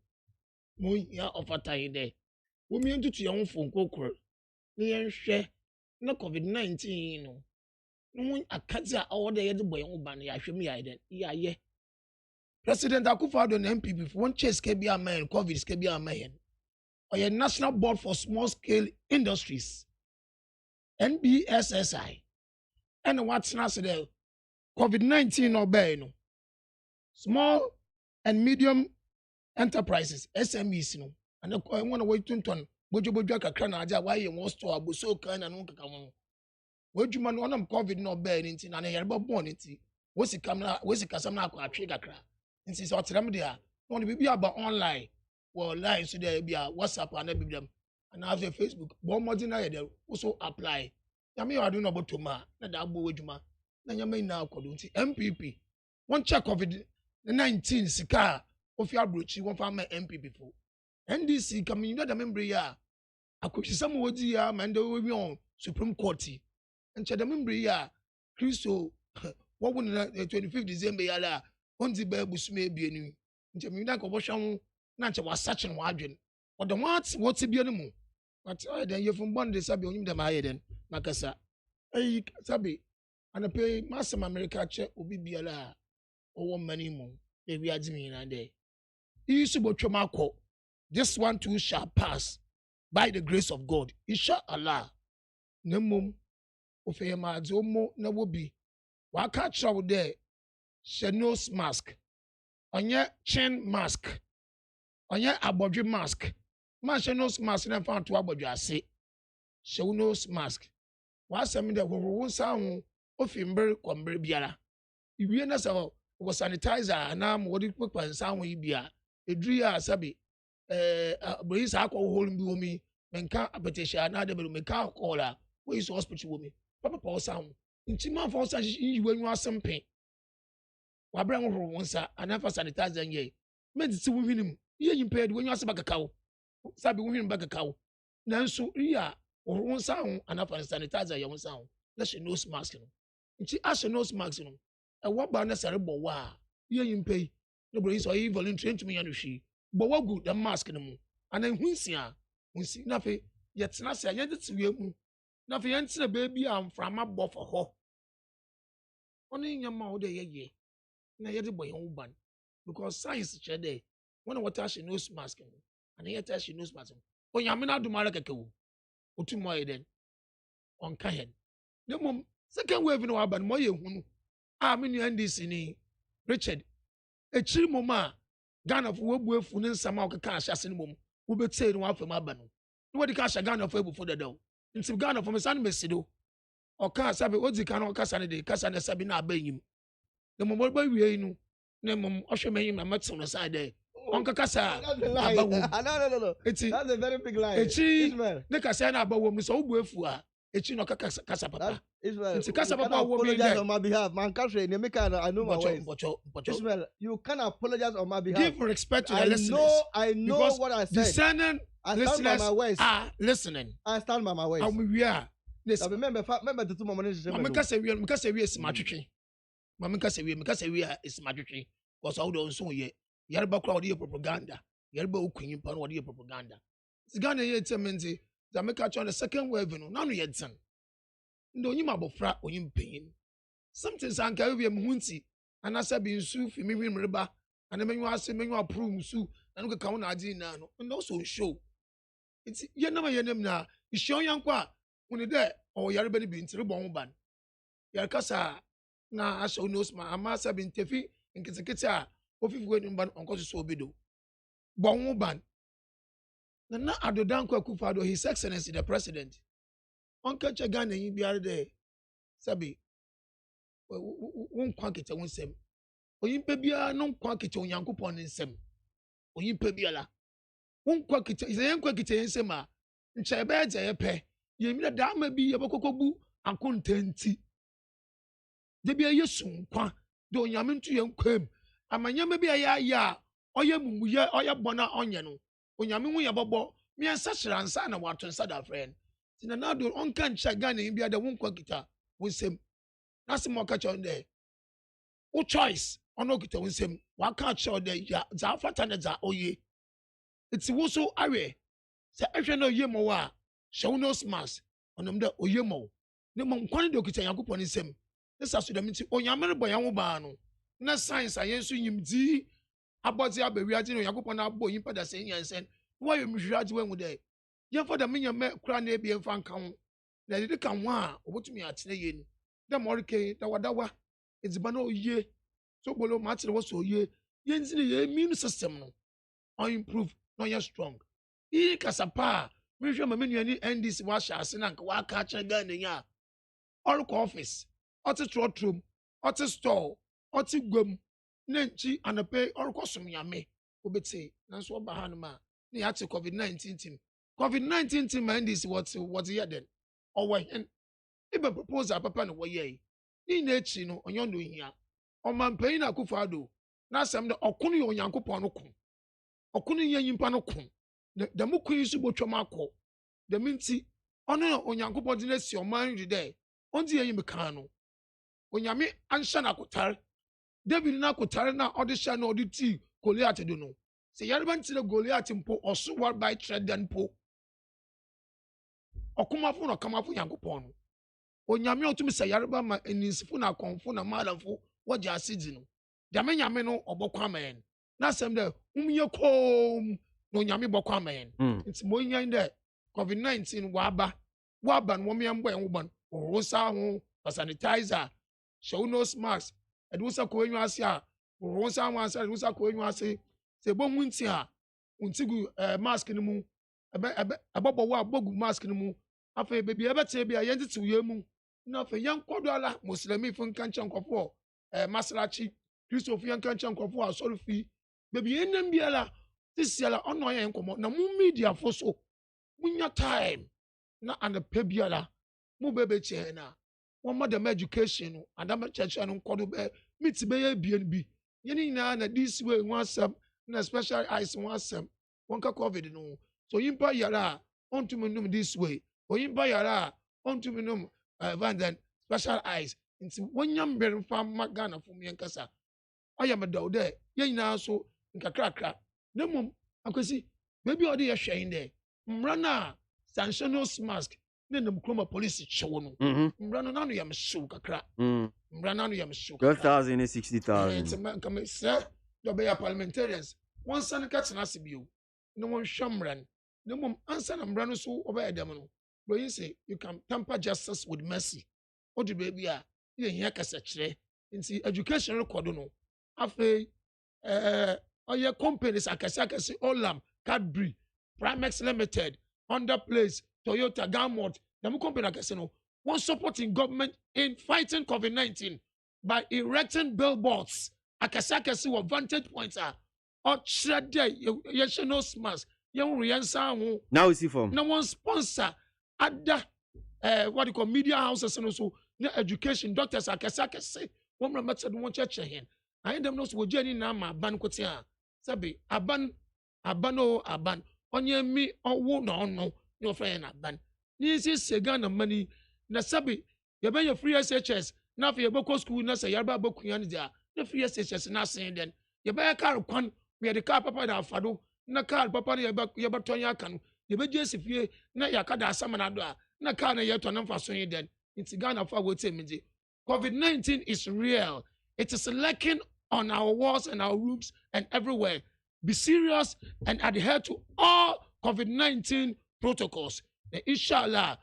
Moon ya offer time there. We mean to your own phone call. Near share no COVID-19. No, I can't say all the other boy on Banny. I show me I did. Yeah. President Akufo-Addo and MPP for one chase can be a man, COVID can be a man. Or a National Board for Small Scale Industries, NBSSI. And what's now said COVID-19 or no. Small and medium enterprises, SMEs, no. And I want to wait to turn. Bojo kakra aja why you want to abuso kan na no kaka mo. Wodwuma no onam COVID no be nti na na yerba born nti. Wosi kasam na akwa atwe kakra. Nti so otrem dia. No de bibia ba online. Well line so there bia WhatsApp and bibia and have Facebook. Bo modern na there also apply. Ya me adu no botoma na da agbo wodwuma. Na nyama ina akodo nti MPP. One check COVID-19 sika ofi abrochi won fa ma MPP for. NDC coming you know the member ya. Akwesi some wodi ya man we on Supreme Court. And the member ya Christo what won the 25th December ya la on the be busume bi enu. Nche mi na ko bo hwan na nche was searching wa adwen. But the what bi enu mu. But then you from born the sabi onyim dem aye den makasa. Eh sabi ana pay mass America che obi bi ala owo mani mu. E wi adimi na there. Isu bo twema akọ. This one too shall pass by the grace of God. Inshallah. Nemum ofeyema azomo na wobi. Wa ka travel there. She nose mask. Onye chin mask. Onye abodwe mask. Ma she nose mask na fa to abodwe ase. She nose mask. Wa semi de wo sa ho ofimber komber biara. Iwie na sa wo sanitizer na mo di pepa nsa ho ibia. Edri ya sabi Boys are called me, Menka Apetisha, another Menka caller, where is hospital woman, Papa Paul Sound. In Chima for such when you are some pain. Wabram once, and never sanitizer ye. Made to win him, ye impaired when you ask back a cow. Sabi women back a cow. Nanso, yeah, or one sound, and after sanitizer your sound. That's your nose mask. And she asked your nose mask. And what banner cerebral wa, ye impay. Nobody is or volunteering to me and she. But what good the mask no mu and then hunsia hunsi na fe yet na say yet to we mu na fe yent na baby am from above for ho oni nyama wo de ye na yet boy ho ban because science che there when water she nose mask and yet she nose mask onyame na dumara kekewo otumo ye den on ka hen the mom second wave no aban mo ye hunu a me nu NDC ni Richard echiri moma Ghana for webu ne nsama okeka ahyase ne mom wo betey no afam aba no wo di ka ahya Ghana for ebu for the do nti Ghana for me san mesido oka sabe odi ka no kasa ne de kasa ne sabe na aba enyim ne mom ba wie no ne mom ohwe menyim na matso no side there on kasa aba wo no. That's a very big lie. Echi ne kasa na aba wo mi so wo bu afu a echi no kasa papa Israel, it's kasa you papa can will be apologize there on my behalf. Man, country, I know my ways. Israel, you can apologize on my behalf. Give respect to the listeners. I know because what I said. Discerning listeners are listening. I stand by my ways. We are. Remember the 2 moments. Because we is matching. Because we is matching. Was all those so ye. Yarba crowd propaganda. Yarba ukun pan what propaganda. It's Ghana yet menzi. The America on the second wave. No yet son. No you mabofra or you pain. Something sanka we munti. And I said being su for me riba. And then you ask me you approve su. And we count ID now. And also show. It's ye never ye name now. You show young qua. When there or yarabani be into the bomb ban. Yarkasa na asho knows my amasa been tefi in Kitakita, or if we ban on cause so bido. Bomb ban. Na Adodanko Kufado, His Excellency the President. Uncle Chagana, you be out there. Sabi, won't quack it on sem. Or you pebia non quack it on Yankupon in sem. Or you pebiala. Won't quack it is a young quack it in sema. And Chabeds a pe. You mean a dame be a bokobu and contenti. There be a yesun qua. Don't yamin to young quim. And my yama be a ya. Or ya muya or ya bona onion. When yamin ya bobo. Me and such an son of what to say that friend. Tina now do on can check gun in be the won't quack it with him. That's more catch on there. O choice. On no kita with him. What can't show there? Ya Zafatanaza oye. It's also away. Say if you know ye moa. Show no smash on them the oyemo. No mom quantity okita yakupon is him. This as to the meeting on Yammer boy Yamubano. No science I answer him D about the Abbey reacting on Yakupon Abo Impada saying and said, why you misjudge when with day? Yan for the minion met crown be and fan count. That it can one what me at saying. The Morike, the Wadawa, it's Bano ye. So below match was so ye. Yens the immune system no. Or improve, no you're strong. Ye Casapa. We show my menu and this wash as an uncle, catch a gun in ya. All office, or to trot room, or to store, or to gum, Nenchi and a pay or costum yame. Ubete, that's what Bahanama. They had to COVID-19 team. COVID-19 team and this what's here then. Or when if a proposal, papa no way. In Nechino, on yon doing here. On man paying a kufado. Now some the Okuni on Yanko Ponokun. Okuni yin panokun. The muku is about Chomako. The minty, honor on Yanko Podines, your mind today. On the Yimicano. When Yami Anshana Kotar, David Nakotar na audition or the tea, Goliath do know. Say Yarban to the Goliath in Po or Suwar by Tread and Po. Or come up or come up for Yanko Pono. When Yamio to Mr. Yarba and his funa confuna madam for what you are sitting. Yameno or Bokaman. Now some there, you comb. No nyame bokwa man it's monya in there COVID-19 waba and woman and woman rosa ho sanitizer show no mask edusa ko enyu asia rosa wan sa edusa ko enyu ase se bo munti a untigu mask ni mu abobo wa abogu mask ni mu afa bebi ebete bia yenti tiwe mu na afa yankodo ala muslimi fun kancha nkofo masrachi Christopher yankancha nkofo asorifi bebi enem biala this year on no yen komo na mu media for so munya time na and pebiala mu bebe che na one madam education and am church and nkodo be meet be ya bnb yeni na this way one sem na special eyes one sem one ka covid no so yimpa yara on to me this way o yimpa yara on to me van then special eyes into one yam be fam magana for me nkasa ayam do there yen na so nkakrakra Nemum, akwesi, maybe all the share in there. Mrana, sanctionos mask, then the Mkroma police show no. Mrana, none of yam shoe, crack. Mrana, yam shoe. 12,000 and 60,000. It's a man come, sir. The Bay parliamentarians. One son catch an asibu. No one shamran. No one answer and Mrana so over a demon. But you say, you can tamper justice with mercy. What the baby are? You hear Cassatre. In the educational cordono. Afe, or your companies akasi Olam, Cadbury, Primex Limited, Honda Place, Toyota, Gamut, the company akasi no one supporting government in fighting COVID-19 by erecting billboards akasi with vantage points or shred yes no smas young riansa now we see from no one sponsor other what you call media houses and also education doctors akese one remember no one church here I them no so journey na ma ban kotia sabi aban onye mi owo no your friend aban ni si sega na mani na sabi ye ben your free SHS na for your school na say yarba bokunya ni dia na free SHS na sen den ye ben car kwan me the car papa da afado na car papa ye ba tonya aka no ye be jesi fie na yakada asama na do a na car na ye to na mfa so yin den nti Ghana fa wo temidi COVID-19 is real. It is lurking on our walls and our roofs and everywhere. Be serious and adhere to all COVID-19 protocols. Inshallah,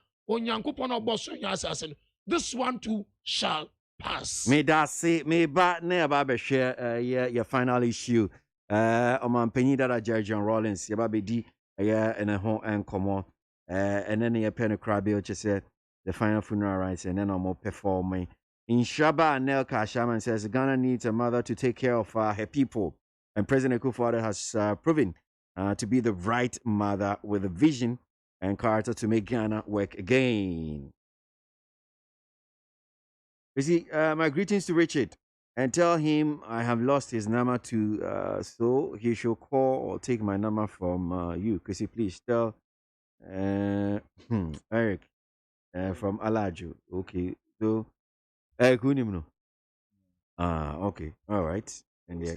this one too shall pass. May that say, may ba never share your final issue. Oman penny that John Rollins, Yababidi, and a home and come on. And then your penny crab, which said the final funeral rites, and then I'm more performing. In Shaba, Nel Kashaman says Ghana needs a mother to take care of her people. And President Akufo-Addo has proven to be the right mother with a vision and character to make Ghana work again. You see, my greetings to Richard and tell him I have lost his number to, so he should call or take my number from you. Chrissy, please tell Eric from Alaju. Okay, so okay, all right. And yeah.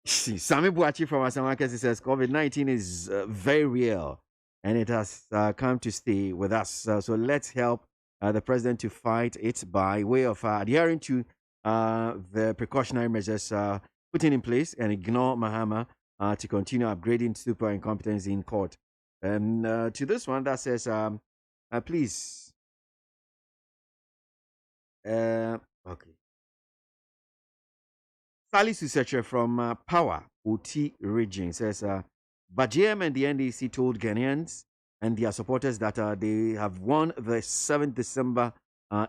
See, Sami Buachi from Asamakasi says COVID-19 is very real and it has come to stay with us. So let's help the president to fight it by way of adhering to the precautionary measures put in place and ignore Mahama to continue upgrading super incompetence in court. To this one that says, please. Okay. Sally Suseche from Power, OT region says, Bajiem and the NDC told Ghanaians and their supporters that they have won the 7th December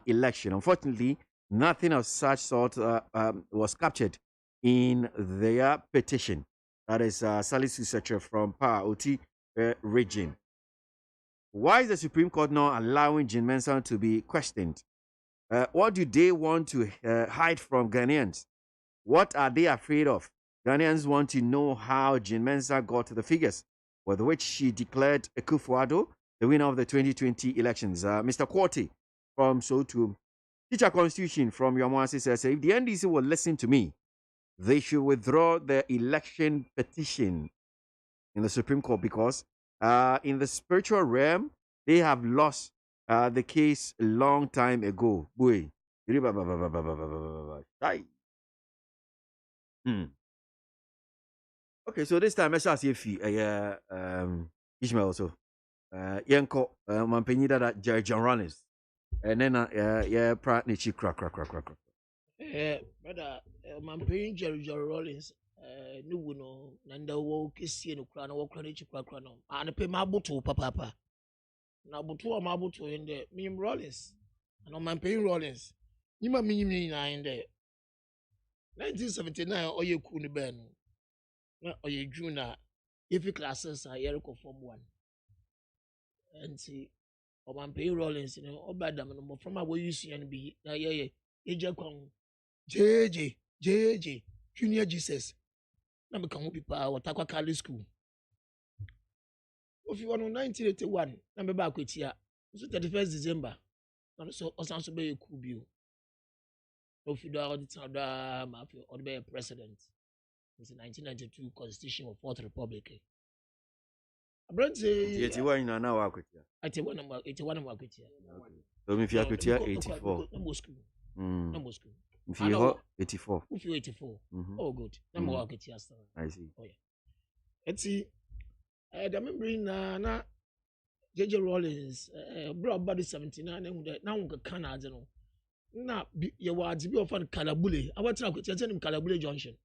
election. Unfortunately, nothing of such sort was captured in their petition. That is Sally Suseche from Power, OT region. Why is the Supreme Court not allowing Jin Mensah to be questioned? What do they want to hide from Ghanaians? What are they afraid of? Ghanaians want to know how Jin Mensah got the figures with which she declared Akufo-Addo the winner of the 2020 elections. Mr. Kwati from Sotu, Teacher Constitution from Yomwasi says, if the NDC will listen to me, they should withdraw the election petition in the Supreme Court because in the spiritual realm, they have lost the case a long time ago. Boy. Okay, so this time I shall see if Ishmael also. Yanko, Mampeni that John Rollins. And then Pratnichi crack. Brother, Mampeni Jerry Rollins. No, Nanda walk is seeing a crown or credit crack. And pay my bottle, papa. Now, but two are my bottle in the Mim Rollins. And on Mampeni Rollins. You might mean in there. 1979 or you couldn't burn. Or you junior, if your classes are Yerico Form 1. And see, or Mampeni Rollins, or bad them from my way you see and be, JJ, Junior Jesus. Now become people what Takwa Kali School. If you want 1981, number back with here, so 31st December, and so also be a cool bill. If you do all the time, or be a president. It's the 1992 Constitution of Fourth Republic. I brought the 81 in an hour with you. 81 work with you. So if you are with you, 84. Number school. If you are 84. If you 84. Oh, good. Number work with you. I see. Oh, yeah. Let's see. I remember na JJ Rollins, brought body 79, and now we can Canada. Now, you were to be offered Kalabule. I want to tell him Kalabule Junction.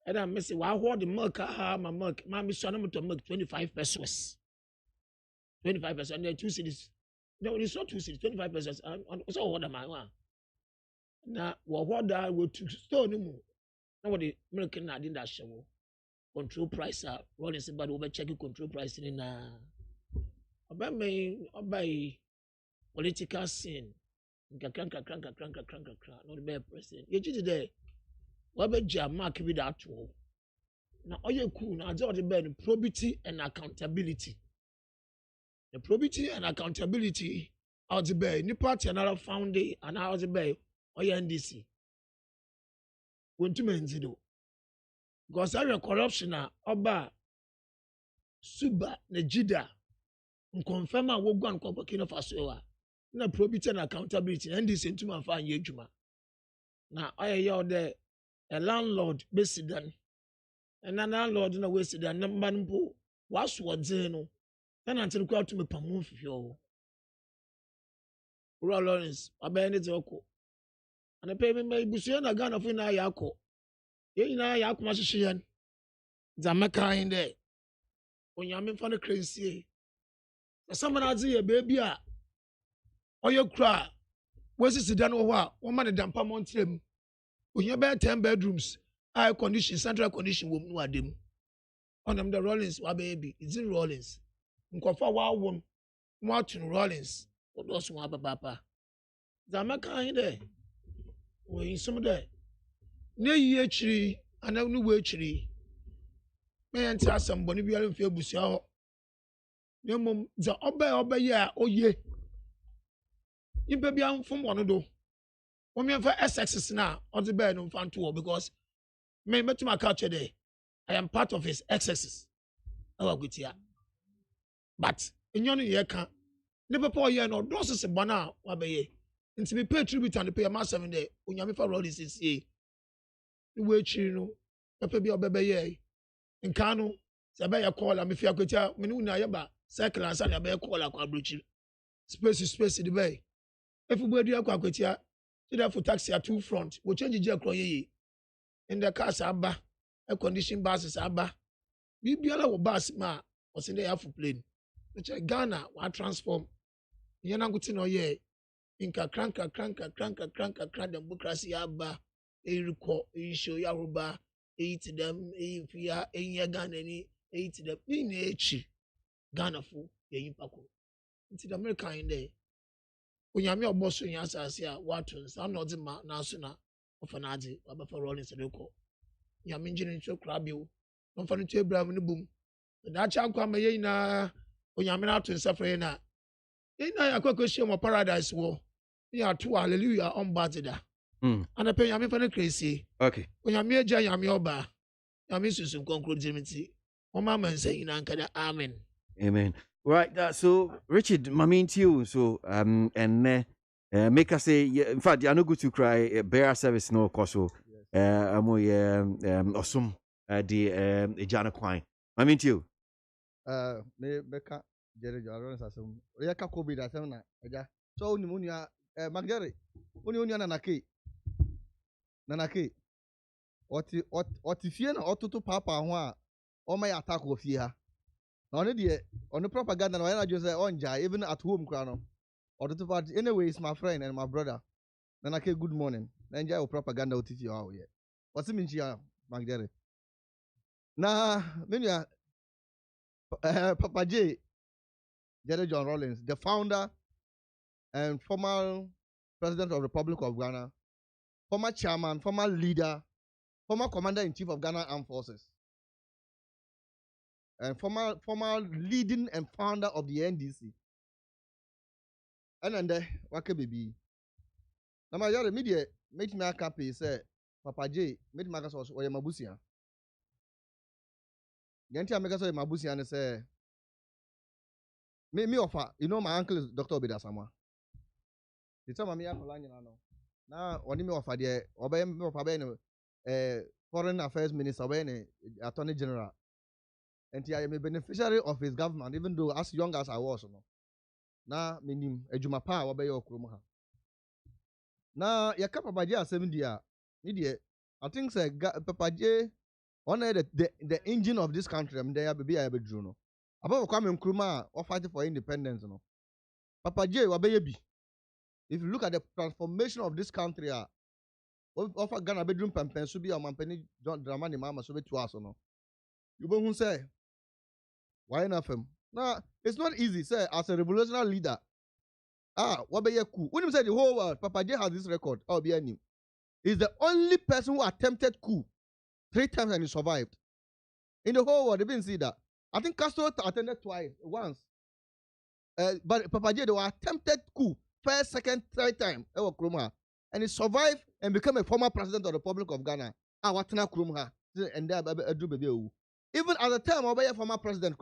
And I'm missing why the milk, my milk, my son to milk 25 pesos. 25 pesos, and then 2 cities. No, it's not 2 cities, 25 pesos. And so what am I? Now, what I will to store no more. Now, what the milk and I didn't that show. Control price, Rollins, but over checking control price in Obey political scene. Nkakra, not the president. You did today. Wabe Mark with that too. Now, all you cool now, the probity and accountability. The probity and accountability out the bay, new party another founding and out the bay, or NDC. When to menzido. Because I corruption oba suba nejida nkonfirma wo gwan ko Burkina Faso na probity and accountability NDC ntuma fa anye adwuma. Na oye there a landlord besidan. And a landlord na we sidan number mpo waso odze tenant no kwa to me pamon fifio Rural Lawrence abene te oko ana pe me busuya na Ghana fo na ya akọ ye na ya akoma hyehyɛ zamaka inde onyame fa no krensie samana adze ye baby a oye kura wesisi dan wo a wo ma ne dampa montrem onya be 10 bedrooms air condition central condition wo mu adem onam the Rollins wa baby is it Rollins nkofa wa won mo atun Rollins odo so wa papa zamaka inde wo insum de ne yi akiri ana nu wo akiri me yanta asambɔ ne biara mfe abusia hɔ ne mom za ɔbɛ ya oye impe bia mfom wɔno do wo me mfa SXs na ɔde bɛ no mfa nto because me metuma culture there I am part of his excesses awa gutia but enyo no ye ka ne papa oye no do sese bana wa bɛ ye nti me pay tribute and pay ma 7 day onyame fa roll this ye ni we akiri no papa bia ɔbɛ ye nka no se be ya call me fia kwatia me nu na ye ba cycle ansa na be call akwa brochi space the bay if we do akwa kwatia either for taxi at two front we change je akro ye in the cars aba air condition buses aba bibiala wo bus ma o se dey have plane which Ghana wa transform yana nguti no ye inka kranka democracy aba eriko isho yaruba eat them ifia enya Ghana ni eat them ni echi Ghana fu ye impako nti the American in there onyame oboso nya asase a watu sa no de ma na so na ofanaje abafa rolling sedeko nyame ngine nso krabio no fa no tu Abraham no bum da cha kwa ma ye na onyame na ato nsafre na yakwakoshia mo paradise wo ya to hallelujah on batida ana pe nyame fa no crazy okay onyame agya nyame oba nyame susu nkonkro jemiti o ma man say na nkada amen right so Richard MONTIE so and make us say in fact I no go to cry bear service no koso amo osum the ejana kwan MONTIE me beka Jerry Jordan asum ya ka COVID asem na eja so oni munia Magdere oni nanake oti fie na otutu papa ho a o ma attack o fie ha na oni de oni propaganda na na just say onja even at home kra no otutu part anyway is my friend and my brother nanake good morning na enja o propaganda o tifie ha o ye wasi minchi ya Magdere na menia Papa J Jerry John Rawlings, the founder and former president of the Republic of Ghana, former chairman, former leader, former commander-in-chief of Ghana Armed Forces, and former leading and founder of the NDC. And then wake baby. Na ma yare media make me happy say Papa J make me so o mabusia. Yanti ameka so mabusia ne say me offer, you know my uncle is Dr. Obida Samwa. The time me akola nyina no. Na oni me offer there, obey me offer be foreign affairs minister, obey attorney general. And I am a beneficiary of his government, even though as young as I was, no. Na minim ejuma pa obey your krumo ha. Na yaka Papa J 7 dia. I think say Papa J one the engine of this country. I mean there be a bedroom no. About Kwame Nkrumah or fighting for independence, no. Papa J wabeyebi. If you look at the transformation of this country, offer Ghana bedroom pempen so be a mampeni John Dramani Mama so be to us no. You won't say why enough him Now, it's not easy, say, as a revolutionary leader. What be coup? When you say the whole world, Papa J has this record. Oh, behind him. He's the only person who attempted coup 3 times and he survived. In the whole world, they didn't see that. I think Castro attended once. But Papa J, they were attempted coup, first, second, third time. And he survived and became a former president of the Republic of Ghana. And even at the time, I was former president.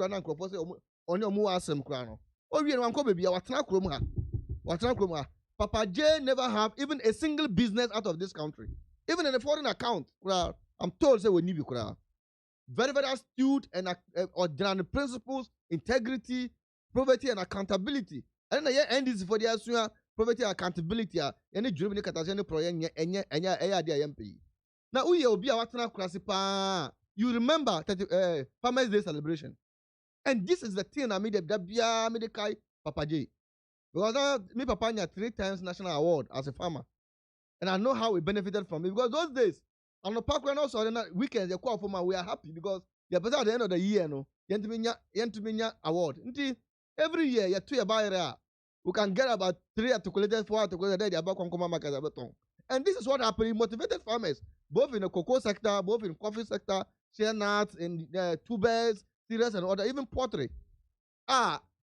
Papa J never have even a single business out of this country. Even in a foreign account, I'm told say we need you. Very, very astute and ordinary principles, integrity, poverty and accountability. And then end this for the poverty and accountability. Any dream in the project MP. Now we will be our classipa. You remember that Farmers Day celebration, and this is the thing I made the Papa J. Because me Papa had 3 times national award as a farmer, and I know how we benefited from it. Because those days, on the park and also the weekends, they call for my we are happy because at the end of the year, no, Yentuminya award. Every year, you 2 buy we can get about 3 articulated, 4 articulated about market. And this is what happened. Motivated farmers, both in the cocoa sector, both in coffee sector, share nuts, in tubers, cereals, and other, even pottery.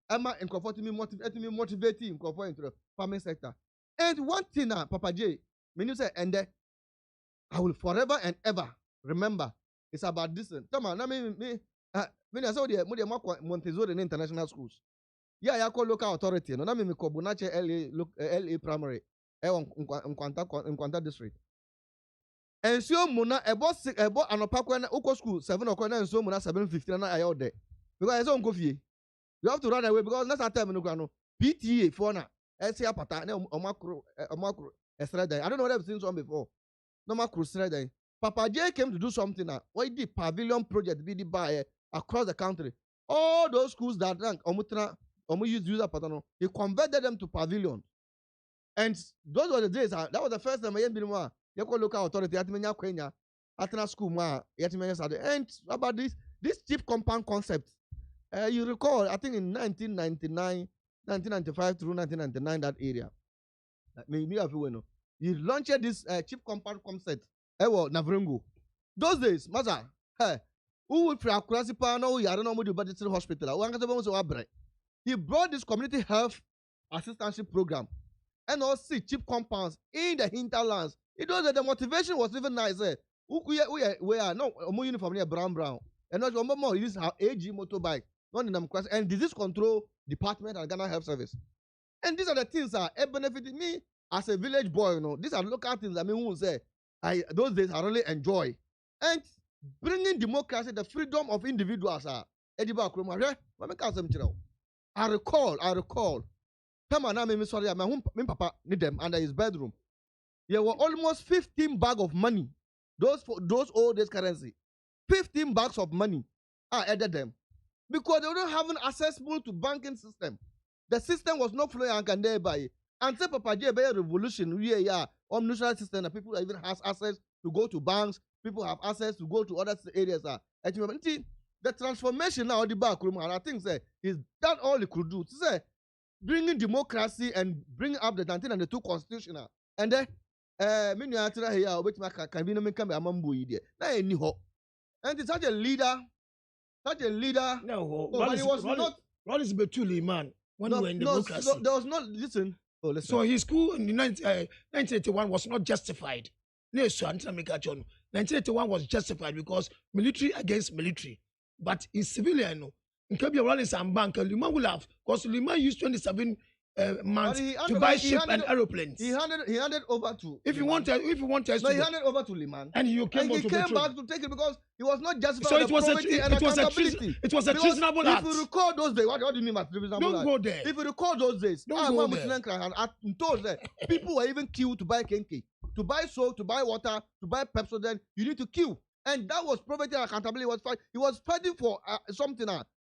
Emma and comforting me, motivating into the farming sector. And one thing, Papa J, when you say, and I will forever and ever remember, it's about this. Come on, when I saw the Montessori in international schools. Yeah, I call local authority. No, I mean, Kobunache LA primary, in Kwanta district. And so, Muna, about an opakwan, Oko school, 7 o'clock, and so Muna 7:50, I out there. Because I don't go for you have to run away because that's time in Uganda. PTA for now. SCA Pata, Omakro, Estrada. I don't know what I've seen some before. No macro Estrada. Papa J came to do something now. Why did pavilion project be by across the country? All those schools that rank user pattern, he converted them to pavilion. And those were the days. That was the first time I been more. You call local authority at Menya Kenya, Athena school, and about this cheap compound concept. You recall, I think in 1995 through 1999, that area. Maybe you launched this cheap compound concept. Navrengo. Those days, Maza, who would pre-accuracy no, I don't know what about the hospital. He brought this community health assistance program and also cheap compounds in the hinterlands. It was that the motivation was even nice. We are no uniform here, brown. And not more, this AG motorbike. And disease control department and Ghana Health Service. And these are the things that benefited me as a village boy. You know, these are local things. I mean, who say those days I really enjoy. And bringing democracy, the freedom of individuals. I recall. Sorry, my papa need them under his bedroom. There were almost 15 bags of money. Those old days currency. 15 bags of money. I added them. Because they don't have an accessible to banking system. The system was not flowing and can thereby. And say Papa J a revolution, omnichannel system that people even has access to go to banks, people have access to go to other areas. The transformation now the back room, and I think say is that all he could do. To say bringing democracy and bringing up the 1992 constitutional. And then and it's such a leader. No, but he was not. Rollins Betuli, man, when we were in democracy. There was not, listen. So his coup in 1981 was not justified. 1981 was justified because military against military. But in civilian, in Kabia Rollins and Bank, Liman will have, because Liman used 27 months to buy ship and aeroplanes. He handed over to. If you want us he handed over to Liman. And he came back to take it because he was not justified. So it was a treasonable act. If you recall those days, what do you mean by treasonable? Don't go there. If you recall those days, people were even queued to buy kenke, to buy soap, to buy water, to buy Pepsodent. You need to queue, and that was poverty and accountability. He was fighting for something.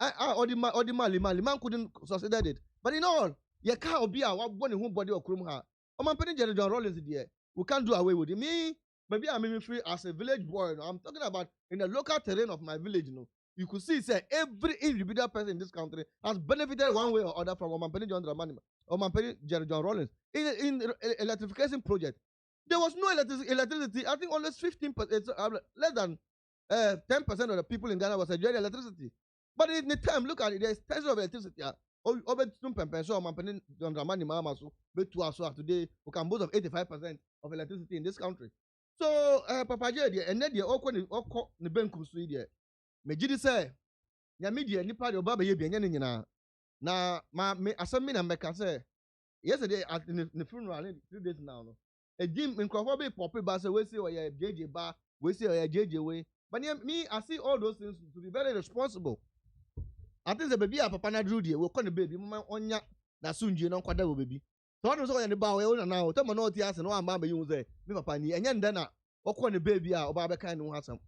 Liman couldn't succeed it, but in all. You can't be a one who body or krum ha. John Rollins there. We can't do away with it. Me, maybe I'm free as a village boy. I'm talking about in the local terrain of my village. you could see say every individual person in this country has benefited one way or other from Omampeni John Dramani or Omampeni Jerry John Rollins in electrification project. There was no electricity. I think only 15%, less than 10% of the people in Ghana was enjoying electricity. But in the time, look at it, there's tons of electricity. Over some pension, Omampeni John Dramani Mahama, so today we can boast of 85% of electricity in this country. So, Papa J, and then the Oko the Benkum Sweden. Mejidi say, Yamidia, Nipa, your Baba Yabian, na me asami na meka say yesterday at the funeral 3 days now no a gym in Crawford poppy ba say we say or JJ ba we say or JJ way but me I see all those things to be very responsible. I think the baby papa na drew there we call the baby mama onya na sunje no kwada wo baby so no so ya ne ba we na now tell me no ti ase no amba ba you say me papa ni enya nda na o call the baby a oba be kan no hasam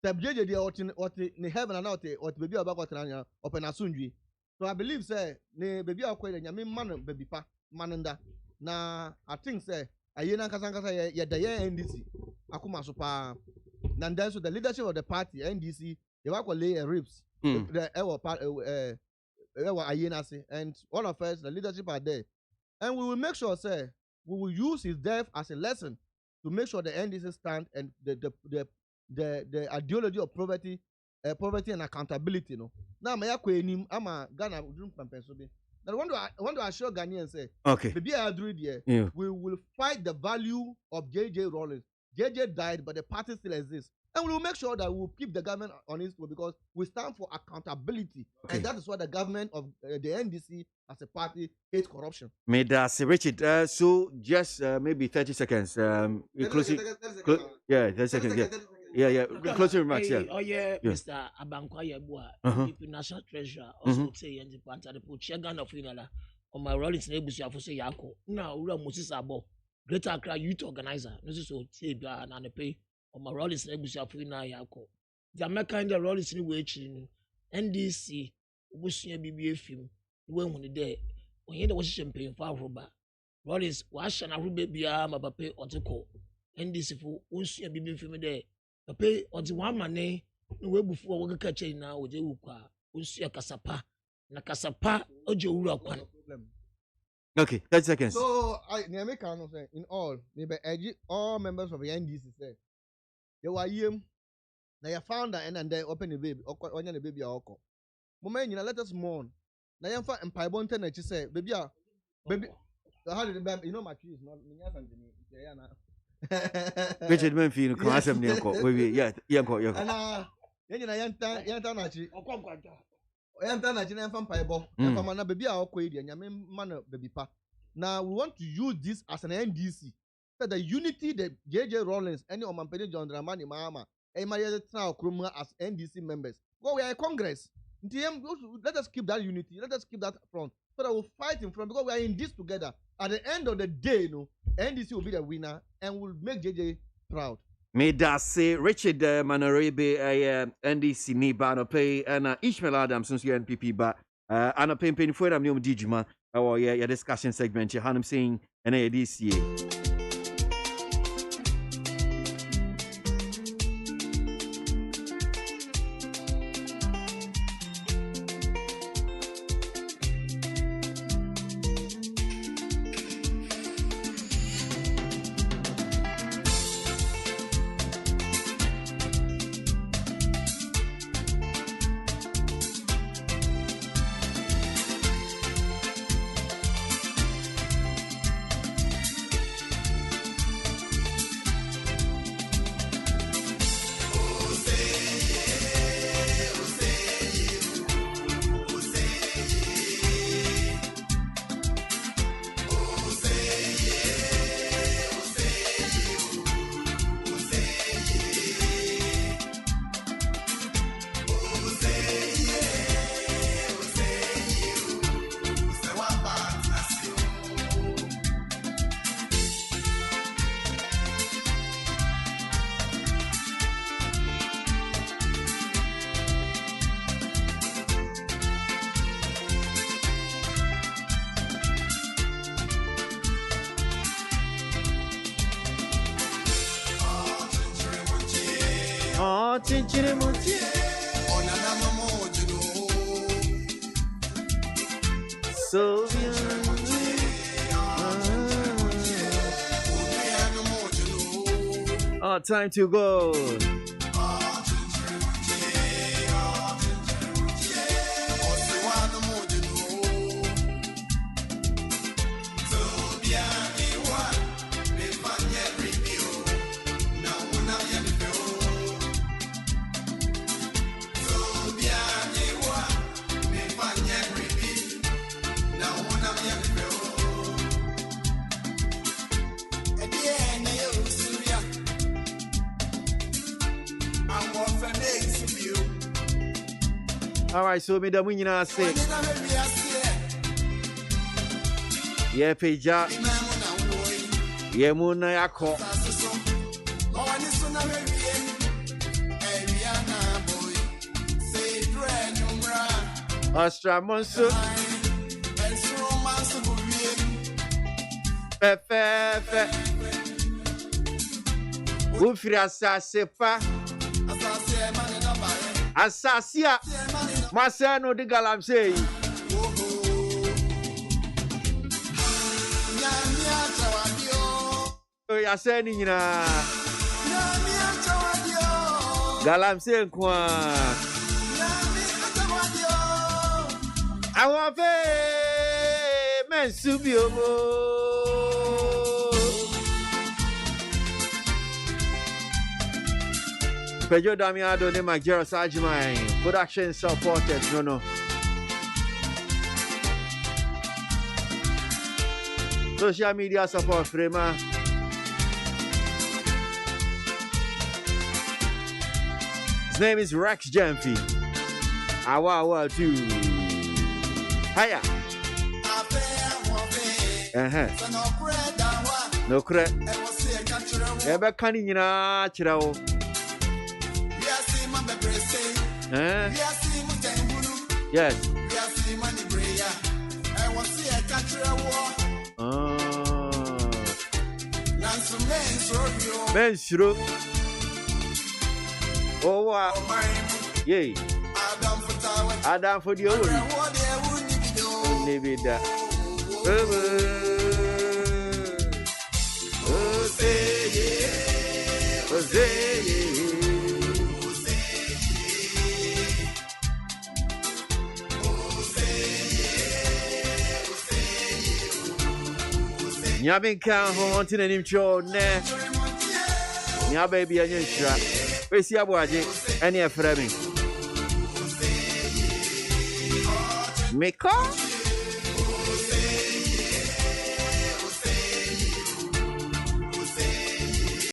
tab JJ there oti ne heaven na oti baby oba kwatra nya open na sunje. So I believe say ne baby akwa nyame man baby pa manenda na I think say ayena kasa ya da NDC akuma so pa na then so the leadership of the party NDC they were lay ribs the ayena say and all of us the leadership are there and we will make sure say we will use his death as a lesson to make sure the NDC stand and the ideology of poverty and accountability no now my akwenim ama Ghana drum pampenso be now I want to assure Ghanaians say okay baby I do there we will fight the value of JJ Rollins. JJ died but the party still exists and we will make sure that we will keep the government on its way because we stand for accountability and that is what the government of the NDC as a party hates corruption. May that's Richard. So just maybe 30 seconds. Closing. 30 seconds. Yeah. Closing remarks. Yeah. Oh yeah, Mr. Abankwaya Bua, National Treasurer, also say and the Panta the Puchagan of Inala on my Rollins neighbors you have to say Yako. Now Ura Moses Abo, Greater Accra Youth Organizer, no so say and pay on my Rollins neighbors you have to Yako. The American the Rollins in which NDC was near BBA film when the day when you was champagne for Roba. Rollins wash and a rube bia my papa otiko. NDC for unsia BBA film there. Papa oti one man no way before we catch now with you unsia kasapa na kasapa ojo wura kwan. Okay, 30 seconds. So I Niameka no say in all maybe all members of the NDC say they were yem na ya founder and then open the baby onya the baby akọ. Mama nyina let us mourn. Na ya fa empire na chi say baby how did the you know my tree is not minya santini yeah na Richard Menfino kan asem ne ko we yanko ana yenya yanta na chi okwamkwanta yanta na chi na fa mpaibo fa mana baby akọ edi nyame man baby pa. Now we want to use this as an NDC so the unity the JJ Rollins any Omampeni John Dramani Mahama as NDC members. Well, we are a Congress. Let us keep that unity. Let us keep that front. So that we'll fight in front because we are in this together. At the end of the day, NDC will be the winner and will make JJ proud. May that say Richard Manarebe NDC ni ba no pay and Ishmael Adams since you NPP ba and a pain for them new Dijima or your discussion segment you had him saying and ADCA. MONTIE. So time to go. All right, so me da munyina say. Yeah, peja. Yeah, muna yako. Astra monso. Fe. Ufiri asase pa. Asasia. Masano de galamsey. Ya seni nyina. Galamsey kwa. Awafe mensubio mo. Pejo Damiado de Major Sajimai. Production supported, no. Social media support, Frema. His name is Rex Jamfi. Awa too. Hiya. No cre. Ebe kani nyina chirawo. Yes. Menshiro. Oh, wow. Yay. Adam for the old. Maybe that. Nyabin kan ho wanti na nim cho ne. Nya baby anya nhira. Kwesi aboagye ene efra mi. Meko